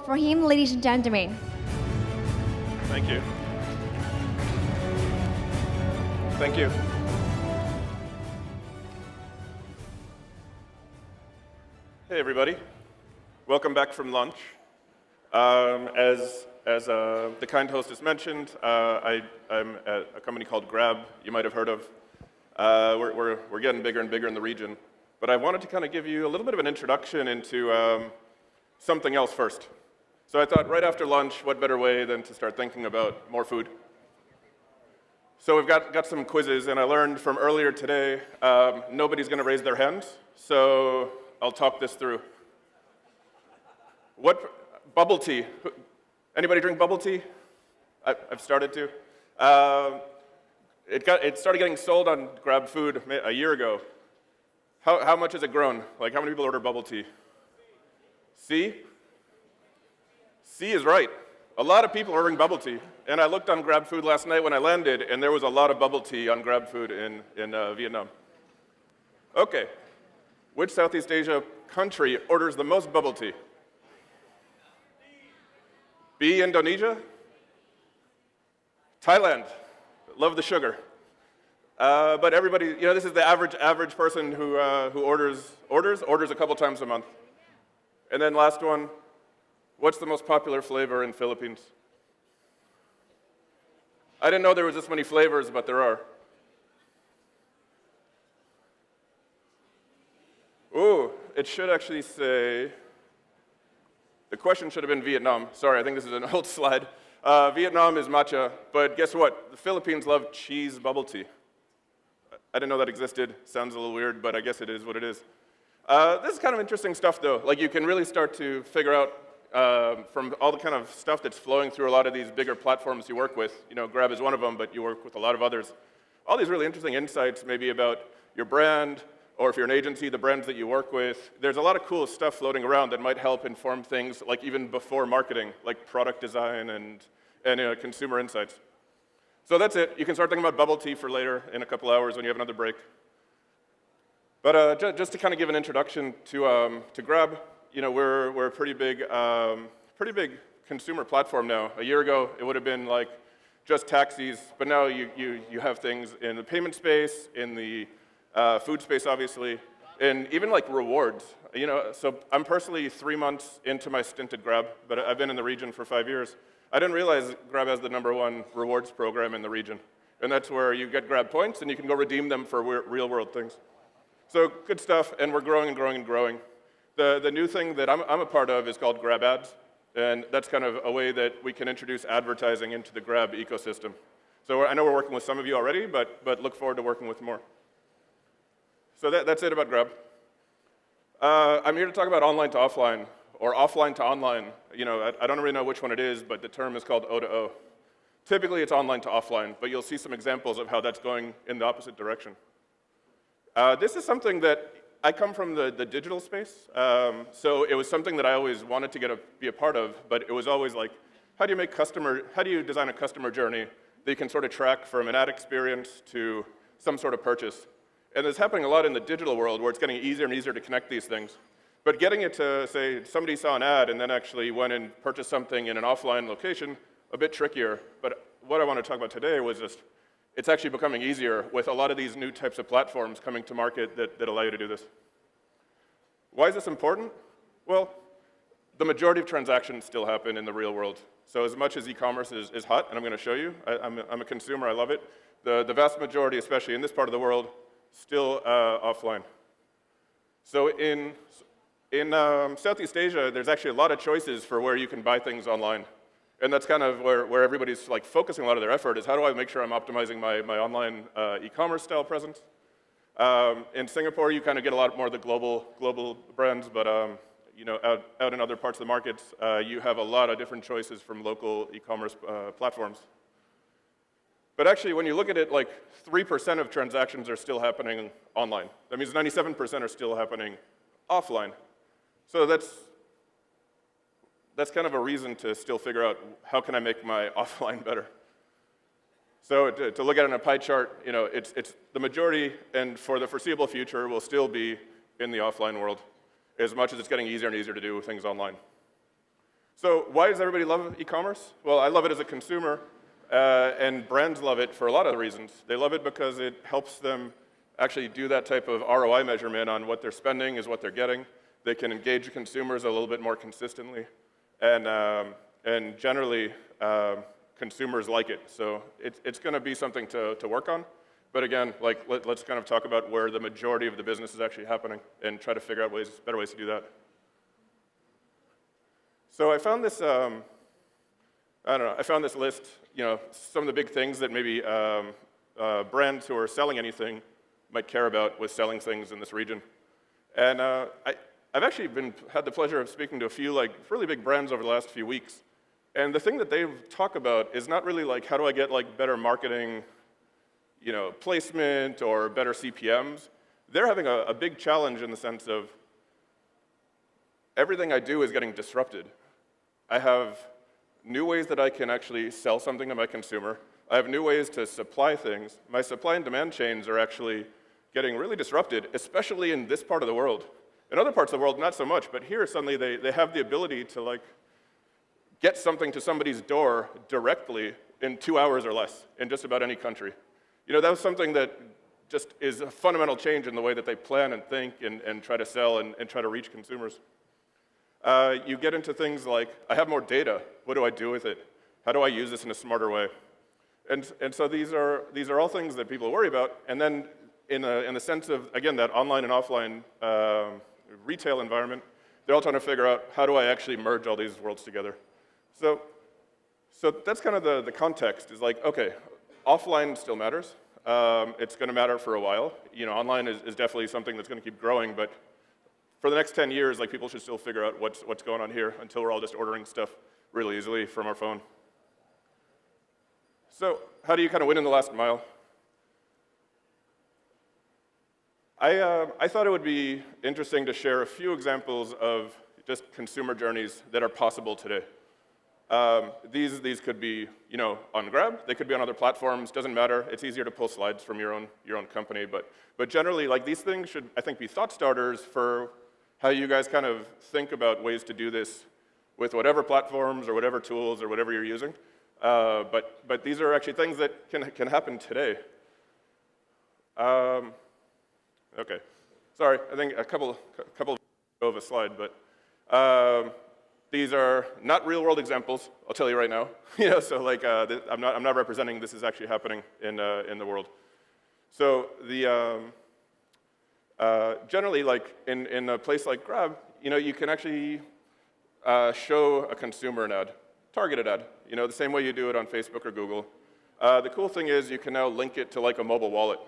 for him, ladies and gentlemen. Thank you. Thank you. Hey, everybody. Welcome back from lunch. As the kind hostess mentioned, I'm at a company called Grab, you might have heard of. We're getting bigger and bigger in the region. But I wanted to kind of give you a little bit of an introduction into something else first. So I thought right after lunch, what better way than to start thinking about more food? So we've got some quizzes, and I learned from earlier today, nobody's going to raise their hands, so I'll talk this through. Bubble tea. Anybody drink bubble tea? I've started to. It started getting sold on Grab Food a year ago. How much has it grown? Like, how many people order bubble tea? C? C is right. A lot of people are ordering bubble tea. And I looked on Grab Food last night when I landed, and there was a lot of bubble tea on Grab Food in Vietnam. Okay. Which Southeast Asia country orders the most bubble tea? B, Indonesia? Thailand. Love the sugar. But everybody, you know, this is the average person who orders a couple times a month. And then last one, what's the most popular flavor in Philippines? I didn't know there was this many flavors, but there are. Ooh, it should actually say, the question should have been Vietnam. Sorry, I think this is an old slide. Vietnam is matcha, but guess what? The Philippines love cheese bubble tea. I didn't know that existed. Sounds a little weird, but I guess it is what it is. This is kind of interesting stuff, though. Like, you can really start to figure out from all the kind of stuff that's flowing through a lot of these bigger platforms you work with. You know, Grab is one of them, but you work with a lot of others. All these really interesting insights, maybe about your brand, or if you're an agency, the brands that you work with. There's a lot of cool stuff floating around that might help inform things, like even before marketing, like product design and consumer insights. So that's it. You can start thinking about bubble tea for later in a couple hours when you have another break. But just to kind of give an introduction to Grab, you know, we're a pretty big consumer platform now. A year ago, it would have been like just taxis, but now you have things in the payment space, in the food space, obviously, and even like rewards. You know, so I'm personally 3 months into my stint at Grab, but I've been in the region for 5 years. I didn't realize Grab has the #1 rewards program in the region. And that's where you get Grab points and you can go redeem them for real world things. So good stuff, and we're growing and growing and growing. The new thing that I'm a part of is called Grab Ads. And that's kind of a way that we can introduce advertising into the Grab ecosystem. So I know we're working with some of you already, but look forward to working with more. So that's it about Grab. I'm here to talk about online to offline, or offline to online. You know, I don't really know which one it is, but the term is called O2O. Typically, it's online to offline, but you'll see some examples of how that's going in the opposite direction. This is something that I come from the digital space, so it was something that I always wanted to be a part of, but it was always like, how do you design a customer journey that you can sort of track from an ad experience to some sort of purchase? And it's happening a lot in the digital world where it's getting easier and easier to connect these things. But getting it to, say, somebody saw an ad and then actually went and purchased something in an offline location, a bit trickier. But what I want to talk about today was just, it's actually becoming easier with a lot of these new types of platforms coming to market that allow you to do this. Why is this important? Well, the majority of transactions still happen in the real world. So as much as e-commerce is hot, and I'm going to show you, I'm a consumer, I love it, the vast majority, especially in this part of the world, still offline. So in Southeast Asia, there's actually a lot of choices for where you can buy things online. And that's kind of where everybody's like focusing a lot of their effort is how do I make sure I'm optimizing my online e-commerce style presence. In Singapore, you kind of get a lot more of the global brands, but you know, out in other parts of the markets, you have a lot of different choices from local e-commerce platforms. But actually, when you look at it, like 3% of transactions are still happening online. That means 97% are still happening offline. So that's kind of a reason to still figure out how can I make my offline better. So to look at it on a pie chart, you know, it's the majority, and for the foreseeable future, will still be in the offline world, as much as it's getting easier and easier to do things online. So why does everybody love e-commerce? Well, I love it as a consumer, and brands love it for a lot of reasons. They love it because it helps them actually do that type of ROI measurement on what they're spending is what they're getting. They can engage consumers a little bit more consistently, and generally, consumers like it. So it's going to be something to work on. But again, like let's kind of talk about where the majority of the business is actually happening and try to figure out better ways to do that. So I found this, I found this list, some of the big things that maybe brands who are selling anything might care about with selling things in this region. And I've actually had the pleasure of speaking to a few like really big brands over the last few weeks. And the thing that they talk about is not really like, how do I get like better marketing, placement or better CPMs. They're having a big challenge in the sense of everything I do is getting disrupted. I have new ways that I can actually sell something to my consumer. I have new ways to supply things. My supply and demand chains are actually getting really disrupted, especially in this part of the world. In other parts of the world, not so much, but here suddenly they have the ability to like get something to somebody's door directly in 2 hours or less in just about any country. That was something that just is a fundamental change in the way that they plan and think and try to sell and try to reach consumers. You get into things like, I have more data. What do I do with it? How do I use this in a smarter way? And so these are all things that people worry about. And then in the sense of, again, that online and offline retail environment, they're all trying to figure out, how do I actually merge all these worlds together? So that's kind of the context, is like, okay, offline still matters. It's going to matter for a while. Online is definitely something that's going to keep growing, but for the next 10 years, like, people should still figure out what's going on here until we're all just ordering stuff really easily from our phone. So how do you kind of win in the last mile? I thought it would be interesting to share a few examples of just consumer journeys that are possible today. These could be, on Grab. They could be on other platforms. Doesn't matter. It's easier to pull slides from your own company. But generally, like, these things should, I think, be thought starters for how you guys kind of think about ways to do this with whatever platforms or whatever tools or whatever you're using. But these are actually things that can happen today. Okay, sorry. I think a couple of a slide, but these are not real-world examples. I'll tell you right now. So like I'm not representing this is actually happening in the world. So generally, like in a place like Grab, you can actually show a consumer an ad, targeted ad, the same way you do it on Facebook or Google. The cool thing is you can now link it to like a mobile wallet.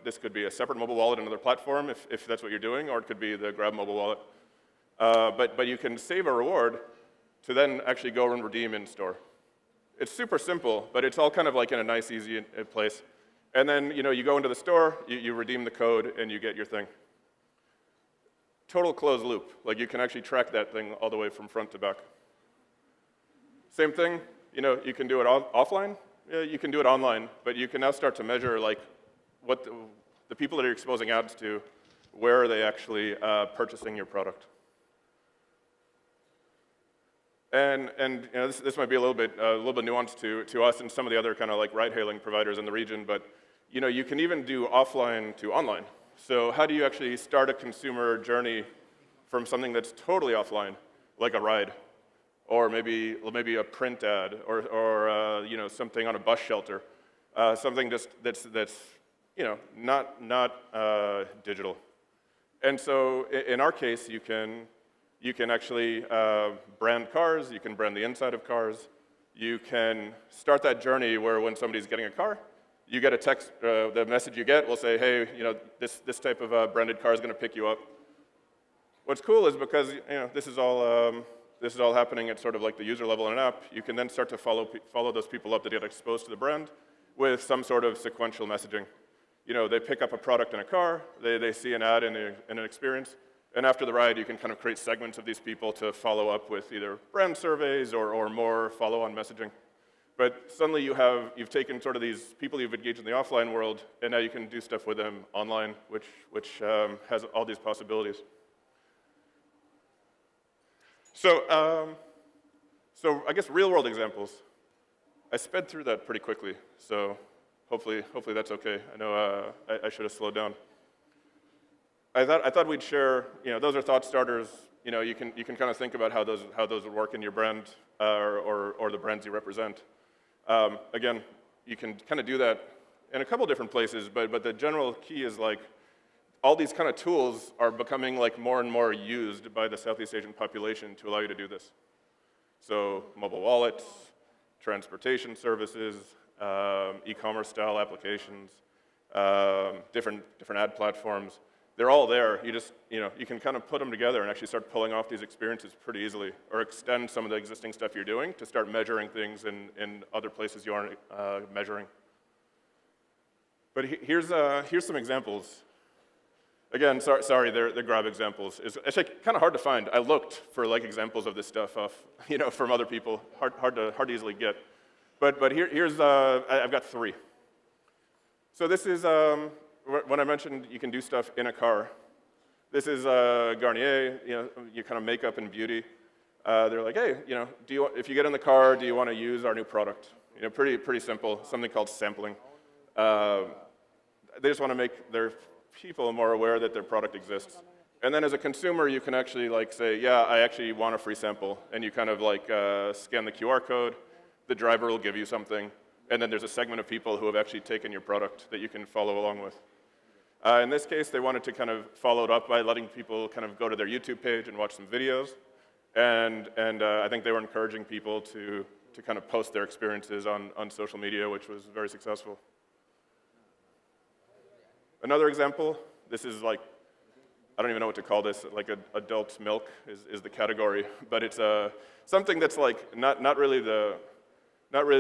This could be a separate mobile wallet on another platform if that's what you're doing, or it could be the Grab mobile wallet. But you can save a reward to then actually go and redeem in store. It's super simple, but it's all kind of like in a nice, easy place. And then you go into the store, you redeem the code, and you get your thing. Total closed loop. Like, you can actually track that thing all the way from front to back. Same thing, you can do it offline. You can do it online, but you can now start to measure like what the people that you're exposing ads to, where are they actually purchasing your product. And this might be a little bit nuanced to us and some of the other kind of like ride-hailing providers in the region, but you can even do offline to online. So how do you actually start a consumer journey from something that's totally offline, like a ride, or maybe a print ad, or something on a bus shelter, something just that's not digital. And so in our case, you can actually brand cars, you can brand the inside of cars, you can start that journey where when somebody's getting a car, you get a text, the message you get will say, hey, this type of branded car is going to pick you up. What's cool is because this is all happening at sort of like the user level in an app, you can then start to follow those people up that get exposed to the brand with some sort of sequential messaging. They pick up a product in a car, they see an ad in an experience, and after the ride, you can kind of create segments of these people to follow up with either brand surveys or more follow-on messaging. But suddenly you've taken sort of these people you've engaged in the offline world, and now you can do stuff with them online, which has all these possibilities. So So I guess real-world examples. I sped through that pretty quickly, so hopefully that's okay. I know I should have slowed down. I thought we'd share, those are thought starters. You can kind of think about how those would work in your brand or the brands you represent. Again, you can kind of do that in a couple different places, but the general key is like all these kind of tools are becoming like more and more used by the Southeast Asian population to allow you to do this. So mobile wallets, transportation services, e-commerce style applications, different ad platforms. They're all there. You just, you can kind of put them together and actually start pulling off these experiences pretty easily, or extend some of the existing stuff you're doing to start measuring things in other places you aren't measuring. But here's some examples. Again, sorry, they're grab examples. It's actually kind of hard to find. I looked for like examples of this stuff from other people. Hard to easily get. But here's I've got 3. So this is when I mentioned you can do stuff in a car. This is Garnier, your kind of makeup and beauty. They're like, hey, if you get in the car, do you want to use our new product? Pretty simple. Something called sampling. They just want to make their people more aware that their product exists. And then as a consumer, you can actually like say, yeah, I actually want a free sample. And you kind of like scan the QR code, the driver will give you something, and then there's a segment of people who have actually taken your product that you can follow along with. In this case, they wanted to kind of follow it up by letting people kind of go to their YouTube page and watch some videos. And I think they were encouraging people to kind of post their experiences on social media, which was very successful. Another example, this is like, I don't even know what to call this, like adult milk is the category, but it's something that's like not really the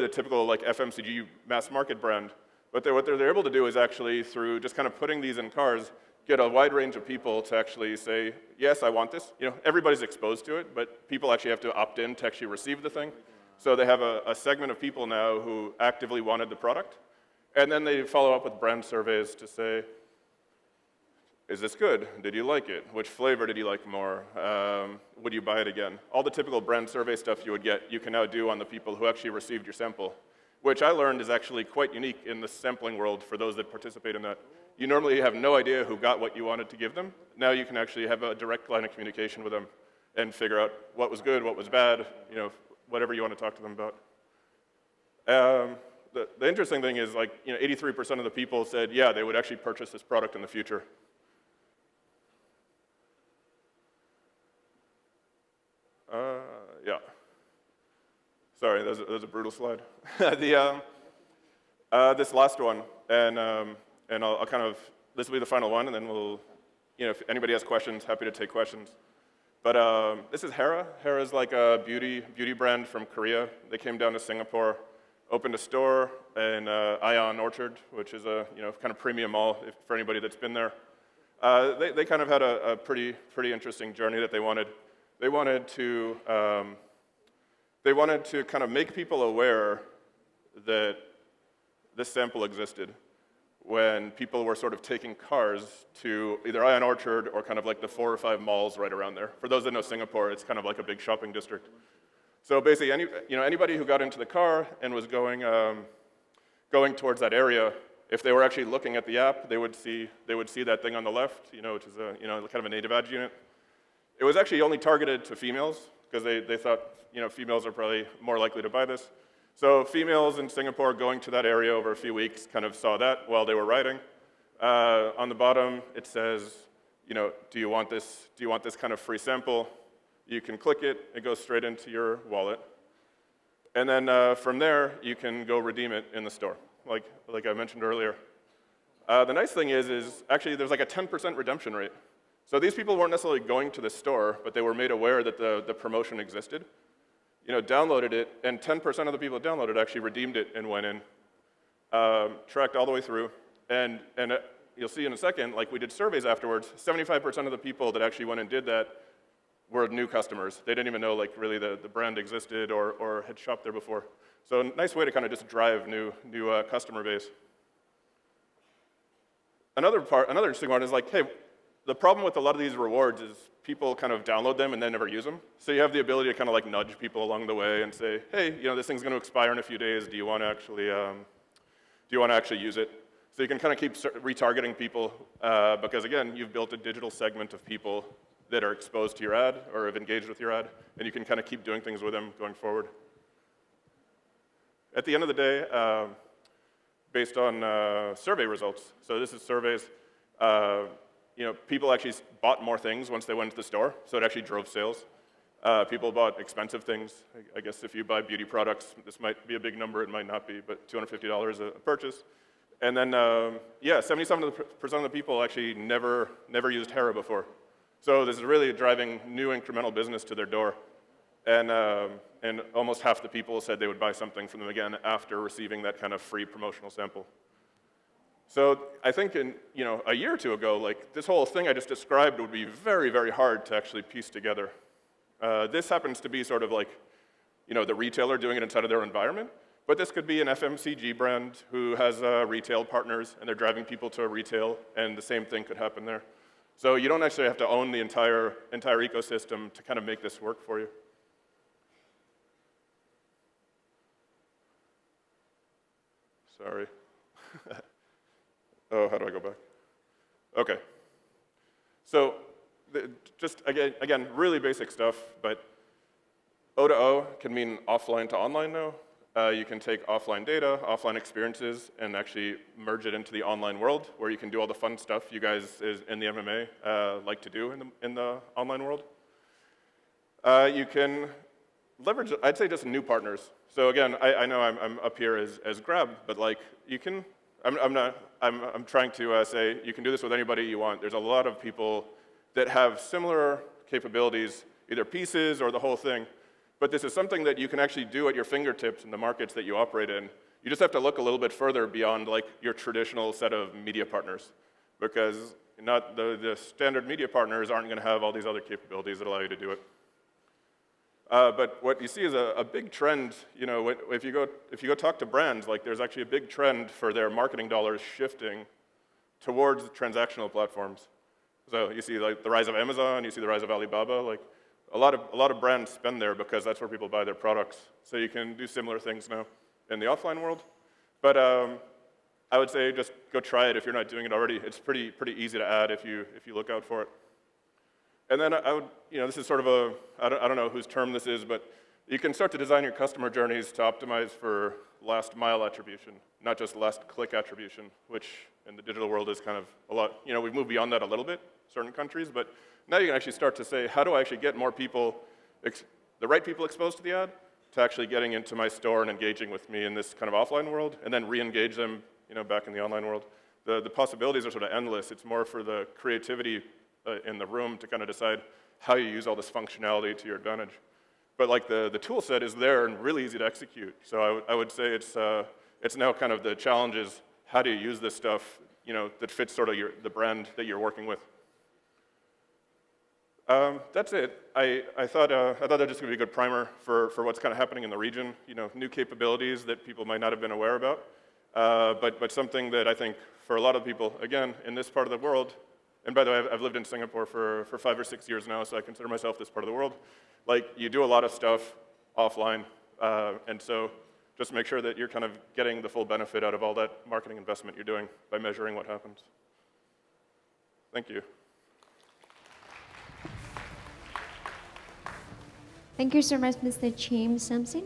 typical like FMCG mass market brand, but what they're able to do is actually through just kind of putting these in cars, get a wide range of people to actually say, yes, I want this. Everybody's exposed to it, but people actually have to opt in to actually receive the thing. So they have a segment of people now who actively wanted the product. And then they follow up with brand surveys to say, is this good? Did you like it? Which flavor did you like more? Would you buy it again? All the typical brand survey stuff you would get, you can now do on the people who actually received your sample, which I learned is actually quite unique in the sampling world for those that participate in that. You normally have no idea who got what you wanted to give them. Now you can actually have a direct line of communication with them and figure out what was good, what was bad, whatever you want to talk to them about. The interesting thing is, like, 83% of the people said, yeah, they would actually purchase this product in the future. Yeah. Sorry, that was a brutal slide. This last one, and I'll kind of, this will be the final one, and then we'll, if anybody has questions, happy to take questions. But this is Hera. Hera is like a beauty brand from Korea. They came down to Singapore, opened a store in Ion Orchard, which is a kind of premium mall for anybody that's been there. They kind of had a pretty interesting journey that they wanted. They wanted to kind of make people aware that this sample existed when people were sort of taking cars to either Ion Orchard or kind of like the 4 or 5 malls right around there. For those that know Singapore, it's kind of like a big shopping district. So basically, anybody who got into the car and was going towards that area, if they were actually looking at the app, they would see that thing on the left, which is kind of a native ads unit. It was actually only targeted to females because they thought females are probably more likely to buy this. So females in Singapore going to that area over a few weeks kind of saw that while they were riding. On the bottom, it says, do you want this kind of free sample? You can click it, it goes straight into your wallet. And then from there, you can go redeem it in the store, like I mentioned earlier. The nice thing is actually there's like a 10% redemption rate. So these people weren't necessarily going to the store, but they were made aware that the promotion existed. Downloaded it, and 10% of the people that downloaded actually redeemed it and went in. Tracked all the way through. And you'll see in a second, like we did surveys afterwards, 75% of the people that actually went and did that were new customers. They didn't even know like really the brand existed or had shopped there before. So a nice way to kind of just drive new customer base. Another interesting one is like, hey, the problem with a lot of these rewards is people kind of download them and then never use them. So you have the ability to kind of like nudge people along the way and say, hey, this thing's going to expire in a few days. Do you want to actually use it? So you can kind of keep retargeting people because, again, you've built a digital segment of people that are exposed to your ad or have engaged with your ad, and you can kind of keep doing things with them going forward. At the end of the day, based on survey results, so this is surveys, people actually bought more things once they went to the store, so it actually drove sales. People bought expensive things. I guess if you buy beauty products, this might be a big number, it might not be, but $250 a purchase. And then, 77% of the people actually never used Hera before. So this is really driving new incremental business to their door. And almost half the people said they would buy something from them again after receiving that kind of free promotional sample. So I think a year or two ago, like this whole thing I just described would be very, very hard to actually piece together. This happens to be sort of like, the retailer doing it inside of their environment. But this could be an FMCG brand who has retail partners, and they're driving people to a retail, and the same thing could happen there. So you don't actually have to own the entire ecosystem to kind of make this work for you. Sorry. Oh, how do I go back? Okay. So just, again, really basic stuff, but O to O can mean offline to online now. You can take offline data, offline experiences, and actually merge it into the online world, where you can do all the fun stuff you guys in the MMA like to do in the online world. You can leverage, I'd say, just new partners. So again, I know I'm up here as Grab, but like you can, I'm trying to say you can do this with anybody you want. There's a lot of people that have similar capabilities, either pieces or the whole thing. But this is something that you can actually do at your fingertips in the markets that you operate in. You just have to look a little bit further beyond like your traditional set of media partners, because the standard media partners aren't going to have all these other capabilities that allow you to do it. But what you see is a big trend. If you go talk to brands, like there's actually a big trend for their marketing dollars shifting towards transactional platforms. So you see like the rise of Amazon, you see the rise of Alibaba, like. A lot of brands spend there because that's where people buy their products. So you can do similar things now in the offline world. But I would say just go try it if you're not doing it already. It's pretty easy to add if you look out for it. And then I would, this is sort of I don't know whose term this is, but you can start to design your customer journeys to optimize for last mile attribution, not just last click attribution, which in the digital world is kind of a lot. We've moved beyond that a little bit, certain countries, but now you can actually start to say, how do I actually get more people, the right people exposed to the ad, to actually getting into my store and engaging with me in this kind of offline world, and then re-engage them, back in the online world. The possibilities are sort of endless. It's more for the creativity in the room to kind of decide how you use all this functionality to your advantage. But like the tool set is there and really easy to execute. So I would say it's now kind of the challenge is how do you use this stuff, that fits sort of the brand that you're working with. That's it. I thought that was just going to be a good primer for what's kind of happening in the region. New capabilities that people might not have been aware about, but something that I think for a lot of people, again, in this part of the world, and by the way, I've lived in Singapore for 5 or 6 years now, so I consider myself this part of the world. Like, you do a lot of stuff offline, and so just make sure that you're kind of getting the full benefit out of all that marketing investment you're doing by measuring what happens. Thank you. Thank you so much, Mr. James Sampson.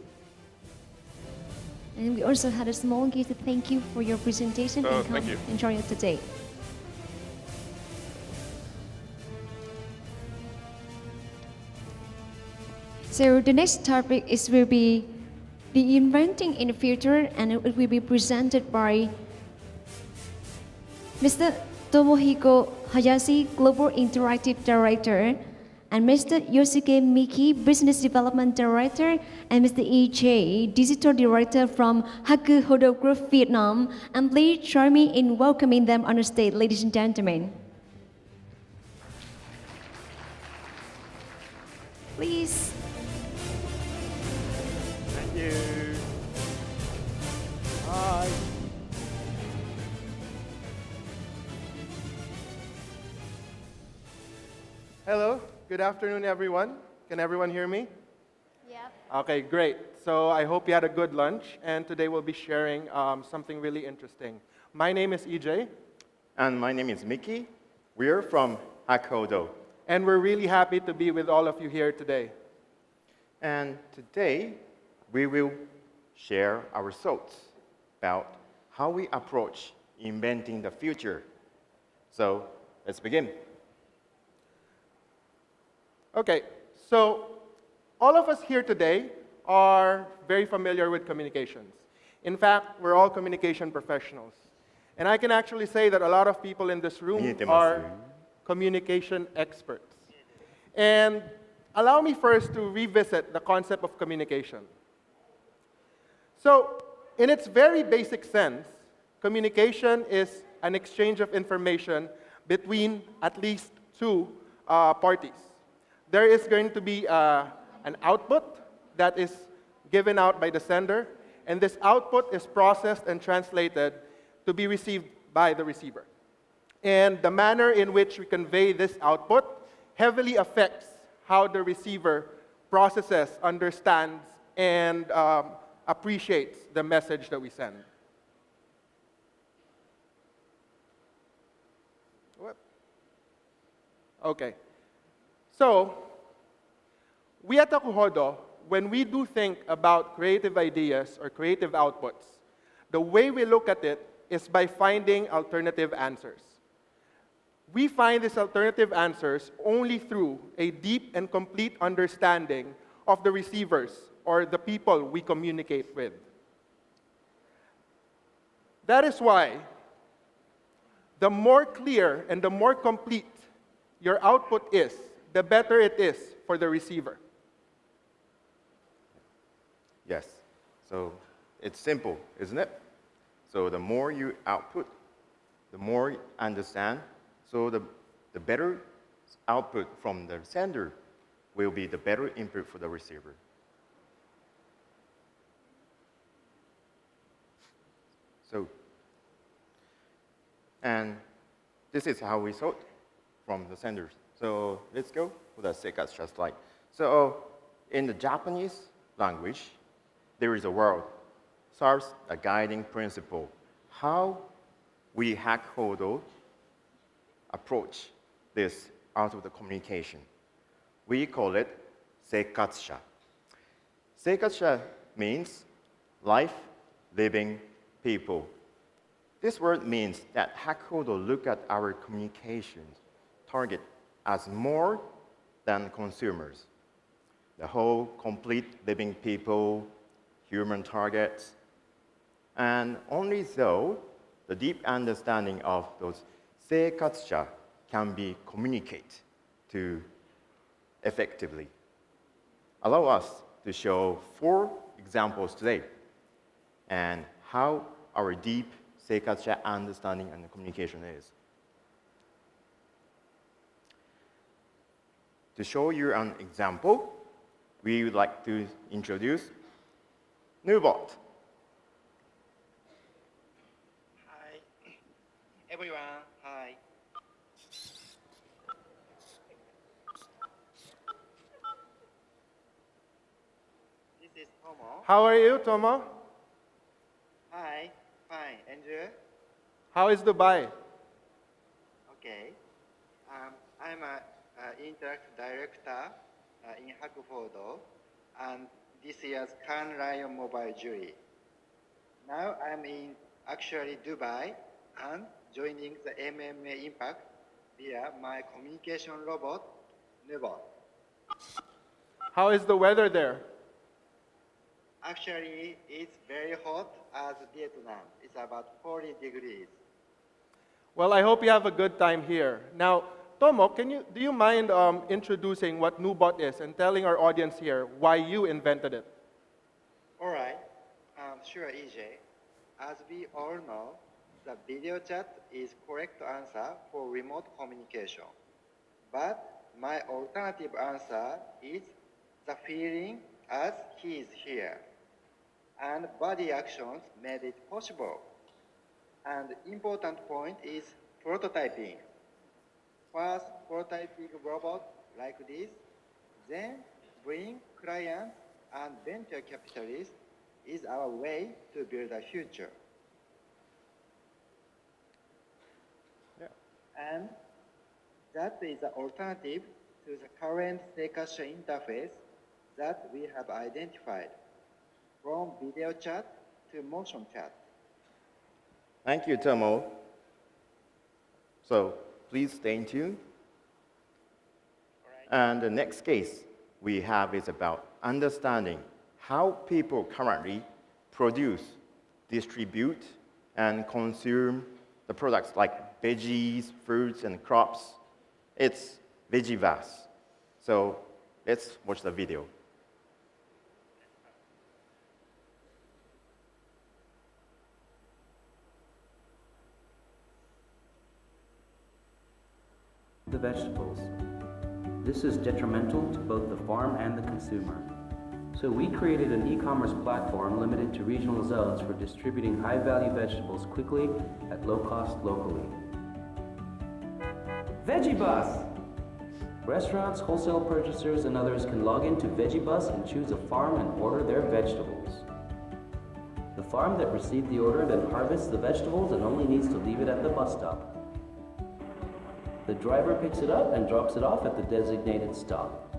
And we also had a small gift to thank you for your presentation and come enjoy it today. So the next topic will be the inventing in the future, and it will be presented by Mr. Tomohiko Hayashi, Global Interactive Director, and Mr. Yosuke Miki, Business Development Director, and Mr. EJ, Digital Director from Haku Hodo Group, Vietnam. And please join me in welcoming them on the stage, ladies and gentlemen. Please. Thank you. Hi. Good afternoon, everyone. Can everyone hear me? Yep. Okay, great. So I hope you had a good lunch, and today we'll be sharing something really interesting. My name is EJ, And my name is Mickey. We're from Hakodo. and we're really happy to be with all of you here today. And today, we will share our thoughts about how we approach inventing the future. So, let's begin. Okay, so all of us here today are very familiar with communications. In fact, we're all communication professionals. And I can actually say that a lot of people in this room are communication experts. And allow me first to revisit the concept of communication. So, in its very basic sense, communication is an exchange of information between at least two parties. There is going to be an output that is given out by the sender, and this output is processed and translated to be received by the receiver. And the manner in which we convey this output heavily affects how the receiver processes, understands, and appreciates the message that we send. Whoop. Okay. So, we at Takuhodo, when we do think about creative ideas or creative outputs, the way we look at it is by finding alternative answers. We find these alternative answers only through a deep and complete understanding of the receivers or the people we communicate with. That is why the more clear and the more complete your output is, the better it is for the receiver. Yes. So, it's simple, isn't it? So, the more you output, the more you understand. So, the better output from the sender will be the better input for the receiver. So, and this is how we thought from the senders. So, let's go for the seikatsu slide. So, in the Japanese language, there is a word serves a guiding principle. How we Hakodo approach this art of the communication. We call it seikatsu. Seikatsu means life, living people. This word means that Hakodo look at our communications target as more than consumers. The whole complete living people, human targets, and only so the deep understanding of those seikatsu can be communicated to effectively. Allow us to show 4 examples today and how our deep seikatsu understanding and communication is. To show you an example, we would like to introduce Nubot. Hi, everyone. Hi. This is Tomo. How are you, Tomo? Hi, fine. And you? How is Dubai? Okay. I'm a interact director in Hakufodo and this year's Cannes Lion Mobile Jury. Now I'm in actually Dubai and joining the MMA Impact via my communication robot, Nubot. How is the weather there? Actually, it's very hot as Vietnam. It's about 40 degrees. Well, I hope you have a good time here. Now, Tomo, do you mind introducing what Nubot is and telling our audience here why you invented it? All right. Sure, EJ. As we all know, the video chat is correct answer for remote communication. But my alternative answer is the feeling as he is here. And body actions made it possible. And important point is prototyping. First prototyping robot like this, then bring clients and venture capitalists is our way to build a future. Yeah. And that is an alternative to the current Seikasha interface that we have identified, from video chat to motion chat. Thank you, Tomo. So please stay tuned. And the next case we have is about understanding how people currently produce, distribute, and consume the products like veggies, fruits, and crops. It's Vegivas. So let's watch the video. The vegetables. This is detrimental to both the farm and the consumer. So we created an e-commerce platform limited to regional zones for distributing high-value vegetables quickly at low cost locally. Vegibus! Restaurants, wholesale purchasers, and others can log into Vegibus and choose a farm and order their vegetables. The farm that received the order then harvests the vegetables and only needs to leave it at the bus stop. The driver picks it up and drops it off at the designated stop.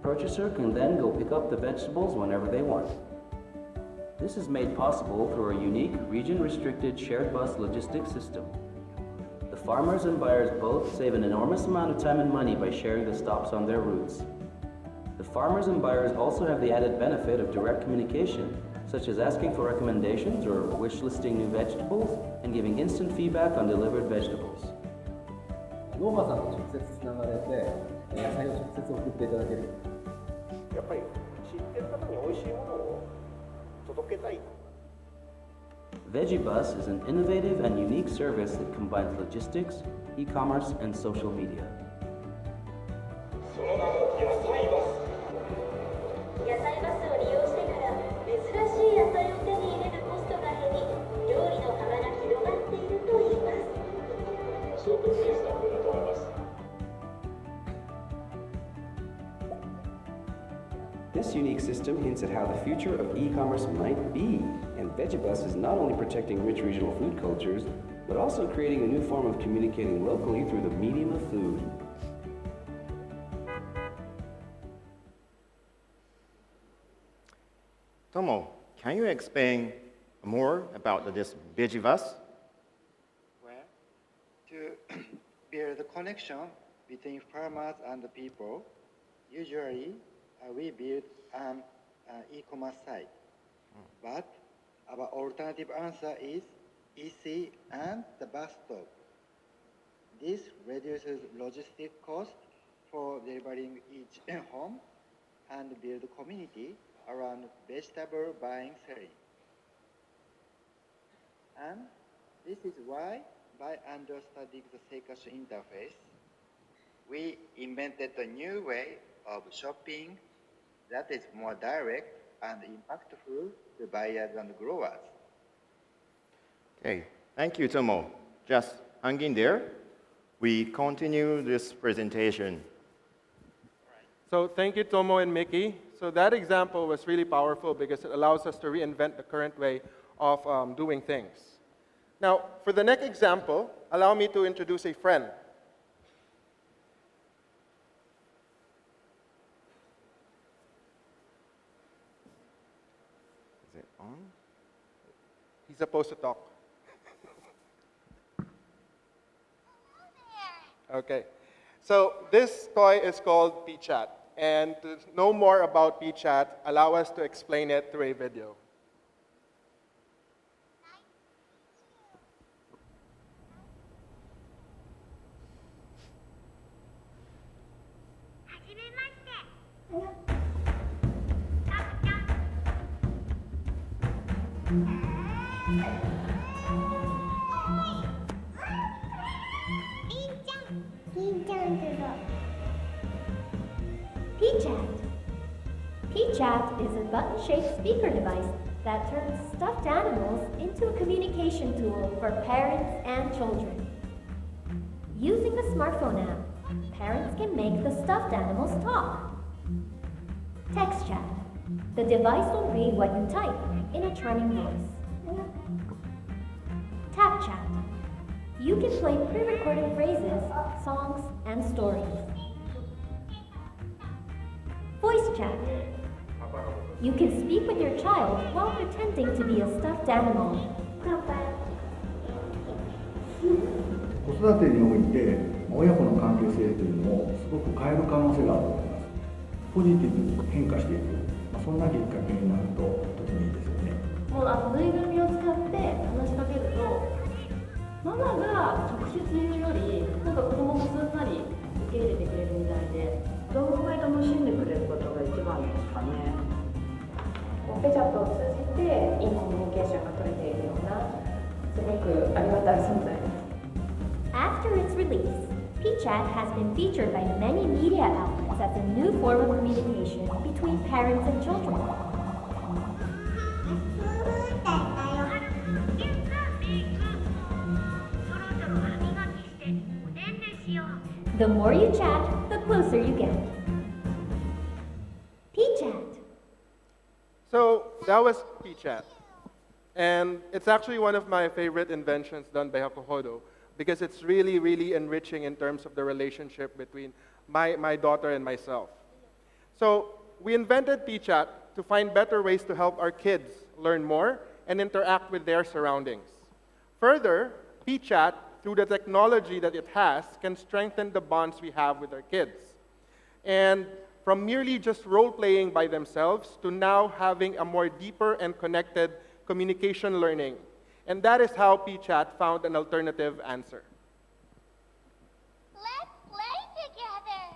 Purchaser can then go pick up the vegetables whenever they want. This is made possible through a unique, region-restricted shared bus logistics system. The farmers and buyers both save an enormous amount of time and money by sharing the stops on their routes. The farmers and buyers also have the added benefit of direct communication, such as asking for recommendations or wish listing new vegetables and giving instant feedback on delivered vegetables. 農家さんと直接つながれて野菜を直接送っていただける。やっぱり知ってる方に美味しいものを届けたい。Vegibus is an innovative and unique service that combines logistics, e-commerce, and social media. その名も野菜バス。野菜バスを利用してから珍しい野菜を手に入れるコストが減り、料理の幅が広がっているといいます。すごくリーズナブルだと思います。This unique system hints at how the future of e-commerce might be, and Vegibus is not only protecting rich regional food cultures, but also creating a new form of communicating locally through the medium of food. Tomo, can you explain more about this Vegivas? Well, to build the connection between farmers and the people, usually we build an e-commerce site. But our alternative answer is EC and the bus stop. This reduces logistic cost for delivering each home and build a community around vegetable buying selling. And this is why, by understanding the Seikasha interface, we invented a new way of shopping that is more direct and impactful to buyers and growers. Okay, thank you, Tomo. Just hang in there. We continue this presentation. So thank you, Tomo and Mickey. So that example was really powerful because it allows us to reinvent the current way of doing things. Now, for the next example, allow me to introduce a friend. Is it on? He's supposed to talk. Okay. So this toy is called P-Chat. And to know more about P-Chat, allow us to explain it through a video. P-Chat is a button-shaped speaker device that turns stuffed animals into a communication tool for parents and children. Using the smartphone app, Parents can make the stuffed animals talk. Text chat. The device will read what you type in a charming voice. Tap chat. You can play pre-recorded phrases, songs, and stories. Voice chat. You can speak with your child while pretending to be a stuffed animal. 子育てにおいて親子の関係性というのをすごく変える可能性があると思います。ポジティブに変化していく、そんなきっかけになるととてもいいですよね。もうぬいぐるみを使って話しかけると、ママが直接言うよりなんか子供もすんなり受け入れてくれるみたいで、子供が楽しんでくれることが一番ですかね。ペチャットを通じていいコミュニケーションが取れているようなすごくありがたい存在です。After its release, PChat has been featured by many media outlets as a new form of communication between parents and children. The more you chat, the closer you get. PChat. So that was PChat. And it's actually one of my favorite inventions done by Hakuhodo, because it's really, really enriching in terms of the relationship between my daughter and myself. So we invented PChat to find better ways to help our kids learn more and interact with their surroundings. Further, PChat, through the technology that it has, can strengthen the bonds we have with our kids. And from merely just role-playing by themselves to now having a more deeper and connected communication learning. And that is how PChat found an alternative answer. Let's play together.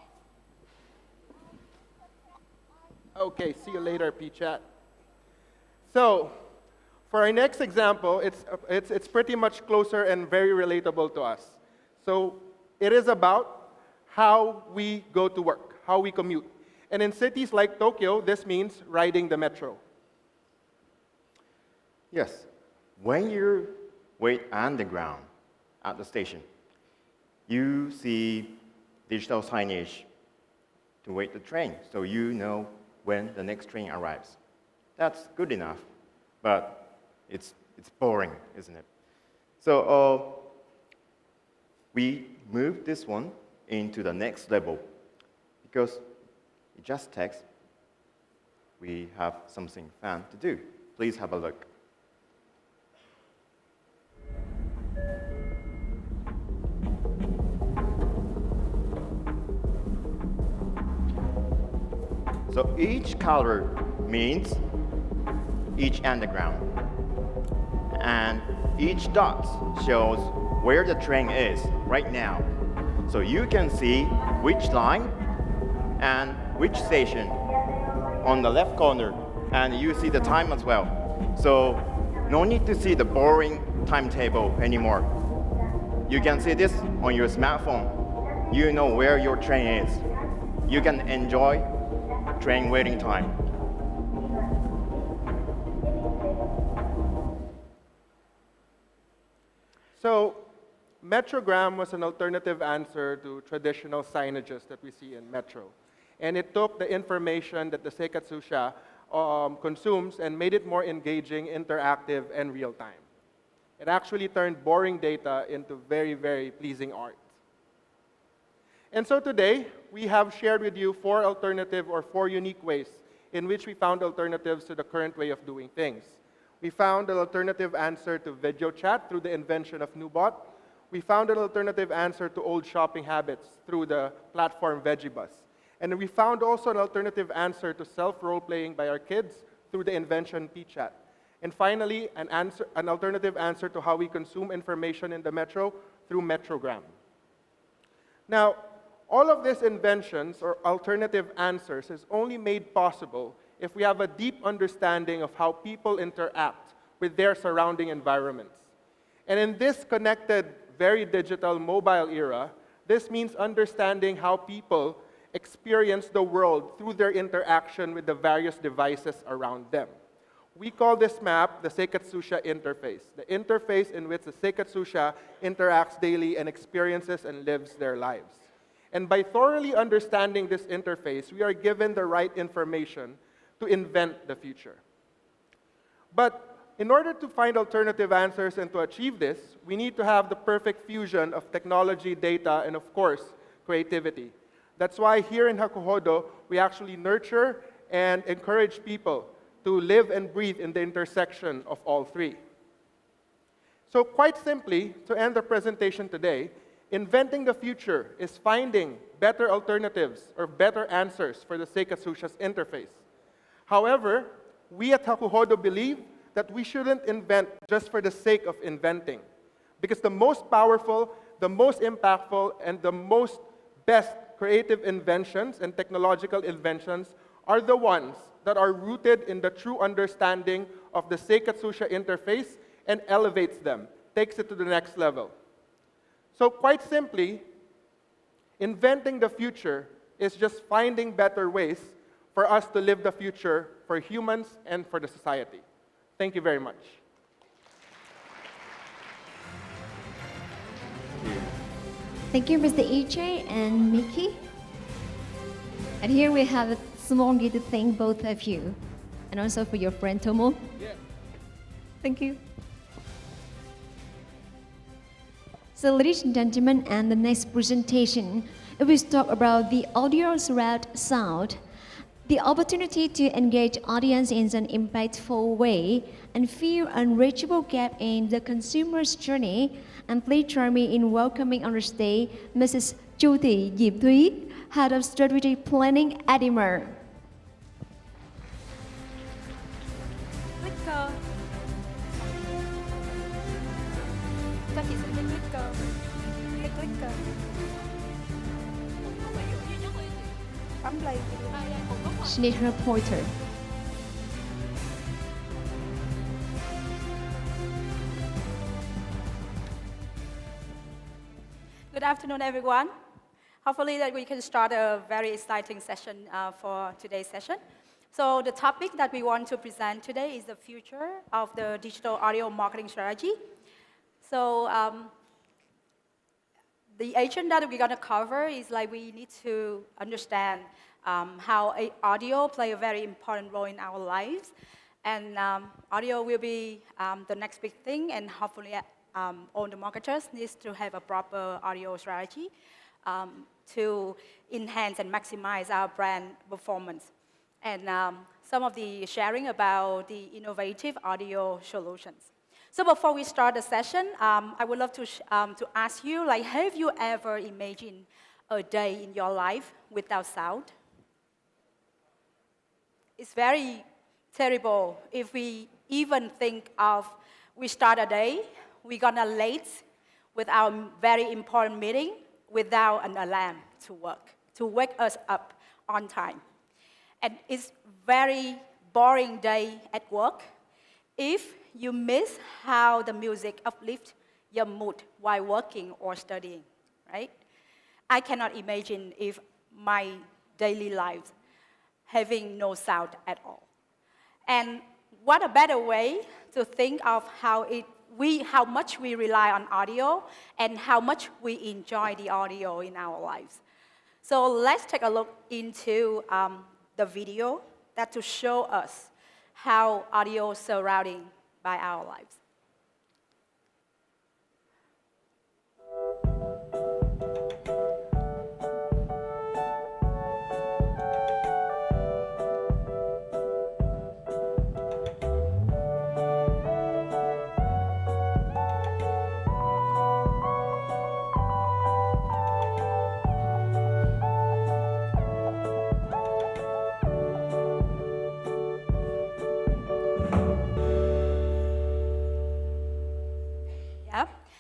Okay, see you later, PChat. So, for our next example, it's pretty much closer and very relatable to us. So, it is about how we go to work, how we commute. And in cities like Tokyo, this means riding the metro. Yes. When you wait underground at the station, you see digital signage to wait the train, so you know when the next train arrives. That's good enough, but it's boring, isn't it? So we moved this one into the next level because it just text. We have something fun to do. Please have a look. So each color means each underground. And each dot shows where the train is right now. So you can see which line and which station on the left corner. And you see the time as well. So no need to see the boring timetable anymore. You can see this on your smartphone. You know where your train is. You can enjoy train waiting time. So, Metrogram was an alternative answer to traditional signages that we see in Metro. And it took the information that the Seikatsusha consumes and made it more engaging, interactive, and real-time. It actually turned boring data into very, very pleasing art. And so today, we have shared with you four unique ways in which we found alternatives to the current way of doing things. We found an alternative answer to video chat through the invention of Nubot. We found an alternative answer to old shopping habits through the platform VeggieBus. And we found also an alternative answer to self-role-playing by our kids through the invention PChat. And finally, an alternative answer to how we consume information in the metro through Metrogram. Now, all of these inventions or alternative answers is only made possible if we have a deep understanding of how people interact with their surrounding environments. And in this connected, very digital mobile era, this means understanding how people experience the world through their interaction with the various devices around them. We call this map the Seikatsusha interface, the interface in which the Seikatsusha interacts daily and experiences and lives their lives. And by thoroughly understanding this interface, we are given the right information to invent the future. But in order to find alternative answers and to achieve this, we need to have the perfect fusion of technology, data, and of course, creativity. That's why here in Hakuhodo, we actually nurture and encourage people to live and breathe in the intersection of all three. So quite simply, to end the presentation today, inventing the future is finding better alternatives or better answers for the Seika Susha's interface. However, we at Hakuhodo believe that we shouldn't invent just for the sake of inventing. Because the most powerful, the most impactful, and the most best creative inventions and technological inventions are the ones that are rooted in the true understanding of the Seika Susha interface and elevates them, takes it to the next level. So quite simply, inventing the future is just finding better ways for us to live the future for humans and for the society. Thank you very much. Thank you, Mr. EJ and Mickey. And here we have a small gift to thank both of you, and also for your friend Tomo. Yeah. Thank you. So, ladies and gentlemen, and the next presentation, we will talk about the audio surround sound, the opportunity to engage audience in an impactful way and fill unreachable gap in the consumer's journey. And please join me in welcoming on the stage Mrs. Chu Thị Diệp Thúy, Head of Strategic Planning at Immer. Clicker. Cho chị xin cái clicker. Cái clicker. Bấm play. She needs her pointer. Good afternoon, everyone. Hopefully that we can start a very exciting session for today's session. So the topic that we want to present today is the future of the digital audio marketing strategy. So the agenda that we're going to cover is like we need to understand how audio play a very important role in our lives. And audio will be the next big thing, and hopefully all the marketers need to have a proper audio strategy to enhance and maximize our brand performance. And some of the sharing about the innovative audio solutions. So before we start the session, I would love to ask you, like, have you ever imagined a day in your life without sound? It's very terrible if we even think of, we start a day, we're gonna late with our very important meeting without an alarm to wake us up on time. And it's very boring day at work if you miss how the music uplifts your mood while working or studying, right? I cannot imagine if my daily life having no sound at all. And what a better way to think of how much we rely on audio and how much we enjoy the audio in our lives. So let's take a look into the video that to show us how audio is surrounding by our lives.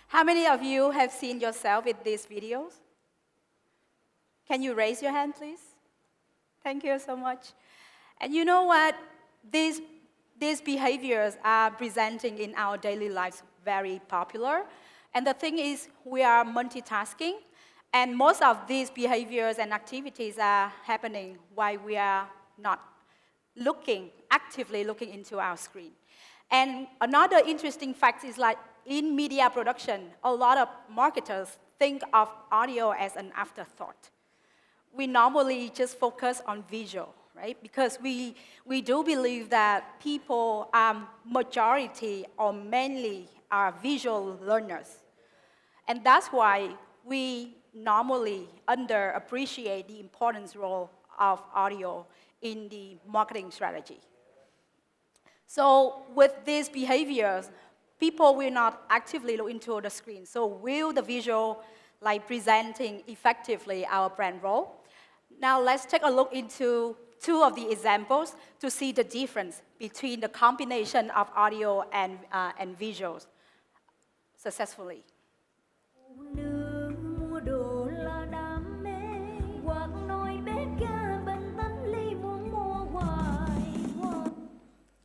How many of you have seen yourself in these videos? Can you raise your hand, please? Thank you so much. And you know what? These behaviors are presenting in our daily lives very popular. And the thing is, we are multitasking. And most of these behaviors and activities are happening while we are not actively looking into our screen. And another interesting fact is like, in media production, a lot of marketers think of audio as an afterthought. we normally just focus on visual, right? Because we do believe that people are majority or mainly are visual learners. And that's why we normally underappreciate the important role of audio in the marketing strategy. So with these behaviors, people will not actively look into the screen. So will the visual like presenting effectively our brand role? Now let's take a look into two of the examples to see the difference between the combination of audio and visuals successfully.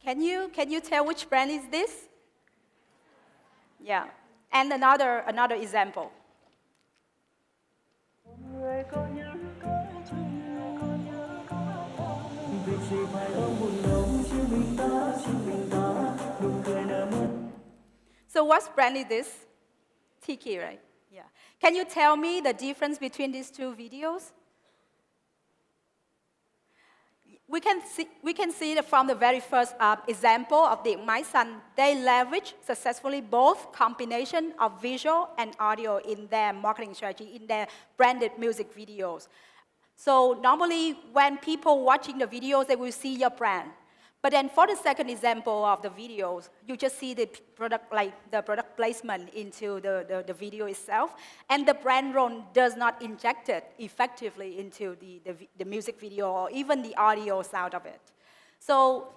Can you tell which brand is this? Yeah, and another example. So what brand is this? Tiki, right? Yeah. Can you tell me the difference between these two videos? We can see that from the very first example of the My Son, they leverage successfully both combination of visual and audio in their marketing strategy, in their branded music videos. So normally when people watching the videos, they will see your brand. But then for the second example of the videos, you just see the product, like the product placement into the video itself, and the brand role does not inject it effectively into the music video or even the audio sound of it. So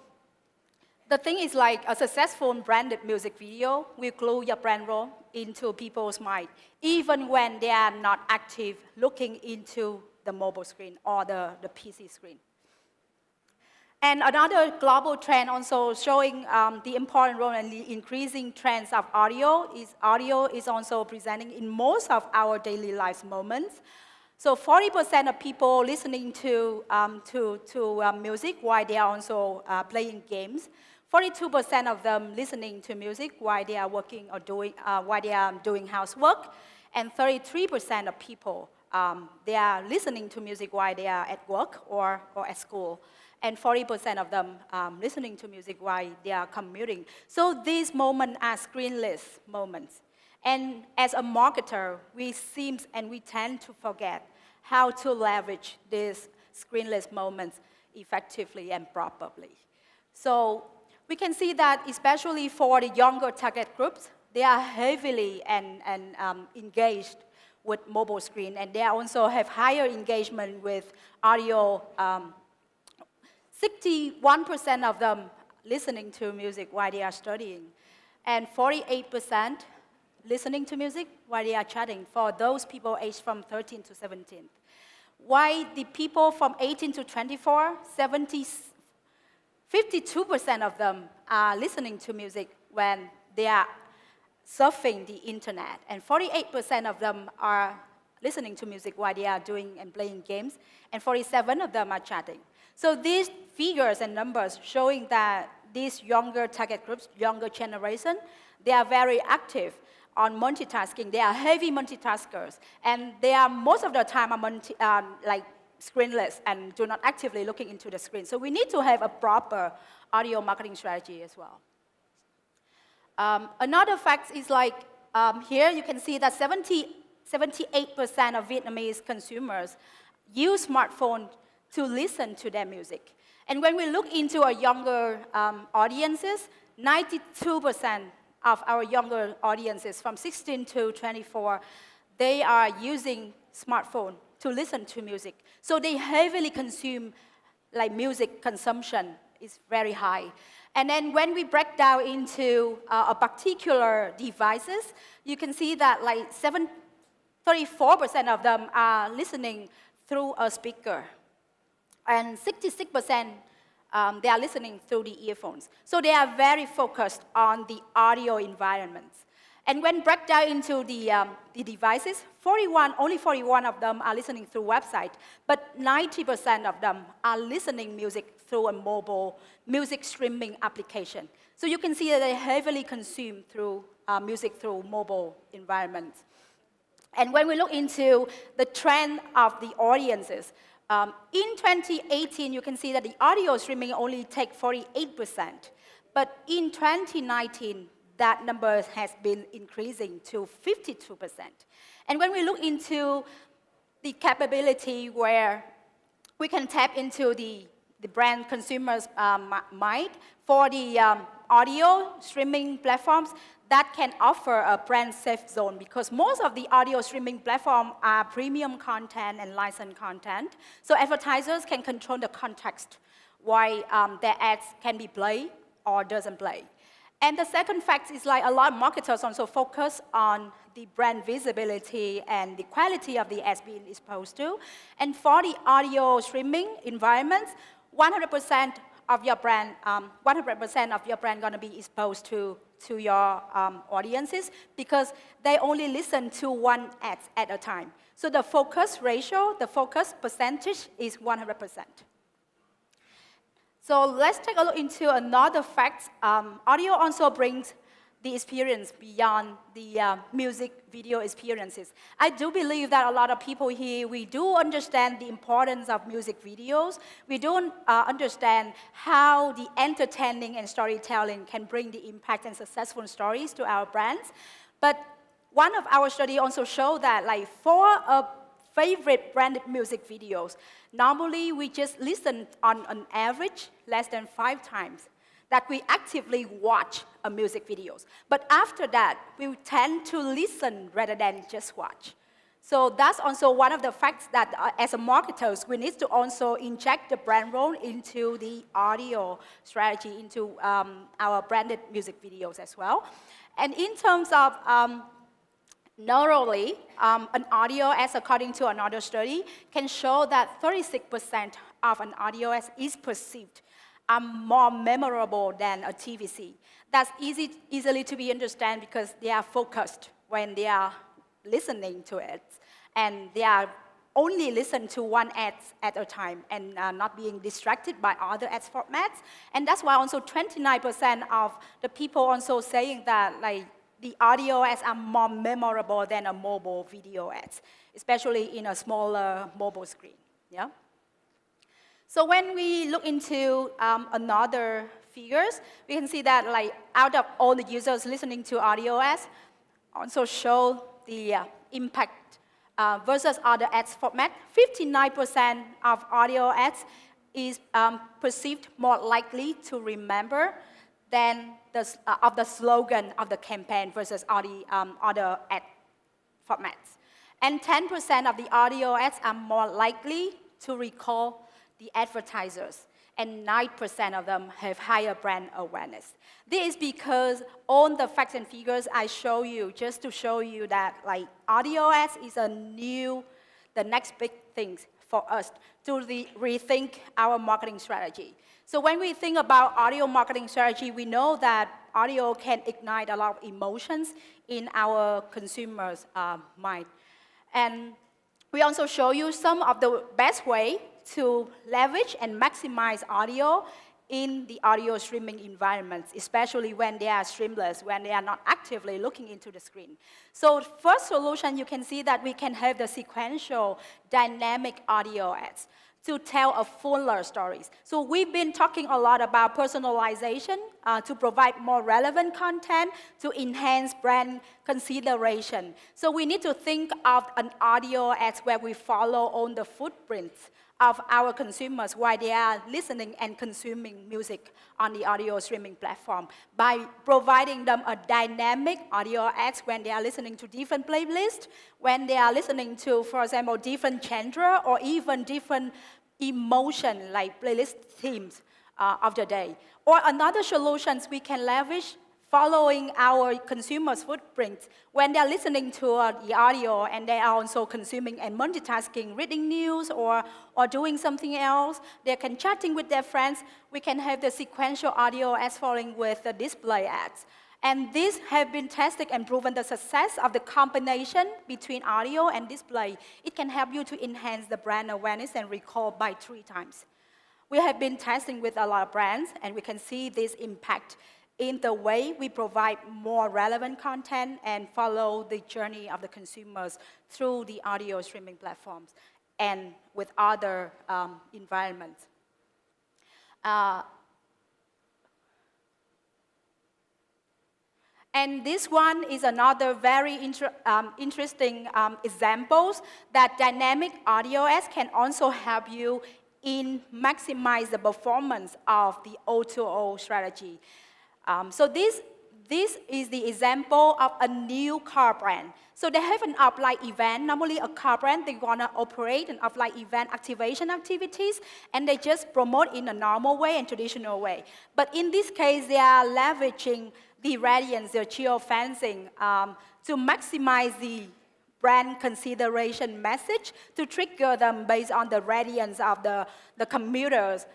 the thing is like a successful branded music video will glue your brand role into people's mind, even when they are not active looking into the mobile screen or the PC screen. And another global trend also showing the important role and the increasing trends of audio is also presenting in most of our daily life moments. So 40% of people listening to music while they are also playing games. 42% of them listening to music while they are working or doing housework. And 33% of people, they are listening to music while they are at work or at school. And 40% of them listening to music while they are commuting. So these moments are screenless moments. And as a marketer, we tend to forget how to leverage these screenless moments effectively and properly. So we can see that especially for the younger target groups, they are heavily and engaged with mobile screen, and they also have higher engagement with audio. 61% of them listening to music while they are studying, and 48% listening to music while they are chatting for those people aged from 13 to 17. While the people from 18 to 24, 52% of them are listening to music when they are surfing the internet, and 48% of them are listening to music while they are doing and playing games, and 47% of them are chatting. So these figures and numbers showing that these younger target groups, younger generation, they are very active on multitasking. They are heavy multitaskers, and they are most of the time are like screenless and do not actively looking into the screen. So we need to have a proper audio marketing strategy as well. Another fact is like here you can see that 78% of Vietnamese consumers use smartphones to listen to their music. And when we look into our younger audiences, 92% of our younger audiences from 16 to 24, they are using smartphone to listen to music. So they heavily consume, like music consumption is very high. And then when we break down into a particular devices, you can see that like 34% of them are listening through a speaker. And 66%, they are listening through the earphones. So they are very focused on the audio environments. And when break down into the devices, only 41 of them are listening through website, but 90% of them are listening music through a mobile music streaming application. So you can see that they heavily consume through music through mobile environments. And when we look into the trend of the audiences, in 2018, you can see that the audio streaming only take 48%. But in 2019, that number has been increasing to 52%. And when we look into the capability where we can tap into the brand consumers' mind for the audio streaming platforms, that can offer a brand safe zone, because most of the audio streaming platforms are premium content and licensed content. So advertisers can control the context why their ads can be played or doesn't play. And the second fact is like a lot of marketers also focus on the brand visibility and the quality of the ads being exposed to. And for the audio streaming environments, 100% of your brand, 100% of your brand going to be exposed to your audiences, because they only listen to one ad at a time. So the focus ratio, the focus percentage is 100%. So let's take a look into another fact. Audio also brings the experience beyond the music video experiences. I do believe that a lot of people here, we do understand the importance of music videos. We do understand how the entertaining and storytelling can bring the impact and successful stories to our brands. But one of our studies also showed that like for a favorite branded music videos, normally we just listen on an average less than 5 times that we actively watch a music videos. But after that, we tend to listen rather than just watch. So that's also one of the facts that as a marketers, we need to also inject the brand role into the audio strategy, into our branded music videos as well. And in terms of narrowly, an audio as according to another study can show that 36% of an audio as is perceived more memorable than a TVC. That's easily to be understand because they are focused when they are listening to it, and they are only listen to one ad at a time and not being distracted by other ads formats. And that's why also 29% of the people also saying that like the audio ads are more memorable than a mobile video ads, especially in a smaller mobile screen. Yeah. So when we look into another figures, we can see that like out of all the users listening to audio ads, also show the impact versus other ads format. 59% of audio ads is perceived more likely to remember than of the slogan of the campaign versus all the other ad formats. And 10% of the audio ads are more likely to recall the advertisers, and 9% of them have higher brand awareness. This is because all the facts and figures I show you, just to show you that like audio ads is the next big thing for us to rethink our marketing strategy. So when we think about audio marketing strategy, we know that audio can ignite a lot of emotions in our consumers' mind. And we also show you some of the best way to leverage and maximize audio in the audio streaming environments, especially when they are streamless, when they are not actively looking into the screen. So first solution, you can see that we can have the sequential dynamic audio ads to tell a fuller stories. So we've been talking a lot about personalization to provide more relevant content to enhance brand consideration. So we need to think of an audio ads where we follow on the footprints of our consumers while they are listening and consuming music on the audio streaming platform by providing them a dynamic audio ads when they are listening to different playlists, when they are listening to, for example, different genre or even different emotion like playlist themes of the day. Or another solutions we can leverage following our consumers' footprints when they're listening to the audio and they are also consuming and multitasking, reading news or doing something else. They can chatting with their friends. We can have the sequential audio as following with the display ads. And these have been tested and proven the success of the combination between audio and display. It can help you to enhance the brand awareness and recall by 3 times. We have been testing with a lot of brands, and we can see this impact in the way we provide more relevant content and follow the journey of the consumers through the audio streaming platforms and with other environments. And this one is another very interesting examples that dynamic audio ads can also help you in maximize the performance of the O2O strategy. So this is the example of a new car brand. So they have an offline event. Normally a car brand, they want to operate an offline event activation activities, and they just promote in a normal way and traditional way. But in this case, they are leveraging the radiance, the geofencing, to maximize the brand consideration message to trigger them based on the radiance of the commuters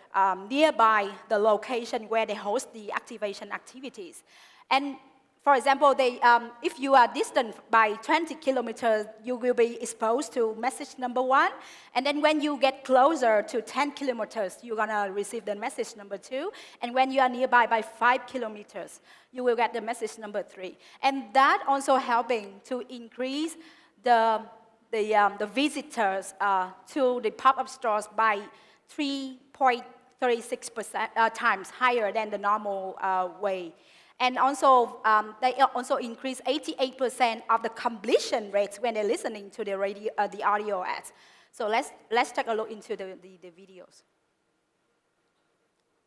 nearby the location where they host the activation activities. And for example, if you are distant by 20 kilometers, you will be exposed to message number 1. And then when you get closer to 10 kilometers, you're going to receive the message number 2. And when you are nearby by 5 kilometers, you will get the message number 3. And that also helping to increase the visitors to the pop-up stores by 3.36% times higher than the normal way. And also, they also increase 88% of the completion rates when they're listening to the audio ads. So let's take a look into the videos.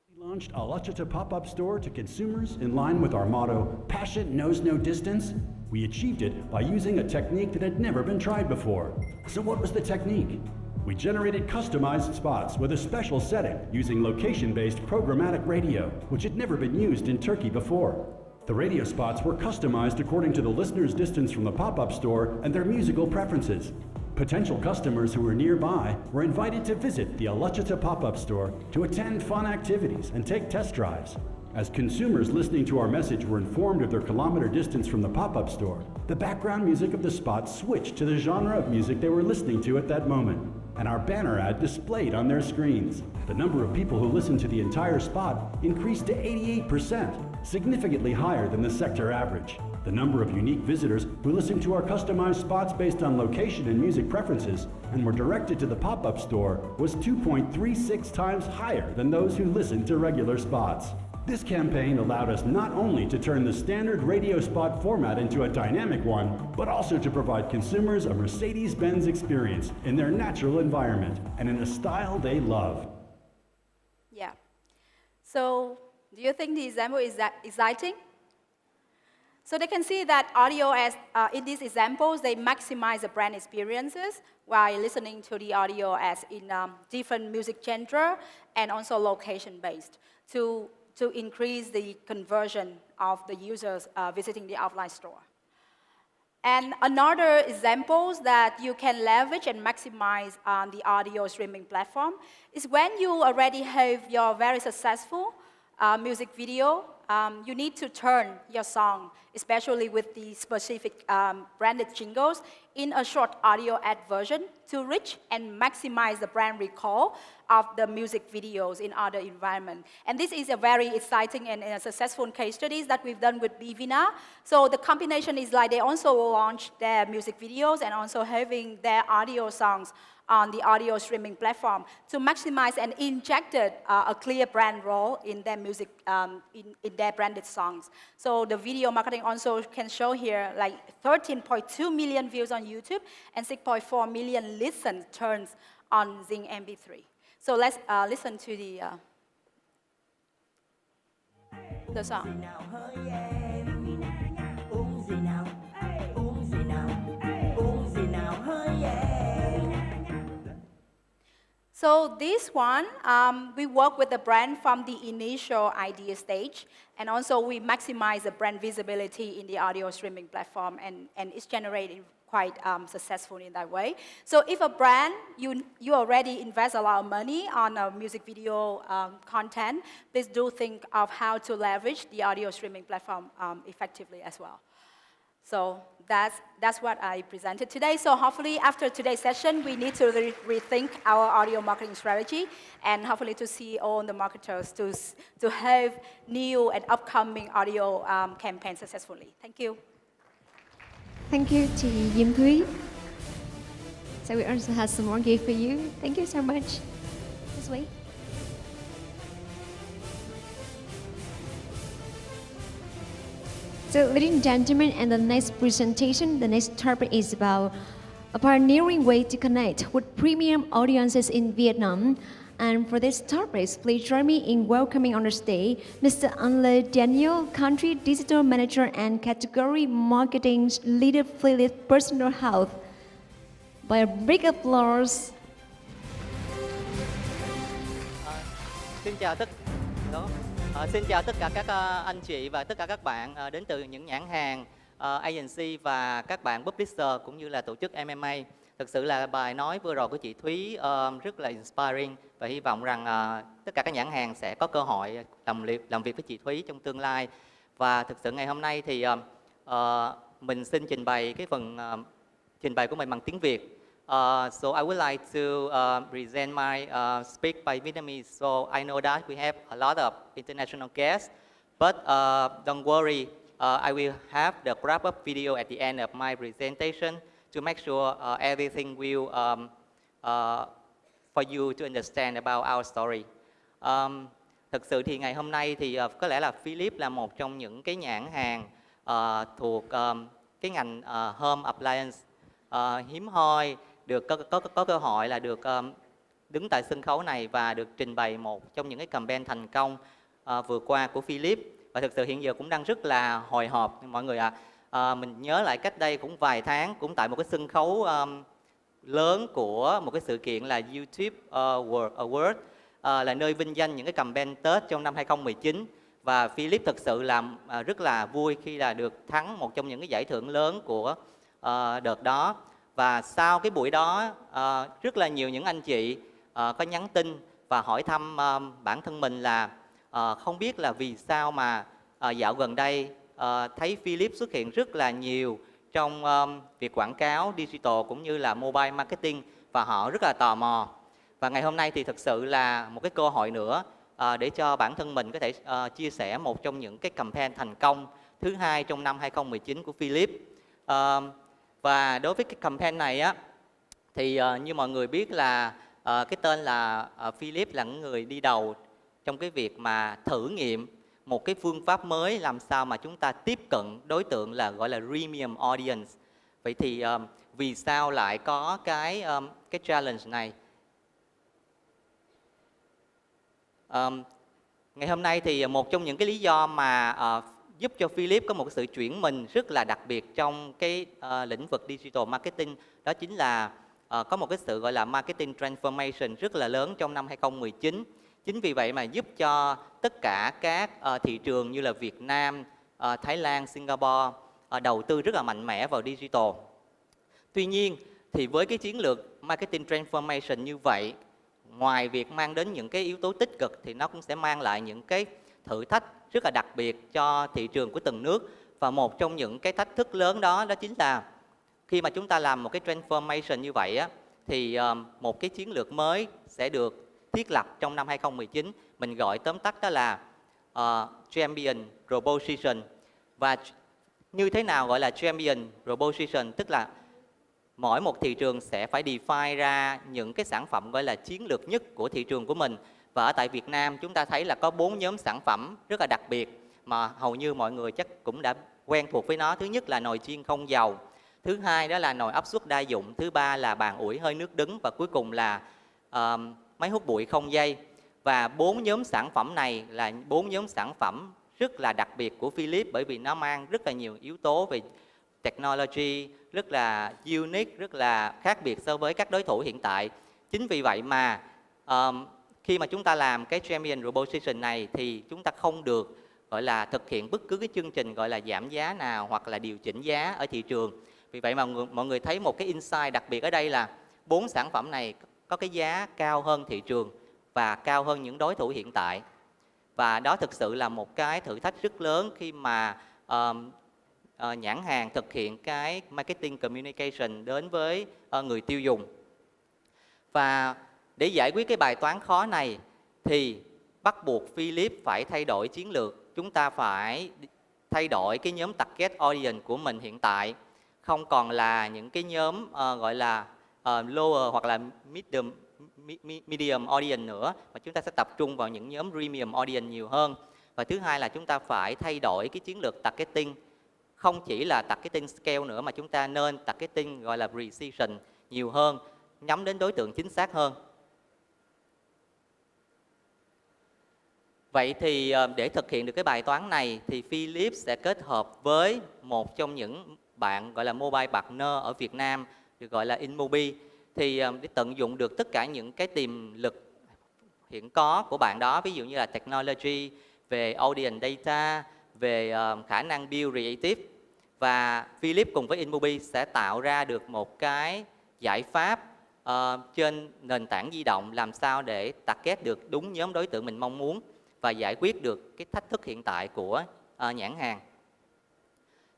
We launched Alachita pop-up store to consumers in line with our motto, "Passion knows no distance." We achieved it by using a technique that had never been tried before. So what was the technique? We generated customized spots with a special setting using location-based programmatic radio, which had never been used in Turkey before. The radio spots were customized according to the listener's distance from the pop-up store and their musical preferences. Potential customers who were nearby were invited to visit the Alachita pop-up store to attend fun activities and take test drives. As consumers listening to our message were informed of their kilometer distance from the pop-up store, the background music of the spot switched to the genre of music they were listening to at that moment, and our banner ad displayed on their screens. The number of people who listened to the entire spot increased to 88%, significantly higher than the sector average. The number of unique visitors who listened to our customized spots based on location and music preferences and were directed to the pop-up store was 2.36 times higher than those who listened to regular spots. This campaign allowed us not only to turn the standard radio spot format into a dynamic one, but also to provide consumers a Mercedes-Benz experience in their natural environment and in a style they love. Yeah. So, do you think the example is that exciting? So they can see that audio as in these examples, they maximize the brand experiences while listening to the audio as in different music genre and also location-based to increase the conversion of the users visiting the offline store. And another examples that you can leverage and maximize on the audio streaming platform is when you already have your very successful music video, you need to turn your song, especially with the specific branded jingles, in a short audio ad version to reach and maximize the brand recall of the music videos in other environments. And this is a very exciting and successful case studies that we've done with Bivina. So the combination is like they also launch their music videos and also having their audio songs on the audio streaming platform to maximize and injected a clear brand role in their music, in their branded songs. So the video marketing also can show here like 13.2 million views on YouTube and 6.4 million listen turns on Zing MP3. So let's listen to the song. So this one, we work with the brand from the initial idea stage, and also we maximize the brand visibility in the audio streaming platform, and it's generating quite successful in that way. So if a brand, you already invest a lot of money on a music video content, please do think of how to leverage the audio streaming platform effectively as well. So that's what I presented today. So hopefully after today's session, we need to rethink our audio marketing strategy, and hopefully to see all the marketers to have new and upcoming audio campaigns successfully. Thank you. Thank you to Diêm Thúy. So we also have some more gift for you. Thank you so much. This way. So, ladies and gentlemen, and the next presentation, the next topic is about a pioneering way to connect with premium audiences in Vietnam. And for this topic, please join me in welcoming on the stage Mr. Anle Daniel, Country Digital Manager and Category Marketing Leader, Philips Personal Health. By a big applause. Xin chào tất cả các anh chị và tất cả các bạn đến từ những nhãn hàng, agency và các bạn publisher cũng như là tổ chức MMA. Thực sự là bài nói vừa rồi của chị Thúy rất là inspiring và hy vọng rằng tất cả các nhãn hàng sẽ có cơ hội làm việc với chị Thúy trong tương lai. Và thực sự ngày hôm nay thì mình xin trình bày cái phần trình bày của mình bằng tiếng Việt. So I would like to present my speak by Vietnamese. So I know that we have a lot of international guests, but don't worry, I will have the wrap-up video at the end of my presentation to make sure everything will for you to understand about our story. Thực sự thì ngày hôm nay thì có lẽ là Philips là một trong những cái nhãn hàng thuộc cái ngành home appliance hiếm hoi được có cơ hội là được đứng tại sân khấu này và được trình bày một trong những cái campaign thành công vừa qua của Philips. Và thực sự hiện giờ cũng đang rất là hồi hộp mọi người ạ. Mình nhớ lại cách đây cũng vài tháng cũng tại một cái sân khấu lớn của một cái sự kiện là YouTube World Award, là nơi vinh danh những cái campaign Tết trong năm 2019. Và Philips thực sự làm rất là vui khi là được thắng một trong những cái giải thưởng lớn của đợt đó. Và sau cái buổi đó, rất là nhiều những anh chị có nhắn tin và hỏi thăm bản thân mình là không biết là vì sao mà dạo gần đây thấy Philips xuất hiện rất là nhiều trong việc quảng cáo digital cũng như là mobile marketing, và họ rất là tò mò. Và ngày hôm nay thì thực sự là một cái cơ hội nữa để cho bản thân mình có thể chia sẻ một trong những cái campaign thành công thứ hai trong năm 2019 của Philips. Và đối với cái campaign này á, thì như mọi người biết là cái tên là Philips là người đi đầu trong cái việc mà thử nghiệm một cái phương pháp mới làm sao mà chúng ta tiếp cận đối tượng là gọi là premium audience. Vậy thì vì sao lại có cái challenge này? Ngày hôm nay thì một trong những cái lý do mà giúp cho Philips có một sự chuyển mình rất là đặc biệt trong cái lĩnh vực digital marketing, đó chính là có một cái sự gọi là marketing transformation rất là lớn trong năm 2019. Chính vì vậy mà giúp cho tất cả các thị trường như là Việt Nam, Thái Lan, Singapore đầu tư rất là mạnh mẽ vào digital. Tuy nhiên thì với cái chiến lược marketing transformation như vậy, ngoài việc mang đến những cái yếu tố tích cực thì nó cũng sẽ mang lại những cái thử thách rất là đặc biệt cho thị trường của từng nước. Và một trong những cái thách thức lớn đó chính là khi mà chúng ta làm một cái transformation như vậy á, thì một cái chiến lược mới sẽ được thiết lập trong năm 2019. Mình gọi tóm tắt đó là Champion Proposition. Và như thế nào gọi là Champion Proposition? Tức là mỗi một thị trường sẽ phải define ra những cái sản phẩm gọi là chiến lược nhất của thị trường của mình. Và ở tại Việt Nam chúng ta thấy là có 4 nhóm sản phẩm rất là đặc biệt mà hầu như mọi người chắc cũng đã quen thuộc với nó. Thứ nhất là nồi chiên không dầu, thứ hai đó là nồi áp suất đa dụng, thứ ba là bàn ủi hơi nước đứng, và cuối cùng là máy hút bụi không dây. Và 4 nhóm sản phẩm này là 4 nhóm sản phẩm rất là đặc biệt của Philips, bởi vì nó mang rất là nhiều yếu tố về technology, rất là unique, rất là khác biệt so với các đối thủ hiện tại. Chính vì vậy mà khi mà chúng ta làm cái Champion Proposition này thì chúng ta không được gọi là thực hiện bất cứ cái chương trình gọi là giảm giá nào hoặc là điều chỉnh giá ở thị trường. Vì vậy mà mọi người thấy một cái insight đặc biệt ở đây là 4 sản phẩm này có cái giá cao hơn thị trường và cao hơn những đối thủ hiện tại. Và đó thực sự là một cái thử thách rất lớn khi mà nhãn hàng thực hiện cái marketing communication đến với người tiêu dùng. Và để giải quyết cái bài toán khó này thì bắt buộc Philip phải thay đổi chiến lược. Chúng ta phải thay đổi cái nhóm target audience của mình hiện tại, không còn là những cái nhóm gọi là lower hoặc là medium audience nữa, mà chúng ta sẽ tập trung vào những nhóm premium audience nhiều hơn. Và thứ hai là chúng ta phải thay đổi cái chiến lược targeting, không chỉ là targeting scale nữa, mà chúng ta nên targeting gọi là precision nhiều hơn, nhắm đến đối tượng chính xác hơn. Vậy thì để thực hiện được cái bài toán này thì Philip sẽ kết hợp với một trong những bạn gọi là mobile partner ở Việt Nam, được gọi là InMobi, thì để tận dụng được tất cả những cái tiềm lực hiện có của bạn đó, ví dụ như là technology, về audience data, về khả năng build creative, và Philip cùng với InMobi sẽ tạo ra được một cái giải pháp trên nền tảng di động làm sao để target được đúng nhóm đối tượng mình mong muốn và giải quyết được cái thách thức hiện tại của nhãn hàng.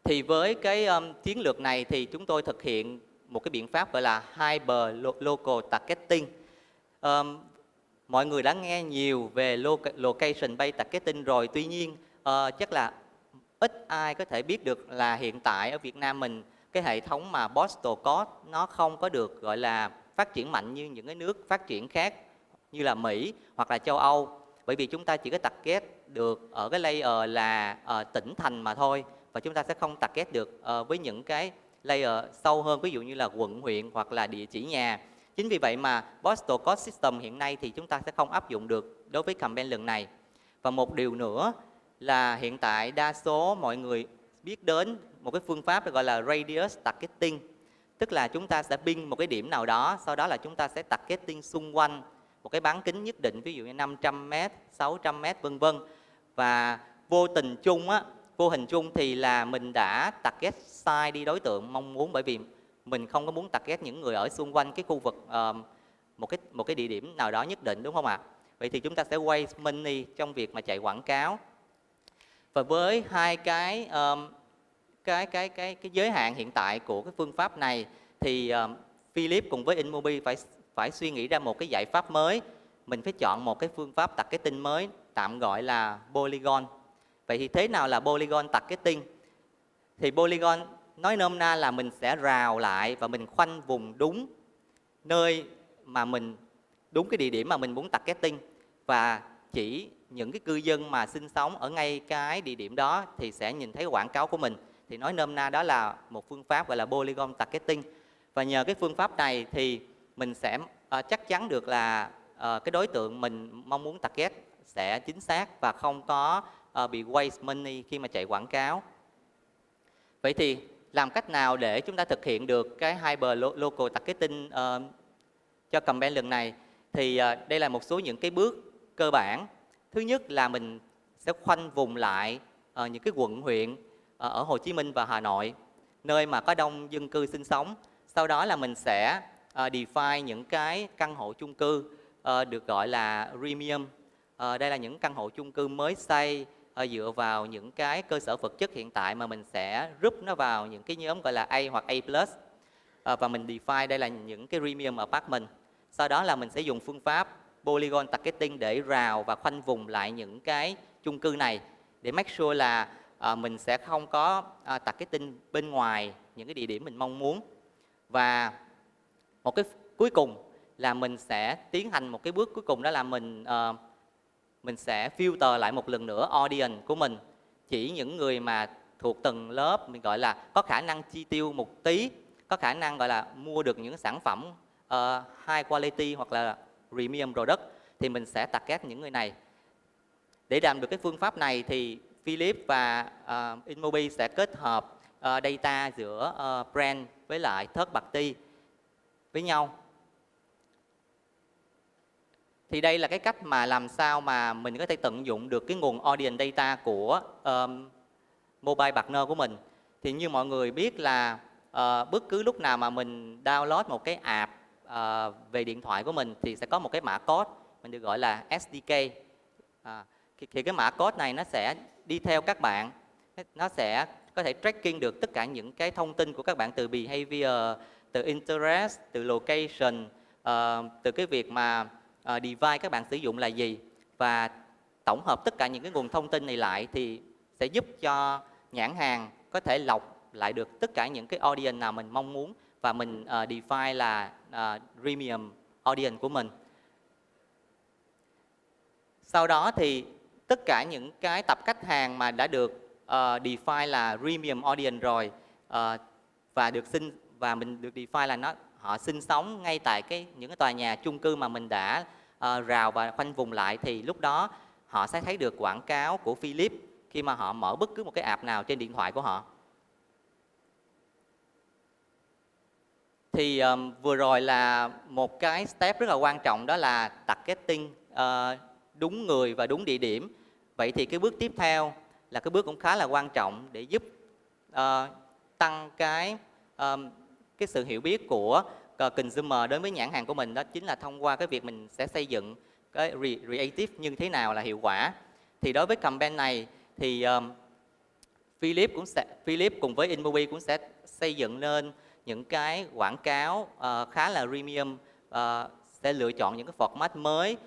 Thì với cái chiến lược này thì chúng tôi thực hiện một cái biện pháp gọi là Hyper Local Targeting. Mọi người đã nghe nhiều về Location Based Targeting rồi, tuy nhiên chắc là ít ai có thể biết được là hiện tại ở Việt Nam mình cái hệ thống mà postal code nó không có được gọi là phát triển mạnh như những cái nước phát triển khác như là Mỹ hoặc là châu Âu. Bởi vì chúng ta chỉ có target được ở cái layer là tỉnh thành mà thôi, và chúng ta sẽ không target được với những cái layer sâu hơn, ví dụ như là quận, huyện hoặc là địa chỉ nhà. Chính vì vậy mà postal code system hiện nay thì chúng ta sẽ không áp dụng được đối với campaign lần này. Và một điều nữa là hiện tại đa số mọi người biết đến một cái phương pháp gọi là radius targeting, tức là chúng ta sẽ pin một cái điểm nào đó, sau đó là chúng ta sẽ targeting xung quanh một cái bán kính nhất định, ví dụ như 500m, 600m vân vân. Và vô hình chung thì là mình đã target sai đi đối tượng mong muốn, bởi vì mình không có muốn target những người ở xung quanh cái khu vực một cái địa điểm nào đó nhất định, đúng không ạ? Vậy thì chúng ta sẽ waste money trong việc mà chạy quảng cáo. Và với hai cái giới hạn hiện tại của cái phương pháp này thì Philip cùng với InMobi phải suy nghĩ ra một cái giải pháp mới. Mình phải chọn một cái phương pháp targeting mới, tạm gọi là polygon. Vậy thì thế nào là polygon targeting? Thì polygon nói nôm na là mình sẽ rào lại và mình khoanh vùng đúng nơi mà đúng cái địa điểm mà mình muốn targeting, và chỉ những cái cư dân mà sinh sống ở ngay cái địa điểm đó thì sẽ nhìn thấy quảng cáo của mình. Thì nói nôm na đó là một phương pháp gọi là polygon targeting. Và nhờ cái phương pháp này thì mình sẽ chắc chắn được là cái đối tượng mình mong muốn target sẽ chính xác và không có bị waste money khi mà chạy quảng cáo. Vậy thì làm cách nào để chúng ta thực hiện được cái Hyper Local Targeting cho campaign lần này? Thì đây là một số những cái bước cơ bản. Thứ nhất là mình sẽ khoanh vùng lại những cái quận huyện ở Hồ Chí Minh và Hà Nội, nơi mà có đông dân cư sinh sống. Sau đó là mình sẽ define những cái căn hộ chung cư được gọi là premium. Đây là những căn hộ chung cư mới xây dựa vào những cái cơ sở vật chất hiện tại mà mình sẽ group nó vào những cái nhóm gọi là A hoặc A+. Và mình define đây là những cái premium apartment. Sau đó là mình sẽ dùng phương pháp polygon targeting để rào và khoanh vùng lại những cái chung cư này để make sure là mình sẽ không có targeting bên ngoài những cái địa điểm mình mong muốn. Và một cái cuối cùng là mình sẽ tiến hành một cái bước cuối cùng, đó là mình sẽ filter lại một lần nữa audience của mình, chỉ những người mà thuộc từng lớp mình gọi là có khả năng chi tiêu một tí, có khả năng gọi là mua được những sản phẩm high quality hoặc là premium product, thì mình sẽ target những người này. Để làm được cái phương pháp này thì Philip và InMobi sẽ kết hợp data giữa brand với lại third party với nhau. Thì đây là cái cách mà làm sao mà mình có thể tận dụng được cái nguồn audience data của mobile partner của mình. Thì như mọi người biết là bất cứ lúc nào mà mình download một cái app về điện thoại của mình thì sẽ có một cái mã code mình được gọi là SDK. Thì cái mã code này nó sẽ đi theo các bạn, nó sẽ có thể tracking được tất cả những cái thông tin của các bạn từ behavior, từ interest, từ location, từ cái việc mà device các bạn sử dụng là gì, và tổng hợp tất cả những cái nguồn thông tin này lại thì sẽ giúp cho nhãn hàng có thể lọc lại được tất cả những cái audience nào mình mong muốn và mình define là premium audience của mình. Sau đó thì tất cả những cái tập khách hàng mà đã được define là premium audience rồi và mình được define là họ sinh sống ngay tại những cái tòa nhà chung cư mà mình đã rào và khoanh vùng lại, thì lúc đó họ sẽ thấy được quảng cáo của Philip khi mà họ mở bất cứ một cái app nào trên điện thoại của họ. Thì vừa rồi là một cái step rất là quan trọng, đó là targeting đúng người và đúng địa điểm. Vậy thì cái bước tiếp theo là cái bước cũng khá là quan trọng để giúp tăng cái sự hiểu biết của consumer đối với nhãn hàng của mình, đó chính là thông qua cái việc mình sẽ xây dựng cái creative như thế nào là hiệu quả. Thì đối với campaign này thì Philip cùng với InMobi cũng sẽ xây dựng lên những cái quảng cáo khá là premium, sẽ lựa chọn những cái format mới,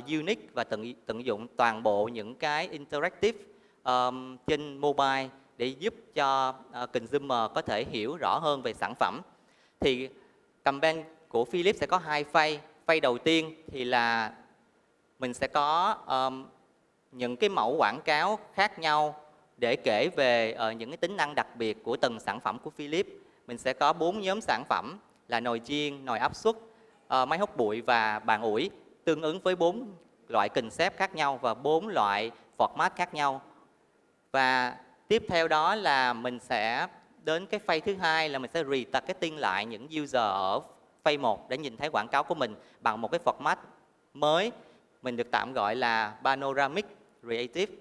unique và tận dụng toàn bộ những cái interactive trên mobile để giúp cho consumer có thể hiểu rõ hơn về sản phẩm. Thì campaign của Philip sẽ có 2 phase. Phase đầu tiên thì là mình sẽ có những cái mẫu quảng cáo khác nhau để kể về những cái tính năng đặc biệt của từng sản phẩm của Philip. Mình sẽ có 4 nhóm sản phẩm là nồi chiên, nồi áp suất, máy hút bụi và bàn ủi, tương ứng với 4 loại concept khác nhau và 4 loại format khác nhau. Và tiếp theo đó là mình sẽ đến cái phase thứ hai là mình sẽ retargeting lại những user ở phase 1 để nhìn thấy quảng cáo của mình bằng một cái format mới, mình được tạm gọi là panoramic creative.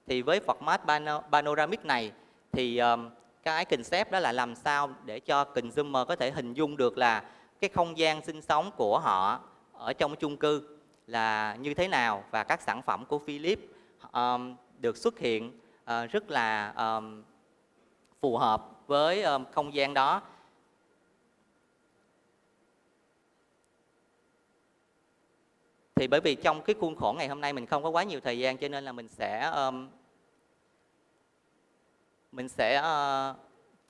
Thì với format panoramic này thì cái concept đó là làm sao để cho consumer có thể hình dung được là cái không gian sinh sống của họ ở trong chung cư là như thế nào, và các sản phẩm của Philip được xuất hiện rất là phù hợp với không gian đó. Thì bởi vì trong cái khuôn khổ ngày hôm nay mình không có quá nhiều thời gian, cho nên là mình sẽ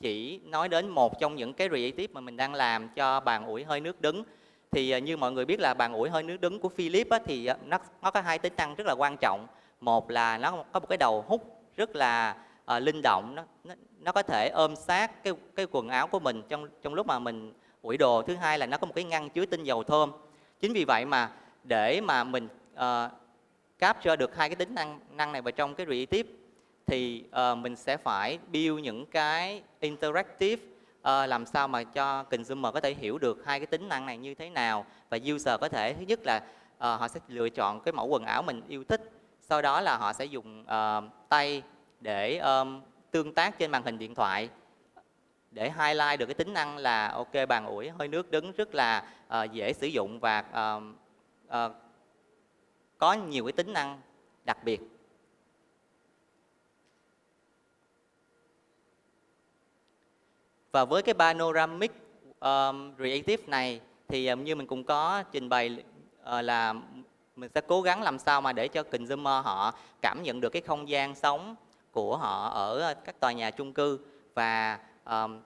chỉ nói đến một trong những cái creative mà mình đang làm cho bàn ủi hơi nước đứng. Thì như mọi người biết là bàn ủi hơi nước đứng của Philip á, thì nó có 2 tính năng rất là quan trọng. Một là nó có một cái đầu hút rất là linh động, nó có thể ôm sát cái quần áo của mình trong lúc mà mình ủi đồ. Thứ hai là nó có một cái ngăn chứa tinh dầu thơm. Chính vì vậy mà để mà mình capture được 2 cái tính năng này vào trong cái creative thì mình sẽ phải build những cái interactive làm sao mà cho consumer có thể hiểu được 2 cái tính năng này như thế nào, và user có thể, thứ nhất là họ sẽ lựa chọn cái mẫu quần áo mình yêu thích, sau đó là họ sẽ dùng tay để tương tác trên màn hình điện thoại để highlight được cái tính năng là ok, bàn ủi hơi nước đứng rất là dễ sử dụng và có nhiều cái tính năng đặc biệt. Và với cái panoramic creative này thì như mình cũng có trình bày là mình sẽ cố gắng làm sao mà để cho consumer họ cảm nhận được cái không gian sống của họ ở các tòa nhà chung cư, và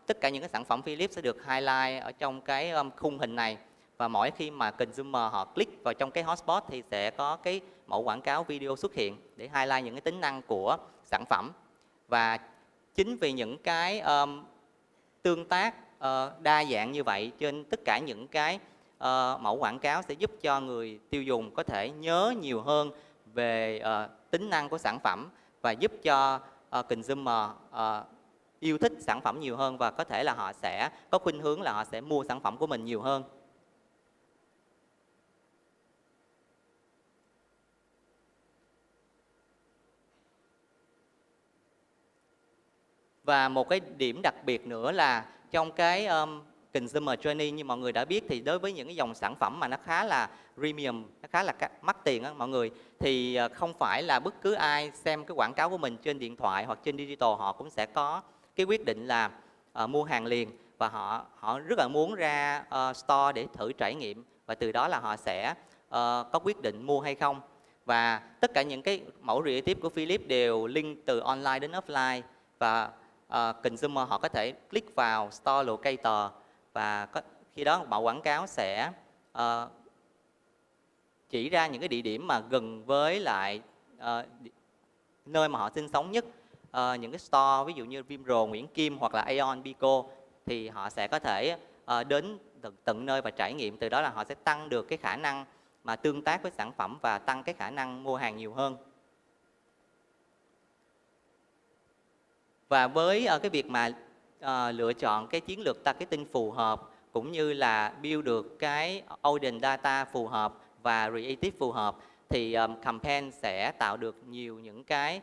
tất cả những cái sản phẩm Philip sẽ được highlight ở trong cái khung hình này. Và mỗi khi mà consumer họ click vào trong cái hotspot thì sẽ có cái mẫu quảng cáo video xuất hiện để highlight những cái tính năng của sản phẩm. Và chính vì những cái tương tác đa dạng như vậy trên tất cả những cái mẫu quảng cáo sẽ giúp cho người tiêu dùng có thể nhớ nhiều hơn về tính năng của sản phẩm và giúp cho consumer yêu thích sản phẩm nhiều hơn, và có thể là họ sẽ có khuynh hướng là họ sẽ mua sản phẩm của mình nhiều hơn. Và một cái điểm đặc biệt nữa là trong cái consumer journey, như mọi người đã biết, thì đối với những cái dòng sản phẩm mà nó khá là premium, nó khá là mắc tiền á mọi người, thì không phải là bất cứ ai xem cái quảng cáo của mình trên điện thoại hoặc trên digital họ cũng sẽ có cái quyết định là mua hàng liền, và họ rất là muốn ra store để thử trải nghiệm, và từ đó là họ sẽ có quyết định mua hay không. Và tất cả những cái mẫu creative của Philips đều link từ online đến offline, và consumer họ có thể click vào store locator, và khi đó mẫu quảng cáo sẽ chỉ ra những cái địa điểm mà gần với lại nơi mà họ sinh sống nhất. Những cái store ví dụ như Vinpro, Nguyễn Kim hoặc là Aeon, Bico, thì họ sẽ có thể đến tận nơi và trải nghiệm. Từ đó là họ sẽ tăng được cái khả năng mà tương tác với sản phẩm và tăng cái khả năng mua hàng nhiều hơn. Và với cái việc mà lựa chọn cái chiến lược targeting phù hợp, cũng như là build được cái audience data phù hợp và creative phù hợp, thì campaign sẽ tạo được nhiều những cái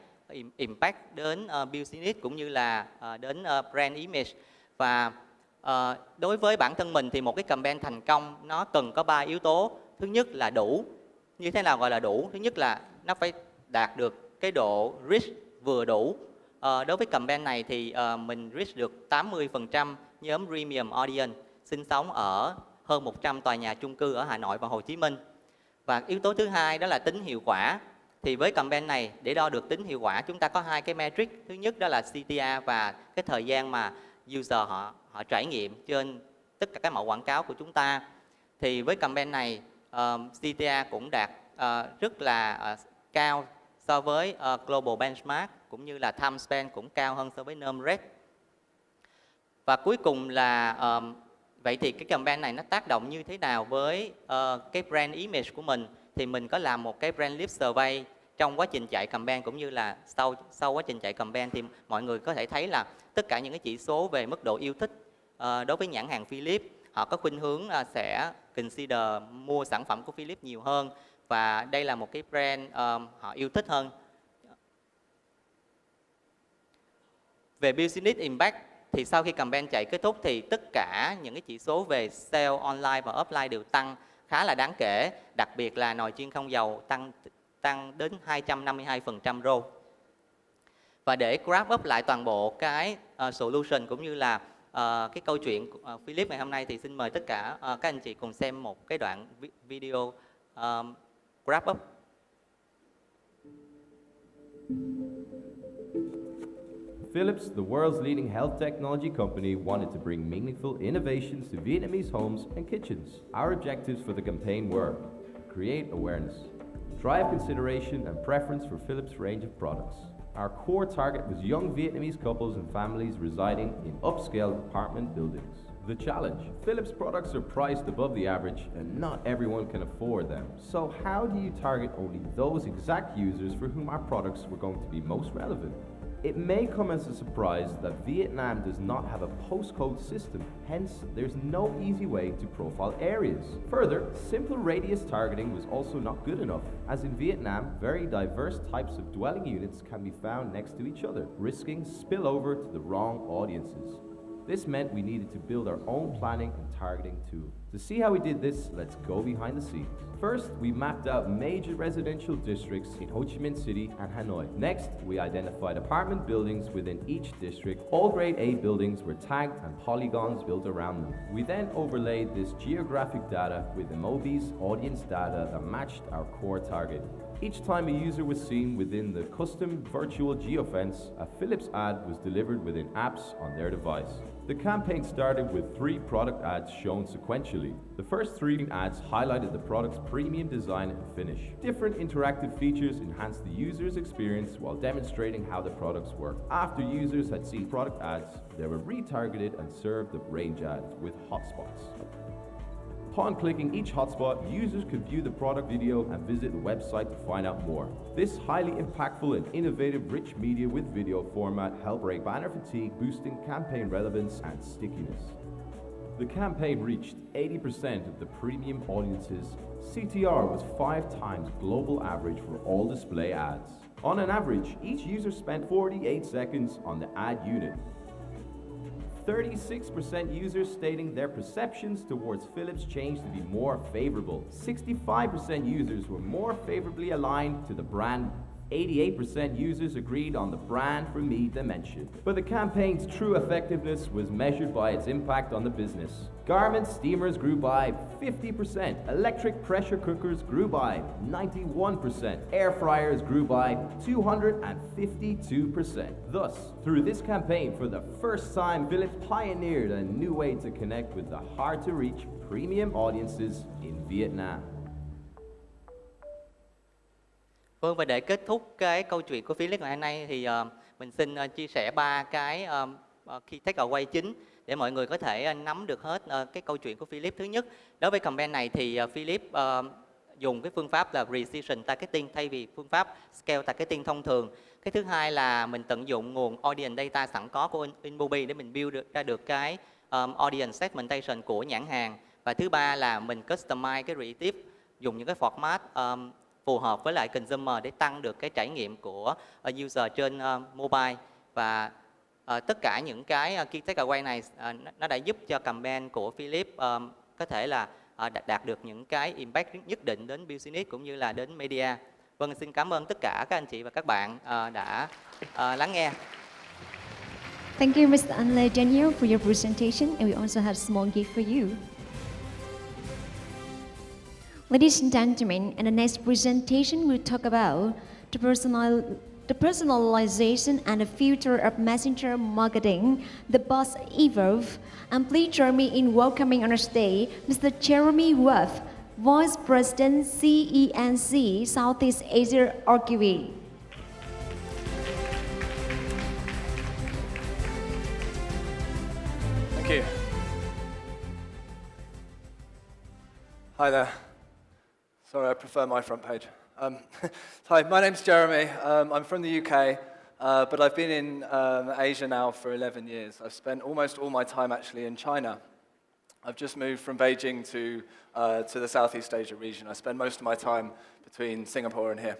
impact đến business cũng như là đến brand image. Và đối với bản thân mình thì một cái campaign thành công nó cần có 3 yếu tố. Thứ nhất là đủ. Như thế nào gọi là đủ? Thứ nhất là nó phải đạt được cái độ reach vừa đủ. Đối với campaign này thì mình reach được 80% nhóm premium audience sinh sống ở hơn 100 tòa nhà chung cư ở Hà Nội và Hồ Chí Minh. Và yếu tố thứ hai đó là tính hiệu quả. Thì với campaign này, để đo được tính hiệu quả, chúng ta có 2 cái metric. Thứ nhất đó là CTR và cái thời gian mà user họ trải nghiệm trên tất cả các mẫu quảng cáo của chúng ta. Thì với campaign này, CTR cũng đạt rất là cao so với global benchmark, cũng như là time spend cũng cao hơn so với norm rate. Và cuối cùng là vậy thì cái campaign này nó tác động như thế nào với cái brand image của mình? Thì mình có làm một cái brand lift survey trong quá trình chạy campaign, cũng như là sau quá trình chạy campaign, thì mọi người có thể thấy là tất cả những cái chỉ số về mức độ yêu thích đối với nhãn hàng Philips, họ có khuynh hướng sẽ consider mua sản phẩm của Philips nhiều hơn, và đây là một cái brand họ yêu thích hơn. Về business impact thì sau khi campaign chạy kết thúc thì tất cả những cái chỉ số về sale online và offline đều tăng khá là đáng kể, đặc biệt là nồi chiên không dầu tăng đến 252% ROI. Và để wrap up lại toàn bộ cái solution cũng như là cái câu chuyện Philips ngày hôm nay, thì xin mời tất cả các anh chị cùng xem một cái đoạn video wrap up. Philips, the world's leading health technology company, wanted to bring meaningful innovations to Vietnamese homes and kitchens. Our objectives for the campaign were: create awareness, drive consideration and preference for Philips' range of products. Our core target was young Vietnamese couples and families residing in upscale apartment buildings. The challenge: Philips products are priced above the average and not everyone can afford them. So how do you target only those exact users for whom our products were going to be most relevant? It may come as a surprise that Vietnam does not have a postcode system, hence there's no easy way to profile areas. Further, simple radius targeting was also not good enough, as in Vietnam, very diverse types of dwelling units can be found next to each other, risking spillover to the wrong audiences. This meant we needed to build our own planning and targeting tool. To see how we did this, let's go behind the scenes. First, we mapped out major residential districts in Ho Chi Minh City and Hanoi. Next, we identified apartment buildings within each district. All grade A buildings were tagged and polygons built around them. We then overlaid this geographic data with MOB's audience data that matched our core target. Each time a user was seen within the custom virtual geofence, a Philips ad was delivered within apps on their device. The campaign started with 3 product ads shown sequentially. The first 3 ads highlighted the product's premium design and finish. Different interactive features enhanced the user's experience while demonstrating how the products work. After users had seen product ads, they were retargeted and served the range ads with hotspots. Upon clicking each hotspot, users could view the product video and visit the website to find out more. This highly impactful and innovative rich media with video format helped break banner fatigue, boosting campaign relevance and stickiness. The campaign reached 80% of the premium audiences. CTR was 5 times global average for all display ads. On an average, each user spent 48 seconds on the ad unit. 36% users stating their perceptions towards Philips changed to be more favorable. 65% users were more favorably aligned to the brand 88% users agreed on the brand for me dimension. But the campaign's true effectiveness was measured by its impact on the business. Garment steamers grew by 50%, electric pressure cookers grew by 91%, air fryers grew by 252%. Thus, through this campaign, for the first time, Philips pioneered a new way to connect with the hard-to-reach premium audiences in Vietnam. Vâng, và để kết thúc cái câu chuyện của Philips ngày hôm nay thì mình xin chia sẻ 3 cái key takeaway chính để mọi người có thể nắm được hết cái câu chuyện của Philips. Thứ nhất, đối với campaign này thì Philips dùng cái phương pháp là precision targeting thay vì phương pháp scale targeting thông thường. Cái thứ hai là mình tận dụng nguồn audience data sẵn có của InMobi để mình build ra được cái audience segmentation của nhãn hàng. Và thứ ba là mình customize cái creative, dùng những cái format phù hợp với lại consumer để tăng được cái trải nghiệm của user trên mobile. Và tất cả những cái key takeaway này nó đã giúp cho campaign của Philips có thể là đạt được những cái impact nhất định đến business cũng như là đến media. Vâng, xin cảm ơn tất cả các anh chị và các bạn đã lắng nghe. Thank you, Mr. Anle Daniel, for your presentation, and we also have a small gift for you. Ladies and gentlemen, in the next presentation, we'll talk about the personalization and the future of messenger marketing, the buzz evolve. And please join me in welcoming on our stage Mr. Jeremy Wolf, Vice President CENC Southeast Asia RQE. Thank you. Hi there. Sorry, I prefer my front page. Hi, my name's Jeremy. I'm from the UK, but I've been in Asia now for 11 years. I've spent almost all my time actually in China. I've just moved from Beijing to the Southeast Asia region. I spend most of my time between Singapore and here.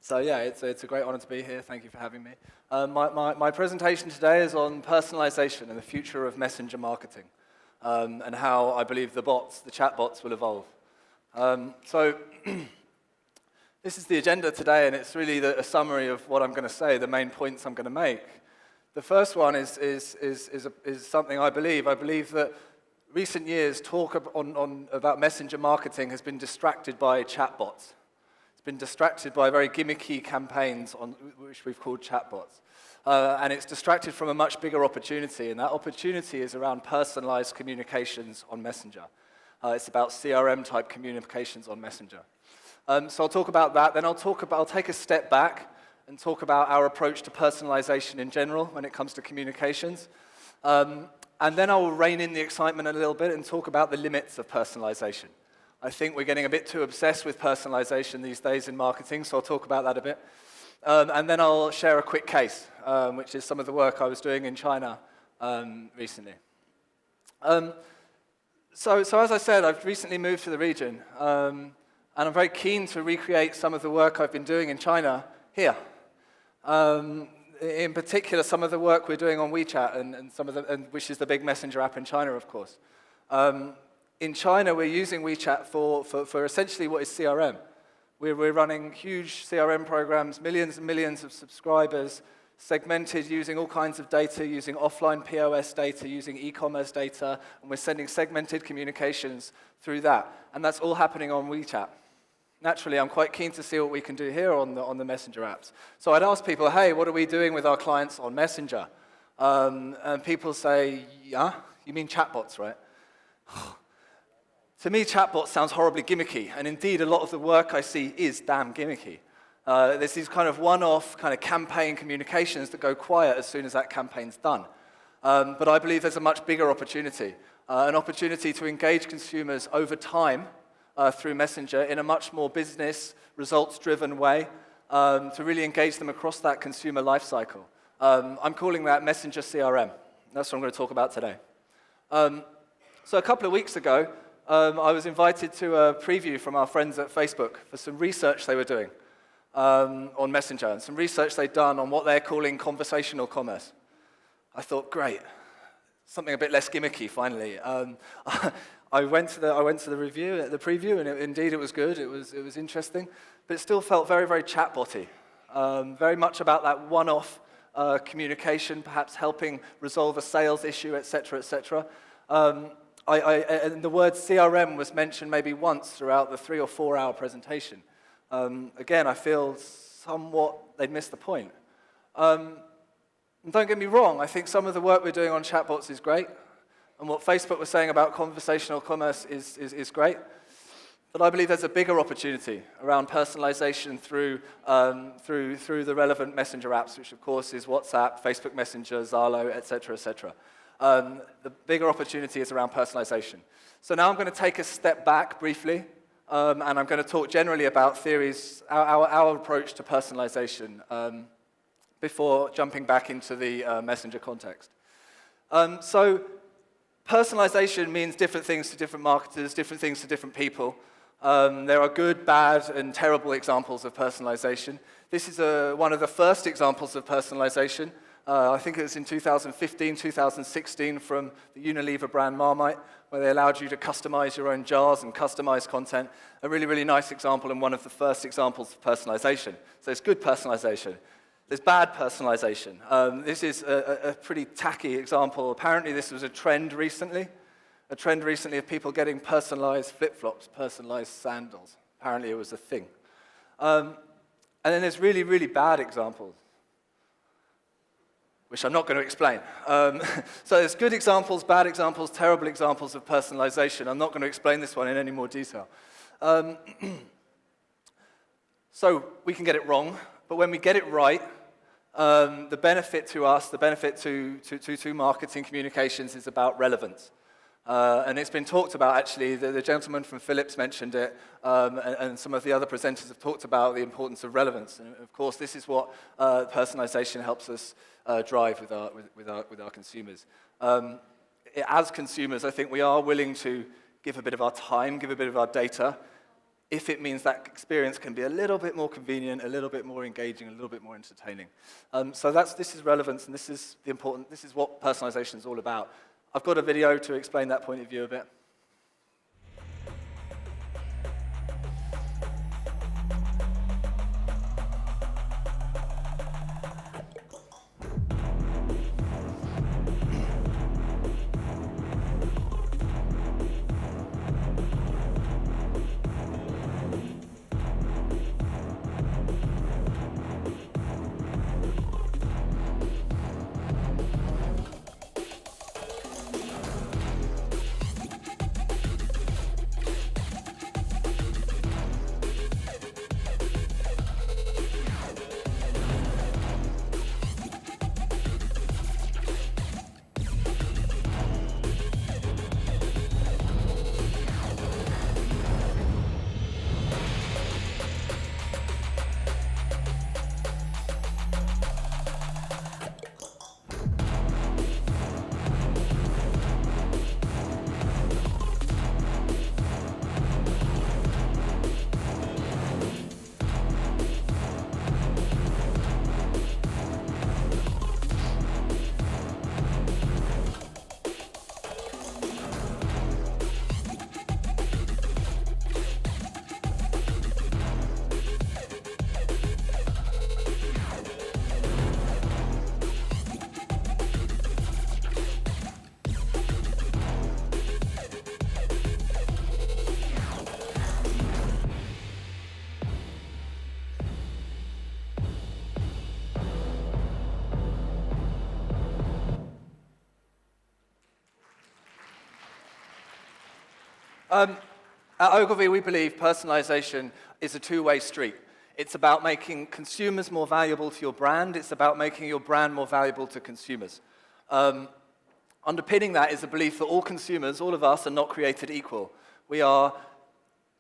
So yeah, it's a great honor to be here. Thank you for having me. My presentation today is on personalization and the future of messenger marketing, and how I believe the chatbots will evolve. So this is the agenda today, and it's really a summary of what I'm going to say, the main points I'm going to make. The first one is something I believe. I believe that recent years talk about messenger marketing has been distracted by chatbots. It's been distracted by very gimmicky campaigns which we've called chatbots. And it's distracted from a much bigger opportunity, and that opportunity is around personalized communications on Messenger. It's about CRM-type communications on Messenger. So I'll talk about that. Then I'll take a step back and talk about our approach to personalization in general when it comes to communications. And then I will rein in the excitement a little bit and talk about the limits of personalization. I think we're getting a bit too obsessed with personalization these days in marketing, so I'll talk about that a bit. And then I'll share a quick case, which is some of the work I was doing in China recently. So as I said, I've recently moved to the region, and I'm very keen to recreate some of the work I've been doing in China here. In particular, some of the work we're doing on WeChat, which is the big messenger app in China, of course. In China, we're using WeChat for essentially what is CRM. We're running huge CRM programs, millions and millions of subscribers, segmented using all kinds of data, using offline POS data, using e-commerce data, and we're sending segmented communications through that. And that's all happening on WeChat. Naturally, I'm quite keen to see what we can do here on the Messenger apps. So I'd ask people, hey, what are we doing with our clients on Messenger? And people say, yeah, you mean chatbots, right? To me, chatbots sounds horribly gimmicky, and indeed, a lot of the work I see is damn gimmicky. There's these kind of one-off kind of campaign communications that go quiet as soon as that campaign's done. But I believe there's a much bigger opportunity, an opportunity to engage consumers over time through Messenger in a much more business, results-driven way, to really engage them across that consumer life cycle. I'm calling that Messenger CRM. That's what I'm going to talk about today. So a couple of weeks ago, I was invited to a preview from our friends at Facebook for some research they were doing on Messenger, and some research they'd done on what they're calling conversational commerce. I thought, great, something a bit less gimmicky, finally. I went to the review, the preview, and indeed it was good. It was interesting, but it still felt very, very chatbotty. Very much about that one-off communication, perhaps helping resolve a sales issue, etc., etc. And the word CRM was mentioned maybe once throughout the 3 or 4 hour presentation. Again, I feel somewhat they'd missed the point. And don't get me wrong, I think some of the work we're doing on chatbots is great, and what Facebook was saying about conversational commerce is great. But I believe there's a bigger opportunity around personalization through the relevant messenger apps, which of course is WhatsApp, Facebook Messenger, Zalo, etc., etc. The bigger opportunity is around personalization. So now I'm going to take a step back briefly, and I'm going to talk generally about theories, our approach to personalization, before jumping back into the messenger context. So personalization means different things to different marketers, different things to different people. There are good, bad, and terrible examples of personalization. This is one of the first examples of personalization. I think it was in 2015, 2016 from the Unilever brand Marmite, where they allowed you to customize your own jars and customize content. A really, really nice example and one of the first examples of personalization. So it's good personalization. There's bad personalization. This is a pretty tacky example. Apparently this was a trend recently of people getting personalized flip-flops, personalized sandals. Apparently it was a thing. And then there's really, really bad examples, which I'm not going to explain. So there's good examples, bad examples, terrible examples of personalization. I'm not going to explain this one in any more detail. So we can get it wrong, but when we get it right, the benefit to us, the benefit to marketing communications is about relevance. And it's been talked about, actually, the gentleman from Philips mentioned it, and some of the other presenters have talked about the importance of relevance. And of course, this is what personalization helps us drive with our consumers. As consumers, I think we are willing to give a bit of our time, give a bit of our data, if it means that experience can be a little bit more convenient, a little bit more engaging, a little bit more entertaining. So this is relevance, and this is what personalization is all about. I've got a video to explain that point of view a bit. At Ogilvy, we believe personalization is a two-way street. It's about making consumers more valuable to your brand. It's about making your brand more valuable to consumers. Underpinning that is a belief that all consumers, all of us, are not created equal. We are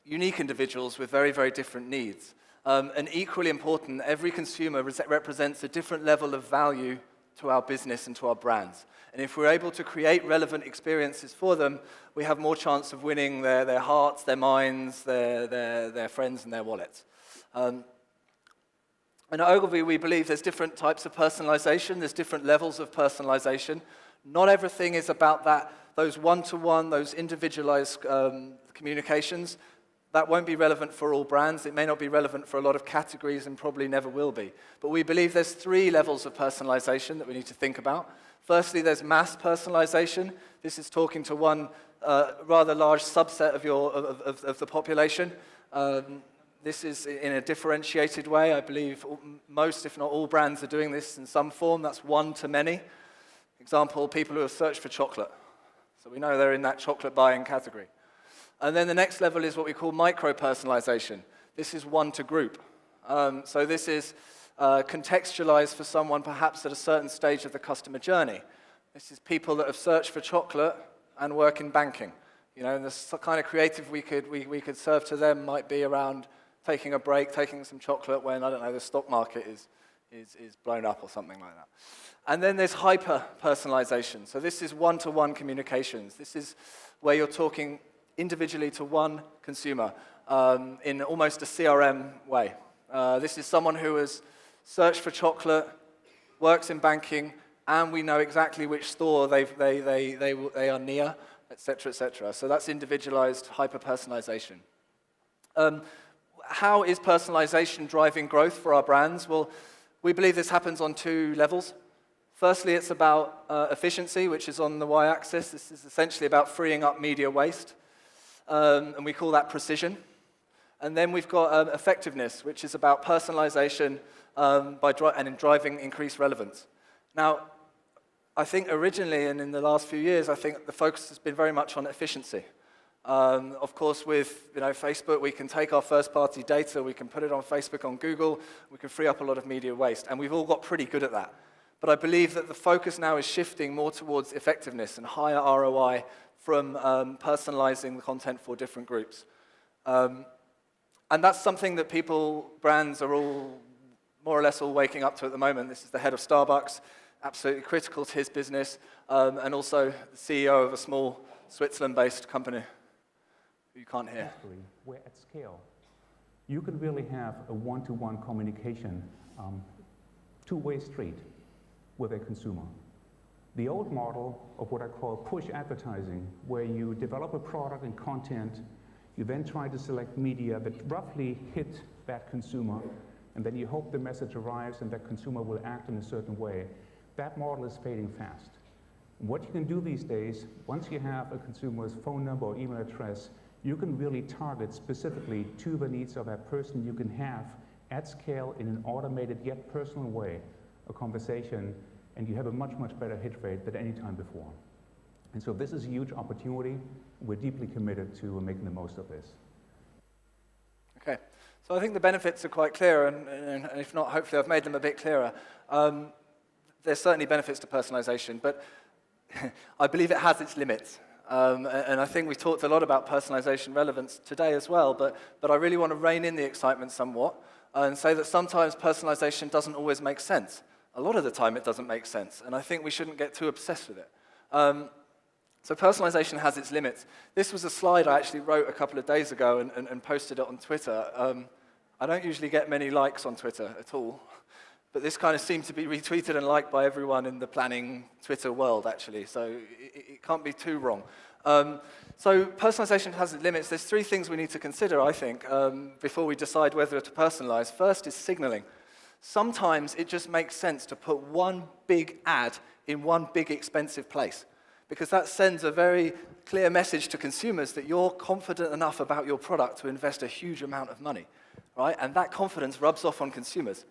unique individuals with very, very different needs. And equally important, every consumer represents a different level of value to our business and to our brands. And if we're able to create relevant experiences for them, we have more chance of winning their hearts, their minds, their friends, and their wallets. And at Ogilvy, we believe there's different types of personalization, there's different levels of personalization. Not everything is about those one-to-one, those individualized communications, that won't be relevant for all brands. It may not be relevant for a lot of categories and probably never will be. But we believe there's 3 levels of personalization that we need to think about. Firstly, there's mass personalization. This is talking to one rather large subset of the population. This is in a differentiated way. I believe most, if not all, brands are doing this in some form. That's one to many. Example, people who have searched for chocolate. So we know they're in that chocolate buying category. And then the next level is what we call micro-personalization. This is one to group. So this is contextualized for someone perhaps at a certain stage of the customer journey. This is people that have searched for chocolate and work in banking. You know, and the kind of creative we could serve to them might be around taking a break, taking some chocolate when, I don't know, the stock market is blown up or something like that. And then there's hyper-personalization. So this is one-to-one communications. This is where you're talking individually to one consumer in almost a CRM way. This is someone who has searched for chocolate, works in banking, and we know exactly which store they are near, etc., etc. So that's individualized hyper-personalization. How is personalization driving growth for our brands? Well, we believe this happens on 2 levels. Firstly, it's about efficiency, which is on the y-axis. This is essentially about freeing up media waste. And we call that precision. And then we've got effectiveness, which is about personalization and driving increased relevance. Now, I think originally and in the last few years, I think the focus has been very much on efficiency. Of course, with Facebook, we can take our first-party data, we can put it on Facebook, on Google, we can free up a lot of media waste, and we've all got pretty good at that. But I believe that the focus now is shifting more towards effectiveness and higher ROI from personalizing the content for different groups. And that's something that brands are all more or less all waking up to at the moment. This is the head of Starbucks, absolutely critical to his business, and also the CEO of a small Switzerland-based company who you can't hear. Where at scale, you can really have a one-to-one communication, two-way street with a consumer. The old model of what I call push advertising, where you develop a product and content, you then try to select media that roughly hit that consumer, and then you hope the message arrives and that consumer will act in a certain way. That model is fading fast. What you can do these days, once you have a consumer's phone number or email address, you can really target specifically to the needs of that person. You can have, at scale, in an automated yet personal way, a conversation, and you have a much, much better hit rate than any time before. And so this is a huge opportunity. We're deeply committed to making the most of this. Okay, so I think the benefits are quite clear, and if not, hopefully I've made them a bit clearer. There's certainly benefits to personalization, but I believe it has its limits. And I think we talked a lot about personalization relevance today as well, but I really want to rein in the excitement somewhat and say that sometimes personalization doesn't always make sense. A lot of the time it doesn't make sense, and I think we shouldn't get too obsessed with it. So personalization has its limits. This was a slide I actually wrote a couple of days ago and posted it on Twitter. I don't usually get many likes on Twitter at all, but this kind of seemed to be retweeted and liked by everyone in the planning Twitter world, actually, so it can't be too wrong. So personalization has its limits. There's 3 things we need to consider, I think, before we decide whether to personalize. First is signaling. Sometimes it just makes sense to put one big ad in one big expensive place, because that sends a very clear message to consumers that you're confident enough about your product to invest a huge amount of money, right? And that confidence rubs off on consumers.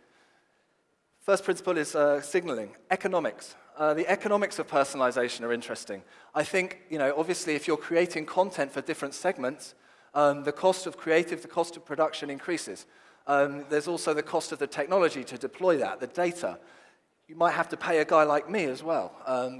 First principle is signaling. Economics. The economics of personalization are interesting. I think, obviously if you're creating content for different segments, the cost of creative, the cost of production increases. There's also the cost of the technology to deploy that, the data. You might have to pay a guy like me as well,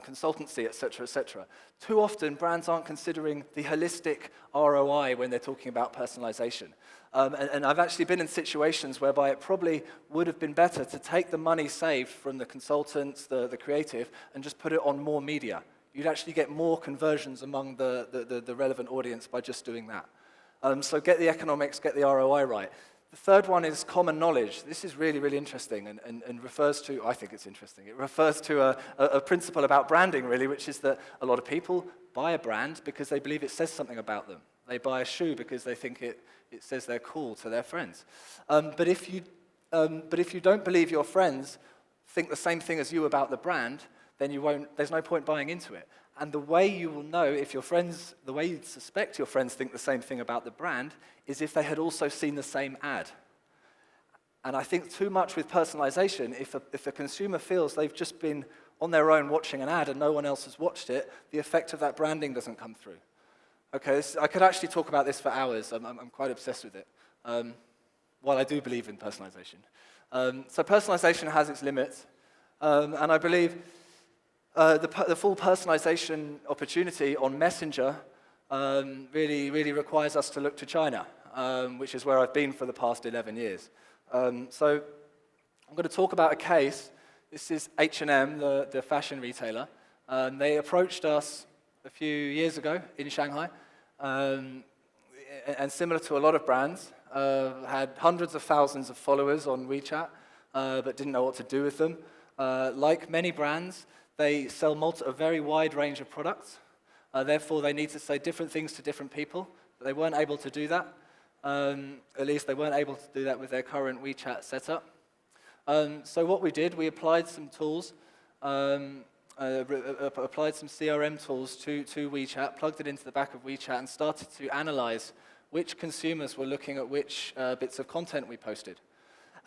consultancy, et cetera, et cetera. Too often, brands aren't considering the holistic ROI when they're talking about personalization. And I've actually been in situations whereby it probably would have been better to take the money saved from the consultants, the creative, and just put it on more media. You'd actually get more conversions among the relevant audience by just doing that. So get the economics, get the ROI right. The third one is common knowledge. This is really, really interesting and refers to, I think it's interesting, it refers to a principle about branding, really, which is that a lot of people buy a brand because they believe it says something about them. They buy a shoe because they think it says they're cool to their friends. But if you don't believe your friends think the same thing as you about the brand, then there's no point buying into it. And the way you will know if the way you'd suspect your friends think the same thing about the brand is if they had also seen the same ad. And I think too much with personalization, if the consumer feels they've just been on their own watching an ad and no one else has watched it, the effect of that branding doesn't come through. Okay, I could actually talk about this for hours. I'm quite obsessed with it, while I do believe in personalization. So personalization has its limits, and I believe the full personalization opportunity on Messenger really requires us to look to China, which is where I've been for the past 11 years. So I'm going to talk about a case. This is H&M, the fashion retailer. They approached us a few years ago in Shanghai, and similar to a lot of brands, had hundreds of thousands of followers on WeChat, but didn't know what to do with them. Like many brands, they sell a very wide range of products. Therefore, they need to say different things to different people. But they weren't able to do that. At least they weren't able to do that with their current WeChat setup. So what we did, we applied some tools, applied some CRM tools to WeChat, plugged it into the back of WeChat, and started to analyze which consumers were looking at which bits of content we posted.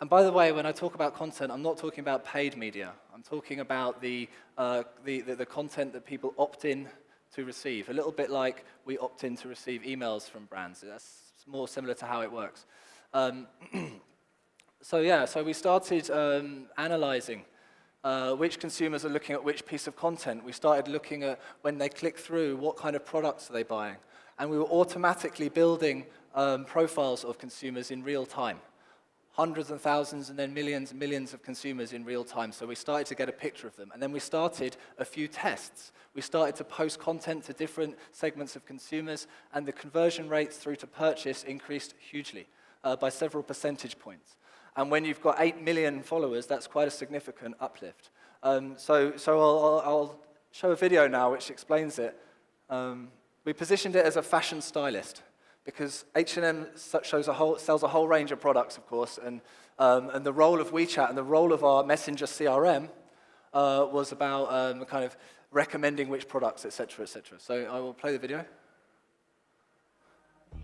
And by the way, when I talk about content, I'm not talking about paid media. I'm talking about the content that people opt in to receive, a little bit like we opt in to receive emails from brands. That's more similar to how it works. So we started analyzing which consumers are looking at which piece of content. We started looking at when they click through, what kind of products are they buying. And we were automatically building profiles of consumers in real time. Hundreds and thousands and then millions and millions of consumers in real time. So we started to get a picture of them. And then we started a few tests. We started to post content to different segments of consumers, and the conversion rates through to purchase increased hugely by several percentage points. And when you've got 8 million followers, that's quite a significant uplift. So I'll show a video now which explains it. We positioned it as a fashion stylist, because H&M sells a whole range of products, of course, and the role of WeChat and the role of our Messenger CRM was about kind of recommending which products, etc., etc. So I will play the video.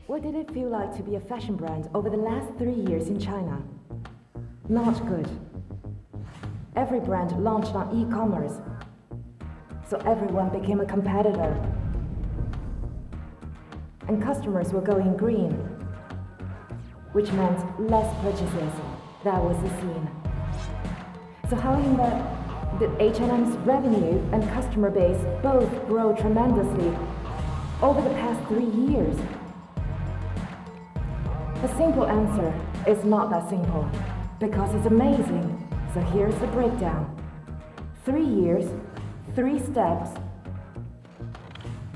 What did it feel like to be a fashion brand over the last 3 years in China? Not good. Every brand launched on e-commerce, so everyone became a competitor. And customers were going green, which meant less purchases. That was the scene. So how in did H&M's revenue and customer base both grow tremendously over the past 3 years? The simple answer is not that simple, because it's amazing. So here's the breakdown. 3 years, 3 steps,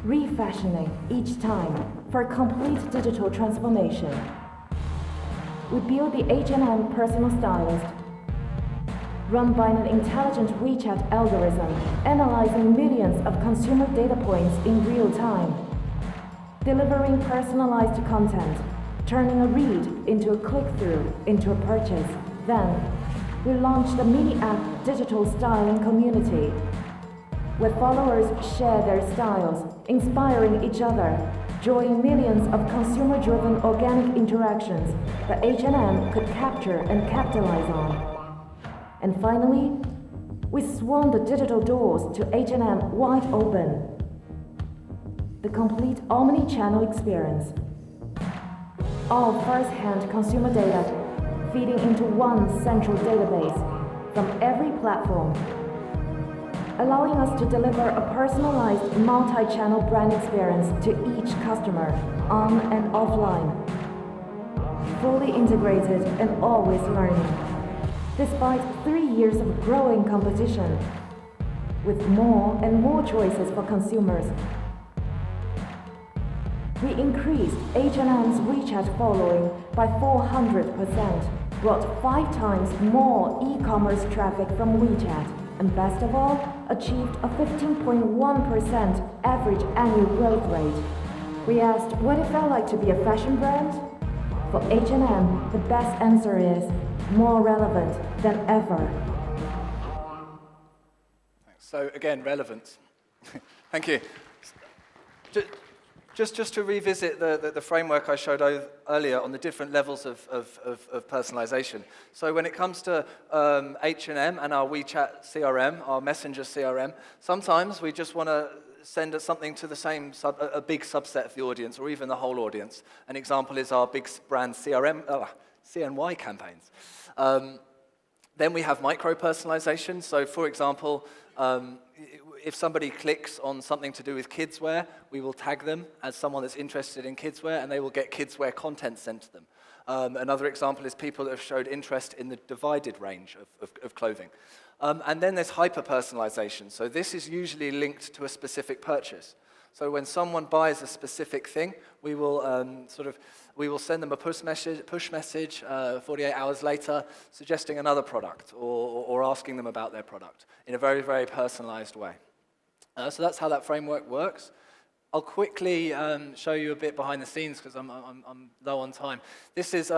refashioning each time for a complete digital transformation. We built the H&M personal stylist, run by an intelligent WeChat algorithm, analyzing millions of consumer data points in real time, delivering personalized content, turning a read into a click-through, into a purchase. Then, we launched a mini-app digital styling community, where followers share their styles, inspiring each other, drawing millions of consumer-driven organic interactions that H&M could capture and capitalize on. And finally, we swung the digital doors to H&M wide open. The complete omni-channel experience. All first-hand consumer data feeding into one central database from every platform, allowing us to deliver a personalized multi-channel brand experience to each customer, on and offline. Fully integrated and always learning, despite 3 years of growing competition, with more and more choices for consumers. We increased H&M's WeChat following by 400%, brought 5 times more e-commerce traffic from WeChat, and best of all, achieved a 15.1% average annual growth rate. We asked what it felt like to be a fashion brand. For H&M, the best answer is more relevant than ever. So again, relevance. Thank you. Just to revisit the framework I showed earlier on the different levels of personalization. So when it comes to H&M and our WeChat CRM, our messenger CRM, sometimes we just want to send something to the same a big subset of the audience or even the whole audience. An example is our big brand CNY campaigns. Then we have micro-personalization. So for example, if somebody clicks on something to do with kidswear, we will tag them as someone that's interested in kidswear, and they will get kidswear content sent to them. Another example is people that have showed interest in the divided range of clothing. And then there's hyper-personalization. So this is usually linked to a specific purchase. So when someone buys a specific thing, we will send them a push message 48 hours later, suggesting another product or asking them about their product in a very, very personalized way. So that's how that framework works. I'll quickly show you a bit behind the scenes because I'm low on time. This is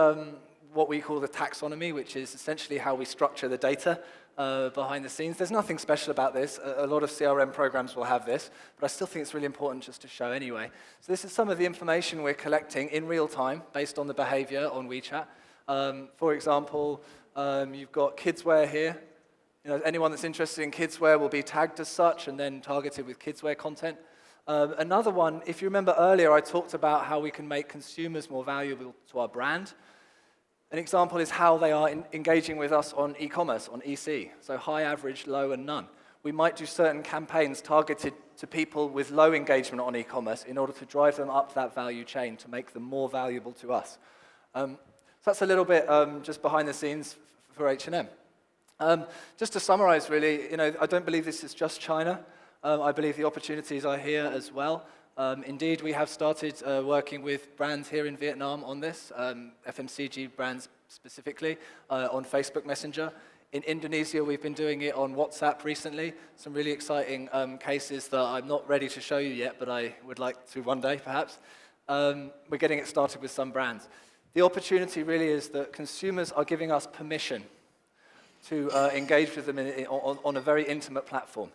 what we call the taxonomy, which is essentially how we structure the data behind the scenes. There's nothing special about this. A lot of CRM programs will have this, but I still think it's really important just to show anyway. So this is some of the information we're collecting in real time based on the behavior on WeChat. For example, you've got kidswear here. You know, anyone that's interested in kidswear will be tagged as such and then targeted with kidswear content. Another one, if you remember earlier, I talked about how we can make consumers more valuable to our brand. An example is how they are engaging with us on e-commerce, on EC. So high, average, low, and none. We might do certain campaigns targeted to people with low engagement on e-commerce in order to drive them up that value chain to make them more valuable to us. So that's a little bit just behind the scenes for H&M. Just to summarize, really, you know, I don't believe this is just China. I believe the opportunities are here as well. Indeed, we have started working with brands here in Vietnam on this, FMCG brands specifically, on Facebook Messenger. In Indonesia, we've been doing it on WhatsApp recently. Some really exciting cases that I'm not ready to show you yet, but I would like to one day, perhaps. We're getting it started with some brands. The opportunity really is that consumers are giving us permission to engage with them on a very intimate platform.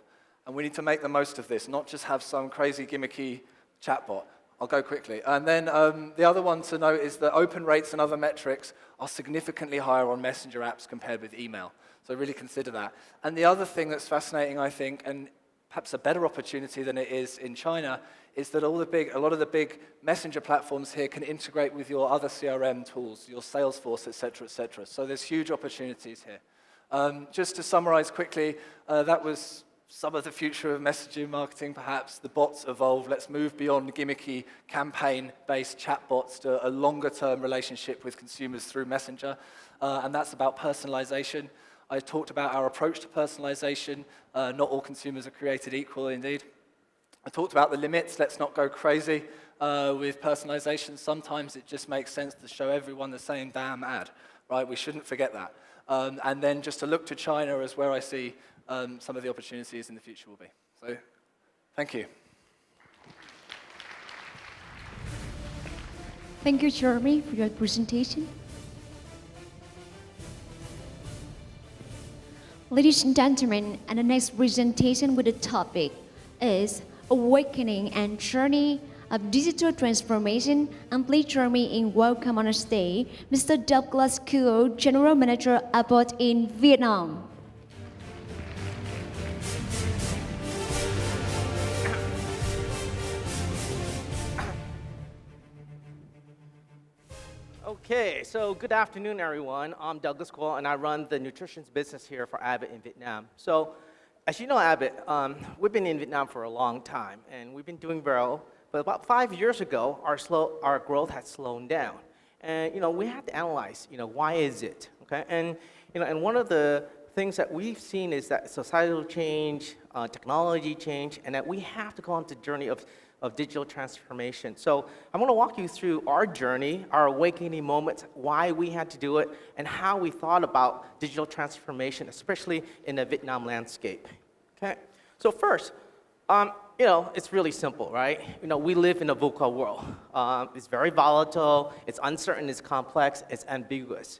And we need to make the most of this, not just have some crazy gimmicky chatbot. I'll go quickly. And then the other one to note is that open rates and other metrics are significantly higher on messenger apps compared with email. So really consider that. And the other thing that's fascinating, I think, and perhaps a better opportunity than it is in China, is that a lot of the big messenger platforms here can integrate with your other CRM tools, your Salesforce, et cetera, et cetera. So there's huge opportunities here. Just to summarize quickly, that was some of the future of messaging marketing, perhaps. The bots evolve. Let's move beyond gimmicky campaign-based chatbots to a longer-term relationship with consumers through Messenger. And that's about personalization. I talked about our approach to personalization. Not all consumers are created equal, indeed. I talked about the limits. Let's not go crazy with personalization. Sometimes it just makes sense to show everyone the same damn ad, right? We shouldn't forget that. And then just to look to China as where I see some of the opportunities in the future will be. So, thank you. Thank you, Jeremy, for your presentation. Ladies and gentlemen, and the next presentation with the topic is Awakening and Journey of Digital Transformation, and please join me in welcome on stage Mr. Douglas Kuo, General Manager Abbott in Vietnam. Okay, so good afternoon, everyone. I'm Douglas Kuo, and I run the nutrition business here for Abbott in Vietnam. So, as you know, Abbott, we've been in Vietnam for a long time, and we've been doing well. But about 5 years ago, our growth had slowed down, and we had to analyze, why is it? Okay, and and one of the things that we've seen is that societal change, technology change, and that we have to go on the journey of digital transformation. So I want to walk you through our journey, our awakening moments, why we had to do it, and how we thought about digital transformation, especially in the Vietnam landscape. Okay? So first, it's really simple, right? We live in a VUCA world. It's very volatile, it's uncertain, it's complex, it's ambiguous.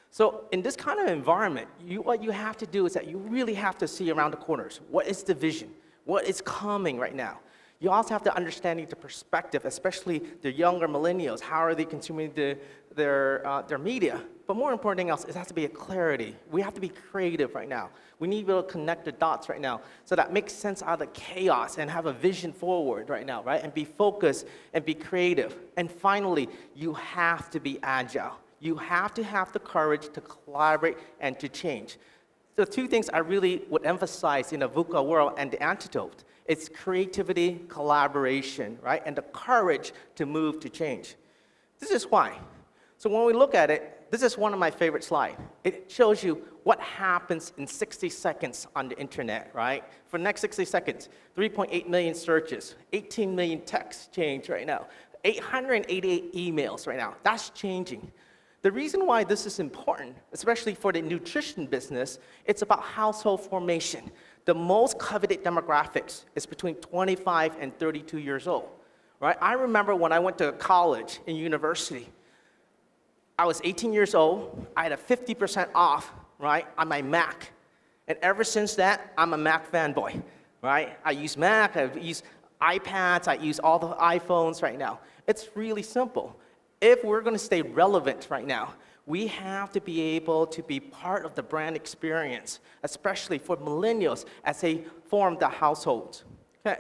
So in this kind of environment, what you have to do is that you really have to see around the corners. What is the vision? What is coming right now? You also have to understand the perspective, especially the younger millennials. How are they consuming their media? But more important than else, it has to be a clarity. We have to be creative right now. We need to be able to connect the dots right now so that makes sense out of the chaos and have a vision forward right now, right? And be focused and be creative. And finally, you have to be agile. You have to have the courage to collaborate and to change. The two things I really would emphasize in a VUCA world and the antidote. It's creativity, collaboration, right? And the courage to move to change. This is why. So when we look at it, this is one of my favorite slides. It shows you what happens in 60 seconds on the internet, right? For the next 60 seconds, 3.8 million searches, 18 million texts change right now, 888 emails right now. That's changing. The reason why this is important, especially for the nutrition business, it's about household formation. The most coveted demographics is between 25 and 32 years old, right? I remember when I went to college and university, I was 18 years old, I had a 50% off, right, on my Mac. And ever since that, I'm a Mac fanboy, right? I use Mac, I use iPads, I use all the iPhones right now. It's really simple. If we're going to stay relevant right now, we have to be able to be part of the brand experience, especially for millennials as they form the households. Okay.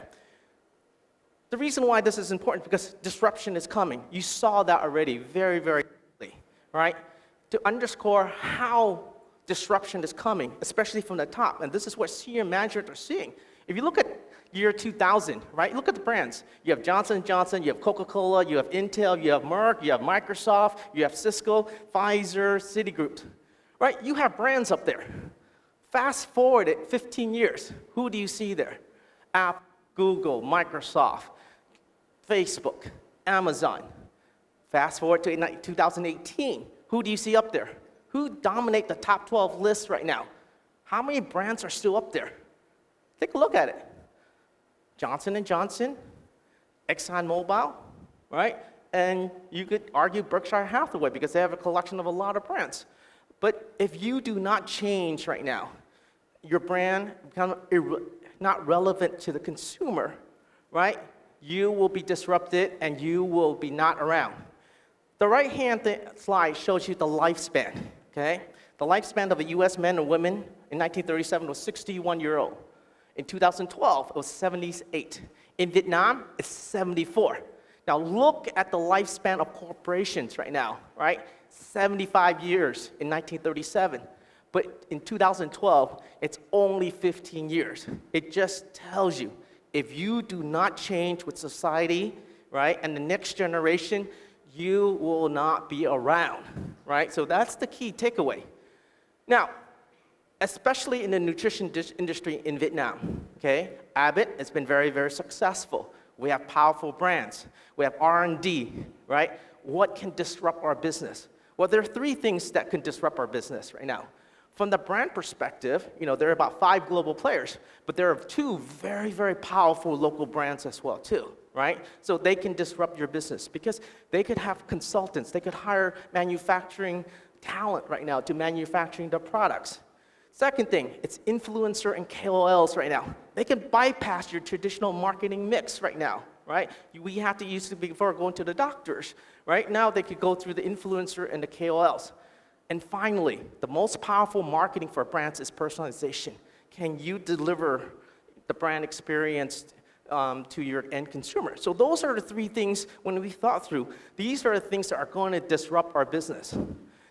The reason why this is important is because disruption is coming. You saw that already very, very quickly, right? To underscore how disruption is coming, especially from the top, and this is what senior managers are seeing. If you look at year 2000, right? Look at the brands. You have Johnson & Johnson, you have Coca-Cola, you have Intel, you have Merck, you have Microsoft, you have Cisco, Pfizer, Citigroup, right? You have brands up there. Fast forward it 15 years. Who do you see there? Apple, Google, Microsoft, Facebook, Amazon. Fast forward to 2018. Who do you see up there? Who dominate the top 12 lists right now? How many brands are still up there? Take a look at it. Johnson & Johnson, ExxonMobil, right? And you could argue Berkshire Hathaway because they have a collection of a lot of brands. But if you do not change right now, your brand becomes not relevant to the consumer, right? You will be disrupted and you will be not around. The right-hand slide shows you the lifespan, okay? The lifespan of a US men and women in 1937 was 61-year-old. In 2012, it was 78. In Vietnam, it's 74. Now look at the lifespan of corporations right now, right? 75 years in 1937. But in 2012, it's only 15 years. It just tells you, if you do not change with society, right, and the next generation, you will not be around, right? So that's the key takeaway. Now, especially in the nutrition industry in Vietnam, okay? Abbott has been very, very successful. We have powerful brands. We have R&D, right? What can disrupt our business? Well, there are three things that can disrupt our business right now. From the brand perspective, there are about 5 global players, but there are 2 very, very powerful local brands as well, too, right? So they can disrupt your business because they could have consultants. They could hire manufacturing talent right now to manufacturing their products. Second thing, it's influencer and KOLs right now. They can bypass your traditional marketing mix right now, right? We have to use it before going to the doctors. Right now, they could go through the influencer and the KOLs. And finally, the most powerful marketing for brands is personalization. Can you deliver the brand experience to your end consumer? So those are the 3 things when we thought through. These are the things that are going to disrupt our business.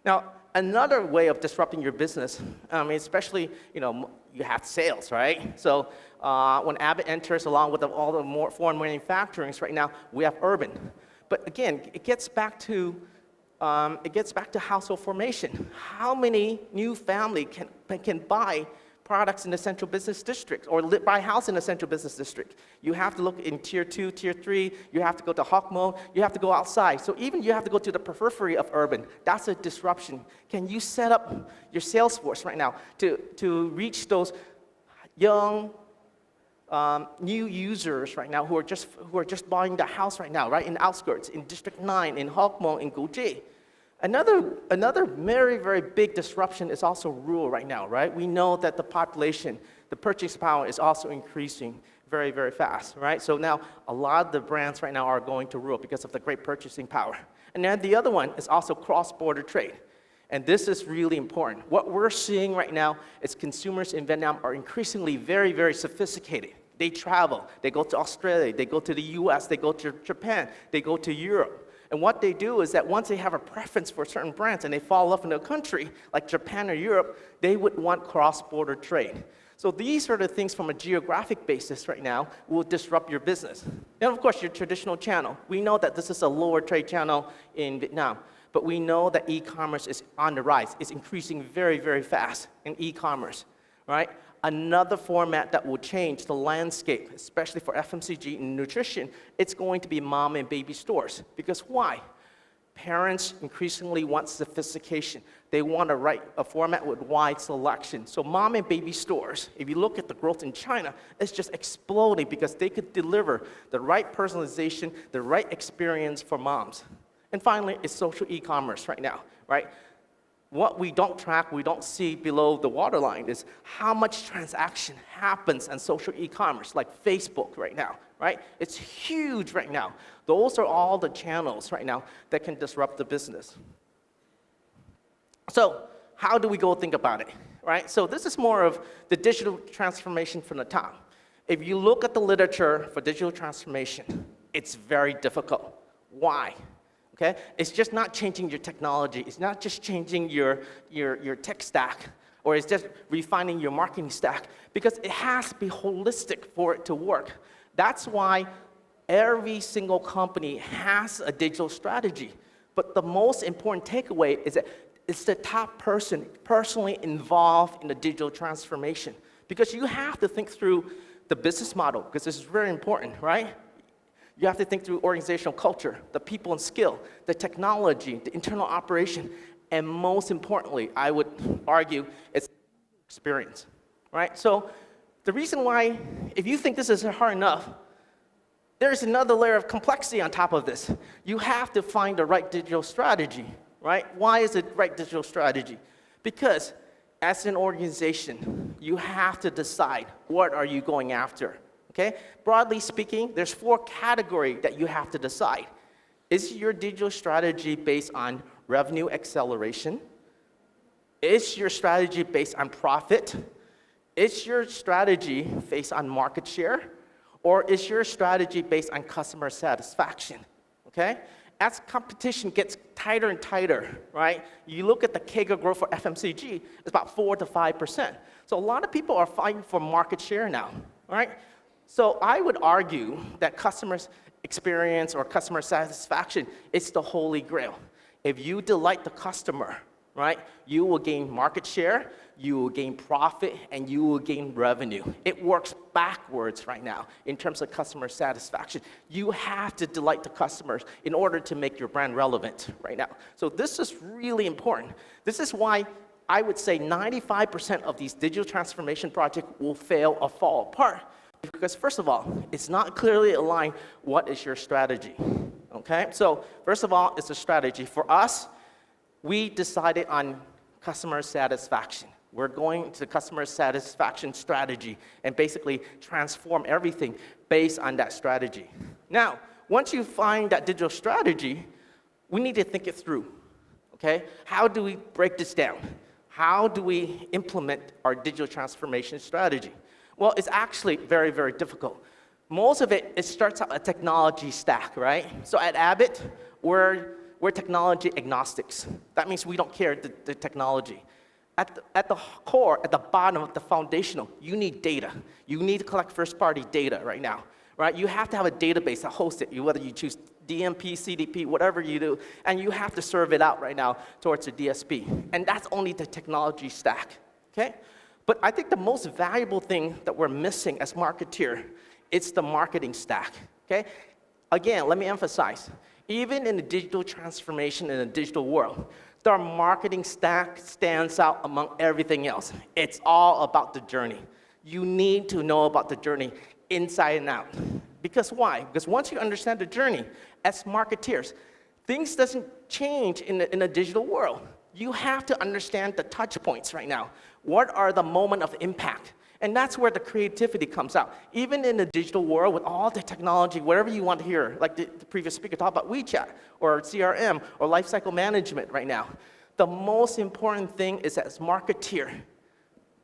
Now, another way of disrupting your business, especially, you have sales, right? So when Abbott enters along with all the more foreign manufacturings right now, we have urban. But again, it gets back to it gets back to household formation. How many new family can buy products in the central business district or buy a house in the central business district? You have to look in tier 2, tier 3, you have to go to Hokmo, you have to go outside. So even you have to go to the periphery of urban. That's a disruption. Can you set up your sales force right now to reach those young, new users right now who are just buying the house right now, right, in the outskirts, in District 9, in Hokmo, in Guji? Another very, very big disruption is also rural right now, right? We know that the population, the purchasing power is also increasing very, very fast, right? So now a lot of the brands right now are going to rural because of the great purchasing power. And then the other one is also cross-border trade. And this is really important. What we're seeing right now is consumers in Vietnam are increasingly very, very sophisticated. They travel, they go to Australia, they go to the US, they go to Japan, they go to Europe. And what they do is that once they have a preference for certain brands and they fall off in a country like Japan or Europe, they would want cross-border trade. So these are the things from a geographic basis right now will disrupt your business. And of course, your traditional channel. We know that this is a lower trade channel in Vietnam, but we know that e-commerce is on the rise. It's increasing very, very fast in e-commerce, right? Another format that will change the landscape, especially for FMCG and nutrition, it's going to be mom and baby stores. Because why? Parents increasingly want sophistication. They want a format with wide selection. So mom and baby stores, if you look at the growth in China, it's just exploding because they could deliver the right personalization, the right experience for moms. And finally, it's social e-commerce right now, right? What we don't track, we don't see below the waterline is how much transaction happens on social e-commerce, like Facebook right now, right? It's huge right now. Those are all the channels right now that can disrupt the business. So how do we go think about it, right? So this is more of the digital transformation from the top. If you look at the literature for digital transformation, it's very difficult. Why? Okay? It's just not changing your technology. It's not just changing your tech stack, or it's just refining your marketing stack, because it has to be holistic for it to work. That's why every single company has a digital strategy. But the most important takeaway is that it's the top person personally involved in the digital transformation. Because you have to think through the business model, because this is very important, right? You have to think through organizational culture, the people and skill, the technology, the internal operation, and most importantly, I would argue, it's experience, right? So the reason why, if you think this is hard enough, there's another layer of complexity on top of this. You have to find the right digital strategy, right? Why is it right digital strategy? Because as an organization, you have to decide what are you going after. Okay? Broadly speaking, there's 4 categories that you have to decide. Is your digital strategy based on revenue acceleration? Is your strategy based on profit? Is your strategy based on market share? Or is your strategy based on customer satisfaction? Okay? As competition gets tighter and tighter, right? You look at the CAGR growth for FMCG, it's about 4 to 5%. So a lot of people are fighting for market share now, right? So I would argue that customer experience or customer satisfaction is the holy grail. If you delight the customer, right, you will gain market share, you will gain profit, and you will gain revenue. It works backwards right now in terms of customer satisfaction. You have to delight the customers in order to make your brand relevant right now. So this is really important. This is why I would say 95% of these digital transformation projects will fail or fall apart. Because first of all, it's not clearly aligned what is your strategy, okay? So first of all, it's a strategy. For us, we decided on customer satisfaction. We're going to customer satisfaction strategy and basically transform everything based on that strategy. Now, once you find that digital strategy, we need to think it through, okay? How do we break this down? How do we implement our digital transformation strategy? Well, it's actually very, very difficult. Most of it starts out a technology stack, right? So at Abbott, we're technology agnostics. That means we don't care the technology. At the core, at the bottom of the foundational, you need data. You need to collect first-party data right now, right? You have to have a database that hosts it, whether you choose DMP, CDP, whatever you do, and you have to serve it out right now towards the DSP. And that's only the technology stack, okay? But I think the most valuable thing that we're missing as marketeer, it's the marketing stack, okay? Again, let me emphasize, even in the digital transformation in the digital world, the marketing stack stands out among everything else. It's all about the journey. You need to know about the journey inside and out. Because why? Because once you understand the journey, as marketeers, things doesn't change in the digital world. You have to understand the touch points right now. What are the moment of impact? And that's where the creativity comes out. Even in the digital world, with all the technology, whatever you want to hear, like the previous speaker talked about WeChat, or CRM, or lifecycle management right now, the most important thing is as marketeer,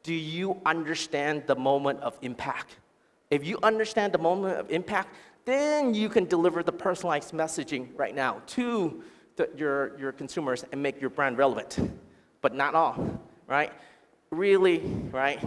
do you understand the moment of impact? If you understand the moment of impact, then you can deliver the personalized messaging right now to your consumers and make your brand relevant. But not all, right? Really, right?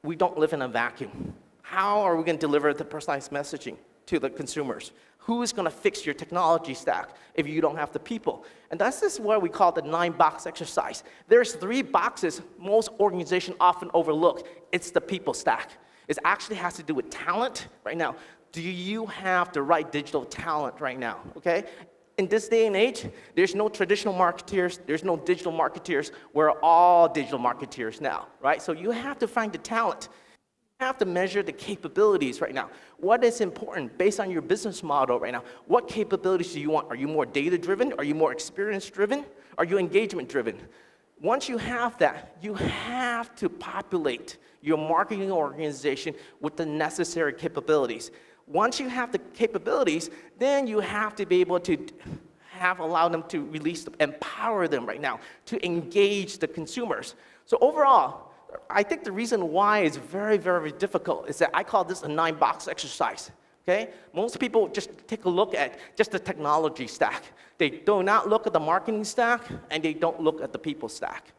We don't live in a vacuum. How are we going to deliver the personalized messaging to the consumers? Who is going to fix your technology stack if you don't have the people? And that's just what we call the 9-box exercise. There's 3 boxes most organizations often overlook. It's the people stack. It actually has to do with talent right now. Do you have the right digital talent right now, okay? In this day and age, there's no traditional marketeers, there's no digital marketeers. We're all digital marketeers now, right? So you have to find the talent. You have to measure the capabilities right now. What is important based on your business model right now? What capabilities do you want? Are you more data-driven? Are you more experience-driven? Are you engagement-driven? Once you have that, you have to populate your marketing organization with the necessary capabilities. Once you have the capabilities, then you have to be able to allow them to release them, empower them right now to engage the consumers. So overall, I think the reason why it's very, very difficult is that I call this a 9-box exercise, okay? Most people just take a look at just the technology stack. They do not look at the marketing stack, and they don't look at the people stack.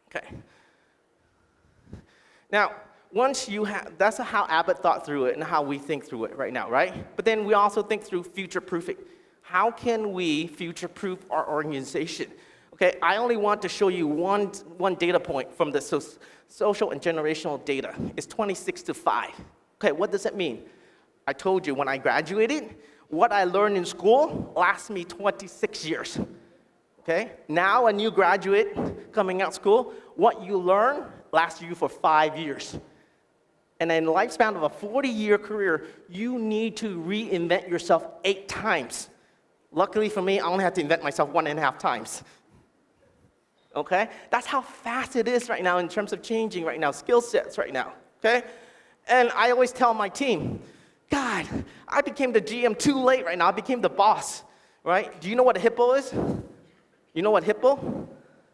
Okay. Now, once you have, that's how Abbott thought through it and how we think through it right now, right? But then we also think through future-proofing. How can we future-proof our organization? Okay, I only want to show you one data point from the social and generational data. It's 26-5. Okay, what does that mean? I told you when I graduated, what I learned in school lasts me 26 years. Okay, now a new graduate coming out of school, what you learn lasts you for 5 years. And in the lifespan of a 40-year career, you need to reinvent yourself 8 times. Luckily for me, I only have to invent myself 1.5 times. Okay? That's how fast it is right now in terms of changing right now, skill sets right now. Okay? And I always tell my team, God, I became the GM too late right now. I became the boss, right? Do you know what a hippo is? You know what hippo?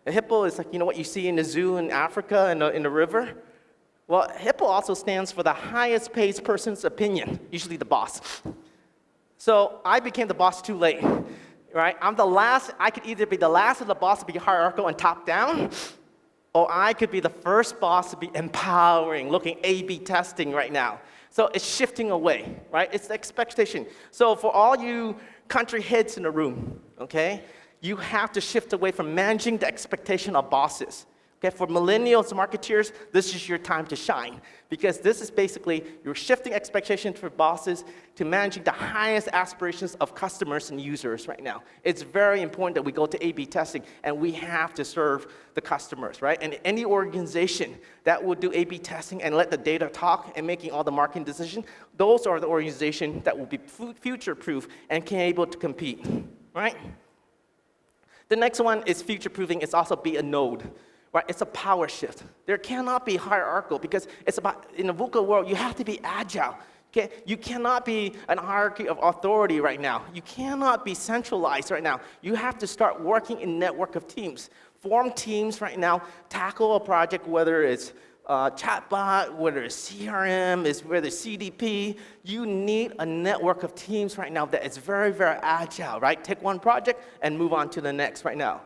A hippo is like, you know what you see in the zoo in Africa in the river? Well, hippo also stands for the highest paid person's opinion, usually the boss. So I became the boss too late, right? I'm the last, I could either be the last of the boss to be hierarchical and top down, or I could be the first boss to be empowering, looking A/B testing right now. So it's shifting away, right? It's the expectation. So for all you country heads in the room, okay, you have to shift away from managing the expectation of bosses. Okay, for millennials, marketeers, this is your time to shine, because this is basically you're shifting expectations for bosses to managing the highest aspirations of customers and users right now. It's very important that we go to A/B testing, and we have to serve the customers, right? And any organization that will do A/B testing and let the data talk and making all the marketing decisions, those are the organizations that will be future-proof and can able to compete, right? The next one is future-proofing. It's also be a node. Right? It's a power shift. There cannot be hierarchical because it's about, in the VUCA world, you have to be agile. Okay? You cannot be an hierarchy of authority right now. You cannot be centralized right now. You have to start working in network of teams. Form teams right now, tackle a project, whether it's chatbot, whether it's CRM, whether it's CDP. You need a network of teams right now that is very, very agile, right? Take one project and move on to the next right now.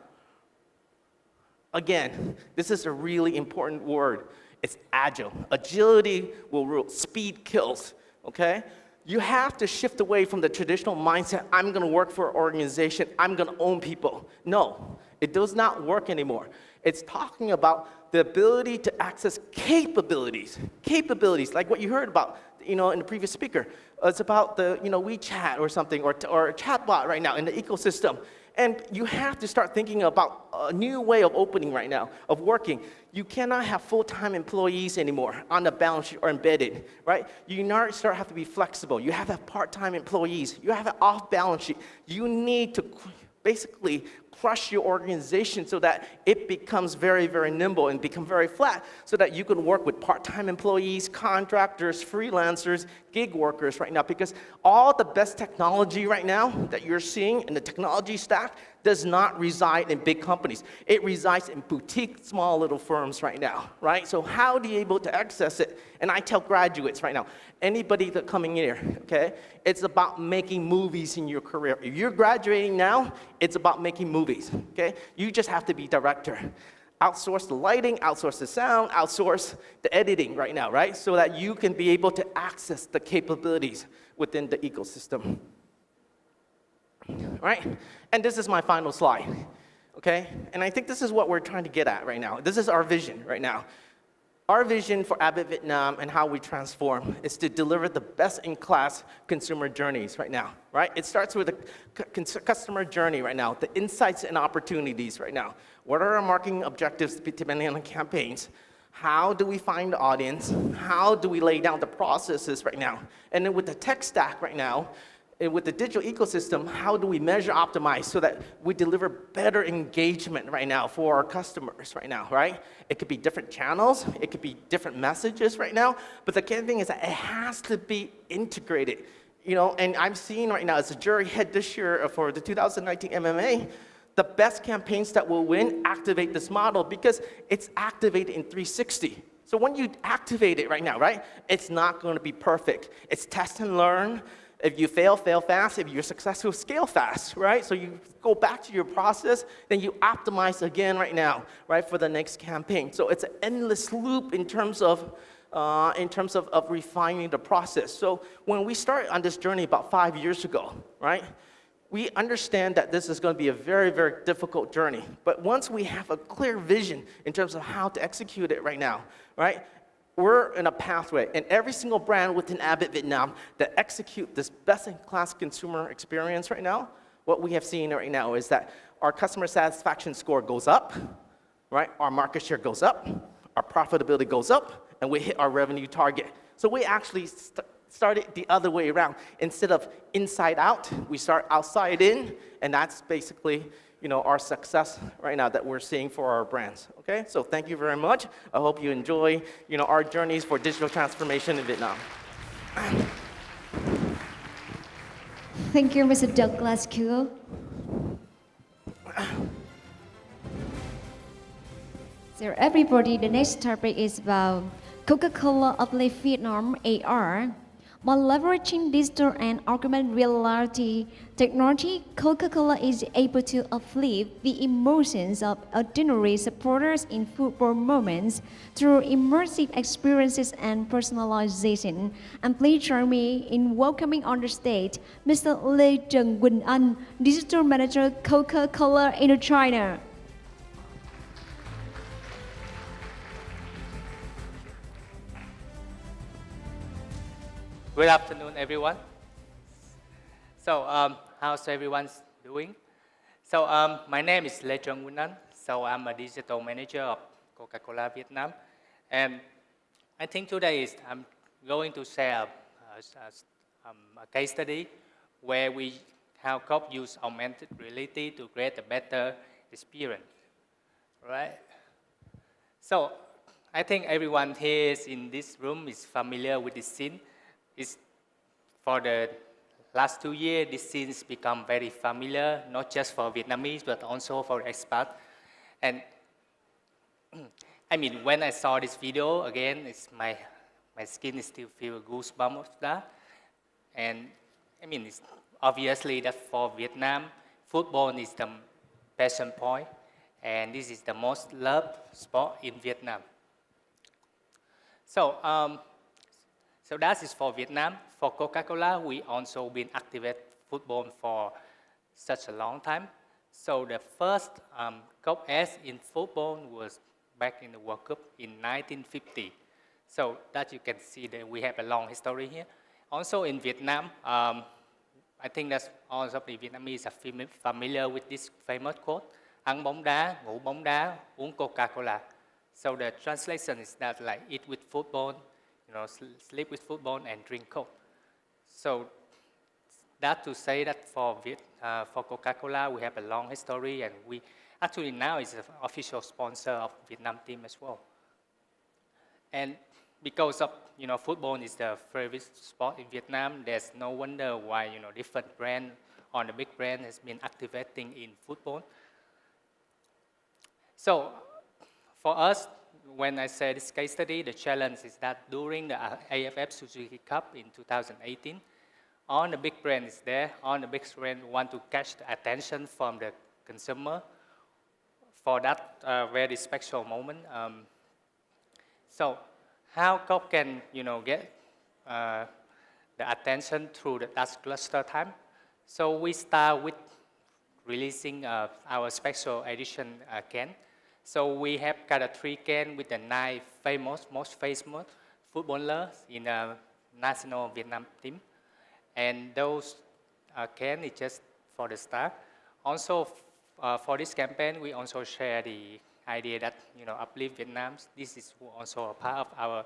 Again, this is a really important word. It's agile. Agility will rule. Speed kills. okay? You have to shift away from the traditional mindset, I'm gonna work for an organization, I'm gonna own people. No, it does not work anymore. It's talking about the ability to access capabilities. Capabilities, like what you heard about, in the previous speaker. It's about the, WeChat or something, or a chatbot right now in the ecosystem. And you have to start thinking about a new way of opening right now, of working. You cannot have full-time employees anymore on the balance sheet or embedded, right? You now have to be flexible. You have to have part-time employees. You have an off-balance sheet. You need to basically crush your organization so that it becomes very, very nimble and become very flat so that you can work with part-time employees, contractors, freelancers, gig workers right now, because all the best technology right now that you're seeing in the technology stack does not reside in big companies. It resides in boutique, small little firms right now, right? So how do you able to access it? And I tell graduates right now, anybody that coming in here, okay? It's about making movies in your career. If you're graduating now, it's about making movies, okay? You just have to be director. Outsource the lighting, outsource the sound, outsource the editing right now, right? So that you can be able to access the capabilities within the ecosystem. Right? And this is my final slide, okay? And I think this is what we're trying to get at right now. This is our vision right now. Our vision for Abbott Vietnam and how we transform is to deliver the best-in-class consumer journeys right now, right? It starts with the customer journey right now, the insights and opportunities right now. What are our marketing objectives depending on the campaigns? How do we find the audience? How do we lay down the processes right now? And then with the tech stack right now, and with the digital ecosystem, how do we measure, optimize so that we deliver better engagement right now for our customers right now, right? It could be different channels, it could be different messages right now, but the key thing is that it has to be integrated. And I'm seeing right now as a jury head this year for the 2019 MMA, the best campaigns that will win activate this model because it's activated in 360. So when you activate it right now, right, it's not going to be perfect. It's test and learn. If you fail, fail fast. If you're successful, scale fast, right? So you go back to your process, then you optimize again right now, right, for the next campaign. So it's an endless loop in terms of refining the process. So when we started on this journey about 5 years ago, right, we understand that this is going to be a very, very difficult journey. But once we have a clear vision in terms of how to execute it right now, right, we're in a pathway, and every single brand within Abbott Vietnam that execute this best-in-class consumer experience right now, what we have seen right now is that our customer satisfaction score goes up, right? Our market share goes up, our profitability goes up, and we hit our revenue target. So we actually started the other way around. Instead of inside out, we start outside in, and that's basically our success right now that we're seeing for our brands, okay? So thank you very much. I hope you enjoy, our journeys for digital transformation in Vietnam. Thank you, Mr. Douglas Koo. So everybody, the next topic is about Coca-Cola Uplift Vietnam AR. By leveraging digital and augmented reality technology, Coca-Cola is able to uplift the emotions of ordinary supporters in football moments through immersive experiences and personalization. And please join me in welcoming on the stage Mr. Lê Trần Quỳnh Anh, Digital Manager, Coca-Cola Indochina. Good afternoon, everyone. So, how's everyone doing? So, my name is Lê Trần Quỳnh Anh. So, I'm a digital manager of Coca-Cola Vietnam. And I think today I'm going to share a case study where we how Coke use augmented reality to create a better experience, right? So, I think everyone here in this room is familiar with this scene. For the last 2 years, this scene has become very familiar, not just for Vietnamese, but also for expats. And I mean, when I saw this video, again, my skin is still feel goosebumps of that. And I mean, it's obviously that for Vietnam, football is the passion point, and this is the most loved sport in Vietnam. So So that is for Vietnam. For Coca-Cola, we also been activate football for such a long time. So the first Coke S in football was back in the World Cup in 1950. So that you can see that we have a long history here. Also in Vietnam, I think that all of the Vietnamese are familiar with this famous quote, ăn bóng đá, ngủ bóng đá, uống Coca-Cola. So the translation is that like eat with football, sleep with football and drink Coke. So that to say that for Coca-Cola, we have a long history, and we actually now is an official sponsor of Vietnam team as well. And because of football is the favorite sport in Vietnam, there's no wonder why different brand or the big brand has been activating in football. So for us, when I say this case study, the challenge is that during the AFF Suzuki Cup in 2018, all the big brands is there, all the big brands want to catch the attention from the consumer for that very special moment. So how Coke can get the attention through that cluster time? So we start with releasing our special edition can. So we have kind of 3 cans with the 9 most famous footballers in the national Vietnam team. And those cans is just for the start. Also, for this campaign, we also share the idea that, uplift Vietnam. This is also a part of our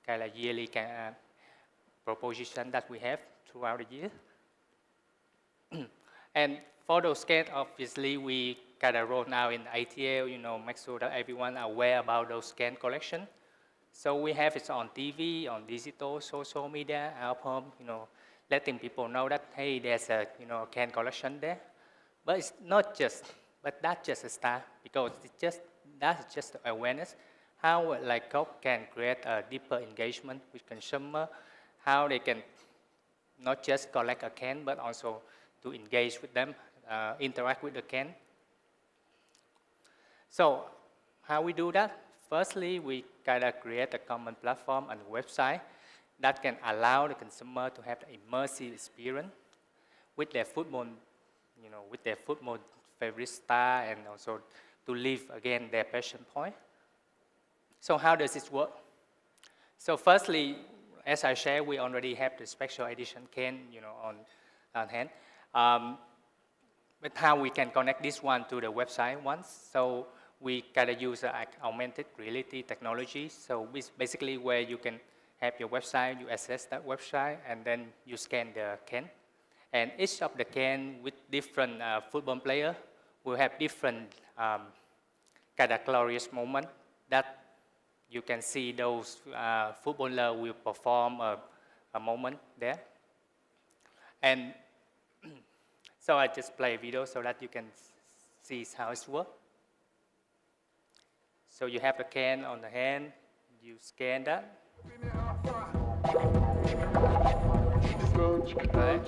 kind of yearly proposition that we have throughout the year. And for those cans, obviously, we kind of roll out in ATL, make sure that everyone are aware about those can collection. So we have it on TV, on digital, social media, out home, letting people know that, hey, there's a, can collection there. But it's not just, but that's just a start, because that's just awareness. How like Coke can create a deeper engagement with consumer, how they can not just collect a can, but also to engage with them, interact with the can. So how we do that? Firstly, we kind of create a common platform and website that can allow the consumer to have an immersive experience with their football, with their football favorite star, and also to live again their passion point. So how does this work? So firstly, as I shared, we already have the special edition can, on hand. But how we can connect this one to the website once? So we kind of use augmented reality technology. So basically where you can have your website, you access that website, and then you scan the can. And each of the can with different football player will have different kind of glorious moment that you can see those footballer will perform a moment there. And so I just play a video so that you can see how it works. So you have a can on the hand, you scan that. Right.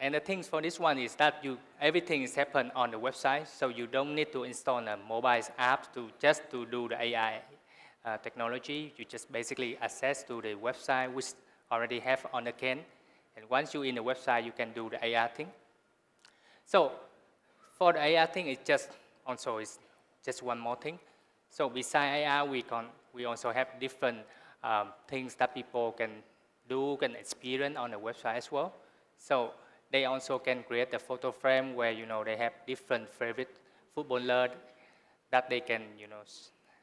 And the things for this one is that everything is happen on the website, so you don't need to install a mobile app to do the AI technology. You just basically access to the website which already have on the can, and once you're in the website, you can do the AI thing. So for the AI thing, it's just one more thing. So besides AI, we also have different things that people can can experience on the website as well. So they also can create a photo frame where they have different favorite footballer that they can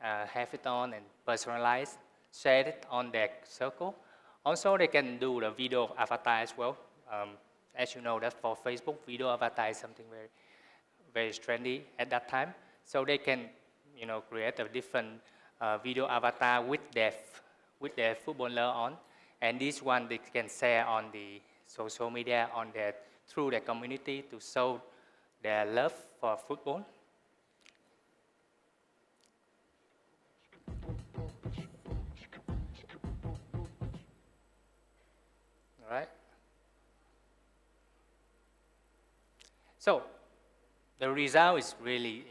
have it on and personalize, share it on their circle. Also, they can do the video of avatar as well. As you know, that for Facebook, video avatar is something very, very trendy at that time. So they can create a different video avatar with their footballer on, and this one they can share on the social media through their community to show their love for football. All right. So the result is really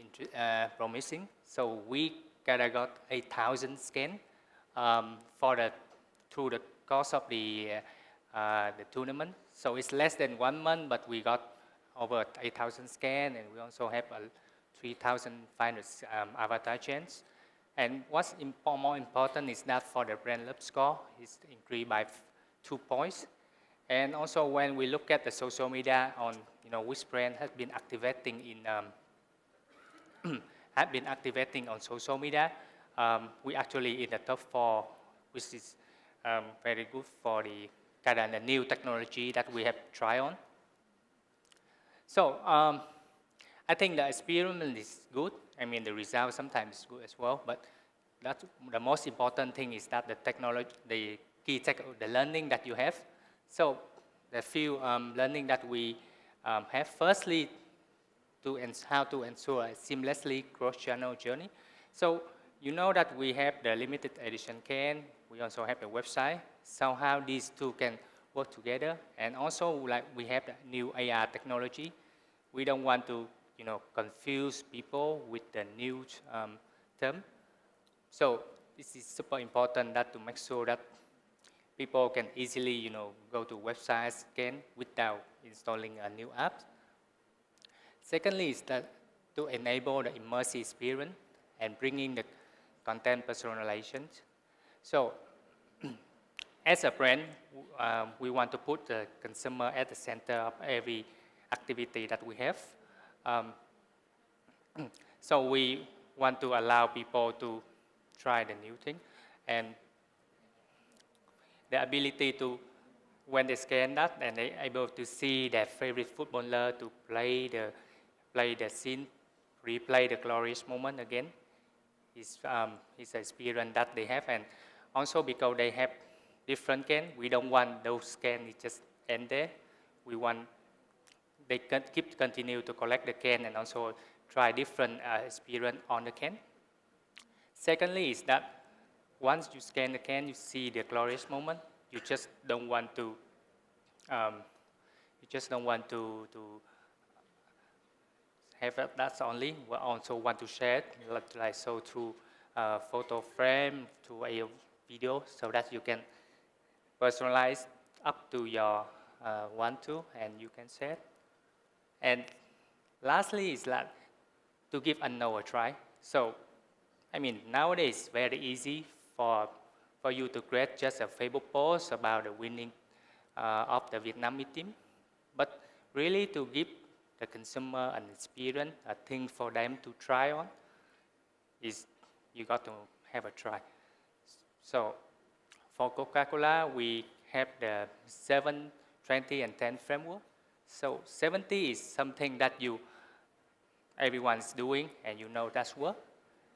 promising. So we got 8,000 scans through the course of the tournament. So it's less than 1 month, but we got over 8,000 scans, and we also have 3,500 avatar chains. And what's more important is that for the brand love score, it's increased by 2 points. And also when we look at the social media on, which brand has been activating on social media, we actually in the top 4, which is very good for the kind of the new technology that we have tried on. So I think the experiment is good. I mean, the result sometimes is good as well, but that's the most important thing is that the technology, the learning that you have. So the few learning that we have, firstly, how to ensure a seamlessly cross-channel journey. So you know that we have the limited edition can, we also have the website. So how these two can work together, and also like we have the new AR technology. We don't want to confuse people with the new term. So this is super important that to make sure that people can easily go to websites, scan without installing a new app. Secondly is that to enable the immersive experience and bringing the content personalization. So as a brand, we want to put the consumer at the center of every activity that we have. So we want to allow people to try the new thing, and the ability to, when they scan that, and they're able to see their favorite footballer to play the scene, replay the glorious moment again. It's an experience that they have, and also because they have different can, we don't want those can to just end there. We want they can continue to collect the can and also try different experience on the can. Secondly is that once you scan the can, you see the glorious moment. You just don't want to have that only. We also want to share it, like so through a photo frame, through a video, so that you can personalize up to your want to, and you can share it. And lastly is that to give unknown a try. So, I mean, nowadays it's very easy for you to create just a Facebook post about the winning of the Vietnamese team, but really to give the consumer an experience, a thing for them to try on, is you got to have a try. So for Coca-Cola, we have the 7, 20, and 10 framework. So 70 is something that everyone's doing, and that's work.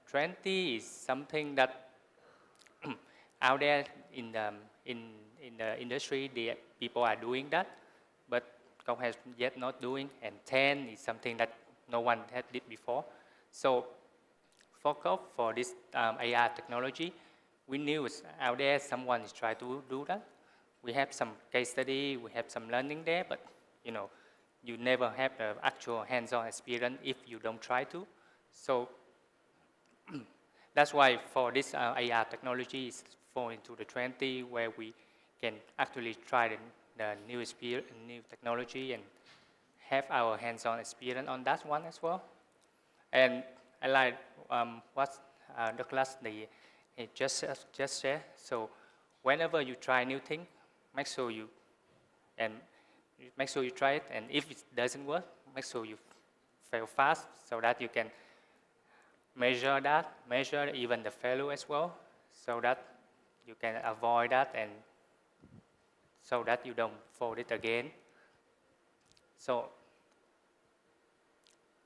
20 is something that out there in the industry, the people are doing that, but Công has yet not doing. And 10 is something that no one had did before. So for this AR technology, we knew it's out there, someone is trying to do that. We have some case study, we have some learning there, but you never have the actual hands-on experience if you don't try to. So that's why for this AR technology is fall into the 20, where we can actually try the new experience, new technology, and have our hands-on experience on that one as well. And I like what Douglas just said. So whenever you try new thing, make sure you try it, and if it doesn't work, make sure you fail fast so that you can measure even the failure as well, so that you can avoid that, and so that you don't fall it again. So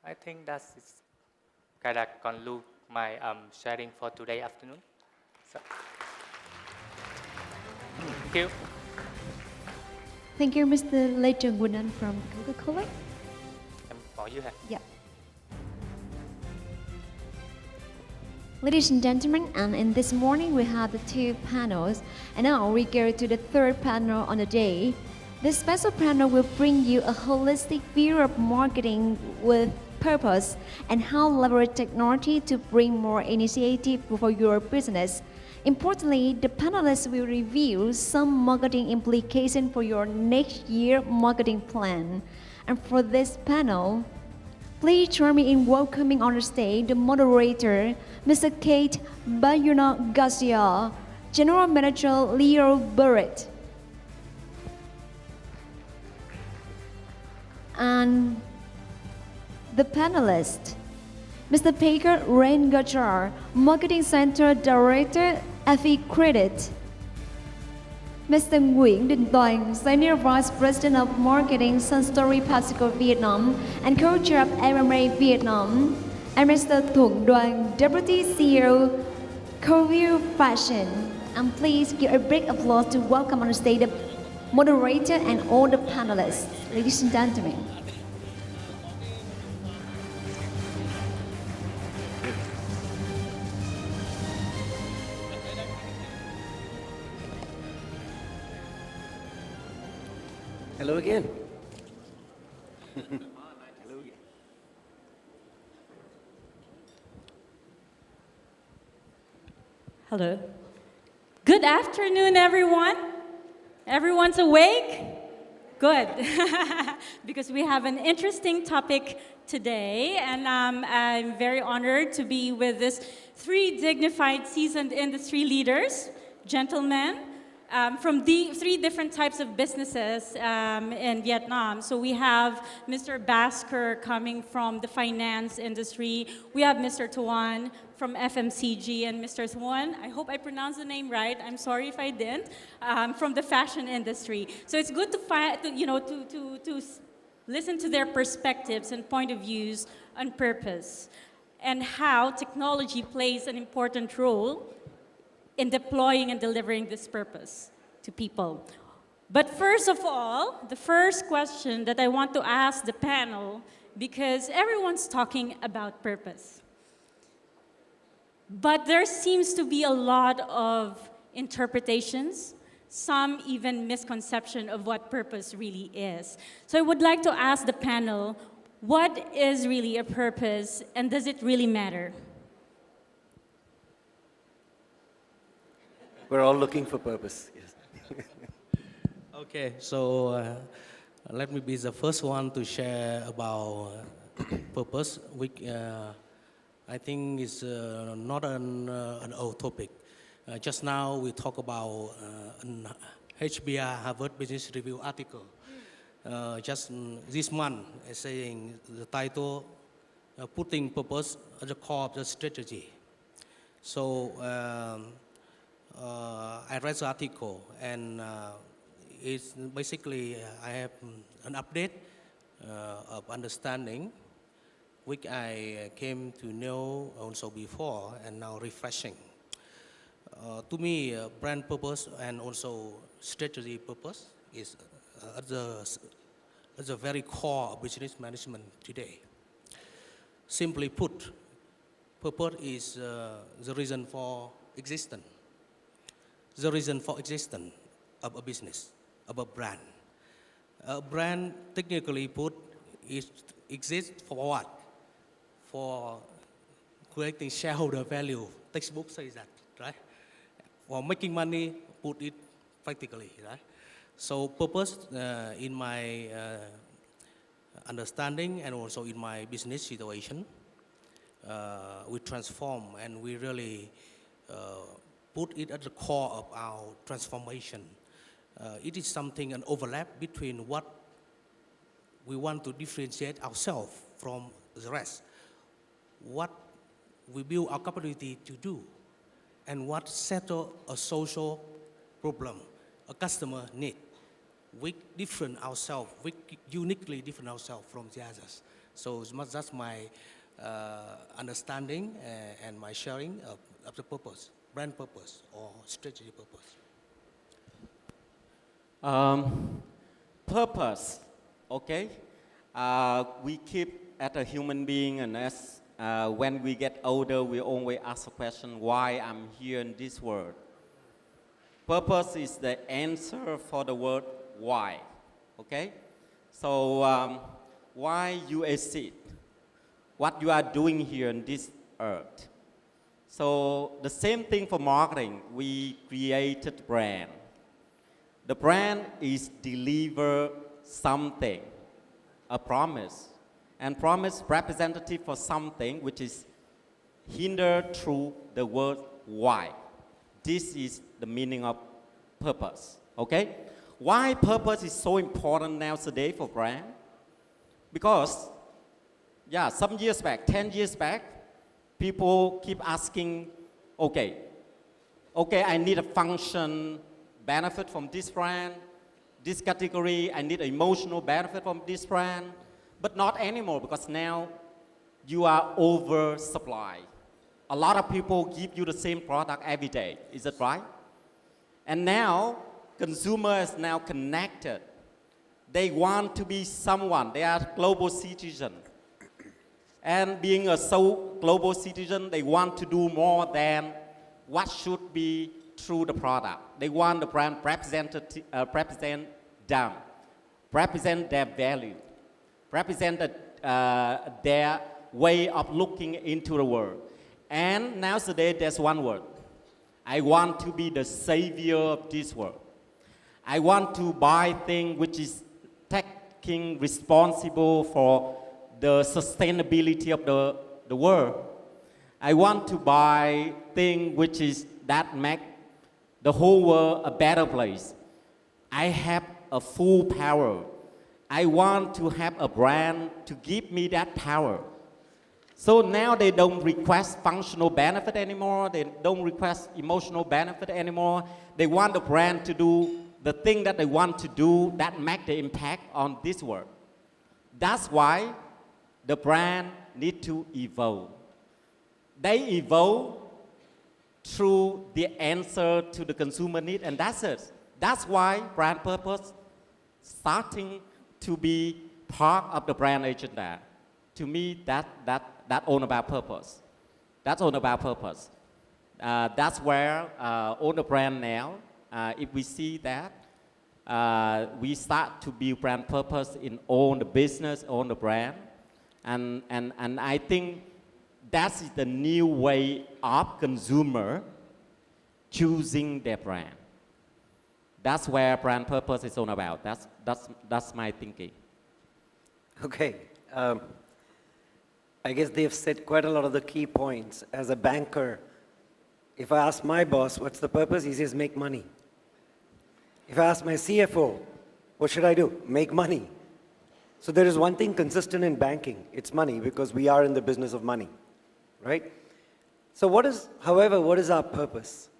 I think that's kind of conclude my sharing for today afternoon. So, thank you. Thank you, Mr. Lê Trần Quỳnh Anh from Coca-Cola. Em bỏ dưới hả? Yeah. Ladies and gentlemen, and in this morning we had the 2 panels, and now we go to the 3rd panel on the day. This special panel will bring you a holistic view of marketing with purpose and how leverage technology to bring more initiative for your business. Importantly, the panelists will review some marketing implications for your next year marketing plan. And for this panel, please join me in welcoming on the stage the moderator, Mr. Kate Bayuna Garcia, General Manager Leo Burrett, and the panelist, Mr. Baker Rain Gajar, Marketing Center Director, FE Credit, Mr. Nguyễn Đình Toàn, Senior Vice President of Marketing, Sunstory PepsiCo Vietnam, and Co-Chair of MMA Vietnam, and Mr. Thuận Đoàn, Deputy CEO, KIम्रो Fashion. And please give a big applause to welcome on the stage the moderator and all the panelists. Ladies and gentlemen. Hello again. Hello. Good afternoon, everyone. Everyone's awake? Good. Because we have an interesting topic today, and I'm very honored to be with these three dignified, seasoned industry leaders, gentlemen, from the three different types of businesses in Vietnam. So we have Mr. Basker coming from the finance industry. We have Mr. Tuan from FMCG, and Mr. Thuan, I hope I pronounced the name right. I'm sorry if I didn't, from the fashion industry. So it's good to listen to their perspectives and point of views on purpose and how technology plays an important role in deploying and delivering this purpose to people. But first of all, the first question that I want to ask the panel, because everyone's talking about purpose. But there seems to be a lot of interpretations, some even misconception of what purpose really is. So I would like to ask the panel, what is really a purpose and does it really matter? We're all looking for purpose. Yes. Okay, so let me be the first one to share about purpose, which I think is not an old topic. Just now we talk about an HBR Harvard Business Review article. Just this month, saying the title, putting purpose at the core of the strategy. So I read the article, and it's basically I have an update of understanding, which I came to know also before and now refreshing. To me, brand purpose and also strategy purpose is at the very core of business management today. Simply put, purpose is the reason for existence. The reason for existence of a business, of a brand. A brand, technically put, exists for what? For creating shareholder value. Textbook says that, right? For making money, put it practically, right? So purpose, in my understanding and also in my business situation, we transform and we really put it at the core of our transformation. It is something, an overlap between what we want to differentiate ourselves from the rest, what we build our capability to do, and what settle a social problem, a customer need. We different ourselves, we uniquely different ourselves from the others. So that's my understanding and my sharing of the purpose, brand purpose or strategy purpose. Purpose, okay? We keep as a human being, and as when we get older, we always ask the question, why I'm here in this world? Purpose is the answer for the word why. Okay? So why you exist? What you are doing here on this earth? So the same thing for marketing. We created brand. The brand is deliver something, a promise. And promise representative for something which is hindered through the word why. This is the meaning of purpose, okay? Why purpose is so important nowadays for brand? Because, yeah, some years back, 10 years back, people keep asking, okay, I need a function benefit from this brand, this category, I need emotional benefit from this brand, but not anymore because now you are oversupplied. A lot of people give you the same product every day, is that right? And now, consumers now connected. They want to be someone, they are global citizen. And being a so global citizen, they want to do more than what should be through the product. They want the brand represent them, represent their value, represent their way of looking into the world. And nowadays, there's one word. I want to be the savior of this world. I want to buy things which is taking responsible for the sustainability of the world. I want to buy things which is that make the whole world a better place. I have a full power. I want to have a brand to give me that power. So now they don't request functional benefit anymore. They don't request emotional benefit anymore. They want the brand to do the thing that they want to do that make the impact on this world. That's why the brand need to evolve. They evolve through the answer to the consumer need, and that's it. That's why brand purpose starting to be part of the brand agenda. To me, that's all about purpose. That's all about purpose. That's where all the brand now, if we see that, we start to build brand purpose in all the business, all the brand. And I think that's the new way of consumer choosing their brand. That's where brand purpose is all about. That's my thinking. Okay. I guess they've said quite a lot of the key points. As a banker, if I ask my boss, what's the purpose? He says, make money. If I ask my CFO, what should I do? Make money. So there is one thing consistent in banking. It's money, because we are in the business of money, right? So however, what is our purpose?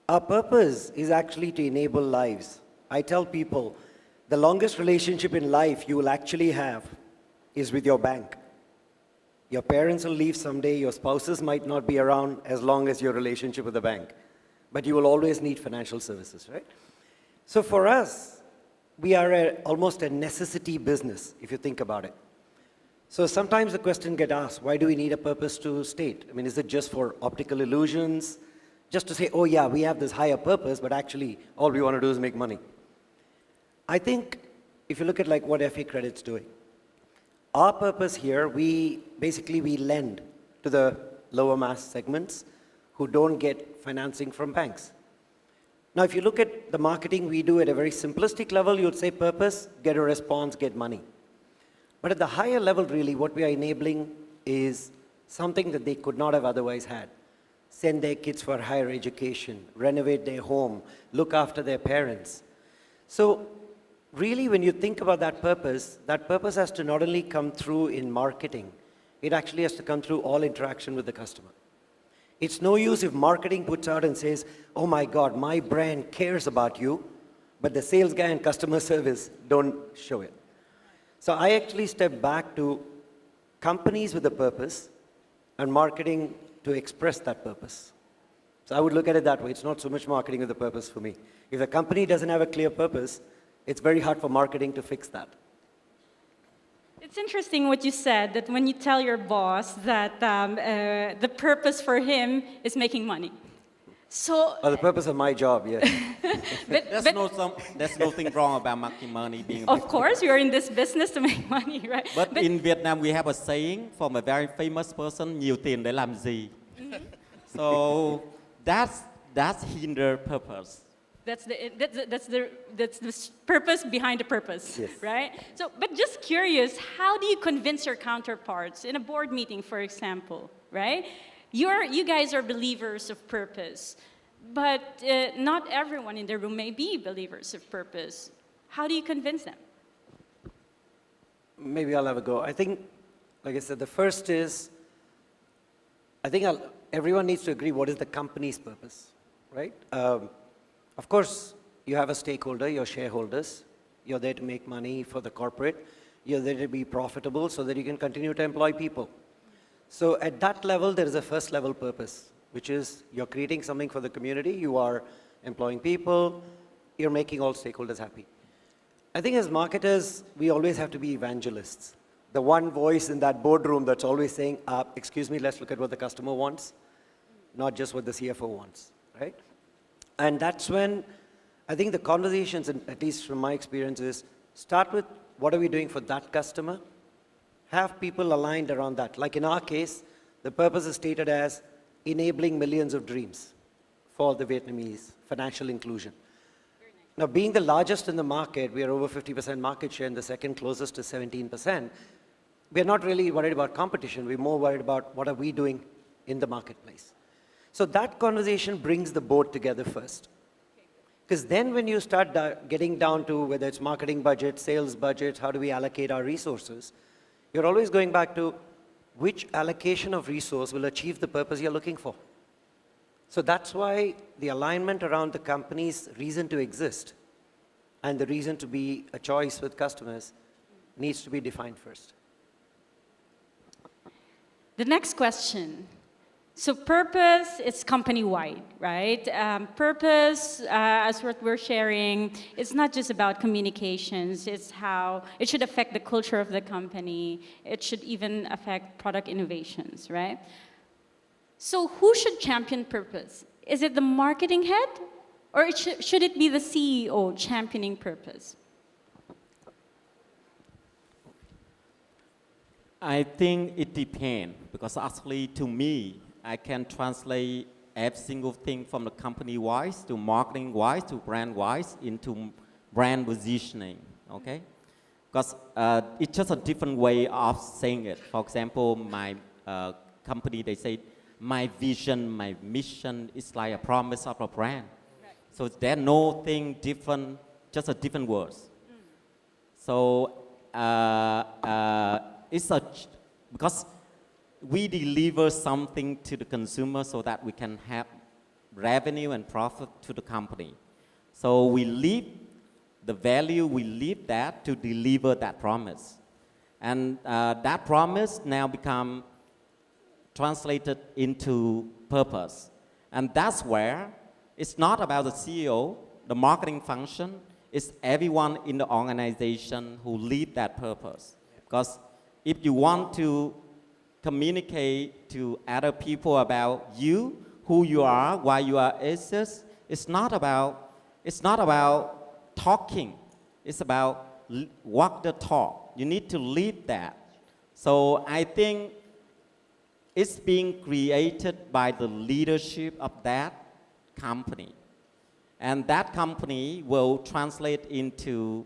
Our purpose is actually to enable lives. I tell people, the longest relationship in life you will actually have is with your bank. Your parents will leave someday, your spouses might not be around as long as your relationship with the bank. But you will always need financial services, right? So for us, we are almost a necessity business, if you think about it. So sometimes the question gets asked, why do we need a purpose to state? I mean, is it just for optical illusions? Just to say, oh yeah, we have this higher purpose, but actually all we want to do is make money. I think if you look at like what FA Credit's doing, our purpose here, we lend to the lower mass segments who don't get financing from banks. Now, if you look at the marketing we do at a very simplistic level, you would say purpose, get a response, get money. But at the higher level, really, what we are enabling is something that they could not have otherwise had. Send their kids for higher education, renovate their home, look after their parents. So really, when you think about that purpose has to not only come through in marketing, it actually has to come through all interaction with the customer. It's no use if marketing puts out and says, oh my God, my brand cares about you, but the sales guy and customer service don't show it. So I actually step back to companies with a purpose and marketing to express that purpose. So I would look at it that way. It's not so much marketing with a purpose for me. If a company doesn't have a clear purpose, it's very hard for marketing to fix that. It's interesting what you said, that when you tell your boss that the purpose for him is making money. So, For the purpose of my job, yes. There's nothing wrong about making money being. Of course, we are in this business to make money, right? But in Vietnam, we have a saying from a very famous person: "Nhiều tiền để làm gì?" So that's hinder purpose. That's the purpose behind the purpose, Yes. right? So, but just curious, how do you convince your counterparts in a board meeting, for example, right? You guys are believers of purpose, but not everyone in the room may be believers of purpose. How do you convince them? Maybe I'll have a go. I think, like I said, the first is, everyone needs to agree what is the company's purpose, right? Of course, you have a stakeholder, your shareholders. You're there to make money for the corporate. You're there to be profitable so that you can continue to employ people. So at that level, there is a first level purpose, which is you're creating something for the community, you are employing people, you're making all stakeholders happy. I think as marketers, we always have to be evangelists. The one voice in that boardroom that's always saying, excuse me, let's look at what the customer wants, not just what the CFO wants, right? And that's when I think the conversations, at least from my experiences, start with what are we doing for that customer? Have people aligned around that. Like in our case, the purpose is stated as enabling millions of dreams for the Vietnamese, financial inclusion. Now, being the largest in the market, we are over 50% market share, and the second closest is 17%. We're not really worried about competition. We're more worried about what are we doing in the marketplace. So that conversation brings the board together first. Because then when you start getting down to whether it's marketing budget, sales budget, how do we allocate our resources, you're always going back to which allocation of resource will achieve the purpose you're looking for. So that's why the alignment around the company's reason to exist and the reason to be a choice with customers needs to be defined first. The next question. So purpose is company-wide, right? Purpose, as what we're sharing, it's not just about communications. It's how it should affect the culture of the company. It should even affect product innovations, right? So who should champion purpose? Is it the marketing head? Or should it be the CEO championing purpose? I think it depends, because actually to me, I can translate every single thing from the company-wise to marketing-wise to brand-wise into brand positioning, okay? Because it's just a different way of saying it. For example, my company, they say, my vision, my mission is like a promise of a brand. Right. So there's no thing different, just a different words. So it's because we deliver something to the consumer so that we can have revenue and profit to the company. So we leave the value, we leave that to deliver that promise. And that promise now become translated into purpose. And that's where it's not about the CEO, the marketing function, it's everyone in the organization who lead that purpose. Because if you want to communicate to other people about you, who you are, why you are exist, it's not about talking. It's about walk the talk. You need to lead that. So I think it's being created by the leadership of that company. And that company will translate into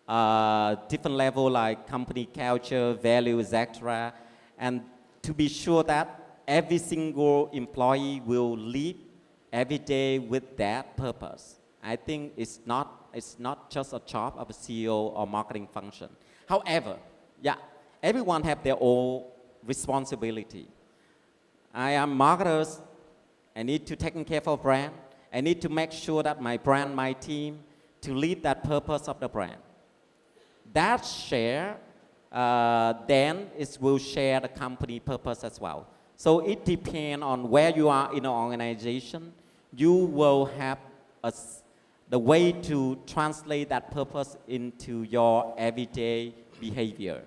different level like company culture, value, etc. And to be sure that every single employee will live every day with that purpose. I think it's not just a job of a CEO or marketing function. However, yeah, everyone have their own responsibility. I am marketers. I need to take care of brand. I need to make sure that my brand, my team, to lead that purpose of the brand. That share, then it will share the company purpose as well. So it depends on where you are in the organization. You will have the way to translate that purpose into your everyday behavior.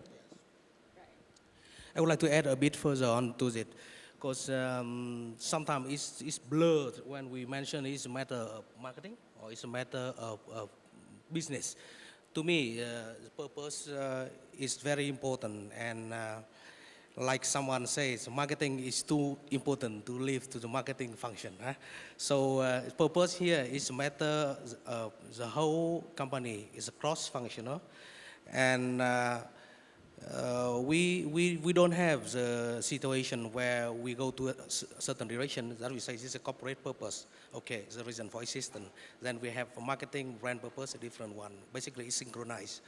I would like to add a bit further on to it. because sometimes it's blurred when we mention it's a matter of marketing or it's a matter of business. To me, the purpose is very important, and like someone says, marketing is too important to leave to the marketing function. So purpose here is a matter of the whole company is cross-functional, and we don't have the situation where we go to a certain direction that we say this is a corporate purpose. Okay, it's the reason for existence. Then we have a marketing brand purpose, a different one. Basically, it's synchronized.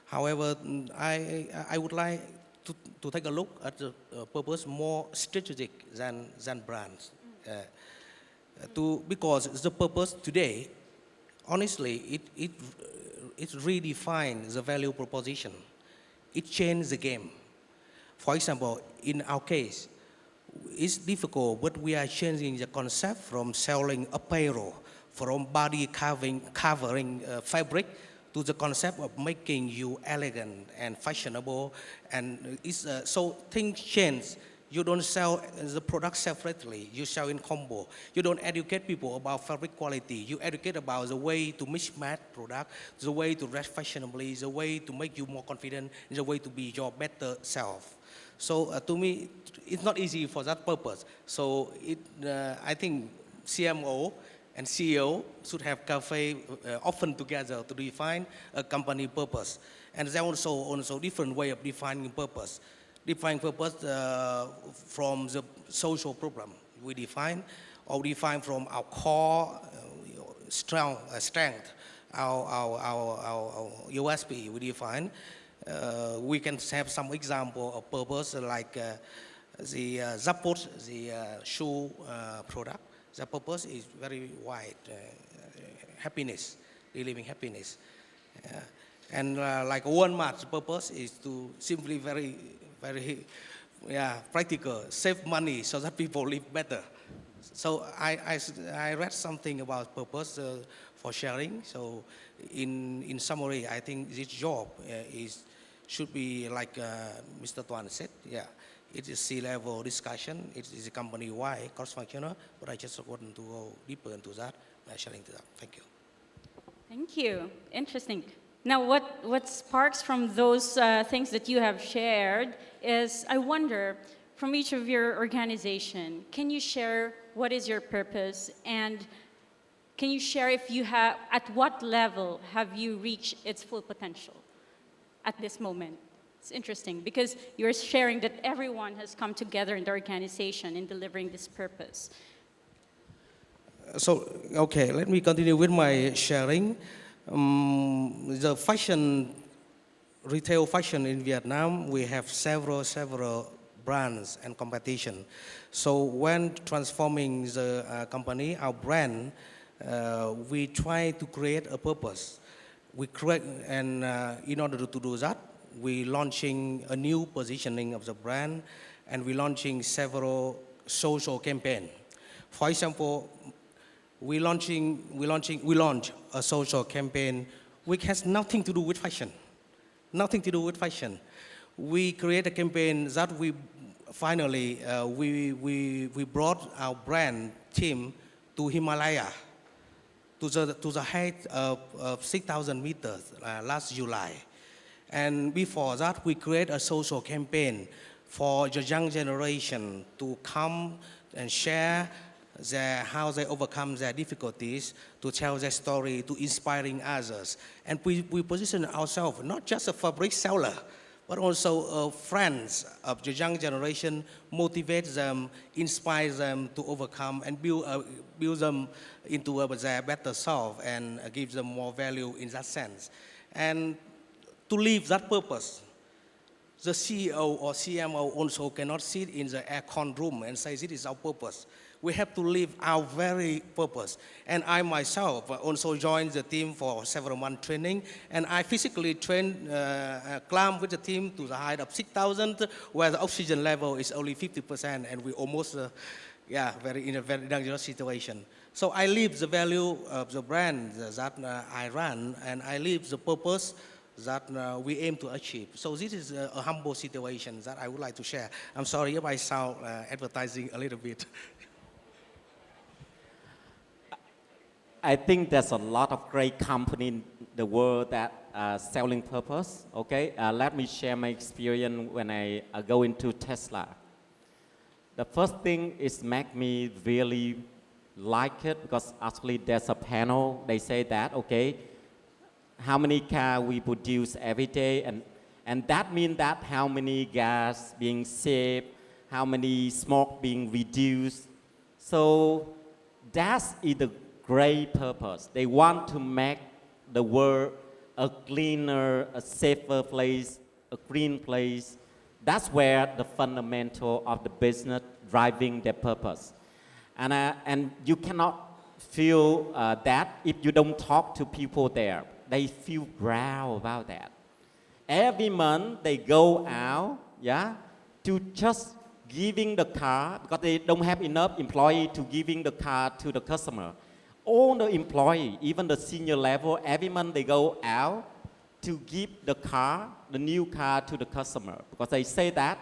However, I would like to take a look at the purpose more strategic than brands. Because the purpose today, honestly, it redefines the value proposition. It changed the game. For example, in our case, it's difficult, but we are changing the concept from selling apparel, from body covering fabric, to the concept of making you elegant and fashionable. And so things change. You don't sell the product separately, you sell in combo. You don't educate people about fabric quality. You educate about the way to mismatch product, the way to dress fashionably, the way to make you more confident, the way to be your better self. So to me, it's not easy for that purpose. So I think CMO and CEO should have cafe often together to define a company purpose. And there are also different way of defining purpose. Define purpose from the social problem we define, or define from our core strength, our USP we define. We can have some example of purpose like the Zappos, the shoe product. The purpose is very wide, happiness, delivering happiness. And like Walmart's purpose is to simply very practical, save money so that people live better. So I read something about purpose for sharing. So in summary, I think this job should be like Mr. Tuan said. Yeah, it is C-level discussion. It is a company-wide, cross-functional. But I just want to go deeper into that, sharing to that. Thank you. Thank you. Interesting. Now, what sparks from those things that you have shared is, I wonder, from each of your organization, can you share what is your purpose, and can you share if you have, at what level have you reached its full potential at this moment? It's interesting because you're sharing that everyone has come together in the organization in delivering this purpose. So, okay, let me continue with my sharing. The retail fashion in Vietnam, we have several brands and competition. So when transforming the company, our brand, we try to create a purpose. We create, and in order to do that, we launching a new positioning of the brand, and we launching several social campaigns. For example, we launch a social campaign which has nothing to do with fashion. Nothing to do with fashion. We create a campaign that we finally we brought our brand team to Himalaya, to the height of 6,000 meters last July. And before that, we create a social campaign for the young generation to come and share how they overcome their difficulties, to tell their story, to inspiring others. And we position ourselves not just a fabric seller, but also friends of the young generation, motivate them, inspire them to overcome, and build them into their better self, and give them more value in that sense. And to live that purpose, the CEO or CMO also cannot sit in the aircon room and say, this is our purpose. We have to live our very purpose. And I myself also joined the team for several months training, and I physically trained, climbed with the team to the height of 6,000, where the oxygen level is only 50%, and we almost, in a very dangerous situation. So I live the value of the brand that I run, and I live the purpose that we aim to achieve. So this is a humble situation that I would like to share. I'm sorry if I sound advertising a little bit. I think there's a lot of great company in the world that are selling purpose. Okay, let me share my experience when I go into Tesla. The first thing is make me really like it because actually there's a panel. They say that okay, how many cars we produce every day, and that means that how many gas being saved, how many smoke being reduced. So that's the great purpose. They want to make the world a cleaner, a safer place, a green place. That's where the fundamental of the business driving their purpose. And you cannot feel that if you don't talk to people there. They feel proud about that. Every month they go out, to just giving the car, because they don't have enough employee to giving the car to the customer. All the employee, even the senior level, every month they go out to give the car, the new car to the customer. Because they say that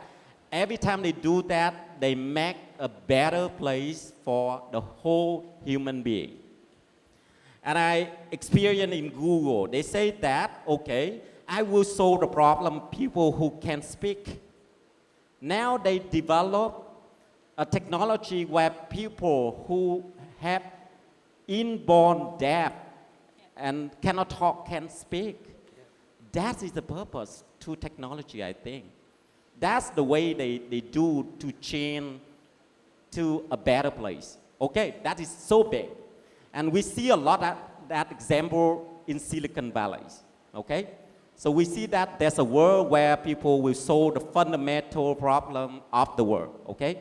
every time they do that, they make a better place for the whole human being. And I experienced in Google, they say that, okay, I will solve the problem people who can speak. Now they develop a technology where people who have inborn deaf and cannot talk, can speak. That is the purpose to technology, I think. That's the way they do to change to a better place. Okay, that is so big. And we see a lot of that example in Silicon Valley. Okay? So we see that there's a world where people will solve the fundamental problem of the world. Okay?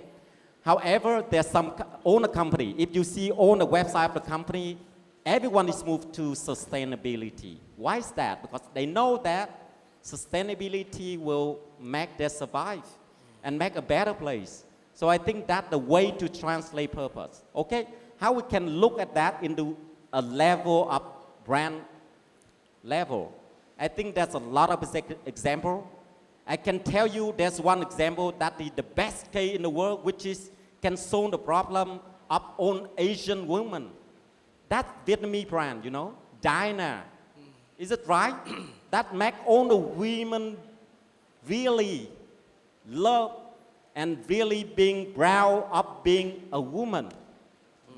However, there's some owner company. If you see on the website of the company, everyone is moved to sustainability. Why is that? Because they know that sustainability will make them survive and make a better place. So I think that's the way to translate purpose. Okay? How we can look at that into a level of brand level. I think there's a lot of example. I can tell you there's one example that is the best case in the world, which is can solve the problem of all Asian women. That Vietnamese brand, you know, Dina. Is it right? That make all the women really love and really being proud of being a woman.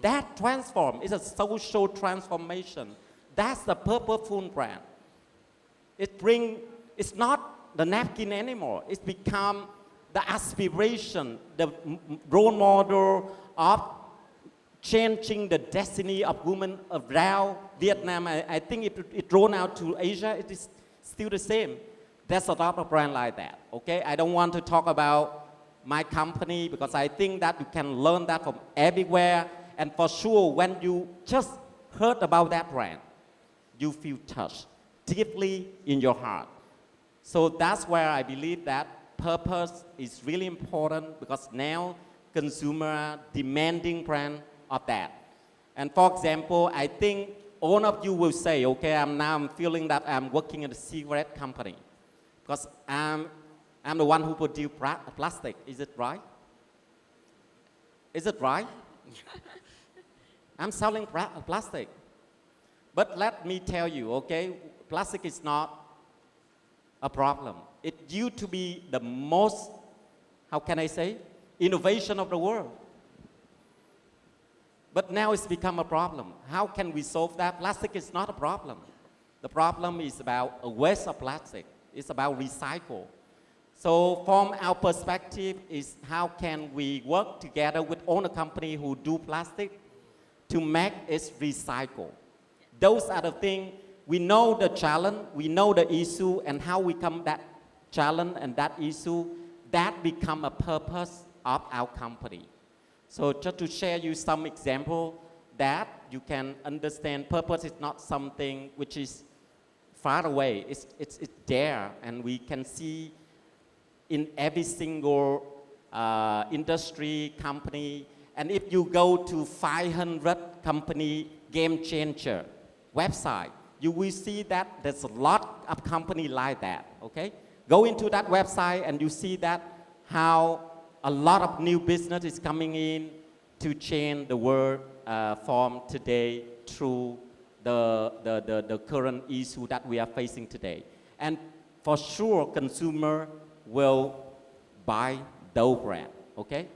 That transform is a social transformation. That's the purposeful brand. It's not the napkin anymore. It's become the aspiration, the role model of changing the destiny of women around Vietnam. I think if it rolled out to Asia, it is still the same. There's a lot of brands like that, okay? I don't want to talk about my company because I think that you can learn that from everywhere. And for sure, when you just heard about that brand, you feel touched deeply in your heart. So that's where I believe that purpose is really important because now consumers demanding brand of that. And for example, I think all of you will say, okay, I'm feeling that I'm working in a cigarette company because I'm the one who produce plastic. Is it right? Is it right? I'm selling plastic. But let me tell you, okay, plastic is not a problem. It used to be the most, how can I say, innovation of the world. But now it's become a problem. How can we solve that? Plastic is not a problem. The problem is about a waste of plastic. It's about recycle. So from our perspective is how can we work together with all the companies who do plastic to make it recycle. Those are the things, we know the challenge, we know the issue, and how we come that challenge and that issue, that become a purpose of our company. So just to share you some example that you can understand purpose is not something which is far away, it's there, and we can see in every single industry, company. And if you go to 500 company game changer website, you will see that there's a lot of company like that, okay? Go into that website and you see that how a lot of new business is coming in to change the world from today through the current issue that we are facing today. And for sure, consumer will buy those brand, okay?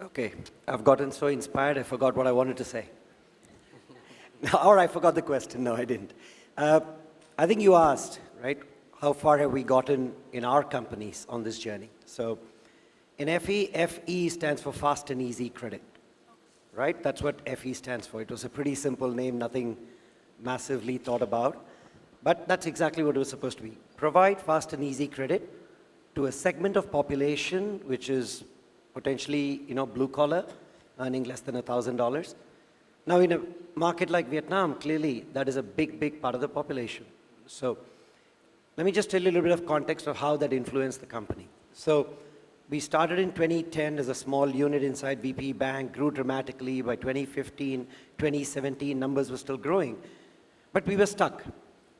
Okay, I've gotten so inspired, I forgot what I wanted to say. Or I forgot the question. No, I didn't. I think you asked, right, how far have we gotten in our companies on this journey? So in FE, FE stands for Fast and Easy Credit, right? That's what FE stands for. It was a pretty simple name, nothing massively thought about. But that's exactly what it was supposed to be. Provide fast and easy credit to a segment of population which is potentially, blue collar, earning less than $1,000. Now, in a market like Vietnam, clearly that is a big, big part of the population. So let me just tell you a little bit of context of how that influenced the company. So we started in 2010 as a small unit inside VP Bank, grew dramatically. By 2015, 2017, numbers were still growing. But we were stuck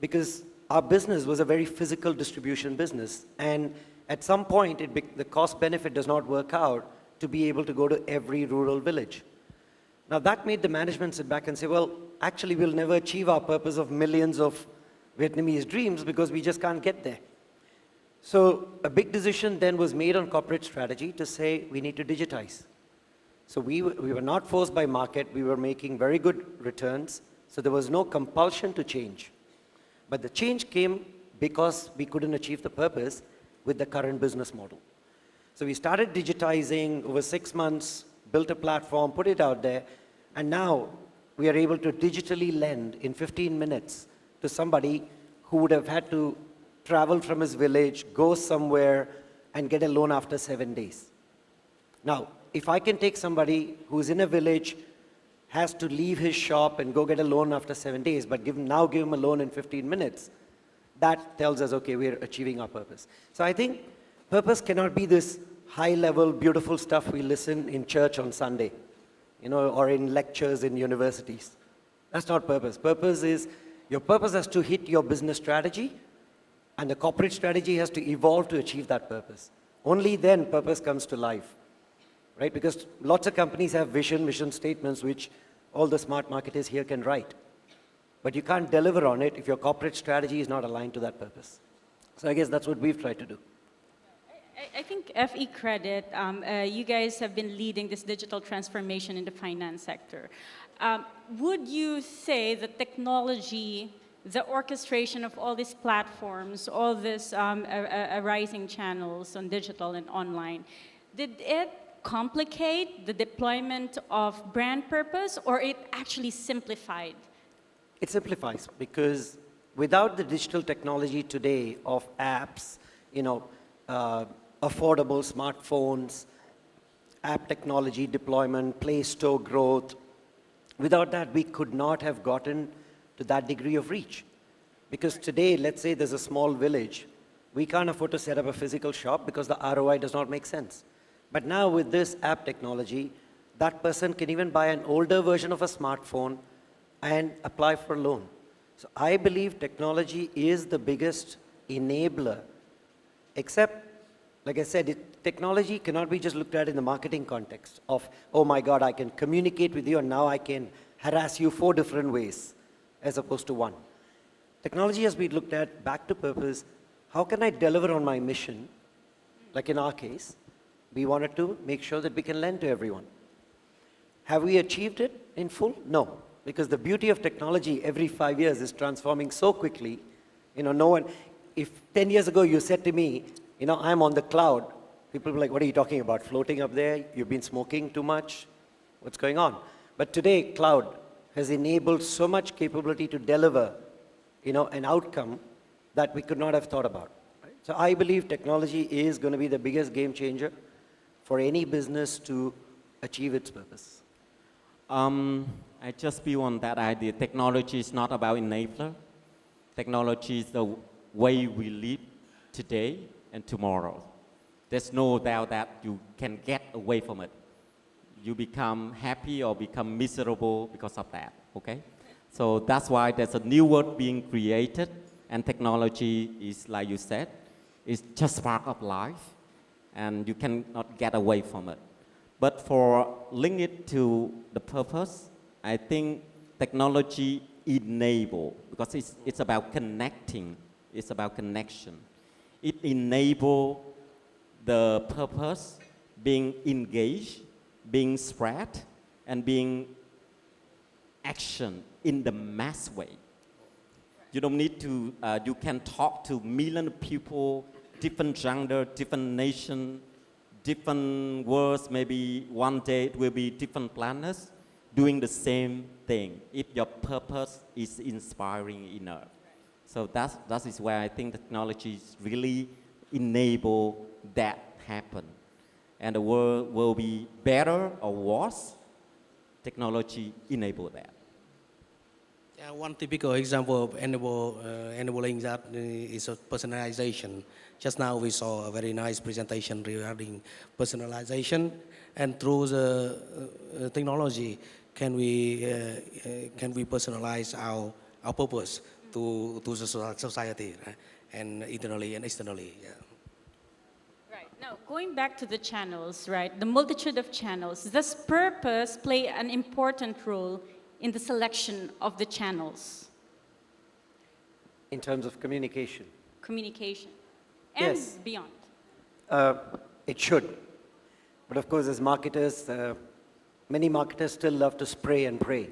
because our business was a very physical distribution business. And at some point, the cost benefit does not work out to be able to go to every rural village. Now that made the management sit back and say, well, actually we'll never achieve our purpose of millions of Vietnamese dreams because we just can't get there. So a big decision then was made on corporate strategy to say we need to digitize. So we were not forced by market, we were making very good returns, so there was no compulsion to change. But the change came because we couldn't achieve the purpose with the current business model. So we started digitizing over 6 months, built a platform, put it out there, and now we are able to digitally lend in 15 minutes to somebody who would have had to travel from his village, go somewhere, and get a loan after 7 days. Now, if I can take somebody who's in a village, has to leave his shop and go get a loan after 7 days, but give him a loan in 15 minutes, that tells us, okay, we're achieving our purpose. So I think purpose cannot be this high-level, beautiful stuff we listen in church on Sunday, or in lectures in universities. That's not purpose. Purpose is, your purpose has to hit your business strategy, and the corporate strategy has to evolve to achieve that purpose. Only then purpose comes to life, right? Because lots of companies have mission statements, which all the smart marketers here can write. But you can't deliver on it if your corporate strategy is not aligned to that purpose. So I guess that's what we've tried to do. I think FE Credit, you guys have been leading this digital transformation in the finance sector. Would you say that technology, the orchestration of all these platforms, all these arising channels on digital and online, did it complicate the deployment of brand purpose, or it actually simplified? It simplifies, because without the digital technology today of apps, affordable smartphones, app technology deployment, Play Store growth, without that, we could not have gotten to that degree of reach. Because today, let's say there's a small village, we can't afford to set up a physical shop because the ROI does not make sense. But now with this app technology, that person can even buy an older version of a smartphone and apply for a loan. So I believe technology is the biggest enabler, except, like I said, technology cannot be just looked at in the marketing context of, oh my God, I can communicate with you and now I can harass you 4 different ways as opposed to 1. Technology has been looked at back to purpose. How can I deliver on my mission? Like in our case, we wanted to make sure that we can lend to everyone. Have we achieved it in full? No, because the beauty of technology every 5 years is transforming so quickly. If 10 years ago you said to me, I'm on the cloud, people were like, what are you talking about? Floating up there? You've been smoking too much? What's going on? But today, cloud has enabled so much capability to deliver, an outcome that we could not have thought about. Right? So I believe technology is going to be the biggest game changer for any business to achieve its purpose. I just build on that idea. Technology is not about enabler. Technology is the way we live today and tomorrow. There's no doubt that you can get away from it. You become happy or become miserable because of that, okay? So that's why there's a new word being created, and technology is, like you said, is just part of life, and you cannot get away from it. But for link it to the purpose, I think technology enable, because it's about connecting, it's about connection. It enable the purpose being engaged, being spread, and being action in the mass way. You don't need to, you can talk to millions of people, different gender, different nation, different worlds, maybe one day it will be different planets doing the same thing if your purpose is inspiring enough. So that is where I think technology really enable that happen. And the world will be better or worse, technology enable that. Yeah, one typical example of enabling that is a personalization. Just now we saw a very nice presentation regarding personalization, and through the technology, can we personalize our purpose to the society, right? And internally and externally. Yeah. Right. Now, going back to the channels, right? The multitude of channels. Does purpose play an important role in the selection of the channels? In terms of communication? Communication. And yes. Beyond. It should. But of course, as marketers, many marketers still love to spray and pray,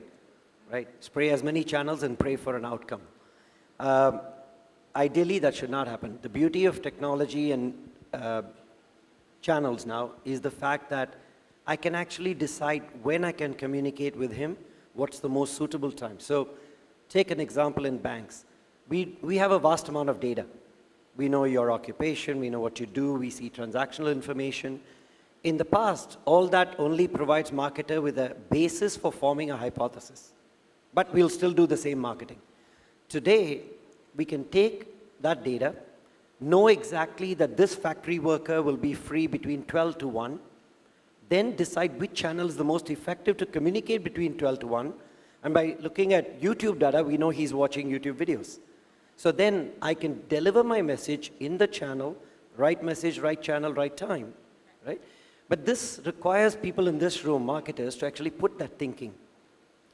right? Spray as many channels and pray for an outcome. Ideally, that should not happen. The beauty of technology and channels now is the fact that I can actually decide when I can communicate with him, what's the most suitable time. So take an example in banks. We have a vast amount of data. We know your occupation, we know what you do, we see transactional information. In the past, all that only provides marketer with a basis for forming a hypothesis. But we'll still do the same marketing. Today, we can take that data, know exactly that this factory worker will be free between 12 to 1, then decide which channel is the most effective to communicate between 12 to 1. And by looking at YouTube data, we know he's watching YouTube videos. So then I can deliver my message in the channel, right message, right channel, right time, right? But this requires people in this room, marketers, to actually put that thinking,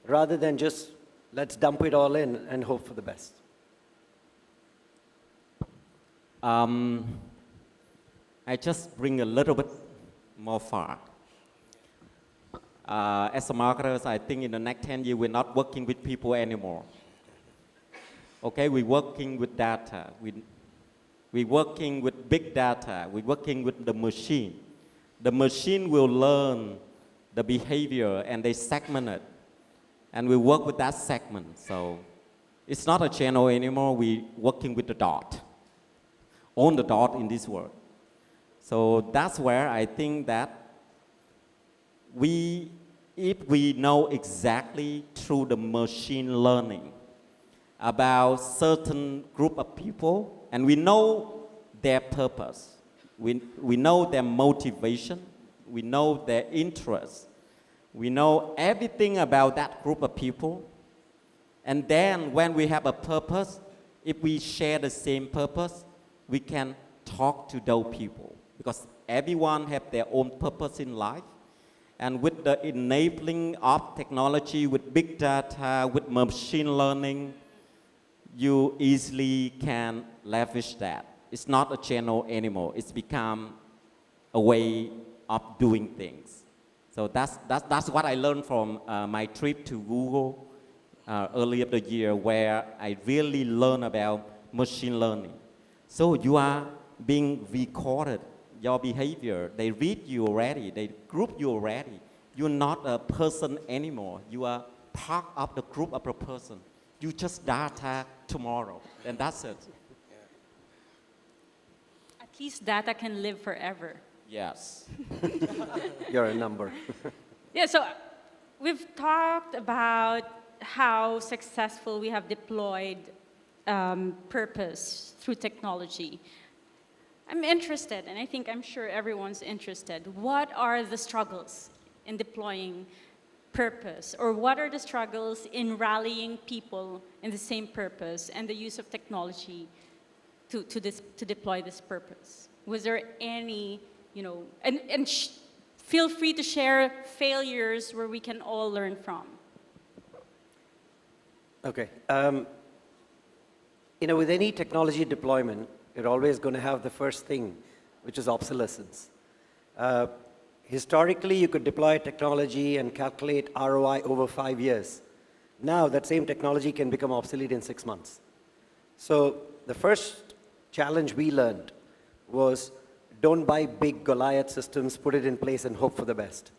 rather than just let's dump it all in and hope for the best. I just bring a little bit more far. As a marketers, I think in the next 10 years, we're not working with people anymore. Okay, we're working with data. We're working with big data. We're working with the machine. The machine will learn the behavior and they segment it. And we work with that segment. So it's not a channel anymore. We're working with the dot. On the dot in this world. So that's where I think that if we know exactly through the machine learning about certain group of people, and we know their purpose, we know their motivation, we know their interests, we know everything about that group of people, and then when we have a purpose, if we share the same purpose, we can talk to those people, because everyone have their own purpose in life. And with the enabling of technology, with big data, with machine learning, you easily can leverage that. It's not a channel anymore. It's become a way of doing things. So that's what I learned from my trip to Google earlier the year, where I really learned about machine learning. So you are being recorded, your behavior. They read you already. They group you already. You're not a person anymore. You are part of the group of a person. You just data tomorrow, and that's it. At least data can live forever. Yes. You're a number. Yeah, so we've talked about how successful we have deployed purpose through technology. I'm interested, and I'm sure everyone's interested. What are the struggles in deploying purpose? Or what are the struggles in rallying people in the same purpose and the use of technology to deploy this purpose? Was there any, feel free to share failures where we can all learn from. Okay. With any technology deployment, you're always going to have the first thing, which is obsolescence. Historically, you could deploy technology and calculate ROI over 5 years. Now, that same technology can become obsolete in 6 months. So the first challenge we learned was don't buy big Goliath systems, put it in place, and hope for the best.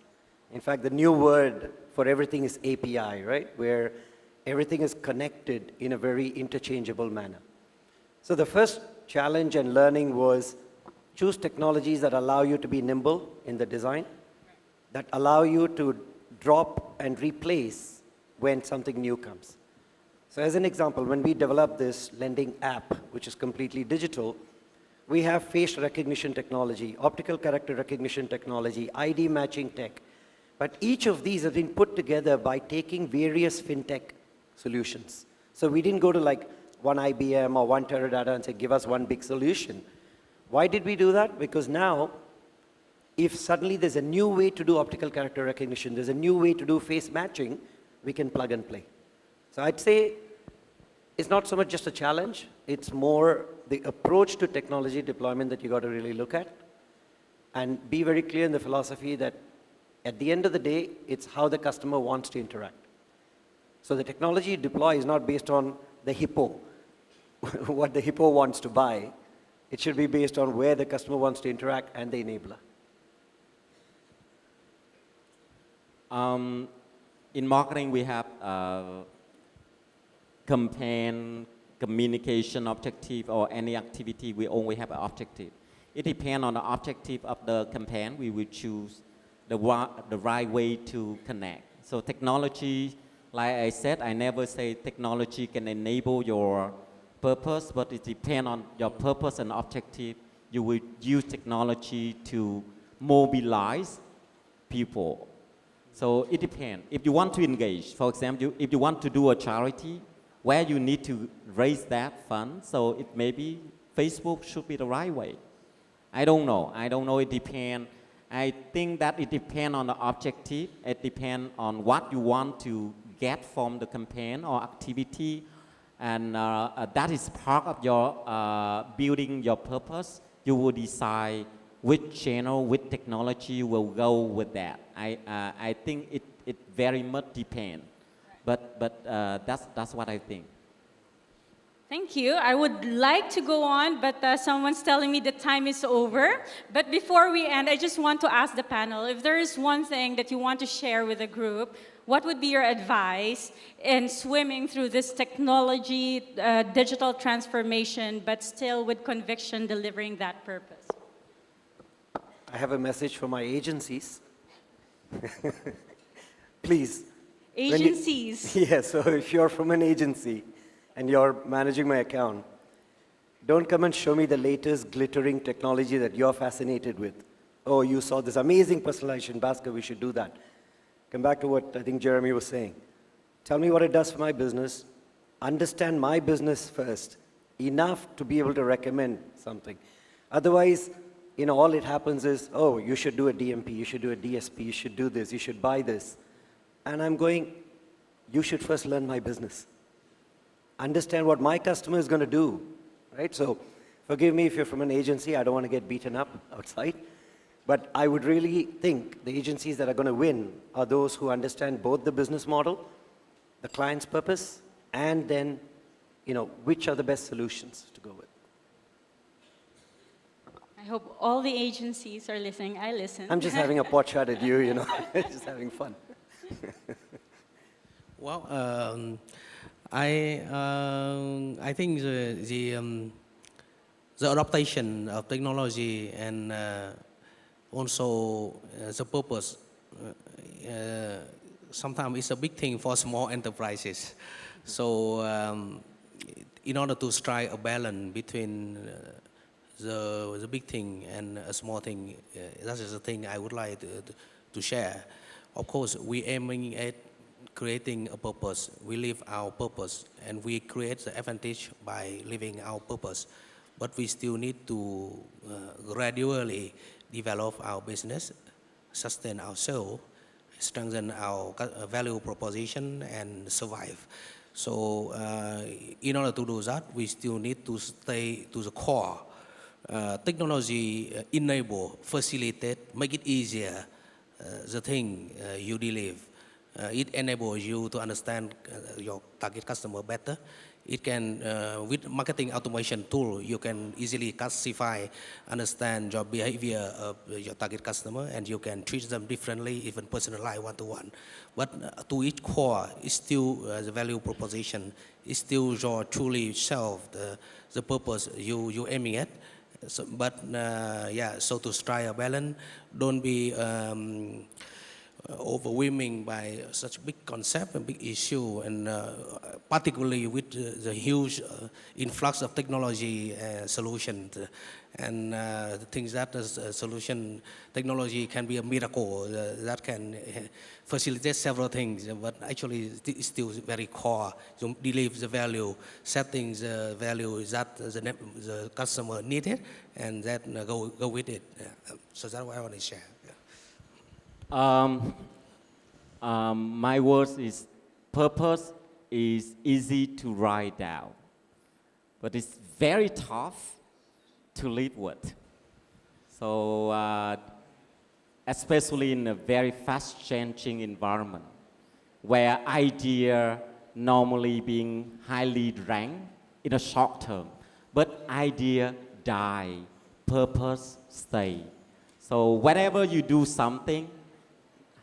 In fact, the new word for everything is API, right? Where everything is connected in a very interchangeable manner. So the first challenge and learning was choose technologies that allow you to be nimble in the design, that allow you to drop and replace when something new comes. So as an example, when we developed this lending app, which is completely digital, we have face recognition technology, optical character recognition technology, ID matching tech. But each of these have been put together by taking various fintech solutions. So we didn't go to like one IBM or one Teradata and say, give us one big solution. Why did we do that? Because now, if suddenly there's a new way to do optical character recognition, there's a new way to do face matching, we can plug and play. So I'd say it's not so much just a challenge, it's more the approach to technology deployment that you got to really look at and be very clear in the philosophy that at the end of the day, it's how the customer wants to interact. So the technology you deploy is not based on the hippo, what the hippo wants to buy. It should be based on where the customer wants to interact and the enabler. In marketing, we have campaign, communication objective, or any activity, we only have an objective. It depends on the objective of the campaign. We will choose the right way to connect. So technology, like I said, I never say technology can enable your purpose, but it depends on your purpose and objective. You will use technology to mobilize people. So it depends. If you want to engage, for example, if you want to do a charity, where you need to raise that fund, so it maybe Facebook should be the right way. I don't know. It depends. I think that it depends on the objective. It depends on what you want to get from the campaign or activity. And that is part of your building your purpose. You will decide which channel, which technology will go with that. I think it very much depends. But that's what I think. Thank you. I would like to go on, but someone's telling me the time is over. But before we end, I just want to ask the panel, if there is one thing that you want to share with the group, what would be your advice in swimming through this technology, digital transformation, but still with conviction delivering that purpose? I have a message for my agencies. Please. Agencies. Yes, so if you're from an agency and you're managing my account, don't come and show me the latest glittering technology that you're fascinated with. Oh, you saw this amazing personalization, Bhaskar, we should do that. Come back to what I think Jeremy was saying. Tell me what it does for my business. Understand my business first, enough to be able to recommend something. Otherwise, all it happens is, oh, you should do a DMP, you should do a DSP, you should do this, you should buy this. And I'm going, you should first learn my business. Understand what my customer is going to do, right? So forgive me if you're from an agency, I don't want to get beaten up outside. But I would really think the agencies that are going to win are those who understand both the business model, the client's purpose, and then, which are the best solutions to go with. I hope all the agencies are listening. I listen. I'm just having a pot shot at you, just having fun. Well, I think the adaptation of technology and also the purpose sometimes it's a big thing for small enterprises. So in order to strike a balance between the big thing and a small thing, that is the thing I would like to share. Of course, we aiming at creating a purpose. We live our purpose, and we create the advantage by living our purpose. But we still need to gradually develop our business, sustain ourselves, strengthen our value proposition, and survive. So in order to do that, we still need to stay to the core. Technology enable, facilitate, make it easier the thing you deliver. It enables you to understand your target customer better. It can, with marketing automation tool, you can easily classify, understand your behavior of your target customer, and you can treat them differently, even personalize one-to-one. But to each core, it's still the value proposition, it's still your truly self, the purpose you aiming at. So, but yeah, so to strike a balance, don't be overwhelming by such big concept and big issue, and particularly with the huge influx of technology solutions, and the things that the solution technology can be a miracle that can facilitate several things, but actually it's still very core. You deliver the value, setting the value that the customer needed, and that go with it. So that's what I want to share. My words is purpose is easy to write down, but it's very tough to live with. So especially in a very fast-changing environment where idea normally being highly ranked in a short term, but idea die, purpose stay. So whenever you do something,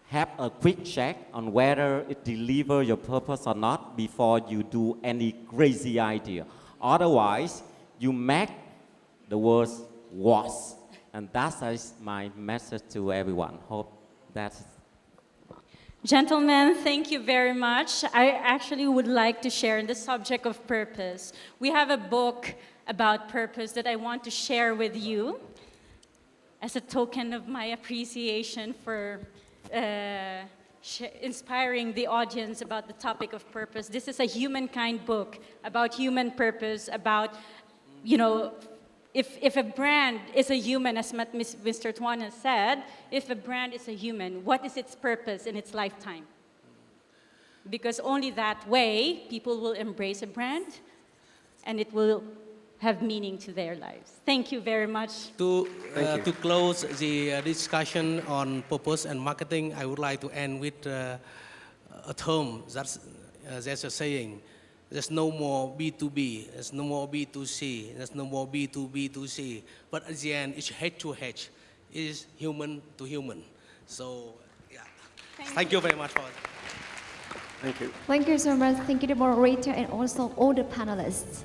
have a quick check on whether it delivers your purpose or not before you do any crazy idea. Otherwise, you make the world worse. And that is my message to everyone. Hope that's... Gentlemen, thank you very much. I actually would like to share in the subject of purpose. We have a book about purpose that I want to share with you as a token of my appreciation for inspiring the audience about the topic of purpose. This is a humankind book about human purpose, about, you know, if a brand is a human, as Mr. Tuan has said, if a brand is a human, what is its purpose in its lifetime? Because only that way people will embrace a brand and it will have meaning to their lives. Thank you very much. To close the discussion on purpose and marketing, I would like to end with a term that's there's a saying, there's no more B2B, there's no more B2C, there's no more B2B2C, but at the end, it's head to head, it's human to human. So, yeah, thank you very much for it. Thank you. Thank you so much. Thank you to the moderator and also all the panelists.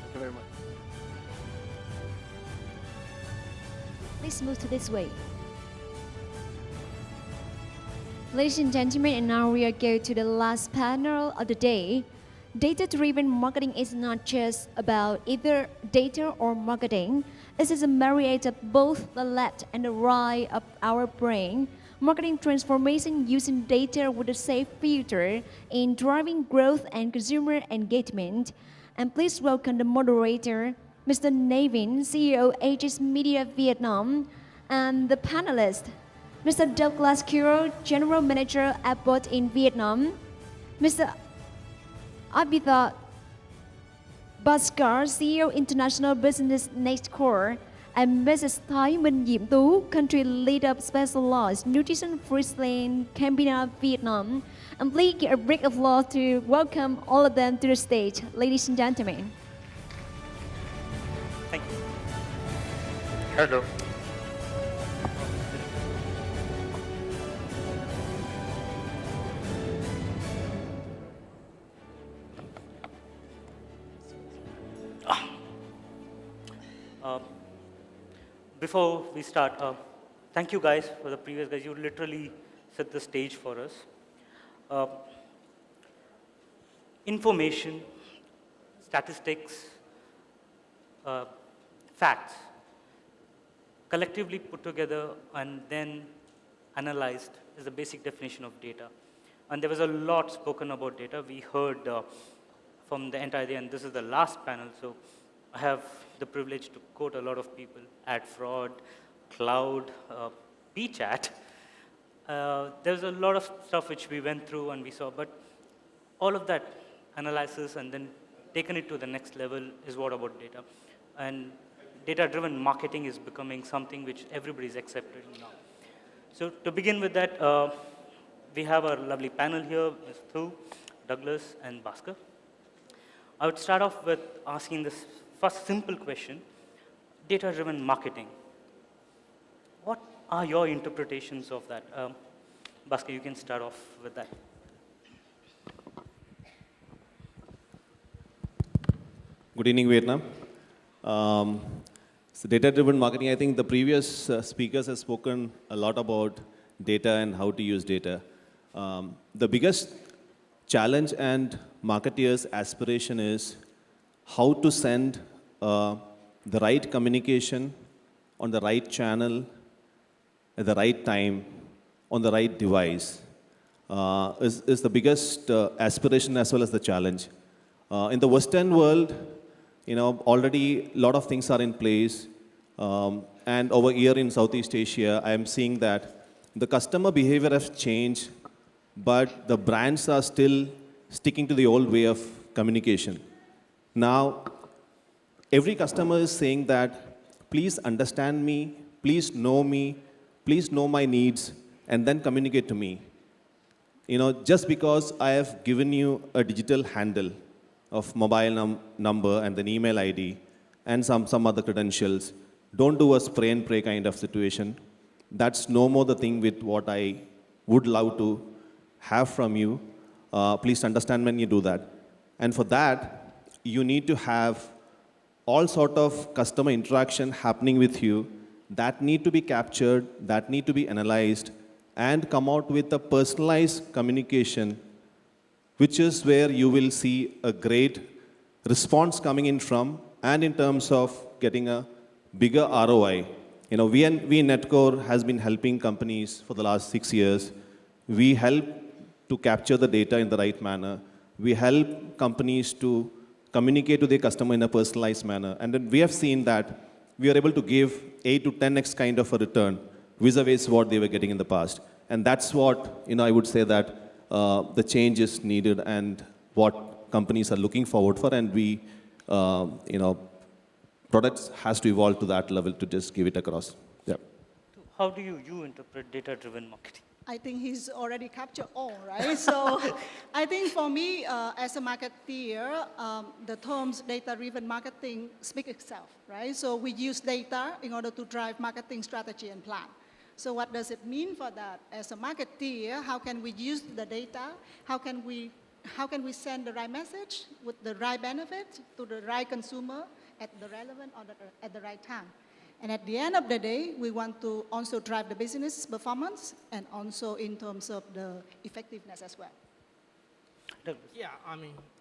Thank you very much. Please move to this way. Ladies and gentlemen, and now we are going to the last panel of the day. Data-driven marketing is not just about either data or marketing. It is a marriage of both the left and the right of our brain. Marketing transformation using data with a safe filter in driving growth and consumer engagement. And please welcome the moderator, Mr. Melvin, CEO Aegis Media Vietnam, and the panelist, Mr. Douglas Kiro, General Manager at Bot in Vietnam, Mr. Abhita Bhaskar, CEO International Business Next Core, and Mrs. Thái Minh Diệm Tú, Country Leader Specialized Nutrition Friesland, Campina, Vietnam. And please give a big applause to welcome all of them to the stage, ladies and gentlemen. Thank you. Hello. Before we start, thank you guys for the previous guys. You literally set the stage for us. Information, statistics, facts collectively put together and then analyzed is the basic definition of data. And there was a lot spoken about data. We heard from the entire day, and this is the last panel, so I have the privilege to quote a lot of people: ad fraud, cloud, BChat. There's a lot of stuff which we went through and we saw, but all of that analysis and then taken it to the next level is what about data. And data-driven marketing is becoming something which everybody is accepting now. So to begin with that, we have our lovely panel here, Ms. Thu, Douglas, and Bhaskar. I would start off with asking this first simple question: data-driven marketing. What are your interpretations of that? Bhaskar, you can start off with that. Good evening, Vietnam. So data-driven marketing, I think the previous speakers have spoken a lot about data and how to use data. The biggest challenge and marketeers' aspiration is how to send the right communication on the right channel at the right time on the right device is the biggest aspiration as well as the challenge. In the Western world, already a lot of things are in place. And over here in Southeast Asia, I am seeing that the customer behavior has changed, but the brands are still sticking to the old way of communication. Now, every customer is saying that, please understand me, please know my needs, and then communicate to me. Just because I have given you a digital handle of mobile number and an email ID and some other credentials, don't do a spray and pray kind of situation. That's no more the thing with what I would love to have from you. Please understand when you do that. And for that, you need to have all sort of customer interaction happening with you that need to be captured, that need to be analyzed, and come out with a personalized communication, which is where you will see a great response coming in from, and in terms of getting a bigger ROI. We in Netcore has been helping companies for the last 6 years. We help to capture the data in the right manner. We help companies to communicate to their customer in a personalized manner. And then we have seen that we are able to give 8 to 10x kind of a return vis-a-vis what they were getting in the past. And that's what, I would say that the change is needed and what companies are looking forward for. And we, products has to evolve to that level to just give it across. Yeah. How do you interpret data-driven marketing? I think he's already captured all, right? So I think for me, as a marketeer, the terms data-driven marketing speak itself, right? So we use data in order to drive marketing strategy and plan. So what does it mean for that? As a marketeer, how can we use the data? How can we send the right message with the right benefit to the right consumer at the relevant or at the right time? And at the end of the day, we want to also drive the business performance and also in terms of the effectiveness as well. Yeah,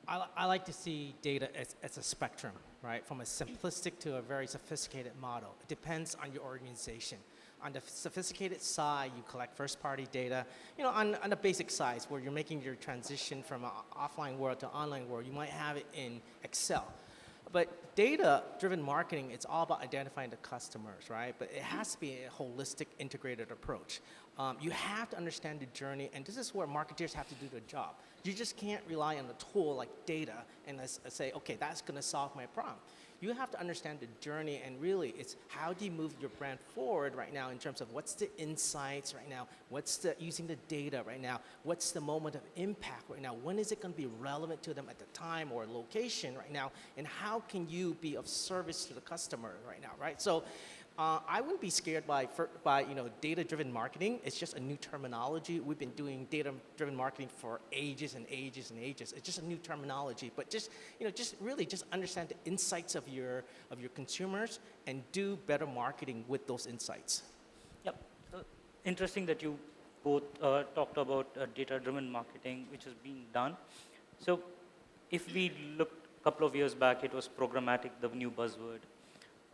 I like to see data as a spectrum, right? From a simplistic to a very sophisticated model. It depends on your organization. On the sophisticated side, you collect first-party data. On the basic side, where you're making your transition from an offline world to online world, you might have it in Excel. But data-driven marketing, it's all about identifying the customers, right? But it has to be a holistic, integrated approach. You have to understand the journey, and this is where marketers have to do their job. You just can't rely on a tool like data and say, okay, that's going to solve my problem. You have to understand the journey, and really it's how do you move your brand forward right now in terms of what's the insights right now, what's the using the data right now, what's the moment of impact right now, when is it going to be relevant to them at the time or location right now, and how can you be of service to the customer right now, right? So I wouldn't be scared by data-driven marketing. It's just a new terminology. We've been doing data-driven marketing for ages and ages and ages. It's just a new terminology. But just really understand the insights of your consumers and do better marketing with those insights. Yep. Interesting that you both talked about data-driven marketing, which is being done. So if we look a couple of years back, it was programmatic, the new buzzword.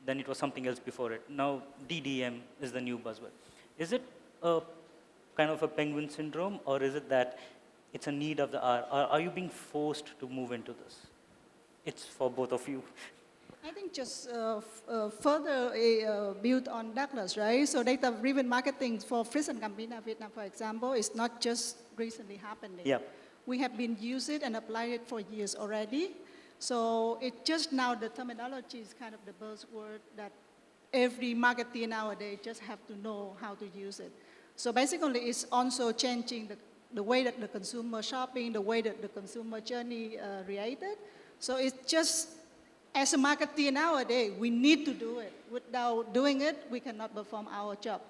then it was something else before it. Now DDM is the new buzzword. Is it a kind of a penguin syndrome, or is it that it's a need of the hour? Are you being forced to move into this? It's for both of you. I think just further build on Douglas, right? So data-driven marketing for Friesen Gambina, Vietnam, for example, is not just recently happening. Yeah. We have been using it and applied it for years already. So it just now the terminology is kind of the buzzword that every marketer nowadays just have to know how to use it. So basically it's also changing the way that the consumer shopping, the way that the consumer journey related. So it's just, as a marketer nowadays, we need to do it. Without doing it, we cannot perform our job.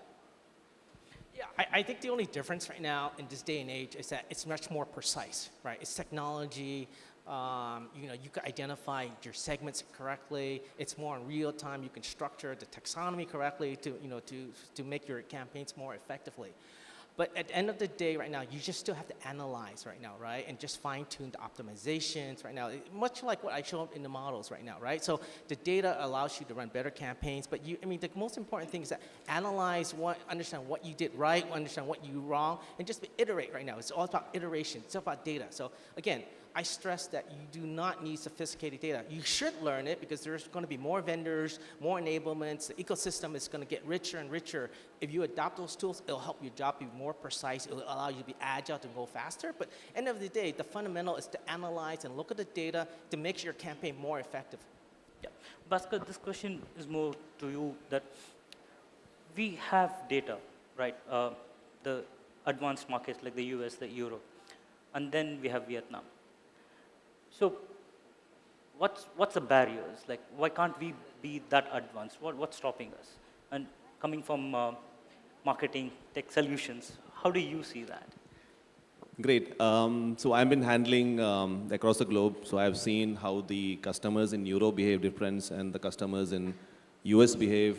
Yeah, I think the only difference right now in this day and age is that it's much more precise, right? It's technology. You can identify your segments correctly. It's more in real time. You can structure the taxonomy correctly to make your campaigns more effectively. But at the end of the day, right now, you just still have to analyze right now, right? And just fine-tune the optimizations right now, much like what I show up in the models right now, right? So the data allows you to run better campaigns, but the most important thing is that analyze understand what you did right, understand what you wrong, and just iterate right now. It's all about iteration. It's all about data. So again, I stress that you do not need sophisticated data. You should learn it because there's going to be more vendors, more enablements. The ecosystem is going to get richer and richer. If you adopt those tools, it'll help your job be more precise. It'll allow you to be agile, to go faster. But at the end of the day, the fundamental is to analyze and look at the data to make your campaign more effective. Yeah. Bhaskar, this question is more to you that we have data, right? The advanced markets like the US, the Europe, and then we have Vietnam. So what's the barriers? Like, why can't we be that advanced? What's stopping us? And coming from marketing tech solutions, how do you see that? Great. So I've been handling across the globe. So I've seen how the customers in Europe behave different and the customers in US behave,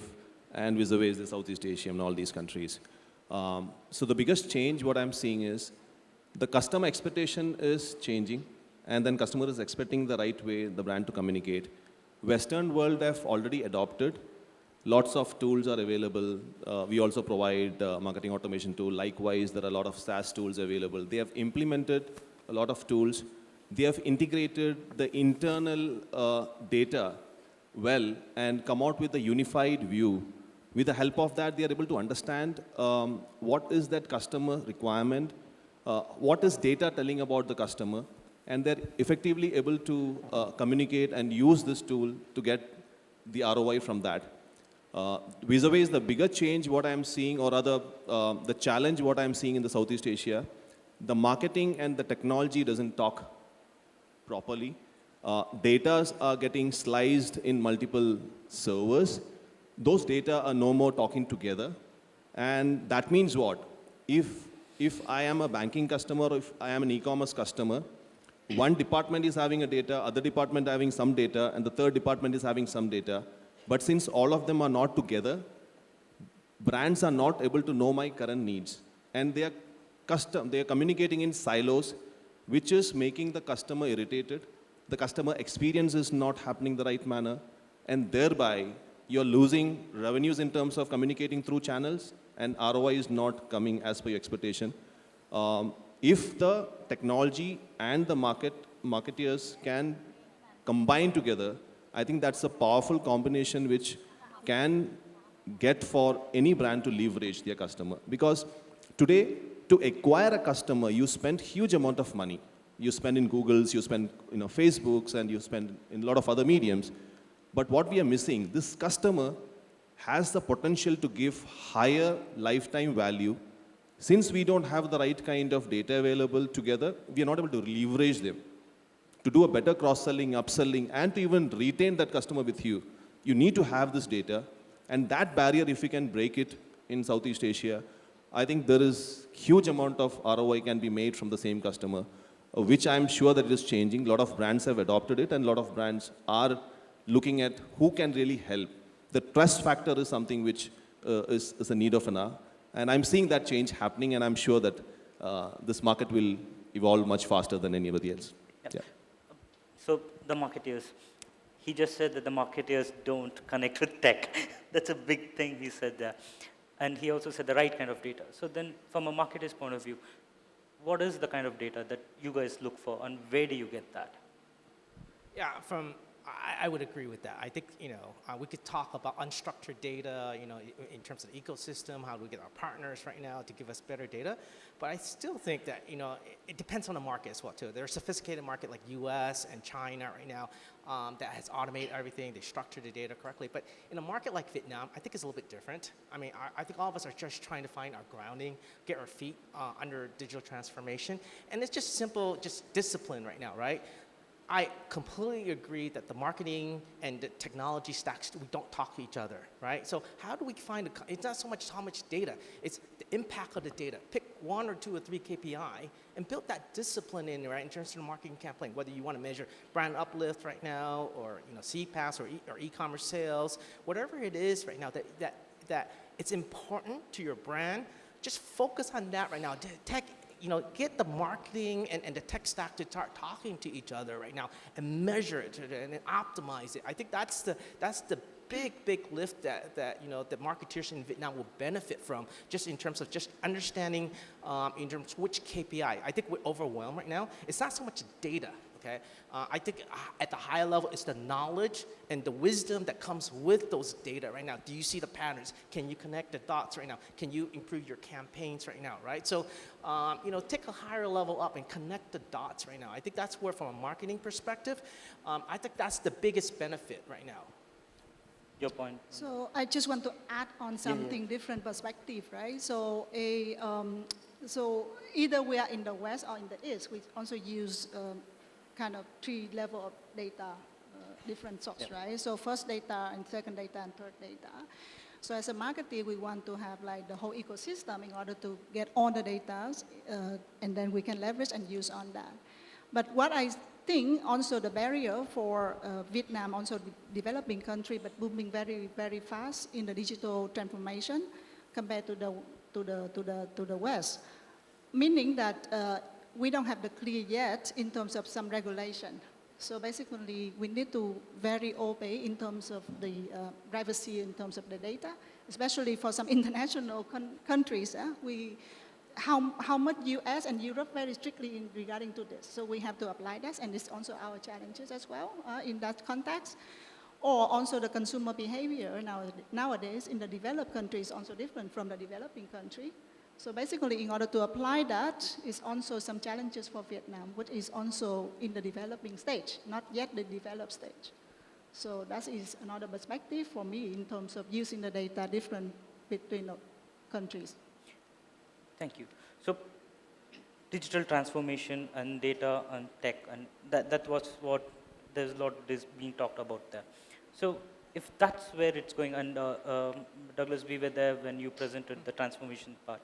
and vis-a-vis the Southeast Asia and all these countries. So the biggest change what I'm seeing is the customer expectation is changing. And then customer is expecting the right way, the brand to communicate. Western world have already adopted. Lots of tools are available. We also provide marketing automation tool. Likewise, there are a lot of SaaS tools available. They have implemented a lot of tools. They have integrated the internal data well and come out with a unified view. With the help of that, they are able to understand what is that customer requirement, what is data telling about the customer, and they're effectively able to communicate and use this tool to get the ROI from that. Vis-a-vis the bigger change what I'm seeing, or rather the challenge what I'm seeing in the Southeast Asia, the marketing and the technology doesn't talk properly. Data are getting sliced in multiple servers. Those data are no more talking together. And that means what? If I am a banking customer, or if I am an e-commerce customer, one department is having a data, other department having some data, and the third department is having some data. But since all of them are not together, brands are not able to know my current needs. And they are communicating in silos, which is making the customer irritated. The customer experience is not happening the right manner. And thereby, you're losing revenues in terms of communicating through channels, and ROI is not coming as per your expectation. If the technology and the marketeers can combine together, I think that's a powerful combination which can get for any brand to leverage their customer. Because today, to acquire a customer, you spend huge amount of money. You spend in Googles, you spend Facebooks, and you spend in a lot of other mediums. But what we are missing, this customer has the potential to give higher lifetime value. Since we don't have the right kind of data available together, we are not able to leverage them. To do a better cross-selling, upselling, and to even retain that customer with you, you need to have this data. And that barrier, if we can break it in Southeast Asia, I think there is huge amount of ROI can be made from the same customer, which I'm sure that it is changing. A lot of brands have adopted it, and a lot of brands are looking at who can really help. The trust factor is something which is a need of an hour. And I'm seeing that change happening, and I'm sure that this market will evolve much faster than anybody else. Yeah. So the marketeers, he just said that the marketeers don't connect with tech. That's a big thing he said there. And he also said the right kind of data. So then from a marketer's point of view, what is the kind of data that you guys look for, and where do you get that? Yeah, I would agree with that. I think, we could talk about unstructured data, in terms of the ecosystem, how do we get our partners right now to give us better data. But I still think that, it depends on the market as well, too. There's a sophisticated market like US and China right now that has automated everything. They structure the data correctly. But in a market like Vietnam, I think it's a little bit different. I mean, I think all of us are just trying to find our grounding, get our feet under digital transformation. And it's just simple, just discipline right now, right? I completely agree that the marketing and the technology stacks, we don't talk to each other, right? So how do we find, it's not so much how much data, it's the impact of the data. Pick 1 or 2 or 3 KPI and build that discipline in, right, in terms of the marketing campaign, whether you want to measure brand uplift right now, or CPAS or e-commerce sales, whatever it is right now that it's important to your brand, just focus on that right now. Get the marketing and the tech stack to start talking to each other right now and measure it and optimize it. I think that's the big lift that the marketeers in Vietnam will benefit from, just in terms of just understanding in terms of which KPI. I think we're overwhelmed right now. It's not so much data. Okay? I think at the higher level, it's the knowledge and the wisdom that comes with those data right now. Do you see the patterns? Can you connect the dots right now? Can you improve your campaigns right now, right? So, take a higher level up and connect the dots right now. I think that's where, from a marketing perspective, I think that's the biggest benefit right now. Your point. So I just want to add on something different perspective, right? So so either we are in the West or in the East, we also use kind of 3 level of data, different sorts, right? So first data and second data and third data. So as a marketer, we want to have like the whole ecosystem in order to get all the data, and then we can leverage and use on that. But what I think also the barrier for Vietnam, also developing country, but booming very, very fast in the digital transformation compared to the West, meaning that we don't have the clear yet in terms of some regulation. So basically, we need to very obey in terms of the privacy, in terms of the data, especially for some international countries. How much US and Europe very strictly regarding to this. So we have to apply that, and it's also our challenges as well in that context. Or also the consumer behavior nowadays in the developed countries also different from the developing country. So basically, in order to apply that, is also some challenges for Vietnam, which is also in the developing stage, not yet the developed stage. So that is another perspective for me in terms of using the data different between the countries. Thank you. So digital transformation and data and tech, and that was what, there's a lot is being talked about there. So if that's where it's going, and Douglas, we were there when you presented the transformation part.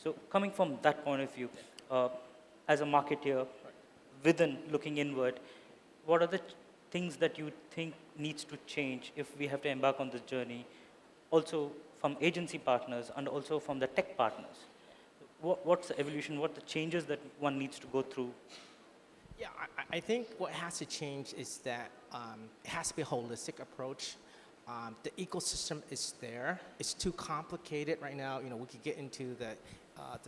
So coming from that point of view, as a marketer, within looking inward, what are the things that you think needs to change if we have to embark on this journey, also from agency partners and also from the tech partners? What's the evolution, what the changes that one needs to go through? Yeah, I think what has to change is that it has to be a holistic approach. The ecosystem is there. It's too complicated right now. We could get into the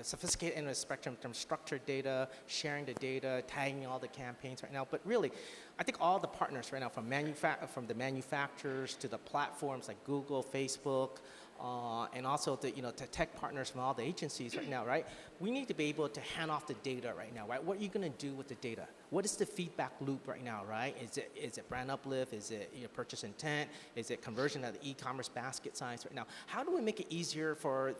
sophisticated end of the spectrum in terms of structured data, sharing the data, tagging all the campaigns right now. But really, I think all the partners right now, from the manufacturers to the platforms like Google, Facebook, and also the tech partners from all the agencies right now, right? We need to be able to hand off the data right now, right? What are you going to do with the data? What is the feedback loop right now, right? Is it brand uplift? Is it purchase intent? Is it conversion of the e-commerce basket size right now? How do we make it easier for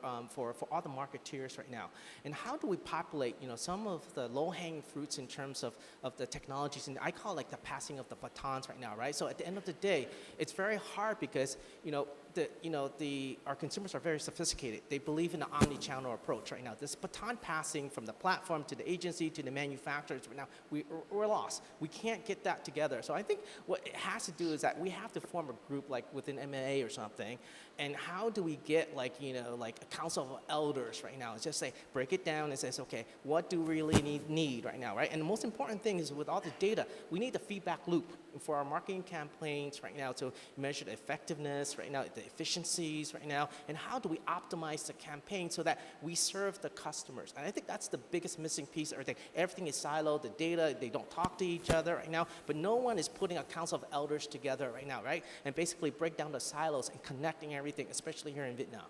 all the marketeers right now? And how do we populate some of the low-hanging fruits in terms of the technologies? And I call it like the passing of the batons right now, right? So at the end of the day, it's very hard because our consumers are very sophisticated. They believe in the omni-channel approach right now. This baton passing from the platform to the agency to the manufacturers right now we're lost. We can't get that together. So I think what it has to do is that we have to form a group like within MMA or something. And how do we get like a council of elders right now? It's just say, break it down and says, okay, what do we really need right now, right? And the most important thing is with all the data, we need the feedback loop for our marketing campaigns right now to measure the effectiveness right now, the efficiencies right now, and how do we optimize the campaign so that we serve the customers. And I think that's the biggest missing piece of everything. Everything is siloed, the data, they don't talk to each other right now, but no one is putting a council of elders together right now, right? And basically break down the silos and connecting everything, especially here in Vietnam.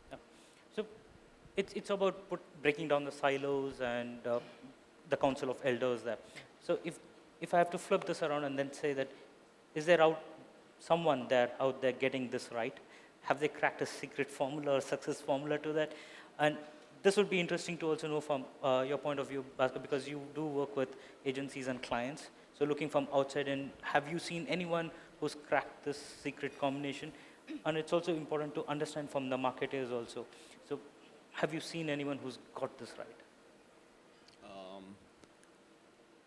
Yeah. So it's about breaking down the silos and the council of elders there. So if I have to flip this around and then say that, is there someone out there getting this right? Have they cracked a secret formula or success formula to that? And this would be interesting to also know from your point of view, Bhaskar, because you do work with agencies and clients. So looking from outside in, have you seen anyone who's cracked this secret combination? And it's also important to understand from the marketers also. So have you seen anyone who's got this right?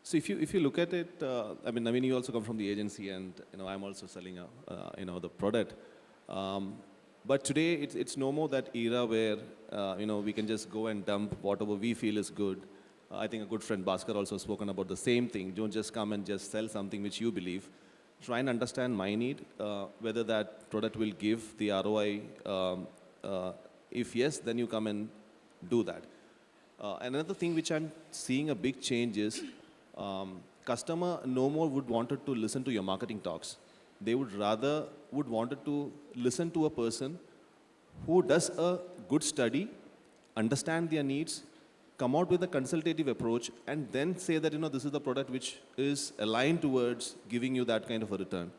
So if you look at it, I mean, you also come from the agency, and I'm also selling the product. But today it's no more that era where we can just go and dump whatever we feel is good. I think a good friend Bhaskar also spoken about the same thing. Don't just come and just sell something which you believe. Try and understand my need, whether that product will give the ROI. If yes, then you come and do that. Another thing which I'm seeing a big change is customer no more would wanted to listen to your marketing talks. They would rather wanted to listen to a person who does a good study, understand their needs, come out with a consultative approach, and then say that this is the product which is aligned towards giving you that kind of a return.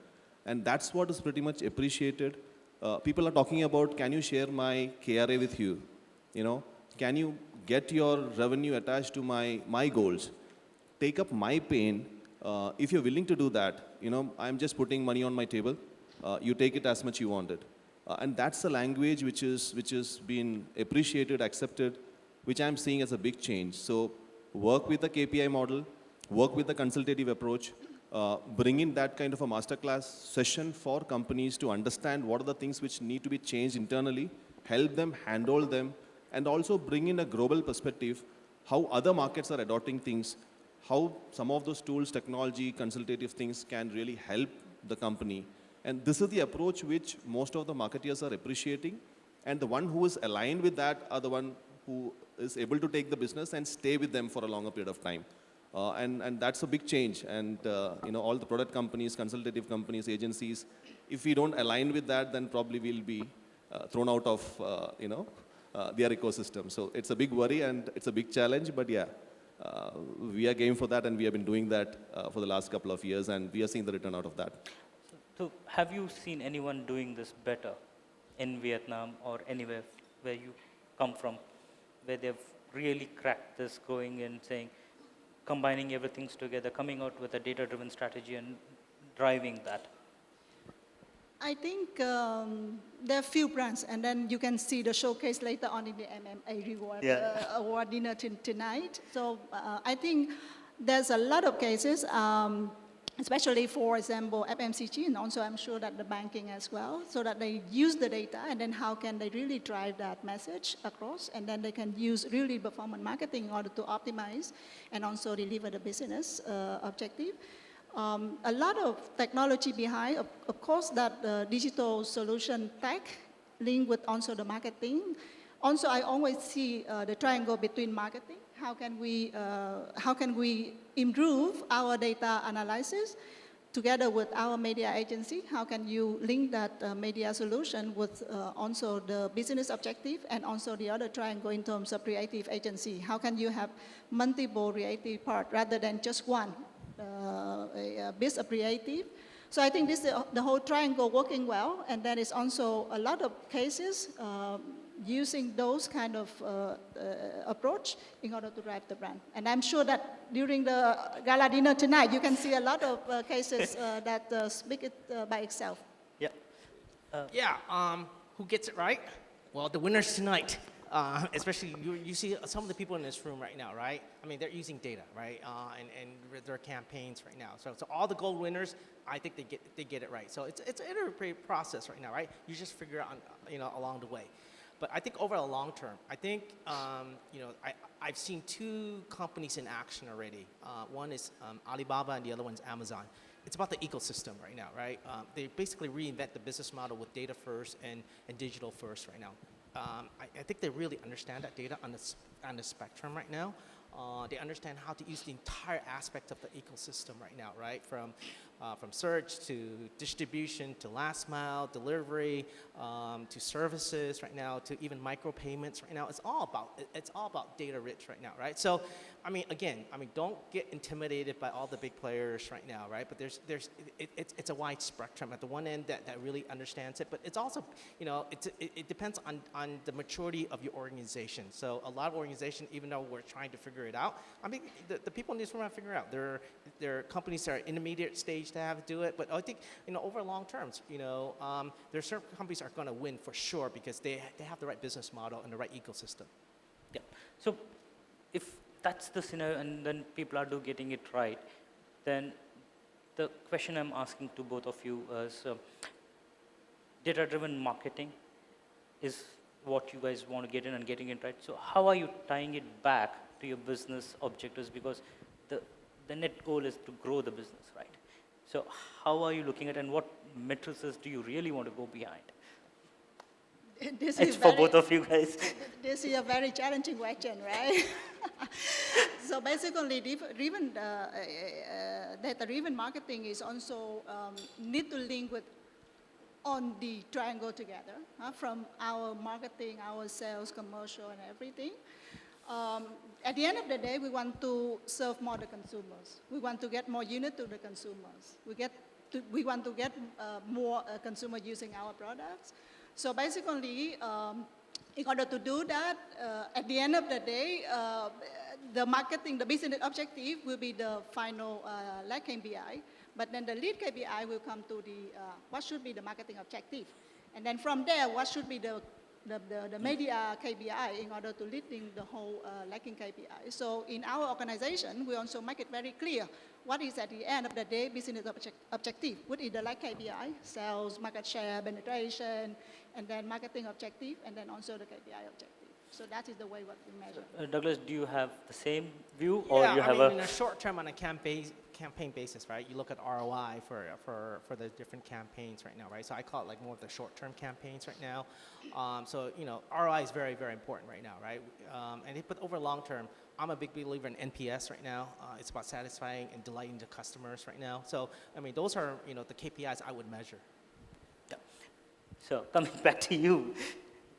And that's what is pretty much appreciated. People are talking about, can you share my KRA with you? Can you get your revenue attached to my goals? Take up my pain. If you're willing to do that, I'm just putting money on my table. You take it as much you want it. And that's the language which is being appreciated, accepted, which I'm seeing as a big change. So work with the KPI model, work with the consultative approach, bring in that kind of a masterclass session for companies to understand what are the things which need to be changed internally, help them, handhold them, and also bring in a global perspective, how other markets are adopting things, how some of those tools, technology, consultative things can really help the company. And this is the approach which most of the marketeers are appreciating. And the one who is aligned with that are the one who is able to take the business and stay with them for a longer period of time. And that's a big change. And all the product companies, consultative companies, agencies, if we don't align with that, then probably we'll be thrown out of their ecosystem. So it's a big worry and it's a big challenge, but yeah. We are game for that, and we have been doing that for the last couple of years, and we are seeing the return out of that. So have you seen anyone doing this better in Vietnam or anywhere where you come from, where they've really cracked this, going and saying, combining everything together, coming out with a data-driven strategy and driving that? I think there are few brands, and then you can see the showcase later on in the MMA award dinner tonight. So I think there's a lot of cases, especially for example FMCG, and also I'm sure that the banking as well, so that they use the data, and then how can they really drive that message across, and then they can use really performance marketing in order to optimize and also deliver the business objective. A lot of technology behind, of course, that digital solution tech linked with also the marketing. Also, I always see the triangle between marketing. How can we improve our data analysis together with our media agency? How can you link that media solution with also the business objective and also the other triangle in terms of creative agency? How can you have multiple creative parts rather than just one? A bit of creative. So I think this is the whole triangle working well, and there is also a lot of cases using those kind of approach in order to drive the brand. And I'm sure that during the gala dinner tonight, you can see a lot of cases that speak it by itself. Yeah. Who gets it right? Well, the winners tonight. Especially you see some of the people in this room right now, right? I mean, they're using data, right? And their campaigns right now. So all the gold winners, I think they get it right. So it's an iterative process right now, right? You just figure out, along the way. But I think over the long term, I think, I've seen two companies in action already. One is Alibaba and the other one's Amazon. It's about the ecosystem right now, right? They basically reinvent the business model with data first and digital first right now. I think they really understand that data on the spectrum right now. They understand how to use the entire aspect of the ecosystem right now, right? From search to distribution to last mile delivery to services right now to even micropayments right now. It's all about data rich right now, right? So, don't get intimidated by all the big players right now, right? But it's a wide spectrum. At the one end that really understands it, but it's also, it depends on the maturity of your organization. So a lot of organizations, even though we're trying to figure it out, the people in this room have to figure it out. There are companies that are intermediate stage to have to do it, but I think, over long terms, there are certain companies that are going to win for sure because they have the right business model and the right ecosystem. Yeah. So if that's the scenario and then people are getting it right, then the question I'm asking to both of you is, data-driven marketing is what you guys want to get in and getting it right. So how are you tying it back to your business objectives? Because the net goal is to grow the business, right? So how are you looking at, and what matrices do you really want to go behind? It's for both of you guys. This is a very challenging question, right? So basically, data-driven marketing is also need to link with on the triangle together, from our marketing, our sales, commercial, and everything. At the end of the day, we want to serve more the consumers. We want to get more unit to the consumers. We want to get more consumer using our products. So basically, in order to do that, at the end of the day, the business objective will be the final leg KPI. But then the lead KPI will come to what should be the marketing objective. And then from there, what should be the media KPI in order to leading the whole lagging KPI. So in our organization, we also make it very clear what is at the end of the day business objective. What is the lag KPI, sales, market share, penetration, and then marketing objective, and then also the KPI objective. So that is the way what we measure. Douglas, do you have the same view, or you have in a short term on a campaign basis, right? You look at ROI for the different campaigns right now, right? So I call it like more of the short-term campaigns right now. So ROI is very, very important right now, right? But over long term, I'm a big believer in NPS right now. It's about satisfying and delighting the customers right now. So those are the KPIs I would measure. Yeah. So coming back to you,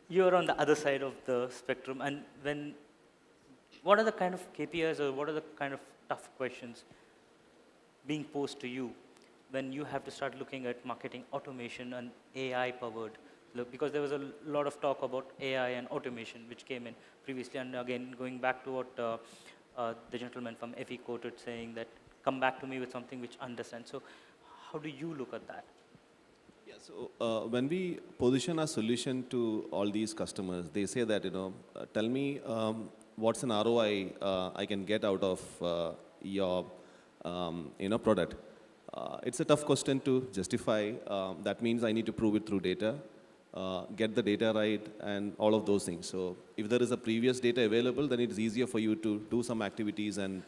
you're on the other side of the spectrum, and what are the kind of KPIs or what are the kind of tough questions being posed to you when you have to start looking at marketing automation and AI powered? Because there was a lot of talk about AI and automation which came in previously, and again going back to what the gentleman from FE quoted, saying that come back to me with something which understands. So how do you look at that? Yeah, so when we position a solution to all these customers, they say that, tell me what's an ROI I can get out of your product. It's a tough question to justify. That means I need to prove it through data, get the data right, and all of those things. So if there is a previous data available, then it's easier for you to do some activities and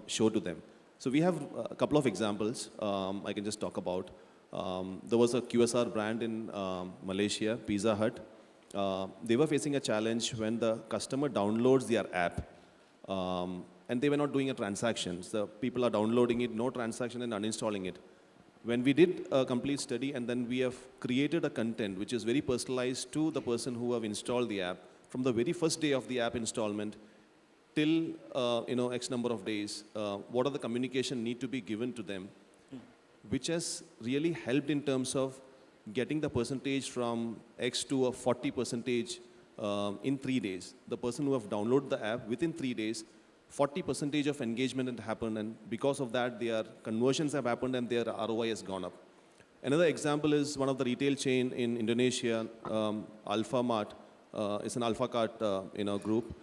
show to them. So we have a couple of examples I can just talk about. There was a QSR brand in Malaysia, Pizza Hut. They were facing a challenge when the customer downloads their app. And they were not doing a transaction. So people are downloading it, no transaction, and uninstalling it. When we did a complete study, and then we have created a content which is very personalized to the person who have installed the app, from the very first day of the app installment till X number of days, what are the communication need to be given to them, which has really helped in terms of getting the percentage from X to a 40% in 3 days. The person who have downloaded the app within 3 days, 40% of engagement had happened, and because of that, their conversions have happened and their ROI has gone up. Another example is one of the retail chain in Indonesia, Alfamart. it's an alpha cart group.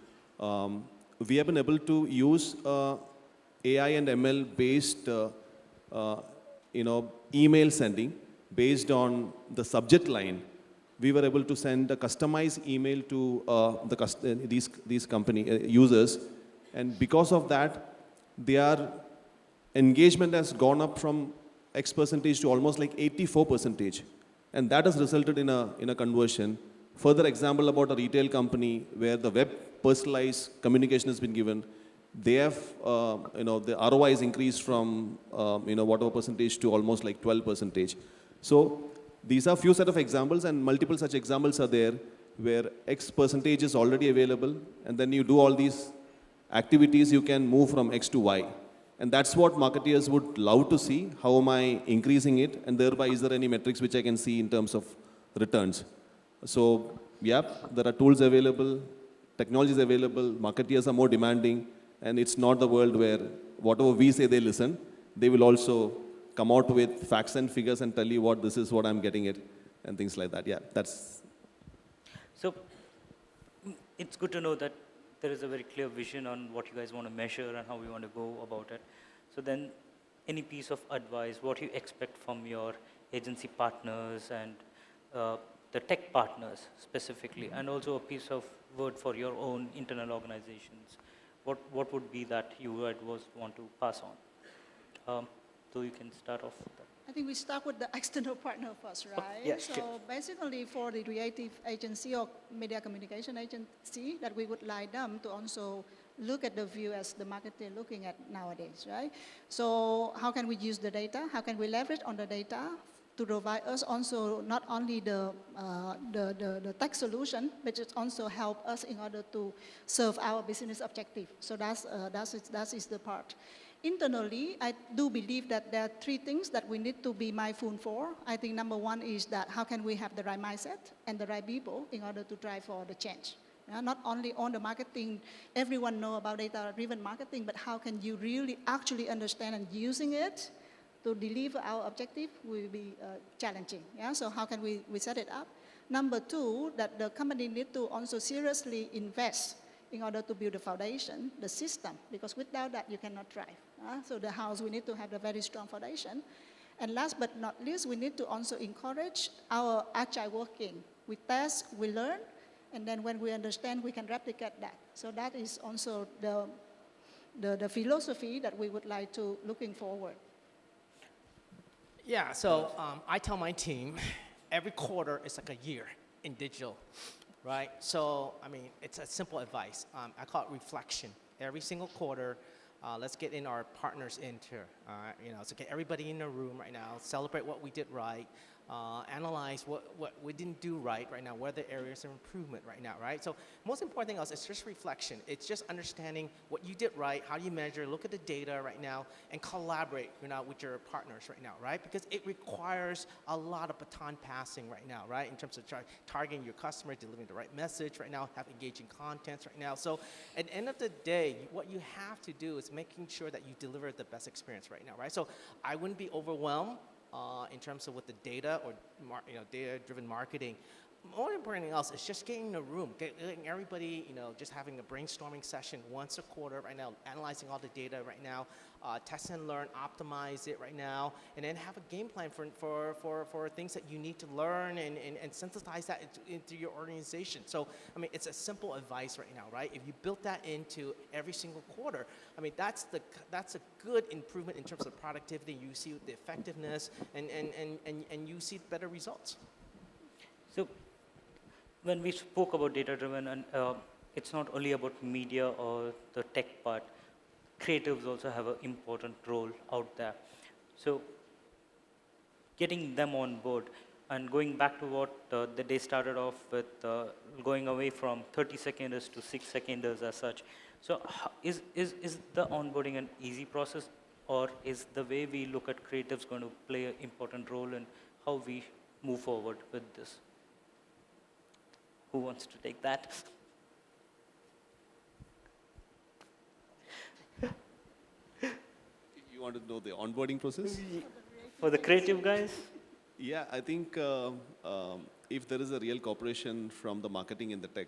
We have been able to use AI and ML based email sending based on the subject line. We were able to send a customized email to these company users, and because of that, their engagement has gone up from X percentage to almost like 84%, and that has resulted in a conversion. Further example about a retail company where the web personalized communication has been given. They have, the ROI is increased from, whatever percentage to almost like 12%. So these are few set of examples, and multiple such examples are there where X percentage is already available, and then you do all these activities, you can move from X to Y. And that's what marketeers would love to see. How am I increasing it? And thereby, is there any metrics which I can see in terms of returns? So, yeah, there are tools available, technology is available, marketeers are more demanding, and it's not the world where whatever we say they listen. They will also come out with facts and figures and tell you what this is what I'm getting it, and things like that. Yeah, that's. So it's good to know that there is a very clear vision on what you guys want to measure and how we want to go about it. So then, any piece of advice, what you expect from your agency partners and the tech partners specifically, and also a piece of word for your own internal organizations. What would be that you would want to pass on? So you can start off with that. I think we start with the external partner first, right? Yes, so sure. basically for the creative agency or media communication agency, that we would like them to also look at the view as the marketer looking at nowadays, right? So how can we use the data? How can we leverage on the data to provide us also not only the tech solution, but it also help us in order to serve our business objective. So that is the part. Internally, I do believe that there are three things that we need to be mindful for. I think number one is that how can we have the right mindset and the right people in order to drive for the change. Not only on the marketing, everyone know about data-driven marketing, but how can you really actually understand and using it to deliver our objective will be challenging. Yeah? So how can we set it up? Number two, that the company need to also seriously invest in order to build the foundation, the system, because without that you cannot thrive. So the house, we need to have a very strong foundation. And last but not least, we need to also encourage our agile working. We test, we learn, and then when we understand, we can replicate that. So that is also the philosophy that we would like to looking forward. Yeah, so I tell my team, every quarter is like a year in digital, right? So, I mean, it's a simple advice. I call it reflection. Every single quarter, let's get in our partners into, so get everybody in the room right now, celebrate what we did right, analyze what we didn't do right now, what are the areas of improvement right now, right? So most important thing else is just reflection. It's just understanding what you did right, how do you measure, look at the data right now, and collaborate with your partners right now, right? Because it requires a lot of baton passing right now, right? In terms of targeting your customer, delivering the right message right now, have engaging contents right now. So at the end of the day, what you have to do is making sure that you deliver the best experience right now, right? So I wouldn't be overwhelmed in terms of with the data or data-driven marketing. More important than else is just getting in a room, getting everybody, just having a brainstorming session once a quarter right now, analyzing all the data right now, test and learn, optimize it right now, and then have a game plan for things that you need to learn and synthesize that into your organization. So, I mean, it's a simple advice right now, right? If you built that into every single quarter, I mean, that's a good improvement in terms of productivity. You see the effectiveness and you see better results. So, when we spoke about data-driven, and it's not only about media or the tech part, creatives also have an important role out there. So, getting them on board and going back to what the day started off with, going away from 30 seconders to 6 seconders as such. So, is the onboarding an easy process, or is the way we look at creatives going to play an important role in how we move forward with this? Who wants to take that? You want to know the onboarding process? For the creative guys? Yeah, I think if there is a real cooperation from the marketing and the tech,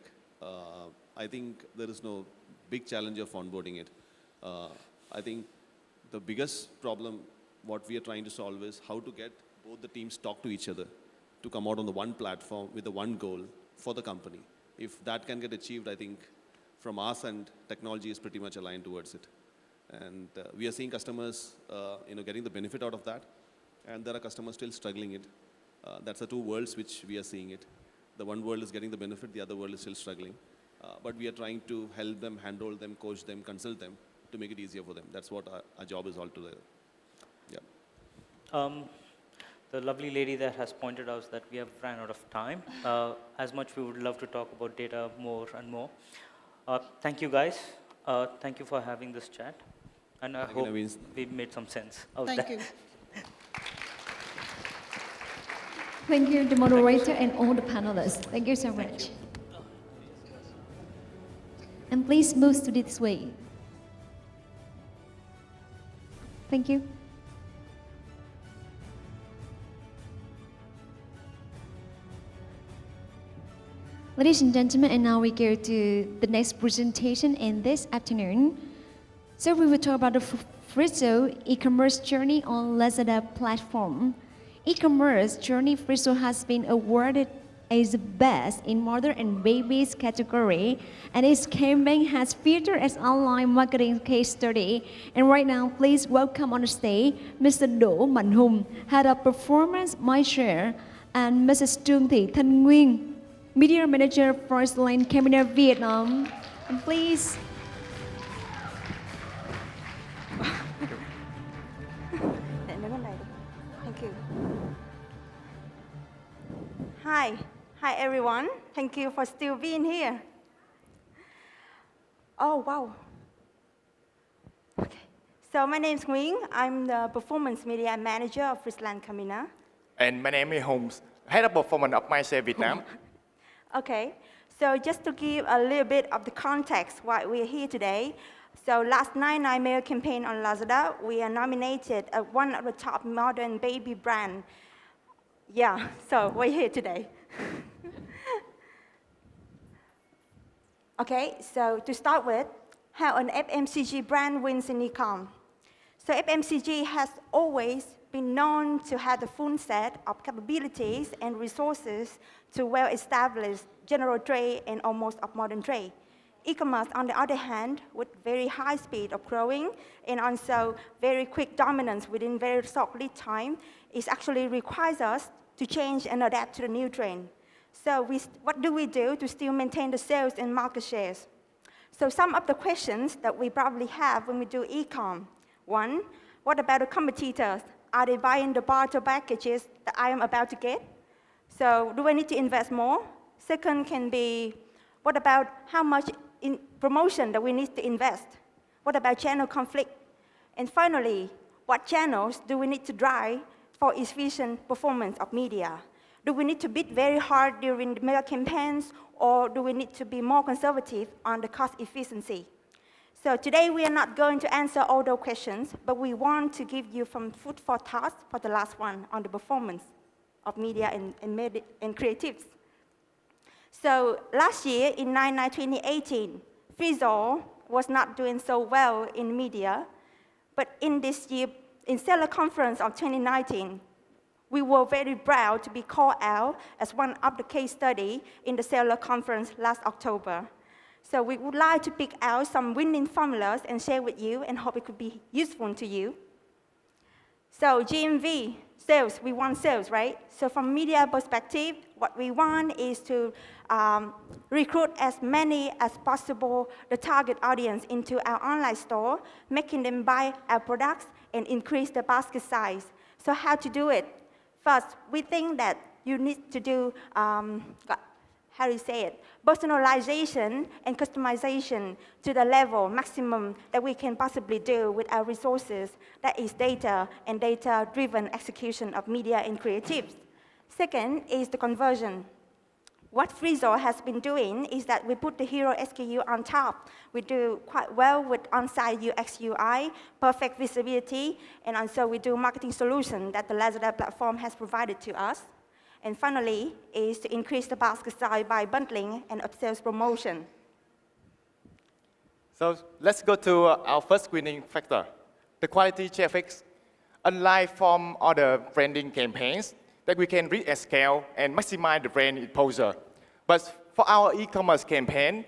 I think there is no big challenge of onboarding it. I think the biggest problem, what we are trying to solve is how to get both the teams talk to each other to come out on the one platform with the one goal for the company. If that can get achieved, I think from us and technology is pretty much aligned towards it. And we are seeing customers getting the benefit out of that. And there are customers still struggling it. That's the two worlds which we are seeing it. The one world is getting the benefit, the other world is still struggling. But we are trying to help them, handhold them, coach them, consult them to make it easier for them. That's what our job is altogether. Yeah. The lovely lady that has pointed out that we have ran out of time. As much we would love to talk about data more and more. Thank you guys. Thank you for having this chat. And I hope we made some sense out there. Thank you. Thank you, the moderator and all the panelists. Thank you so much. And please move to this way. Thank you. Ladies and gentlemen, and now we go to the next presentation in this afternoon. So we will talk about the Frizo e-commerce journey on Lazada platform. E-commerce journey Frizo has been awarded as the best in mother and babies category, and its campaign has featured as online marketing case study. And right now, please welcome on the stage Mr. Đỗ Mạnh Hùng, Head of Performance MyShare, and Mrs. Trương Thị Thanh Nguyên, Media Manager for Line Camera Vietnam. And please. Thank you. Hi everyone. Thank you for still being here. Oh, wow. Okay. So my name is Nguyen. I'm the Performance Media Manager of Friesland Camina. And my name is Holmes, Head of Performance of MyShare Vietnam. Okay. So just to give a little bit of the context why we're here today. So last night, I made a campaign on Lazada. We are nominated as one of the top modern baby brand. Yeah, so we're here today. Okay, so to start with, how an FMCG brand wins in e-com. So FMCG has always been known to have the full set of capabilities and resources to well-established general trade and almost of modern trade. E-commerce, on the other hand, with very high speed of growing and also very quick dominance within very short lead time, it actually requires us to change and adapt to the new trend. So what do we do to still maintain the sales and market shares? So some of the questions that we probably have when we do e-com. One, what about the competitors? Are they buying the barter packages that I am about to get? So do I need to invest more? Second can be, what about how much in promotion that we need to invest? What about channel conflict? And finally, what channels do we need to drive for efficient performance of media? Do we need to bid very hard during the mega campaigns, or do we need to be more conservative on the cost efficiency? So today we are not going to answer all those questions, but we want to give you some food for thought for the last one on the performance of media and creatives. So last year, in 2018, Frizo was not doing so well in media, but in this year, in Seller Conference of 2019, we were very proud to be called out as one of the case study in the Seller Conference last October. So we would like to pick out some winning formulas and share with you and hope it could be useful to you. So GMV, sales, we want sales, right? So from media perspective, what we want is to recruit as many as possible the target audience into our online store, making them buy our products and increase the basket size. So how to do it? First, we think that you need to do, how do you say it? Personalization and customization to the level maximum that we can possibly do with our resources. That is data and data-driven execution of media and creatives. Second is the conversion. What Frizo has been doing is that we put the hero SKU on top. We do quite well with on-site UX UI, perfect visibility, and also we do marketing solution that the Lazada platform has provided to us. And finally, is to increase the basket size by bundling and upsells promotion. So let's go to our first winning factor, the quality traffic. Unlike from other branding campaigns that we can reach at scale and maximize the brand exposure. But for our e-commerce campaign,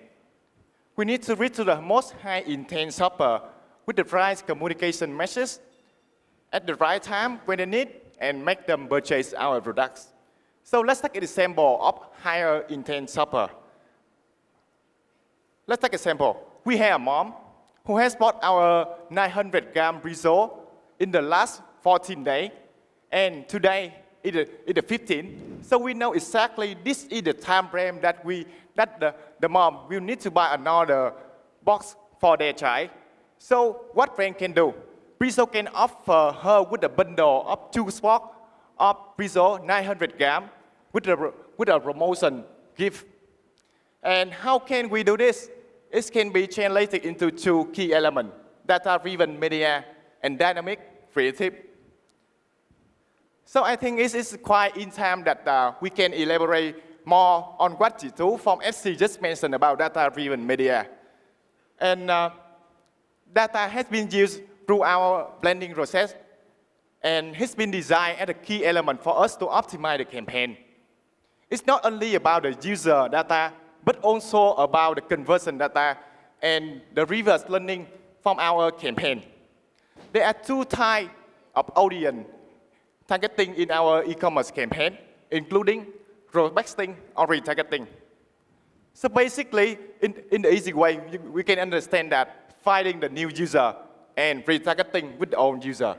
we need to reach to the most high intent shopper with the right communication message at the right time when they need and make them purchase our products. So let's take an example of higher intent shopper. Let's take an example. We have a mom who has bought our 900-gram risotto in the last 14 days, and today is the 15th. So we know exactly this is the time frame that the mom will need to buy another box for their child. So what brand can do? Risotto can offer her with a bundle of 2 spots of risotto 900 grams with a promotion gift. And how can we do this? It can be translated into 2 key elements: data-driven media and dynamic creative. So I think it is quite in time that we can elaborate more on what Jitu from FC just mentioned about data-driven media. And data has been used through our blending process, and has been designed as a key element for us to optimize the campaign. It's not only about the user data, but also about the conversion data and the reverse learning from our campaign. There are 2 types of audience targeting in our e-commerce campaign, including prospecting or retargeting. So basically, in the easy way, we can understand that finding the new user and retargeting with the old user.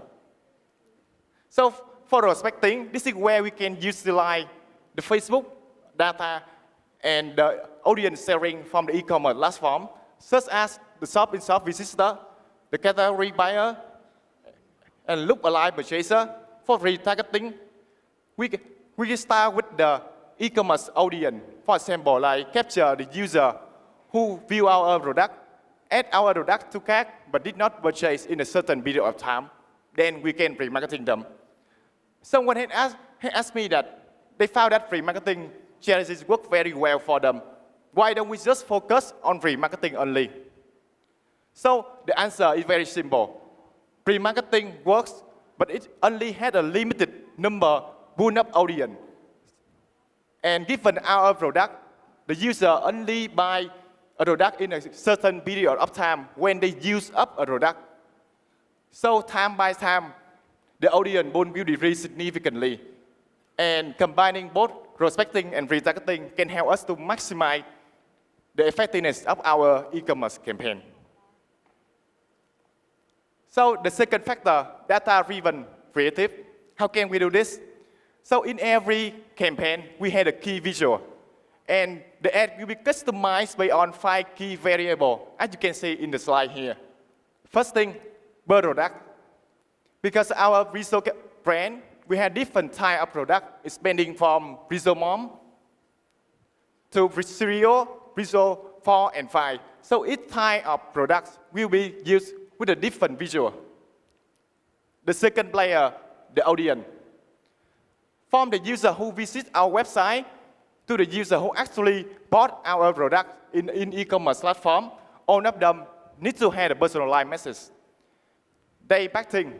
So for prospecting, this is where we can utilize the Facebook data and the audience sharing from the e-commerce platform, such as the shop-in-shop visitor, the category buyer, and look-alike purchaser. For retargeting, we can start with the e-commerce audience. For example, like capture the user who view our product, add our product to cart, but did not purchase in a certain period of time. Then we can remarketing them. Someone had asked me that they found that remarketing strategies work very well for them. Why don't we just focus on remarketing only? So the answer is very simple. Remarketing works, but it only had a limited number built-up audience. And given our product, the user only buy a product in a certain period of time when they use up a product. So time by time, the audience will decrease significantly. And combining both prospecting and retargeting can help us to maximize the effectiveness of our e-commerce campaign. So the second factor, data-driven creative. How can we do this? So in every campaign, we had a key visual. And the ad will be customized based on 5 key variables, as you can see in the slide here. First thing, per product. Because our risotto brand, we have different type of product, spending from risotto mom to cereal, risotto 4 and 5. So each type of products will be used with a different visual. The second player, the audience. From the user who visits our website to the user who actually bought our product in e-commerce platform, all of them need to have a personalized message. Day backing.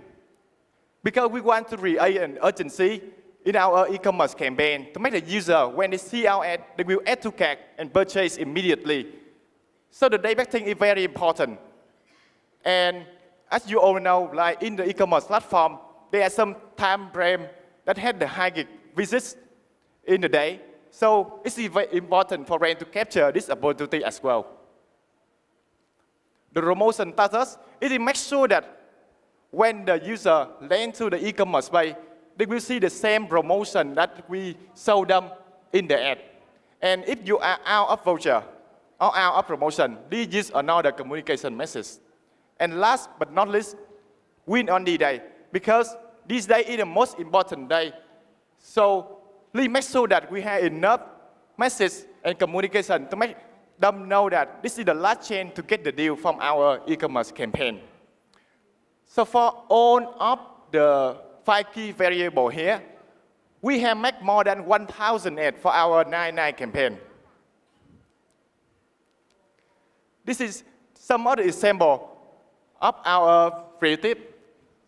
Because we want to create an urgency in our e-commerce campaign to make the user, when they see our ad, they will add to cart and purchase immediately. So the day backing is very important. And as you all know, like in the e-commerce platform, there are some time frame that had the high visits in the day. So it's very important for brand to capture this opportunity as well. The promotion status, it makes sure that when the user lands to the e-commerce page, they will see the same promotion that we sold them in the ad. And if you are out of voucher or out of promotion, please use another communication message. And last but not least, win on the day, because this day is the most important day. So please make sure that we have enough message and communication to make them know that this is the last chance to get the deal from our e-commerce campaign. So for all of the 5 key variables here, We have made more than 1,000 ads for our 99 campaign. This is some other example of our creative.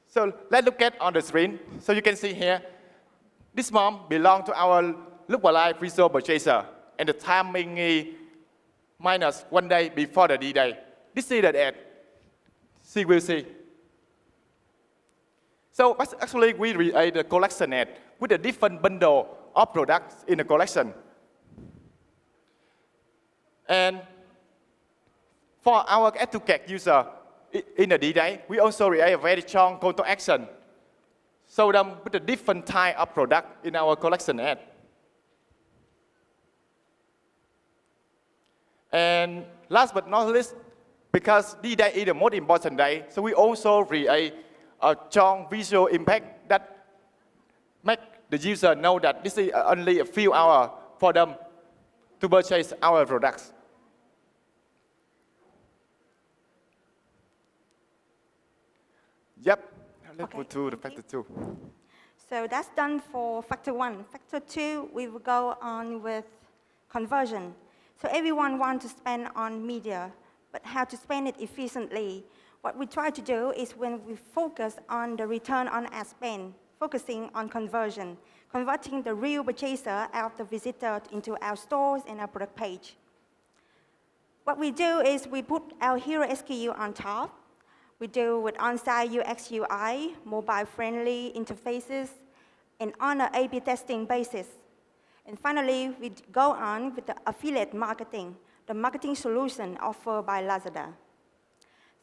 So let's look at on the screen. So you can see here, this mom belongs to our lookalike resale purchaser, and the timing is minus 1 day before the D-Day. This is the ad. She will see. So actually, we create a collection ad with a different bundle of products in the collection. And for our add-to-cart user in the D-Day, we also create a very strong call to action. Show them with a different type of product in our collection ad. And last but not least, because D-Day is the most important day, so we also create a strong visual impact that make the user know that this is only a few hours for them to purchase our products. Yep, let's go to the factor 2. So that's done for factor 1. Factor 2, we will go on with conversion. So everyone wants to spend on media, but how to spend it efficiently. What we try to do is when we focus on the return on ad spend, focusing on conversion, converting the real purchaser out of the visitor into our stores and our product page. What we do is we put our hero SKU on top. We do with on-site UX UI, mobile-friendly interfaces, and on an A/B testing basis. And finally, we go on with the affiliate marketing, the marketing solution offered by Lazada.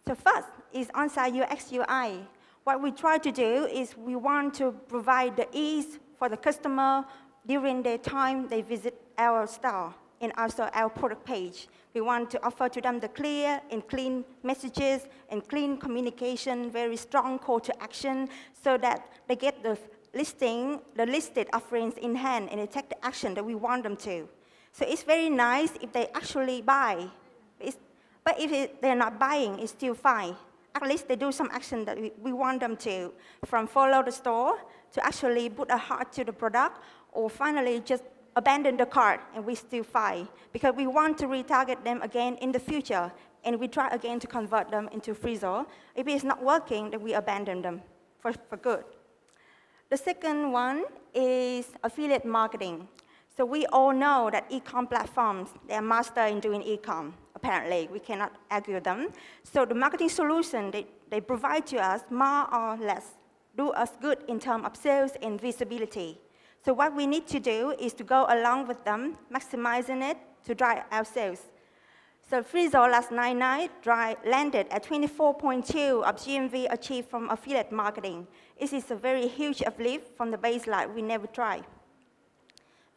So first is on-site UX UI. What we try to do is we want to provide the ease for the customer during the time they visit our store and also our product page. We want to offer to them the clear and clean messages and clean communication, very strong call to action, so that they get the listed offerings in hand and they take the action that we want them to. So it's very nice if they actually buy. But if they're not buying, it's still fine. At least they do some action that we want them to, from follow the store to actually put a heart to the product, or finally just abandon the cart and we still fine. Because we want to retarget them again in the future, and we try again to convert them into freezer. If it's not working, then we abandon them for good. The second one is affiliate marketing. So we all know that e-com platforms, they are master in doing e-com. Apparently, we cannot argue them. So the marketing solution they provide to us more or less do us good in terms of sales and visibility. So what we need to do is to go along with them, maximizing it to drive our sales. So Freezer last night landed at 24.2 of GMV achieved from affiliate marketing. This is a very huge uplift from the baseline we never tried.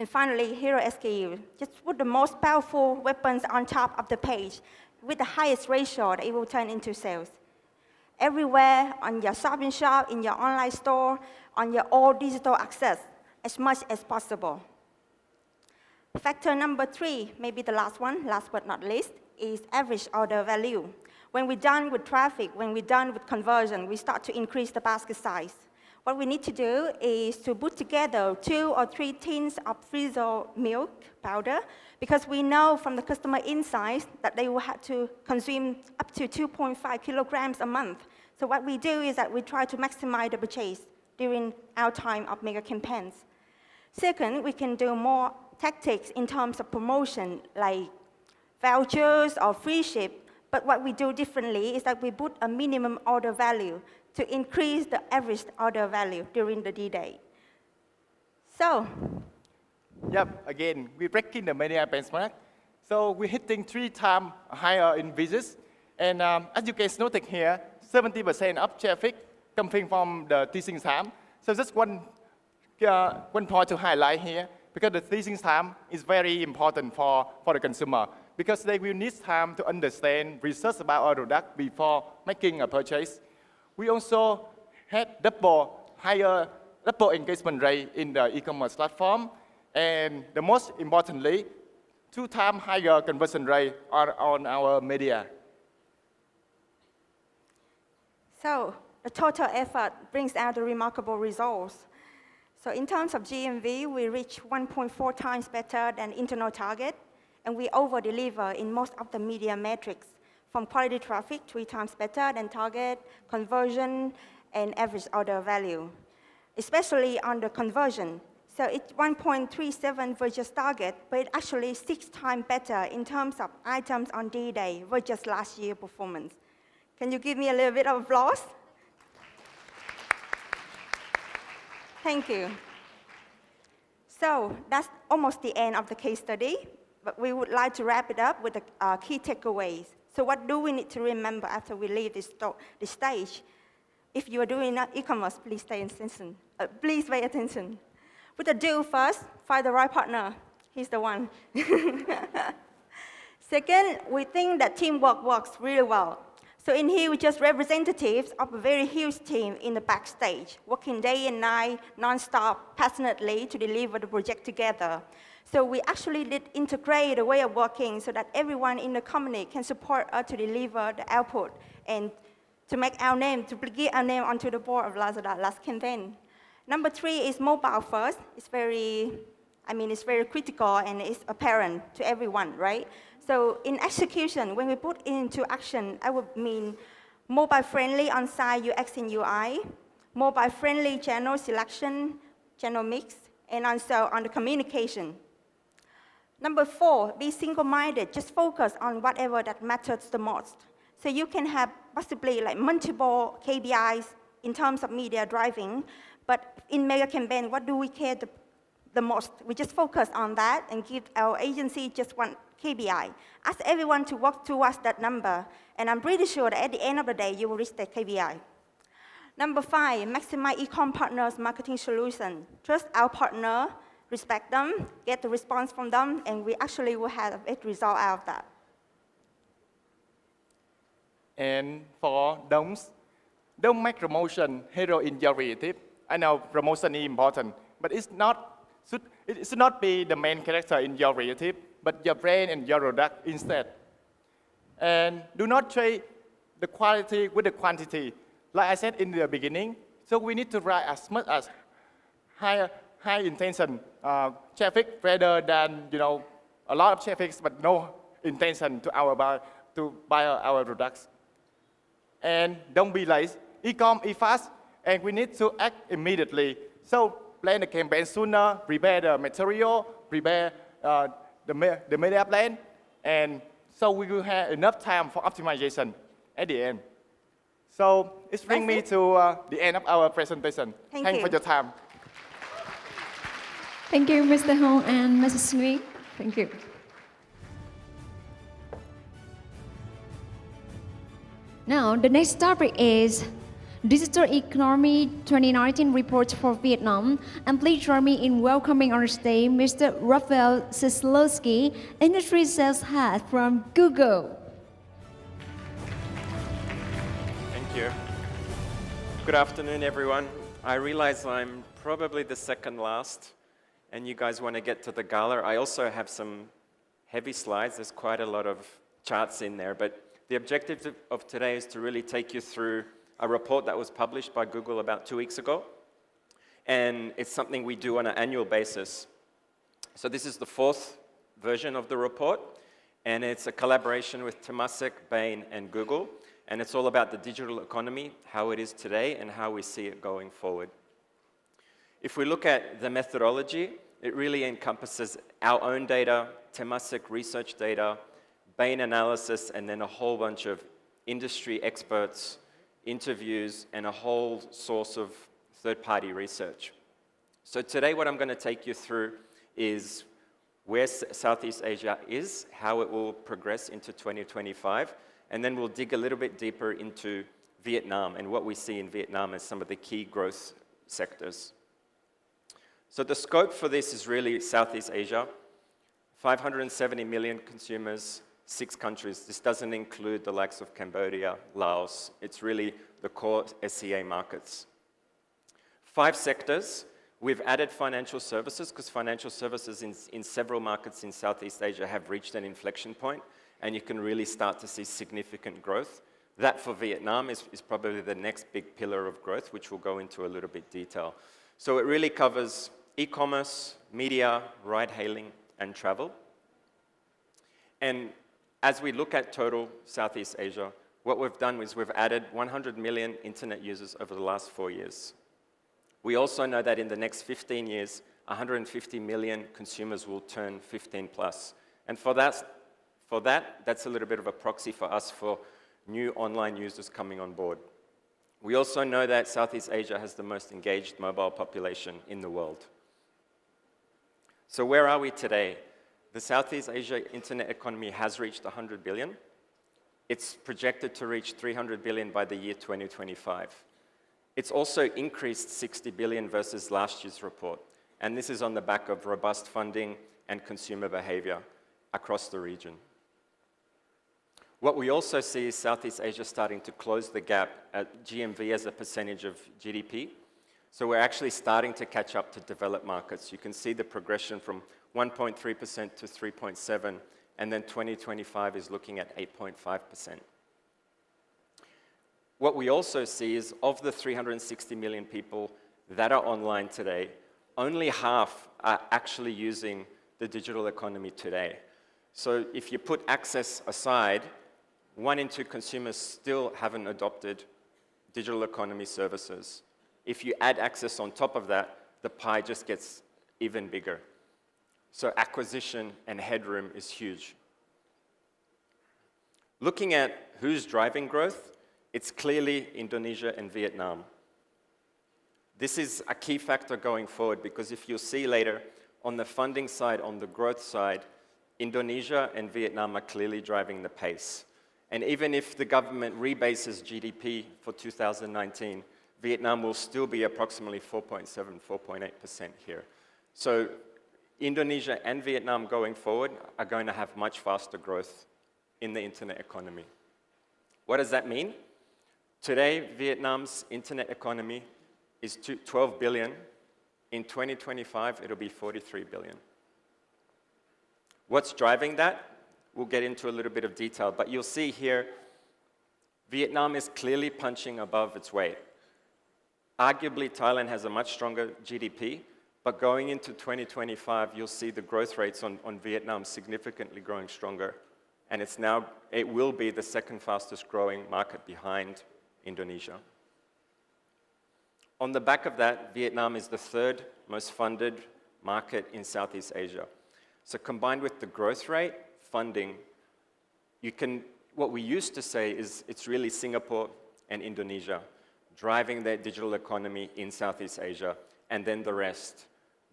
And finally, hero SKU. Just put the most powerful weapons on top of the page with the highest ratio that it will turn into sales. Everywhere, on your shopping shop, in your online store, on your all digital access, as much as possible. Factor number 3, maybe the last one, last but not least, is average order value. When we're done with traffic, when we're done with conversion, we start to increase the basket size. What we need to do is to put together 2 or 3 tins of freezer milk powder, because we know from the customer insights that they will have to consume up to 2.5 kilograms a month. So what we do is that we try to maximize the purchase during our time of mega campaigns. Second, we can do more tactics in terms of promotion, like vouchers or free ship. But what we do differently is that we put a minimum order value to increase the average order value during the D-Day. So. Yep, again, we're breaking the media benchmark. So we're hitting 3 times higher in visits. And as you can notice here, 70% of traffic coming from the teasing time. So just one point to highlight here, because the teasing time is very important for the consumer, because they will need time to understand, research about our product before making a purchase. We also had double engagement rate in the e-commerce platform, and the most importantly, 2 times higher conversion rate on our media. So the total effort brings out the remarkable results. So in terms of GMV, we reach 1.4 times better than internal target, and we over-deliver in most of the media metrics, from quality traffic 3 times better than target, conversion, and average order value, especially on the conversion. So it's 1.37 versus target, but it's actually 6 times better in terms of items on D-Day versus last year performance. Can you give me a little bit of applause? Thank you. So that's almost the end of the case study, but we would like to wrap it up with the key takeaways. So what do we need to remember after we leave this stage? If you are doing e-commerce, please pay attention. With the do first, find the right partner. He's the one. Second, we think that teamwork works really well. So in here, we're just representatives of a very huge team in the backstage, working day and night, non-stop, passionately to deliver the project together. So we actually did integrate the way of working so that everyone in the company can support us to deliver the output and to make our name, to get our name onto the board of Lazada last campaign. Number 3 is mobile first. It's very critical and it's apparent to everyone, right? So in execution, when we put it into action, I would mean mobile-friendly on-site UX and UI, mobile-friendly channel selection, channel mix, and also on the communication. Number 4, be single-minded. Just focus on whatever that matters the most. So you can have possibly like multiple KPIs in terms of media driving, but in mega campaign, what do we care the most? We just focus on that and give our agency just one KPI. Ask everyone to work towards that number, and I'm pretty sure that at the end of the day, you will reach that KPI. Number 5, maximize e-com partners' marketing solution. Trust our partner, respect them, get the response from them, and we actually will have a big result out of that. And for don'ts, don't make promotion hero in your creative. I know promotion is important, but it should not be the main character in your creative, but your brand and your product instead. And do not trade the quality with the quantity. Like I said in the beginning, so we need to write as much as high intention traffic rather than a lot of traffic but no intention to buy our products. And don't be late. E-com is fast, and we need to act immediately. So plan the campaign sooner, prepare the material, prepare the media plan, and so we will have enough time for optimization at the end. So it brings me to the end of our presentation. Thank you for your time. Thank you, Mr. Hong and Mrs. Nguyen. Thank you. Now, the next topic is Digital Economy 2019 Report for Vietnam. And please join me in welcoming on stage Mr. Raphael Sislowski, Industry Sales Head from Google. Thank you. Good afternoon, everyone. I realize I'm probably the second last, and you guys want to get to the gala. I also have some heavy slides. There's quite a lot of charts in there, but the objective of today is to really take you through a report that was published by Google about 2 weeks ago, and it's something we do on an annual basis. So this is the 4th version of the report, and it's a collaboration with Temasek, Bain, and Google, and it's all about the digital economy, how it is today, and how we see it going forward. If we look at the methodology, it really encompasses our own data, Temasek research data, Bain analysis, and then a whole bunch of industry experts, interviews, and a whole source of third-party research. So today what I'm going to take you through is where Southeast Asia is, how it will progress into 2025, and then we'll dig a little bit deeper into Vietnam and what we see in Vietnam as some of the key growth sectors. So the scope for this is really Southeast Asia, 570 million consumers, 6 countries. This doesn't include the likes of Cambodia, Laos. It's really the core SCA markets. 5 sectors. We've added financial services because financial services in several markets in Southeast Asia have reached an inflection point, and you can really start to see significant growth. That for Vietnam is probably the next big pillar of growth, which we'll go into a little bit detail. So it really covers e-commerce, media, ride-hailing, and travel. And as we look at total Southeast Asia, what we've done is we've added 100 million internet users over the last 4 years. We also know that in the next 15 years, 150 million consumers will turn 15 plus. And for that, that's a little bit of a proxy for us for new online users coming on board. We also know that Southeast Asia has the most engaged mobile population in the world. So where are we today? The Southeast Asia internet economy has reached 100 billion. It's projected to reach 300 billion by the year 2025. It's also increased 60 billion versus last year's report. And this is on the back of robust funding and consumer behavior across the region. What we also see is Southeast Asia starting to close the gap at GMV as a percentage of GDP. So we're actually starting to catch up to developed markets. You can see the progression from 1.3% to 3.7%, and then 2025 is looking at 8.5%. What we also see is of the 360 million people that are online today, only half are actually using the digital economy today. So if you put access aside, 1 in 2 consumers still haven't adopted digital economy services. If you add access on top of that, the pie just gets even bigger. So acquisition and headroom is huge. Looking at who's driving growth, it's clearly Indonesia and Vietnam. This is a key factor going forward because if you'll see later, on the funding side, on the growth side, Indonesia and Vietnam are clearly driving the pace. And even if the government rebases GDP for 2019, Vietnam will still be approximately 4.7, 4.8% here. So Indonesia and Vietnam going forward are going to have much faster growth in the internet economy. What does that mean? Today, Vietnam's internet economy is 12 billion. In 2025, it'll be 43 billion. What's driving that? We'll get into a little bit of detail, but you'll see here, Vietnam is clearly punching above its weight. Arguably, Thailand has a much stronger GDP, but going into 2025, you'll see the growth rates on Vietnam significantly growing stronger. And it will be the second fastest growing market behind Indonesia. On the back of that, Vietnam is the third most funded market in Southeast Asia. So combined with the growth rate, funding, what we used to say is it's really Singapore and Indonesia driving their digital economy in Southeast Asia, and then the rest.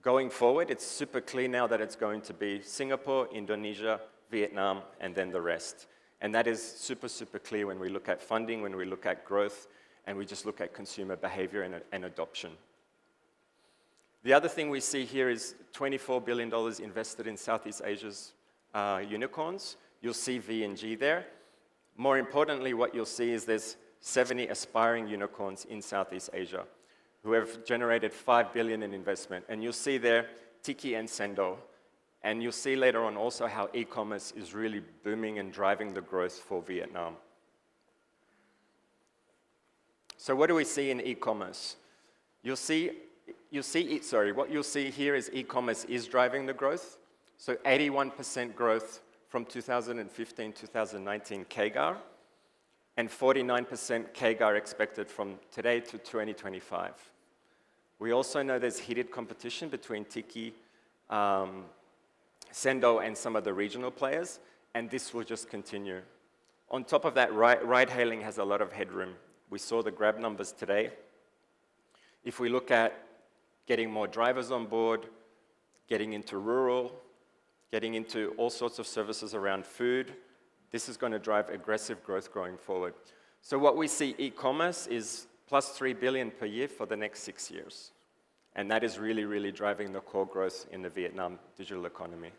Going forward, it's super clear now that it's going to be Singapore, Indonesia, Vietnam, and then the rest. And that is super, super clear when we look at funding, when we look at growth, and we just look at consumer behavior and adoption. The other thing we see here is $24 billion invested in Southeast Asia's unicorns. You'll see V and G there. More importantly, what you'll see is there's 70 aspiring unicorns in Southeast Asia who have generated $5 billion in investment. And you'll see there Tiki and Sendo. And you'll see later on also how e-commerce is really booming and driving the growth for Vietnam. So what do we see in e-commerce? What you'll see here is e-commerce is driving the growth. So 81% growth from 2015 to 2019 CAGR, and 49% CAGR expected from today to 2025. We also know there's heated competition between Tiki, Sendo, and some of the regional players, and this will just continue. On top of that, ride-hailing has a lot of headroom. We saw the Grab numbers today. If we look at getting more drivers on board, getting into rural, getting into all sorts of services around food, this is going to drive aggressive growth going forward. So what we see e-commerce is plus 3 billion per year for the next 6 years. And that is really, really driving the core growth in the Vietnam digital economy.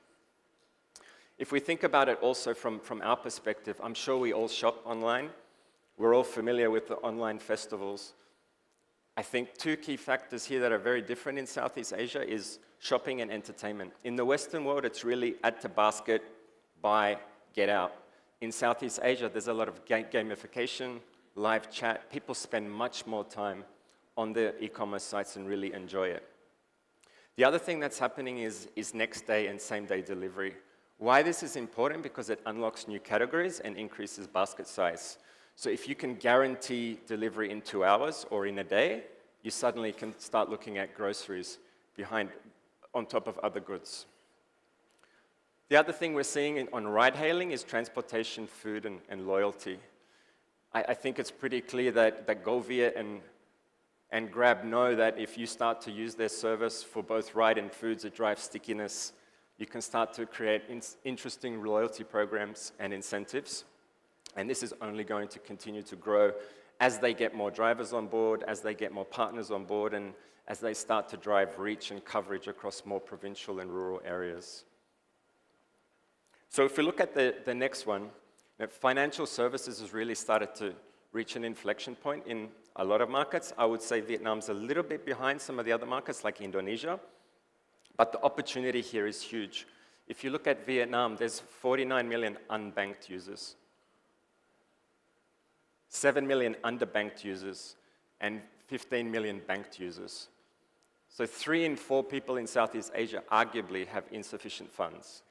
If we think about it also from our perspective, I'm sure we all shop online. We're all familiar with the online festivals. I think 2 key factors here that are very different in Southeast Asia is shopping and entertainment. In the Western world, it's really add to basket, buy, get out. In Southeast Asia, there's a lot of gamification, live chat. People spend much more time on their e-commerce sites and really enjoy it. The other thing that's happening is next day and same day delivery. Why this is important? Because it unlocks new categories and increases basket size. So if you can guarantee delivery in 2 hours or in a day, you suddenly can start looking at groceries on top of other goods. The other thing we're seeing on ride-hailing is transportation, food, and loyalty. I think it's pretty clear that GoViet and Grab know that if you start to use their service for both ride and foods, it drives stickiness. You can start to create interesting loyalty programs and incentives. And this is only going to continue to grow as they get more drivers on board, as they get more partners on board, and as they start to drive reach and coverage across more provincial and rural areas. So if we look at the next one, financial services has really started to reach an inflection point in a lot of markets. I would say Vietnam's a little bit behind some of the other markets like Indonesia, but the opportunity here is huge. If you look at Vietnam, there's 49 million unbanked users, 7 million underbanked users, and 15 million banked users. So 3 in 4 people in Southeast Asia arguably have insufficient funds.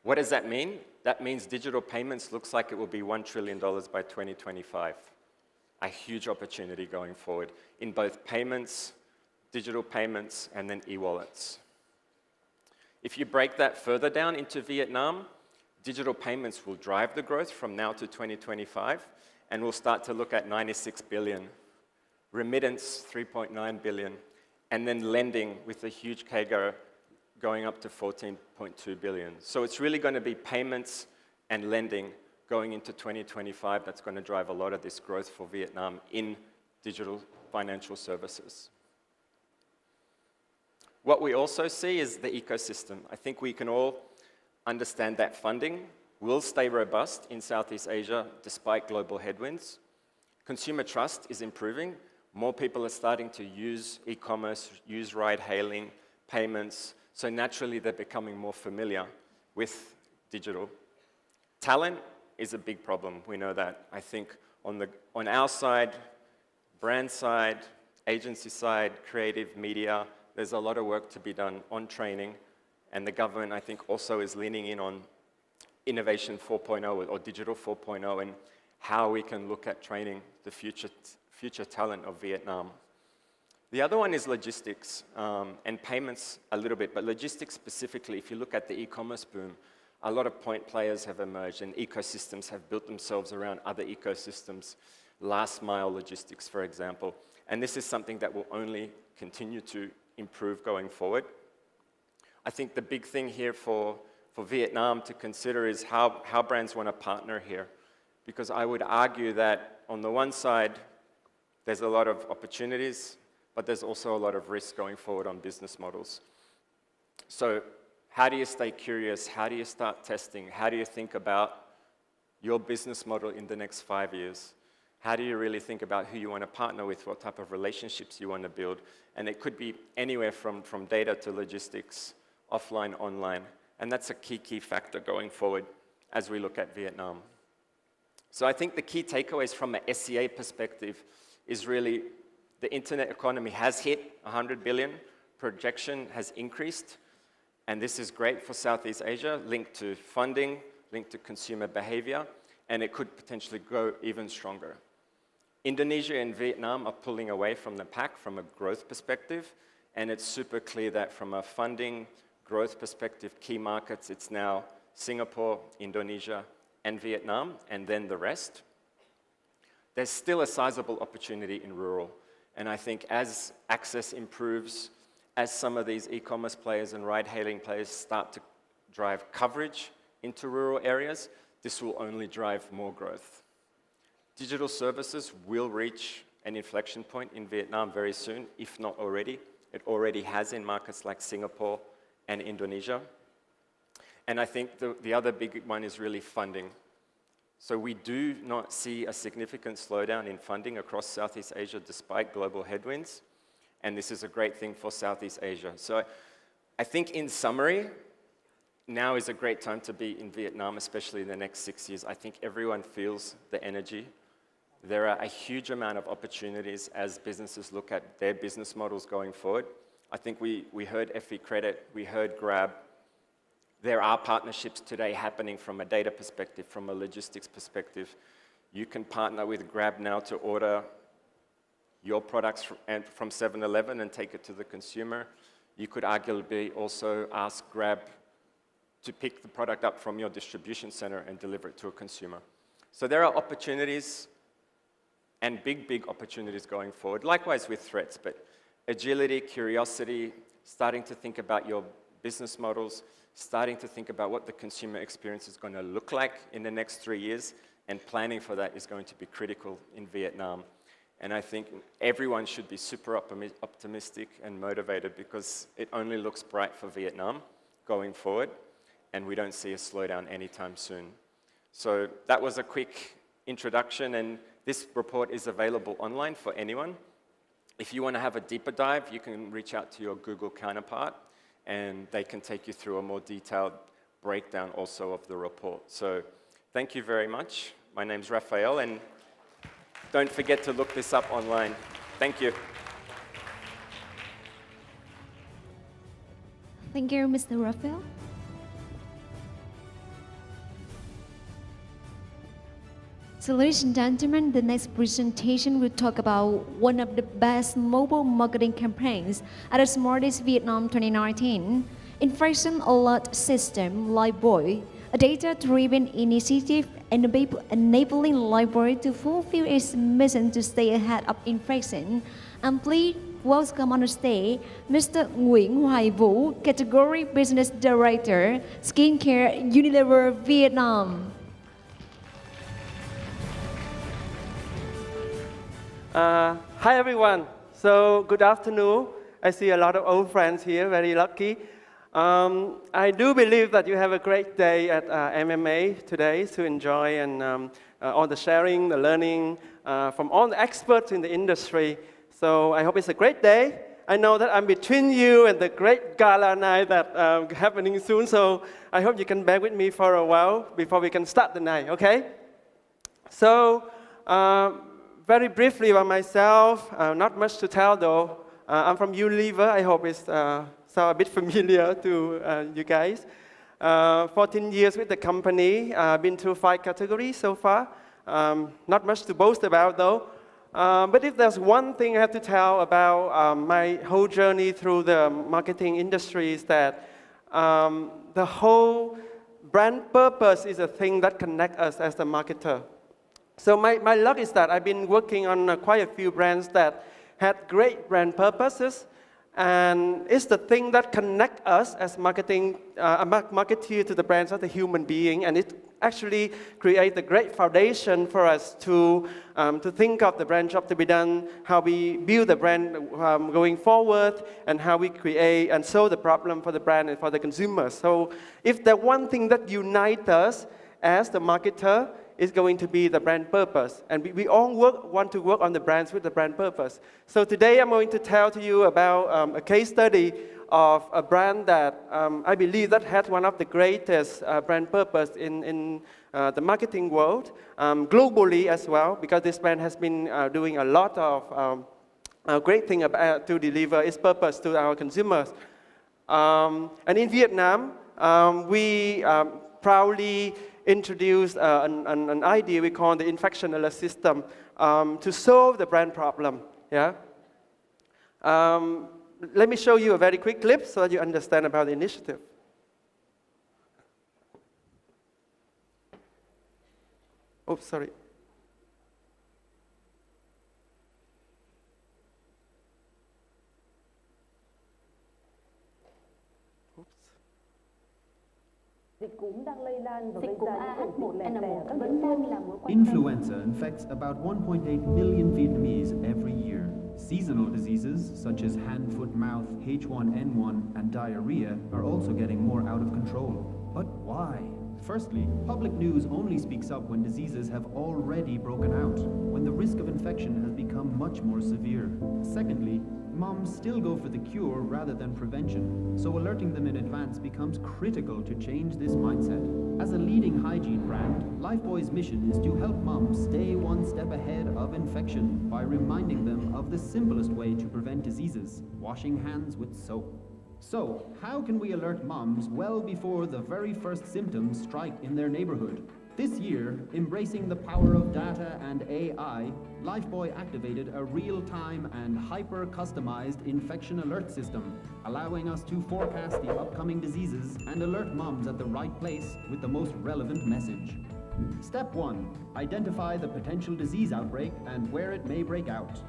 What does that mean? That means digital payments looks like it will be $1 trillion by 2025. A huge opportunity going forward in both payments, digital payments, and then e-wallets. If you break that further down into Vietnam, digital payments will drive the growth from now to 2025, and we'll start to look at 96 billion, remittance 3.9 billion, and then lending with a huge CAGR going up to 14.2 billion. So it's really going to be payments and lending going into 2025 that's going to drive a lot of this growth for Vietnam in digital financial services. What we also see is the ecosystem. I think we can all understand that funding will stay robust in Southeast Asia despite global headwinds. Consumer trust is improving. More people are starting to use e-commerce, use ride-hailing, payments, so naturally they're becoming more familiar with digital. Talent is a big problem, we know that. I think on our side, brand side, agency side, creative media, there's a lot of work to be done on training, and the government, I think, also is leaning in on Innovation 4.0 or Digital 4.0 and how we can look at training the future talent of Vietnam. The other one is logistics and payments a little bit, but logistics specifically, if you look at the e-commerce boom, a lot of point players have emerged and ecosystems have built themselves around other ecosystems, last mile logistics, for example. And this is something that will only continue to improve going forward. I think the big thing here for Vietnam to consider is how brands want to partner here. Because I would argue that on the one side, there's a lot of opportunities, but there's also a lot of risk going forward on business models. So how do you stay curious? How do you start testing? How do you think about your business model in the next 5 years? How do you really think about who you want to partner with, what type of relationships you want to build? And it could be anywhere from data to logistics, offline, online. And that's a key factor going forward as we look at Vietnam. So I think the key takeaways from an SCA perspective is really the internet economy has hit 100 billion, projection has increased, and this is great for Southeast Asia, linked to funding, linked to consumer behavior, and it could potentially grow even stronger. Indonesia and Vietnam are pulling away from the pack from a growth perspective, and it's super clear that from a funding growth perspective, key markets, it's now Singapore, Indonesia, and Vietnam, and then the rest. There's still a sizable opportunity in rural. And I think as access improves, as some of these e-commerce players and ride-hailing players start to drive coverage into rural areas, this will only drive more growth. Digital services will reach an inflection point in Vietnam very soon, if not already. It already has in markets like Singapore and Indonesia. And I think the other big one is really funding. So we do not see a significant slowdown in funding across Southeast Asia despite global headwinds, and this is a great thing for Southeast Asia. So I think in summary, now is a great time to be in Vietnam, especially in the next 6 years. I think everyone feels the energy. There are a huge amount of opportunities as businesses look at their business models going forward. I think we heard FE Credit, we heard Grab. There are partnerships today happening from a data perspective, from a logistics perspective. You can partner with Grab now to order your products from 7-Eleven and take it to the consumer. You could arguably also ask Grab to pick the product up from your distribution center and deliver it to a consumer. So there are opportunities and big opportunities going forward. Likewise with threats, but agility, curiosity, starting to think about your business models, starting to think about what the consumer experience is going to look like in the next 3 years, and planning for that is going to be critical in Vietnam. And I think everyone should be super optimistic and motivated because it only looks bright for Vietnam going forward, and we don't see a slowdown anytime soon. So that was a quick introduction, and this report is available online for anyone. If you want to have a deeper dive, you can reach out to your Google counterpart, and they can take you through a more detailed breakdown also of the report. So thank you very much. My name's Raphael, and don't forget to look this up online. Thank you. Thank you, Mr. Raphael. So ladies and gentlemen, the next presentation will talk about one of the best mobile marketing campaigns at the Smartest Vietnam 2019, Inflation Alert System, Buổi, a data-driven initiative enabling Buổi to fulfill its mission to stay ahead of inflation. And please welcome on the stage Mr. Nguyễn Hoài Vũ, Category Business Director, Skincare Unilever Vietnam. Hi everyone. So good afternoon. I see a lot of old friends here, very lucky. I do believe that you have a great day at MMA today to enjoy and all the sharing, the learning from all the experts in the industry. So I hope it's a great day. I know that I'm between you and the great gala night that happening soon. So I hope you can bear with me for a while before we can start the night, okay? So very briefly about myself, not much to tell though. I'm from Unilever. I hope it's sound a bit familiar to you guys. 14 years with the company. Been through 5 categories so far. Not much to boast about though. But if there's one thing I have to tell about my whole journey through the marketing industry is that the whole brand purpose is a thing that connects us as the marketer. So my luck is that I've been working on quite a few brands that had great brand purposes, and it's the thing that connects us as marketeer to the brands as a human being, and it actually creates a great foundation for us to think of the brand job to be done, how we build the brand going forward, and how we create and solve the problem for the brand and for the consumers. So if the one thing that unites us as the marketer is going to be the brand purpose. And we all want to work on the brands with the brand purpose. So today I'm going to tell to you about a case study of a brand that I believe that had one of the greatest brand purpose in the marketing world, globally as well, because this brand has been doing a lot of great thing to deliver its purpose to our consumers. And in Vietnam, we proudly introduced an idea we call the infection alert system to solve the brand problem. Yeah. Let me show you a very quick clip so that you understand about the initiative. Oh, sorry. Influenza infects about 1.8 million Vietnamese every year. Seasonal diseases such as hand, foot, mouth, H1N1, and diarrhea are also getting more out of control. But why? Firstly, public news only speaks up when diseases have already broken out, when the risk of infection has become much more severe. Secondly, moms still go for the cure rather than prevention, so alerting them in advance becomes critical to change this mindset. As a leading hygiene brand, Lifebuoy's mission is to help moms stay one step ahead of infection by reminding them of the simplest way to prevent diseases: washing hands with soap. So, how can we alert moms well before the very first symptoms strike in their neighborhood? This year, embracing the power of data and AI, Lifebuoy activated a real-time and hyper-customized infection alert system, allowing us to forecast the upcoming diseases and alert moms at the right place with the most relevant message. Step 1. Identify the potential disease outbreak and where it may break out.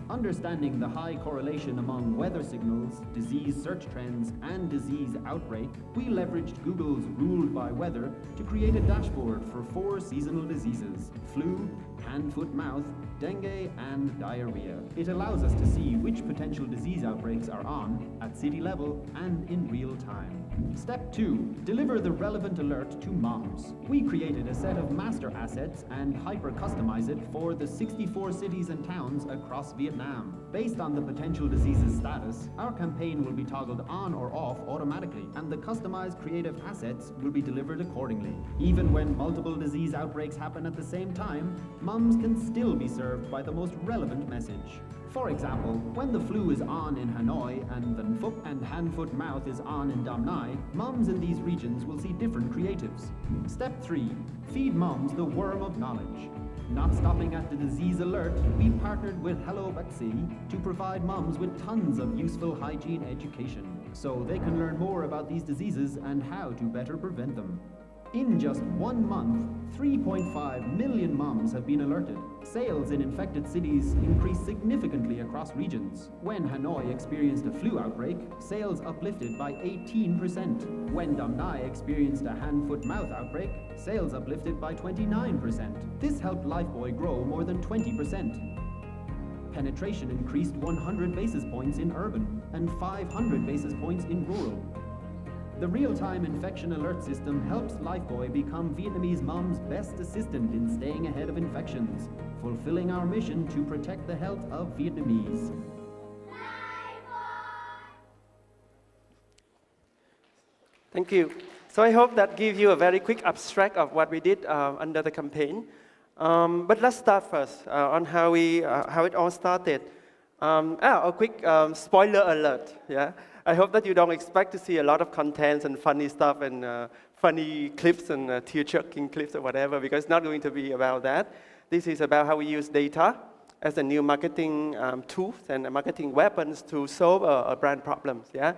Understanding the high correlation among weather signals, disease search trends, and disease outbreak, we leveraged Google's Ruled by Weather to create a dashboard for 4 seasonal diseases: flu, hand, foot, mouth, dengue, and diarrhea. It allows us to see which potential disease outbreaks are on at city level and in real time. Step 2. Deliver the relevant alert to moms. We created a set of master assets and hyper-customize it for the 64 cities and towns across Vietnam. Based on the potential disease's status, our campaign will be toggled on or off automatically, and the customized creative assets will be delivered accordingly. Even when multiple disease outbreaks happen at the same time, moms can still be served by the most relevant message. For example, when the flu is on in Hanoi and the Phuc and hand-foot-mouth is on in Dam Nai, moms in these regions will see different creatives. Step 3. Feed moms the worm of knowledge. Not stopping at the disease alert, we partnered with Hello Betsy to provide moms with tons of useful hygiene education, so they can learn more about these diseases and how to better prevent them. In just 1 month, 3.5 million moms have been alerted. Sales in infected cities increased significantly across regions. When Hanoi experienced a flu outbreak, sales uplifted by 18%. When Dam Nai experienced a hand-foot-mouth outbreak, sales uplifted by 29%. This helped Lifebuoy grow more than 20%. Penetration increased 100 basis points in urban and 500 basis points in rural. The real-time infection alert system helps Lifebuoy become Vietnamese moms' best assistant in staying ahead of infections, fulfilling our mission to protect the health of Vietnamese. Thank you. So I hope that gives you a very quick abstract of what we did under the campaign. But let's start first on how it all started. A quick spoiler alert. Yeah. I hope that you don't expect to see a lot of content and funny stuff and funny clips and tear-jerking clips or whatever, because it's not going to be about that. This is about how we use data as a new marketing tools and marketing weapons to solve a brand problems. Yeah.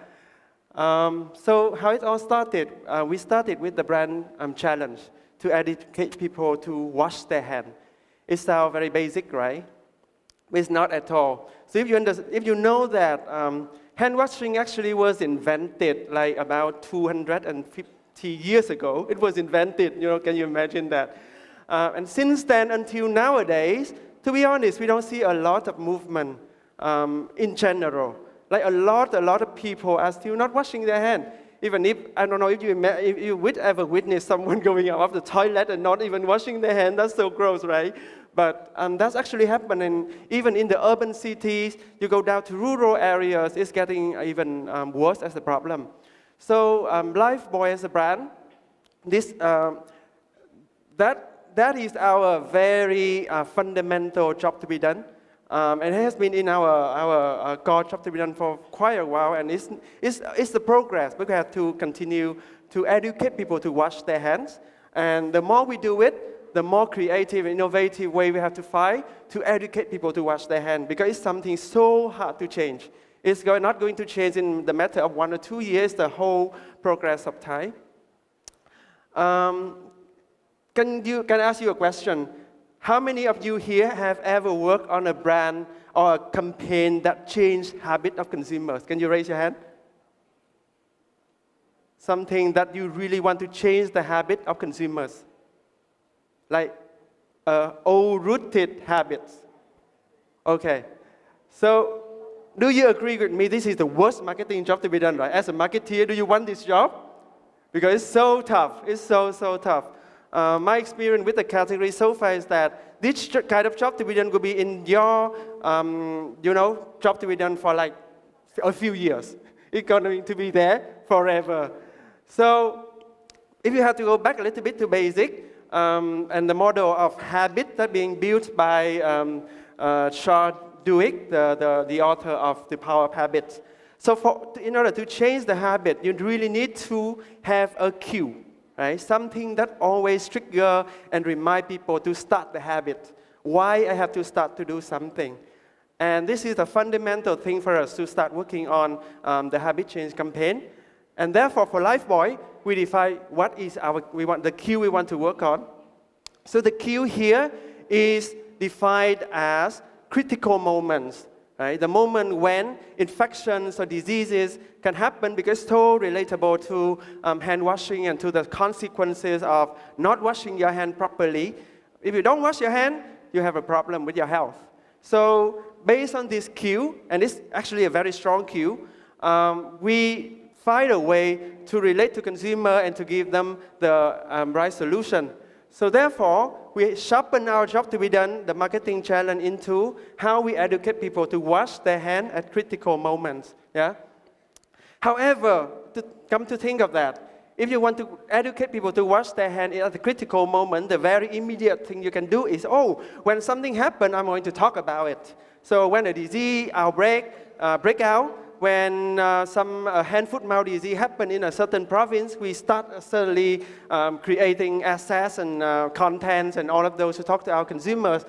So how it all started, we started with the brand challenge to educate people to wash their hands. It sounds very basic, right? But it's not at all. So if you know that hand washing actually was invented like about 250 years ago. It was invented, can you imagine that? And since then until nowadays, to be honest, we don't see a lot of movement in general. Like a lot of people are still not washing their hands. Even if, I don't know if you would ever witness someone going out of the toilet and not even washing their hands, that's so gross, right? But that's actually happening even in the urban cities. You go down to rural areas, it's getting even worse as a problem. So Lifebuoy as a brand, that is our very fundamental job to be done. And it has been in our core job to be done for quite a while, and it's the progress. We have to continue to educate people to wash their hands, and the more we do it, the more creative, innovative way we have to find to educate people to wash their hands, because it's something so hard to change. It's not going to change in the matter of 1 or 2 years, the whole progress of time. Can I ask you a question? How many of you here have ever worked on a brand or a campaign that changed habit of consumers? Can you raise your hand? Something that you really want to change the habit of consumers. Like old-rooted habits. Okay. So do you agree with me this is the worst marketing job to be done, right? As a marketeer, do you want this job? because it's so tough. It's so tough. My experience with the category so far is that this kind of job to be done could be in your, job to be done for like a few years. It's going to be there forever. So if you have to go back a little bit to basic, and the model of habit that being built by Charles Duhigg, the author of The Power of Habit. So in order to change the habit, you really need to have a cue, right? Something that always trigger and remind people to start the habit. Why I have to start to do something. And this is a fundamental thing for us to start working on the habit change campaign. And therefore, for Lifebuoy, we define what is the cue we want to work on. So the cue here is defined as critical moments, right? The moment when infections or diseases can happen because it's so relatable to hand washing and to the consequences of not washing your hand properly. If you don't wash your hand, you have a problem with your health. So based on this cue, and it's actually a very strong cue, we find a way to relate to consumer and to give them the right solution. So therefore, we sharpen our job to be done, the marketing challenge, into how we educate people to wash their hand at critical moments. Yeah. However, come to think of that, if you want to educate people to wash their hand at the critical moment, the very immediate thing you can do is, when something happens, I'm going to talk about it. So when a disease outbreak break out, when some hand, foot, mouth disease happen in a certain province, we start suddenly creating assets and contents and all of those to talk to our consumers.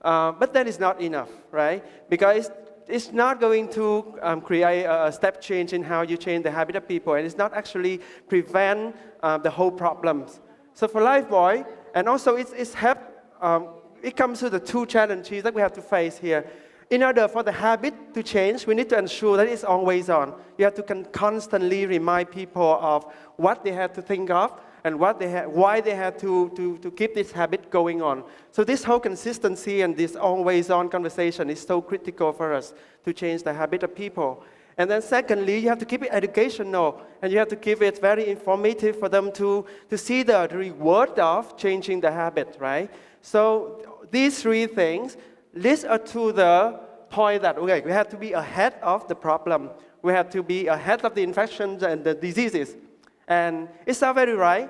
But that is not enough, right? Because it's not going to create a step change in how you change the habit of people, and it's not actually prevent the whole problems. So for Lifebuoy, and also it comes to the two challenges that we have to face here. In order for the habit to change, we need to ensure that it's always on. You have to constantly remind people of what they have to think of and why they have to keep this habit going on. So this whole consistency and this always-on conversation is so critical for us to change the habit of people. And then secondly, you have to keep it educational, and you have to keep it very informative for them to see the reward of changing the habit, right? So these three things leads us to the point that, we have to be ahead of the problem. We have to be ahead of the infections and the diseases. And it's not very right,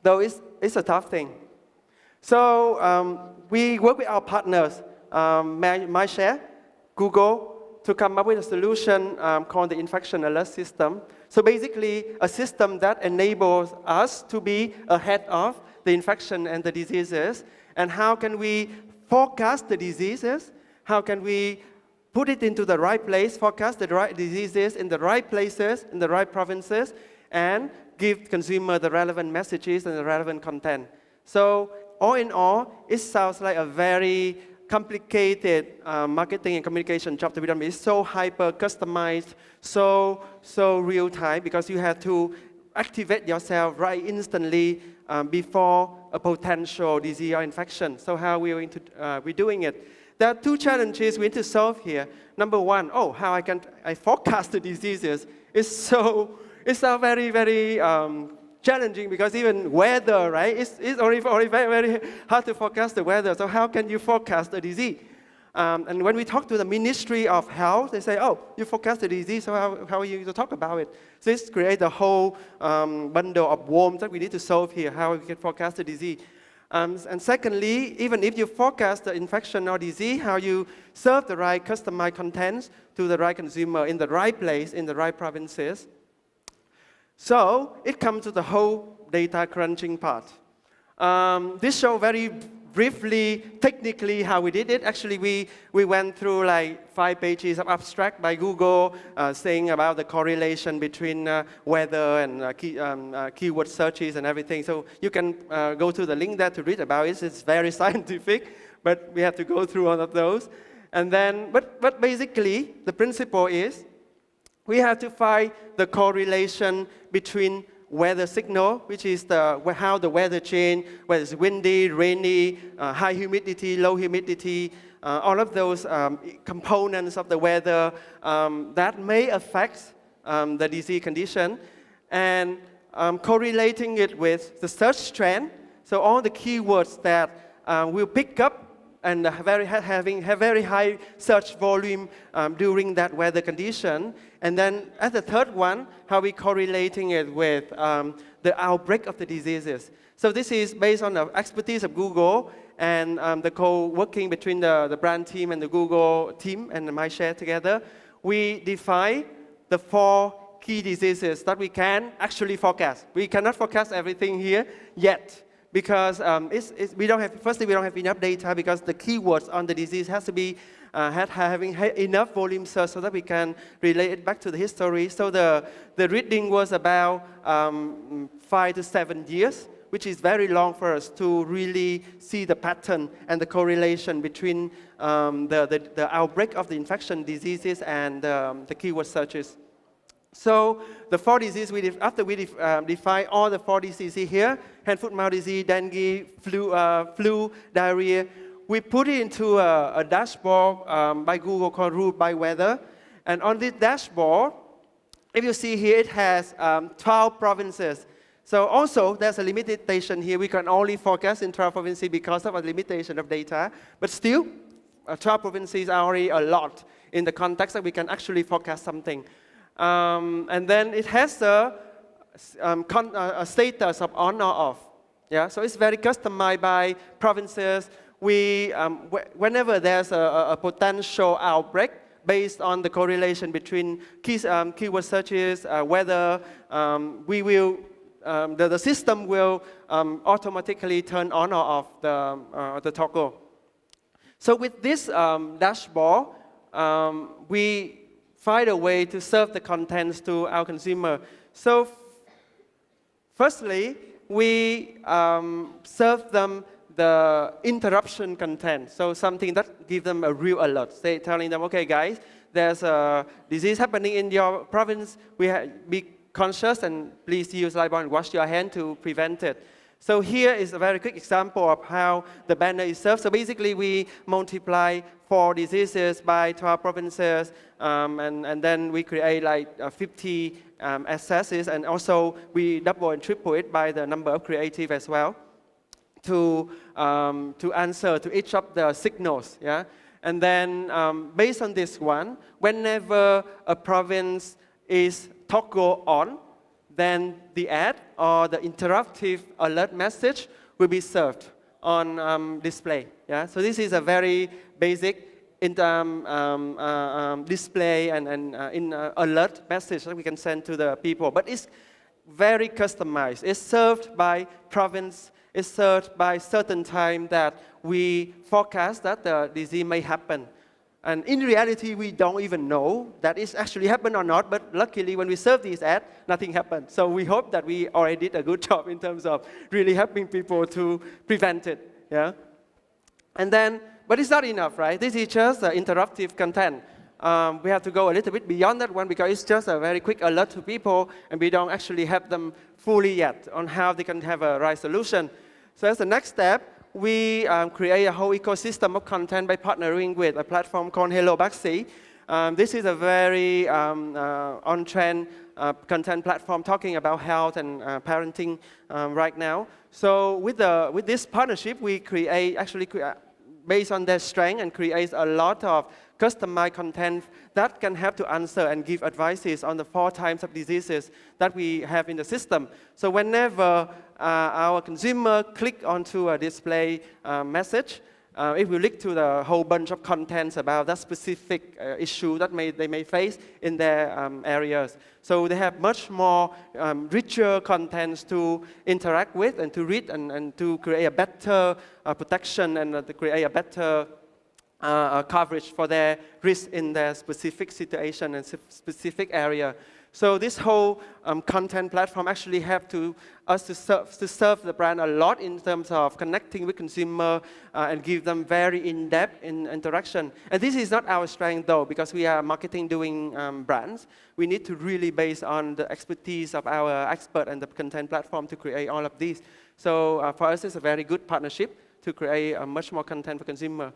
though it's a tough thing. So we work with our partners, MyShare, Google, to come up with a solution called the Infection Alert System. So basically, a system that enables us to be ahead of the infection and the diseases. And how can we forecast the diseases? How can we put it into the right place, forecast the right diseases in the right places, in the right provinces, and give consumer the relevant messages and the relevant content? So all in all, it sounds like a very complicated marketing and communication job to be done. It's so hyper customized, so real time, because you have to activate yourself right instantly before a potential disease or infection. So how are we going to be doing it? There are two challenges we need to solve here. Number one, how I forecast the diseases. It's very, very challenging, because even weather, right? It's already very, very hard to forecast the weather. So how can you forecast the disease? And when we talk to the Ministry of Health, they say, you forecast the disease, so how are you going to talk about it? So this creates a whole bundle of worms that we need to solve here, how we can forecast the disease. And secondly, even if you forecast the infection or disease, how you serve the right customized contents to the right consumer in the right place, in the right provinces. So it comes to the whole data crunching part. This shows very briefly, technically, how we did it. Actually, we went through like 5 pages of abstract by Google saying about the correlation between weather and keyword searches and everything. So you can go to the link there to read about it. It's very scientific, but we have to go through all of those. And then, but basically, the principle is we have to find the correlation between weather signal, which is how the weather change, whether it's windy, rainy, high humidity, low humidity, all of those components of the weather that may affect the disease condition. And correlating it with the search trend. So all the keywords that will pick up and have very high search volume during that weather condition. And then as the third one, how we correlating it with the outbreak of the diseases. So this is based on the expertise of Google and the co-working between the brand team and the Google team and my share together. We define the 4 key diseases that we can actually forecast. We cannot forecast everything here yet, because we don't have enough data, because the keywords on the disease has to be having enough volume search so that we can relate it back to the history. So the reading was about 5 to 7 years, which is very long for us to really see the pattern and the correlation between the outbreak of the infection diseases and the keyword searches. So the 4 diseases, after we define all the 4 diseases here, hand, foot, mouth disease, dengue, flu, diarrhea, we put it into a dashboard by Google called Route by Weather. And on this dashboard, if you see here, it has 12 provinces. So also, there's a limitation here. We can only forecast in 12 provinces because of a limitation of data. But still, 12 provinces are already a lot in the context that we can actually forecast something. And then it has a status of on or off. Yeah, so it's very customized by provinces. Whenever there's a potential outbreak based on the correlation between keyword searches, weather, the system will automatically turn on or off the toggle. So with this dashboard, we find a way to serve the contents to our consumer. So firstly, we serve them the interruption content. So something that gives them a real alert. Say, telling them, okay guys, there's a disease happening in your province. Be conscious and please use Lifebuoy and wash your hand to prevent it. So here is a very quick example of how the banner is served. So basically we multiply 4 diseases by 12 provinces, and then we create like 50 accesses, and also we double and triple it by the number of creative as well to answer to each of the signals. Yeah? And then based on this one, whenever a province is toggle on, then the ad or the interactive alert message will be served on display. Yeah? So this is a very basic display and alert message that we can send to the people. But it's very customized. It's served by province. It's served by certain time that we forecast that the disease may happen. And in reality, we don't even know that it's actually happened or not, but luckily when we serve these ads, nothing happened. So we hope that we already did a good job in terms of really helping people to prevent it. Yeah? And then, but it's not enough, right? This is just interruptive content. We have to go a little bit beyond that one because it's just a very quick alert to people, and we don't actually help them fully yet on how they can have a right solution. So as the next step, we create a whole ecosystem of content by partnering with a platform called Hello Baxi. This is a very on-trend content platform talking about health and parenting right now. So with this partnership, we actually based on their strength and create a lot of customized content that can help to answer and give advices on the 4 types of diseases that we have in the system. So whenever our consumer click onto a display message, it will link to the whole bunch of contents about that specific issue that they may face in their areas. So they have much more richer contents to interact with and to read and to create a better protection and to create a better coverage for their risk in their specific situation and specific area. So this whole content platform actually helped us to serve the brand a lot in terms of connecting with consumer and give them very in-depth interaction. And this is not our strength though, because we are marketing doing brands. We need to really base on the expertise of our expert and the content platform to create all of these. So for us, it's a very good partnership to create much more content for consumer.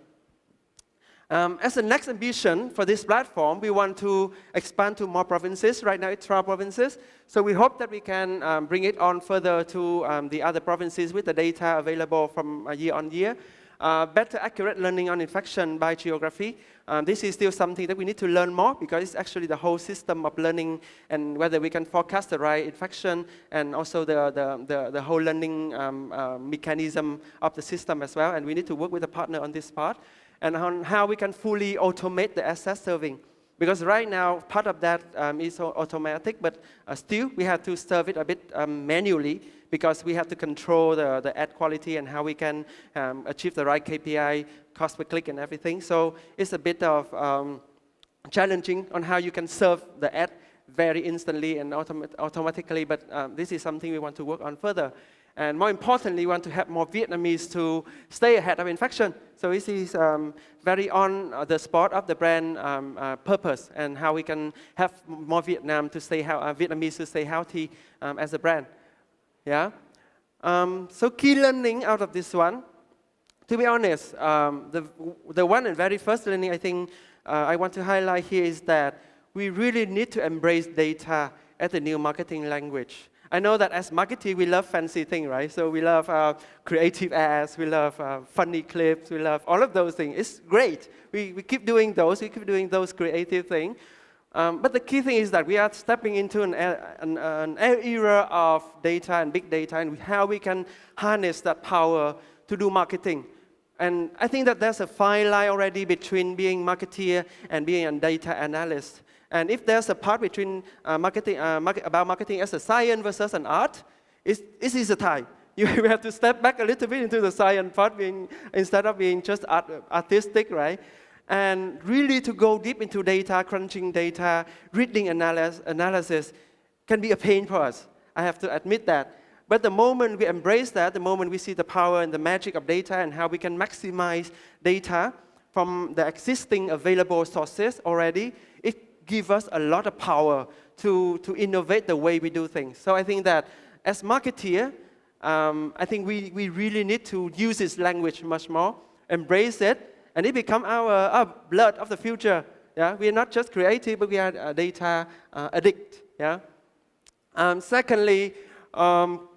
As the next ambition for this platform, we want to expand to more provinces. Right now, it's 12 provinces. So we hope that we can bring it on further to the other provinces with the data available from year on year. Better accurate learning on infection by geography. This is still something that we need to learn more because it's actually the whole system of learning and whether we can forecast the right infection and also the whole learning mechanism of the system as well. And we need to work with a partner on this part and on how we can fully automate the asset serving. Because right now, part of that is automatic, but still we have to serve it a bit manually because we have to control the ad quality and how we can achieve the right KPI, cost per click and everything. So it's a bit of challenging on how you can serve the ad very instantly and automatically, but this is something we want to work on further. And more importantly, we want to have more Vietnamese to stay ahead of infection. So this is very on the spot of the brand purpose and how we can have more Vietnam to stay Vietnamese to stay healthy as a brand. Yeah. So key learning out of this one. To be honest, the one and very first learning I think I want to highlight here is that we really need to embrace data as the new marketing language. I know that as marketing, we love fancy things, right? So we love creative ads, we love funny clips, we love all of those things. It's great. We keep doing those. We keep doing those creative things. But the key thing is that we are stepping into an era of data and big data and how we can harness that power to do marketing. And I think that there's a fine line already between being marketeer and being a data analyst. And if there's a part between marketing as a science versus an art, this is the time. You have to step back a little bit into the science part instead of being just artistic, right? And really to go deep into data, crunching data, reading analysis can be a pain for us. I have to admit that. But the moment we embrace that, the moment we see the power and the magic of data and how we can maximize data from the existing available sources already, it gives us a lot of power to innovate the way we do things. So I think that as marketeer, I think we really need to use this language much more, embrace it, and it become our blood of the future. Yeah, we are not just creative, but we are a data addict. Yeah. Secondly,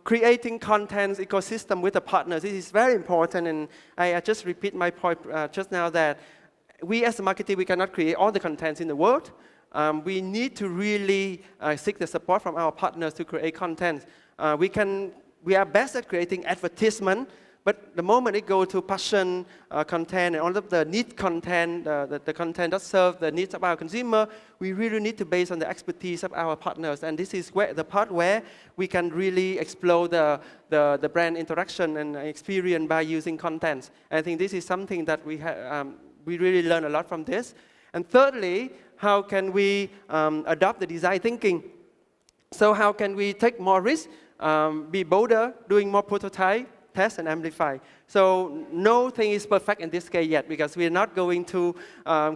creating content ecosystem with the partners. This is very important, and I just repeat my point just now that we as a marketer, we cannot create all the contents in the world. We need to really seek the support from our partners to create content. We are best at creating advertisement, but the moment it goes to passion content and all of the need content, the content that serves the needs of our consumer, we really need to base on the expertise of our partners. And this is the part where we can really explore the brand interaction and experience by using content. And I think this is something that we really learn a lot from this. And thirdly, how can we adopt the design thinking? So how can we take more risk, be bolder, doing more prototype, test and amplify. So nothing is perfect in this case yet because we are not going to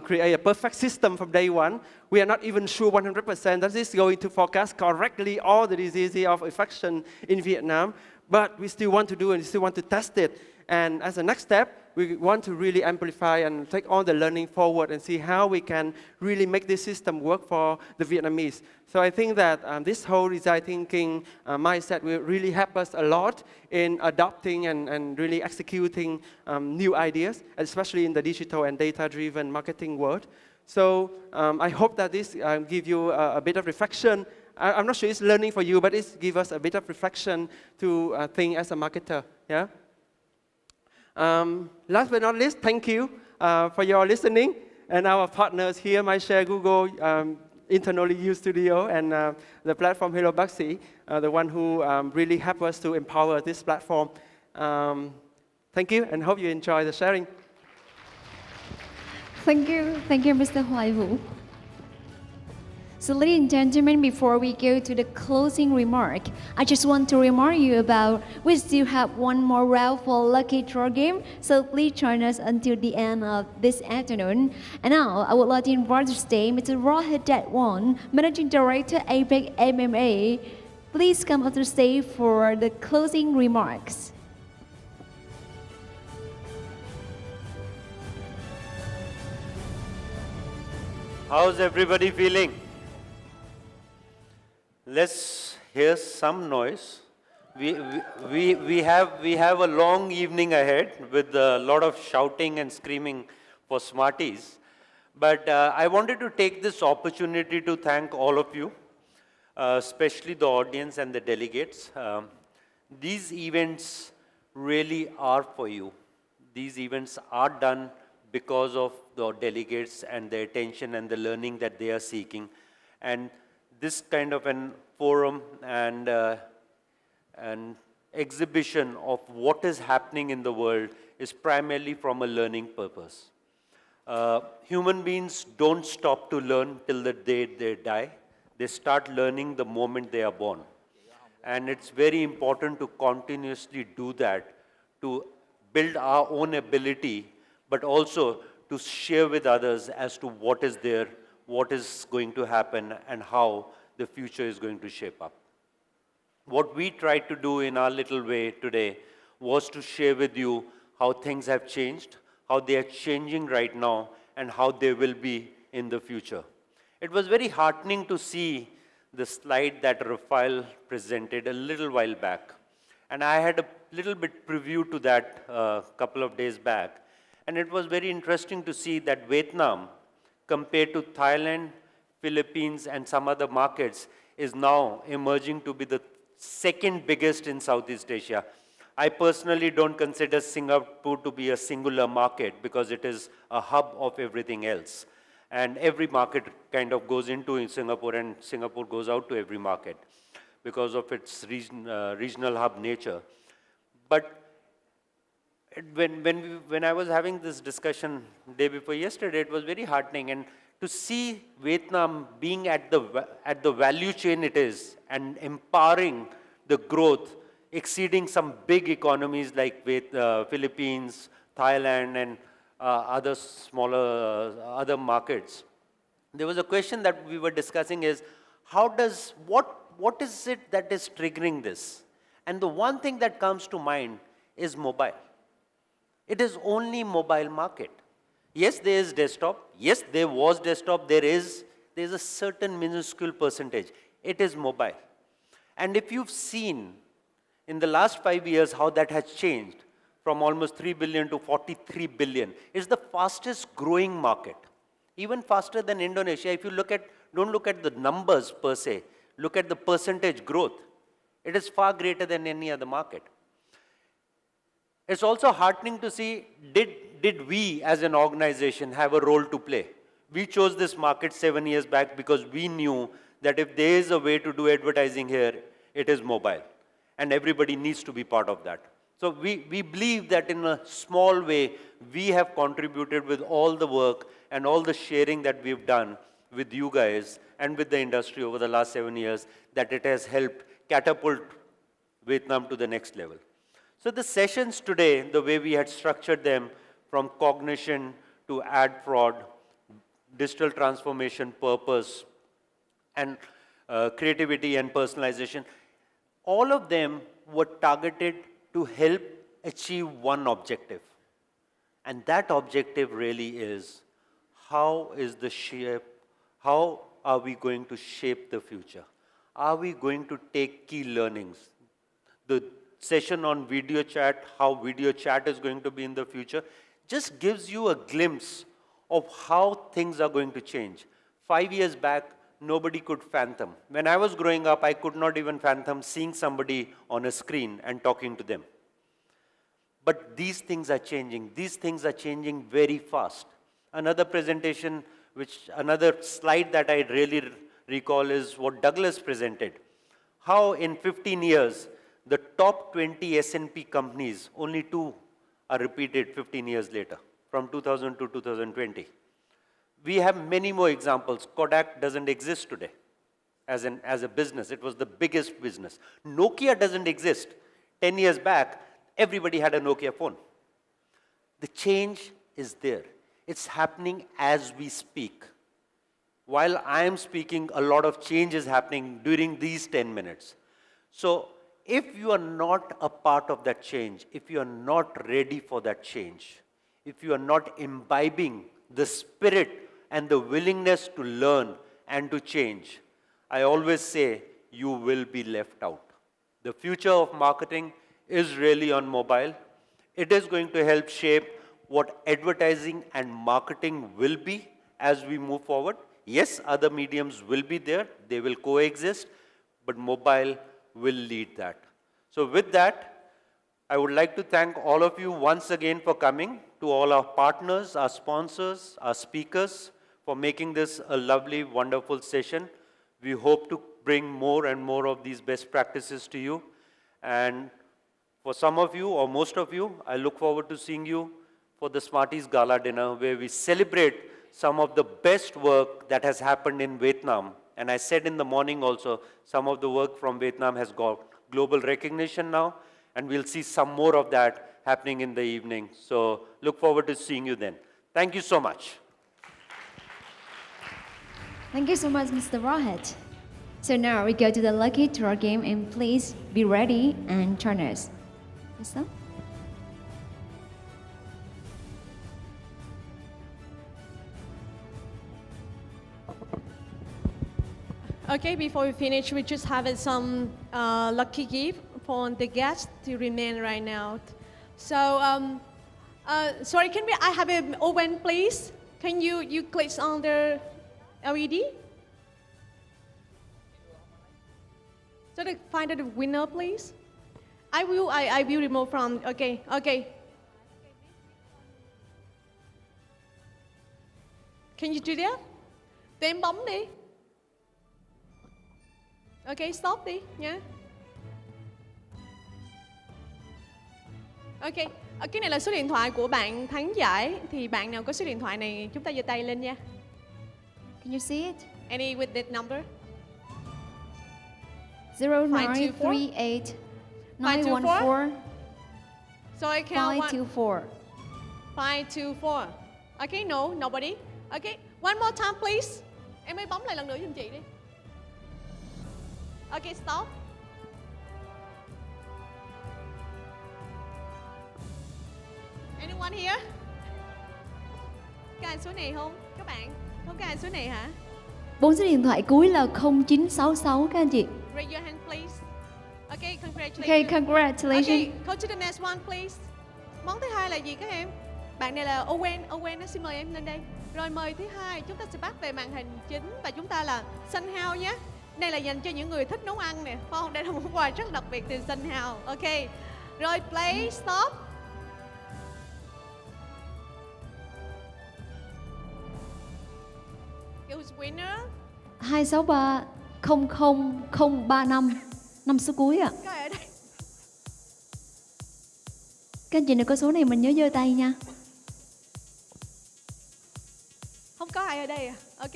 create a perfect system from day one. We are not even sure 100% that this is going to forecast correctly all the diseases of infection in Vietnam, but we still want to do and we still want to test it. And as a next step, we want to really amplify and take all the learning forward and see how we can really make this system work for the Vietnamese. So I think that this whole design thinking mindset will really help us a lot in adopting and really executing new ideas, especially in the digital and data-driven marketing world. So I hope that this gives you a bit of reflection. I'm not sure it's learning for you, but it gives us a bit of reflection to think as a marketer. Yeah. Last but not least, thank you for your listening. And our partners here, MyShare, Google, internally used Studio, and the platform Hello Baxi, the one who really helped us to empower this platform. Thank you, and hope you enjoy the sharing. Thank you, Mr. Hoài Vũ. So ladies and gentlemen, before we go to the closing remark, I just want to remind you about we still have one more round for lucky draw game, so please join us until the end of this afternoon. And now I would like to invite to stay Mr. Rohit Datwan, Managing Director Impact MMA. Please come up to the stage for the closing remarks. How's everybody feeling? Let's hear some noise. We have a long evening ahead with a lot of shouting and screaming for Smarties. But I wanted to take this opportunity to thank all of you, especially the audience and the delegates. These events really are for you. These events are done because of the delegates and the attention and the learning that they are seeking. And this kind of an forum and an exhibition of what is happening in the world is primarily from a learning purpose. Human beings don't stop to learn till the day they die. They start learning the moment they are born. And it's very important to continuously do that, to build our own ability, but also to share with others as to what is there, what is going to happen, and how the future is going to shape up. What we tried to do in our little way today was to share with you how things have changed, how they are changing right now, and how they will be in the future. It was very heartening to see the slide that Rafael presented a little while back. And I had a little bit preview to that a couple of days back. And it was very interesting to see that Vietnam, compared to Thailand, Philippines, and some other markets, is now emerging to be the second biggest in Southeast Asia. I personally don't consider Singapore to be a singular market because it is a hub of everything else. And every market kind of goes into Singapore, and Singapore goes out to every market because of its regional hub nature. But when I was having this discussion day before yesterday, it was very heartening. And to see Vietnam being at the value chain it is and empowering the growth, exceeding some big economies like Philippines, Thailand, and other smaller other markets. There was a question that we were discussing is, what is it that is triggering this? And the one thing that comes to mind is mobile. It is only mobile market. Yes, there is desktop. Yes, there was desktop. There is a certain minuscule percentage. It is mobile. And if you've seen in the last 5 years how that has changed from almost 3 billion to 43 billion, it's the fastest growing market, even faster than Indonesia. If you don't look at the numbers per se, look at the percentage growth. It is far greater than any other market. It's also heartening to see, did we as an organization have a role to play? We chose this market 7 years back because we knew that if there is a way to do advertising here, it is mobile. And everybody needs to be part of that. So we believe that in a small way, we have contributed with all the work and all the sharing that we've done with you guys and with the industry over the last 7 years, that it has helped catapult Vietnam to the next level. So the sessions today, the way we had structured them, from cognition to ad fraud, digital transformation, purpose, and creativity and personalization, all of them were targeted to help achieve one objective. And that objective really is, how are we going to shape the future? Are we going to take key learnings? The session on video chat, how video chat is going to be in the future, just gives you a glimpse of how things are going to change. 5 years back, nobody could fathom. When I was growing up, I could not even fathom seeing somebody on a screen and talking to them. But these things are changing. These things are changing very fast. Another presentation, another slide that I really recall is what Douglas presented. How in 15 years, the top 20 S&P companies, only 2 are repeated 15 years later, from 2000 to 2020. We have many more examples. Kodak doesn't exist today as a business. It was the biggest business. Nokia doesn't exist. 10 years back, everybody had a Nokia phone. The change is there. It's happening as we speak. While I am speaking, a lot of change is happening during these 10 minutes. So if you are not a part of that change, if you are not ready for that change, if you are not imbibing the spirit and the willingness to learn and to change, I always say you will be left out. The future of marketing is really on mobile. It is going to help shape what advertising and marketing will be as we move forward. Yes, other mediums will be there, they will coexist, but mobile will lead that. So with that, I would like to thank all of you once again for coming, to all our partners, our sponsors, our speakers, for making this a lovely, wonderful session. We hope to bring more and more of these best practices to you. And for some of you, or most of you, I look forward to seeing you for the Smarties Gala dinner, where we celebrate some of the best work that has happened in Vietnam. And I said in the morning also, some of the work from Vietnam has got global recognition now, and we'll see some more of that happening in the evening. So look forward to seeing you then. Thank you so much. Thank you so much, Mr. Rohit. So now we go to the lucky draw game, and please be ready and join us. Mr. Okay, before we finish, we just have some lucky gift for the guests to remain right now. So, sorry, I have an oven, please? Can you click on the LED? So to find the winner, please. I will remove from, okay. Can you do that? Tụi em bấm đi. Ok, stop đi nhé. Ok, cái này là số điện thoại của bạn thắng giải. Thì bạn nào có số điện thoại này chúng ta giơ tay lên nha. Can you see it? Any with that number? 0938 914 So I count 524. 524. Okay, no, nobody. Okay, one more time please. Em ơi bấm lại lần nữa giùm chị đi. Okay, stop. Anyone here? Có ai số này không? Các bạn, không có ai số này hả? 4 số điện thoại cuối là 0966 các anh chị. Raise your hand please. Okay, congratulations. Okay, congratulations. Okay, go to the next one please. Món thứ hai là gì các em? Bạn này là Owen, xin mời em lên đây. Rồi mời thứ hai, chúng ta sẽ bắt về màn hình chính và chúng ta là Sun House nhé. Đây là dành cho những người thích nấu ăn nè, phải không? Đây là một quà rất đặc biệt từ Sun House. Ok. Rồi play, stop. Who's winner? 263 00035 5 số cuối ạ. Có ai ở đây? Các anh chị nào có số này mình nhớ giơ tay nha. Không có ai ở đây à? Ok.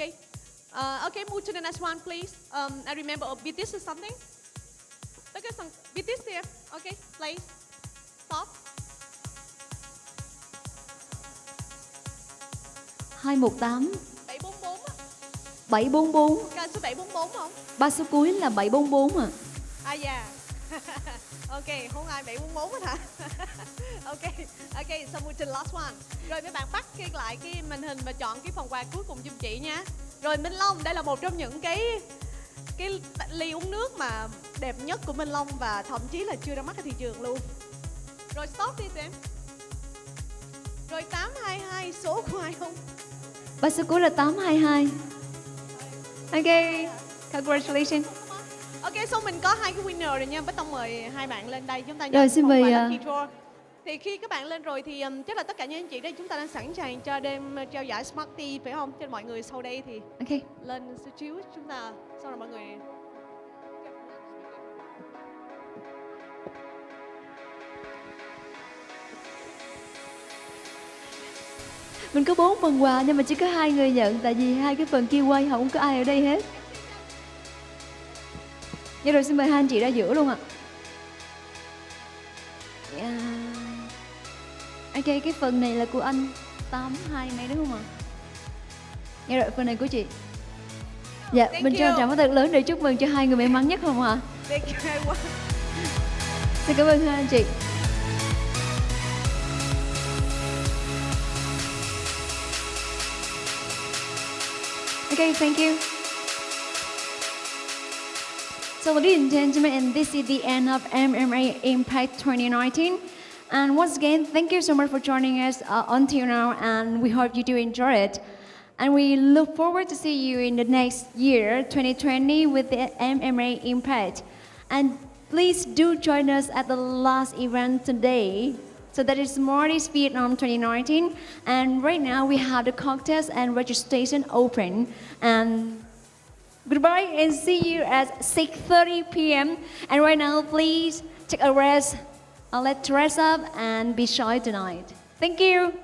Okay, move to the next one, please. I remember BTS or something. Look at some BTS here. Okay, play. Stop. 218 744 á. 744. Cái số 744 không? 3 số cuối là 744 à. Yeah. Ok, không ai 744 hết hả? Ok, so move to the last one. Rồi mấy bạn bắt lại cái màn hình và chọn cái phần quà cuối cùng giùm chị nha. Rồi Minh Long, đây là một trong những cái ly uống nước mà đẹp nhất của Minh Long và thậm chí là chưa ra mắt ở thị trường luôn. Rồi stop đi em. Rồi 822, số của ai không? 3 số cuối là 822. Ok, congratulations. Ok, so mình có hai cái winner rồi nha. Bích Tông mời hai bạn lên đây. Chúng ta Rồi, xin mời lucky draw. Thì khi các bạn lên rồi thì chắc là tất cả những anh chị đây chúng ta đang sẵn sàng cho đêm trao giải Smarties phải không? Cho mọi người sau đây thì lên số chiếu chúng ta sau rồi mọi người. Mình có 4 phần quà nhưng mà chỉ có 2 người nhận, tại vì 2 cái phần kia quay không có ai ở đây hết. Dạ rồi, xin mời hai anh chị ra giữa luôn ạ. Ok, cái phần này là của anh 82 mấy đúng không ạ? Dạ rồi, phần này của chị. Dạ, mình cho tràng pháo thật lớn để chúc mừng cho 2 người may mắn nhất không ạ? Xin cảm ơn hai anh chị. Okay, thank you. So, ladies and gentlemen, and this is the end of MMA Impact 2019. And once again, thank you so much for joining us until now, and we hope you do enjoy it. And we look forward to see you in the next year, 2020, with the MMA Impact. And please do join us at the last event today. So that is Smarties Vietnam 2019. And right now we have the cocktails and registration open. And goodbye and see you at 6:30 p.m. And right now, please take a rest. Let's dress up and be shy tonight. Thank you.